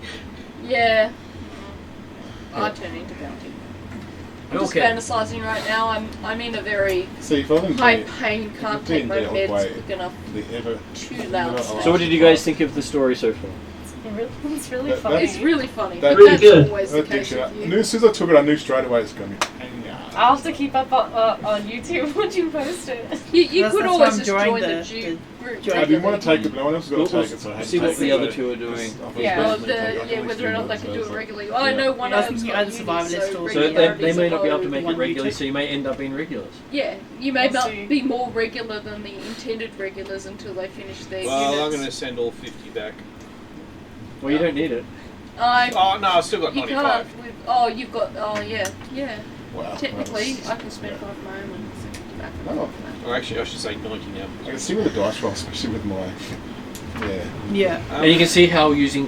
Yeah. I turn into bounty. I'm just fantasizing right now. I'm in a very See, if I didn't high do pain, can't if take it my didn't meds way, quick enough. the ever Too loud. So what did you guys think of the story so far? It's really That- funny. It's really funny. That- but Really that's good. always the That case diction, with and you. as soon as I took it, I knew straight away it's going to be pain. I'll have to keep up on YouTube when you post it. You That's could why always I'm just joining join the the group. I didn't want to take it, but no one else was going to We'll take it, so I had see to what take the it. other two are doing. Yeah, Well, whether or not they can do it regularly. I know one I of think them's you got either survivalist uni, or- so So regularity they may is not be able to low. make one it regularly, YouTube. so you may end up being regulars. Yeah, you may We'll not see. be more regular than the intended regulars until they finish their Well, units. I'm going to send all 50 back. Well, you don't need it. Oh no, I've still got You 95. can't. You've got. Oh, yeah. Wow. Technically, that was- I can spend 5 of my own and send it back. Oh. Or actually, I should say 90 now. I can see with the dice roll, especially with my... Yeah. Yeah. And you can see how using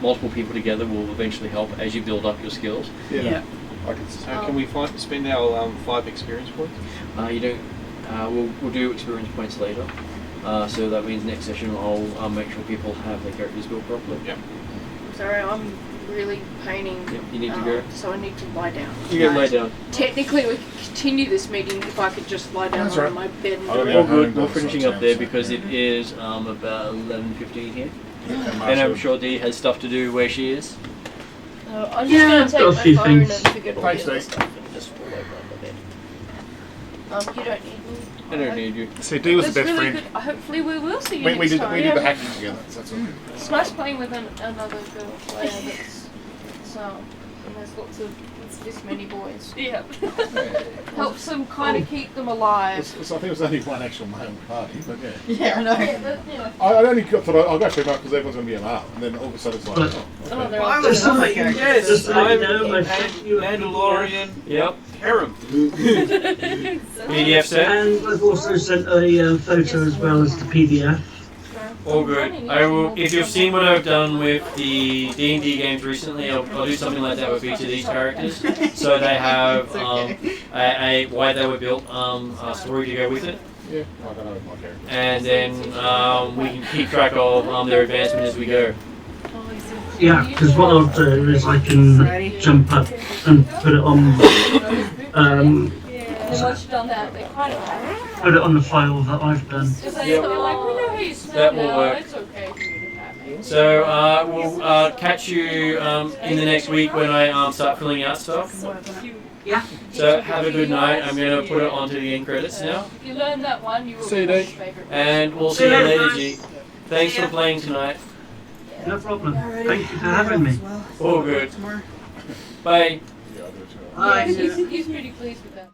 multiple people together will eventually help as you build up your skills. Yeah. I can So can we spend our 5 experience points? You don't. We'll do experience points later. So that means next session I'll make sure people have their characters built properly. Yep. Sorry, I'm really paining. Yep, you need to go. So I need to lie down. You can lay down. Technically, we could continue this meeting if I could just lie down That's on right. my bed and Oh, do yeah. All it. good. We're That's finishing not up there chance, because yeah. it is about 11:15 here, And and I'm sure Dee has stuff to do where she is. I'm just Yeah, going I've to got a take few my phone things. and forget all the Thanks, other Dave. stuff and just roll over on the bed. You don't need me. I don't need you. See, Dee was That's the best really friend. good. Hopefully we will see you We next did time. the hacking together, so that's all good. It's nice playing with another girl player that's and there's lots of this many boys. Yeah. Helps them kind of keep them alive. So I think it was only one actual male party, but yeah. Yeah, I know. I only thought I'll go female because everyone's going to be a male, and then all of a sudden it's like, But- oh, Oh, okay. they're all Just like, Yes, just so you I'm know, I sent you a Mandalorian Yep. harem. PDF set. And I've also sent a photo as well as the PDF. All good. I will. If you've seen what I've done with the D&D games recently, I'll do something like that with each of these characters, so they have a why they were built a story to go with it, Yeah, I don't know my character. and then we can keep track of their advancement as we go. Yeah, because what I'll do is I can jump up and put it on And once you've done that, they kind of the file that I've done. because they're like, we know how you smell That will now. work. It's okay for you to have me. So we'll catch you in the next week when I start filling out stuff. Yeah. So have a good night. I'm going to put it onto the end credits now, If you learn that one, you will See you, be my Dave. favorite. and we'll see you later, G. Thanks for playing tonight. No problem. Thank you for having me. All good. Bye. Yeah, I'll do it too. Bye. He's pretty pleased with that.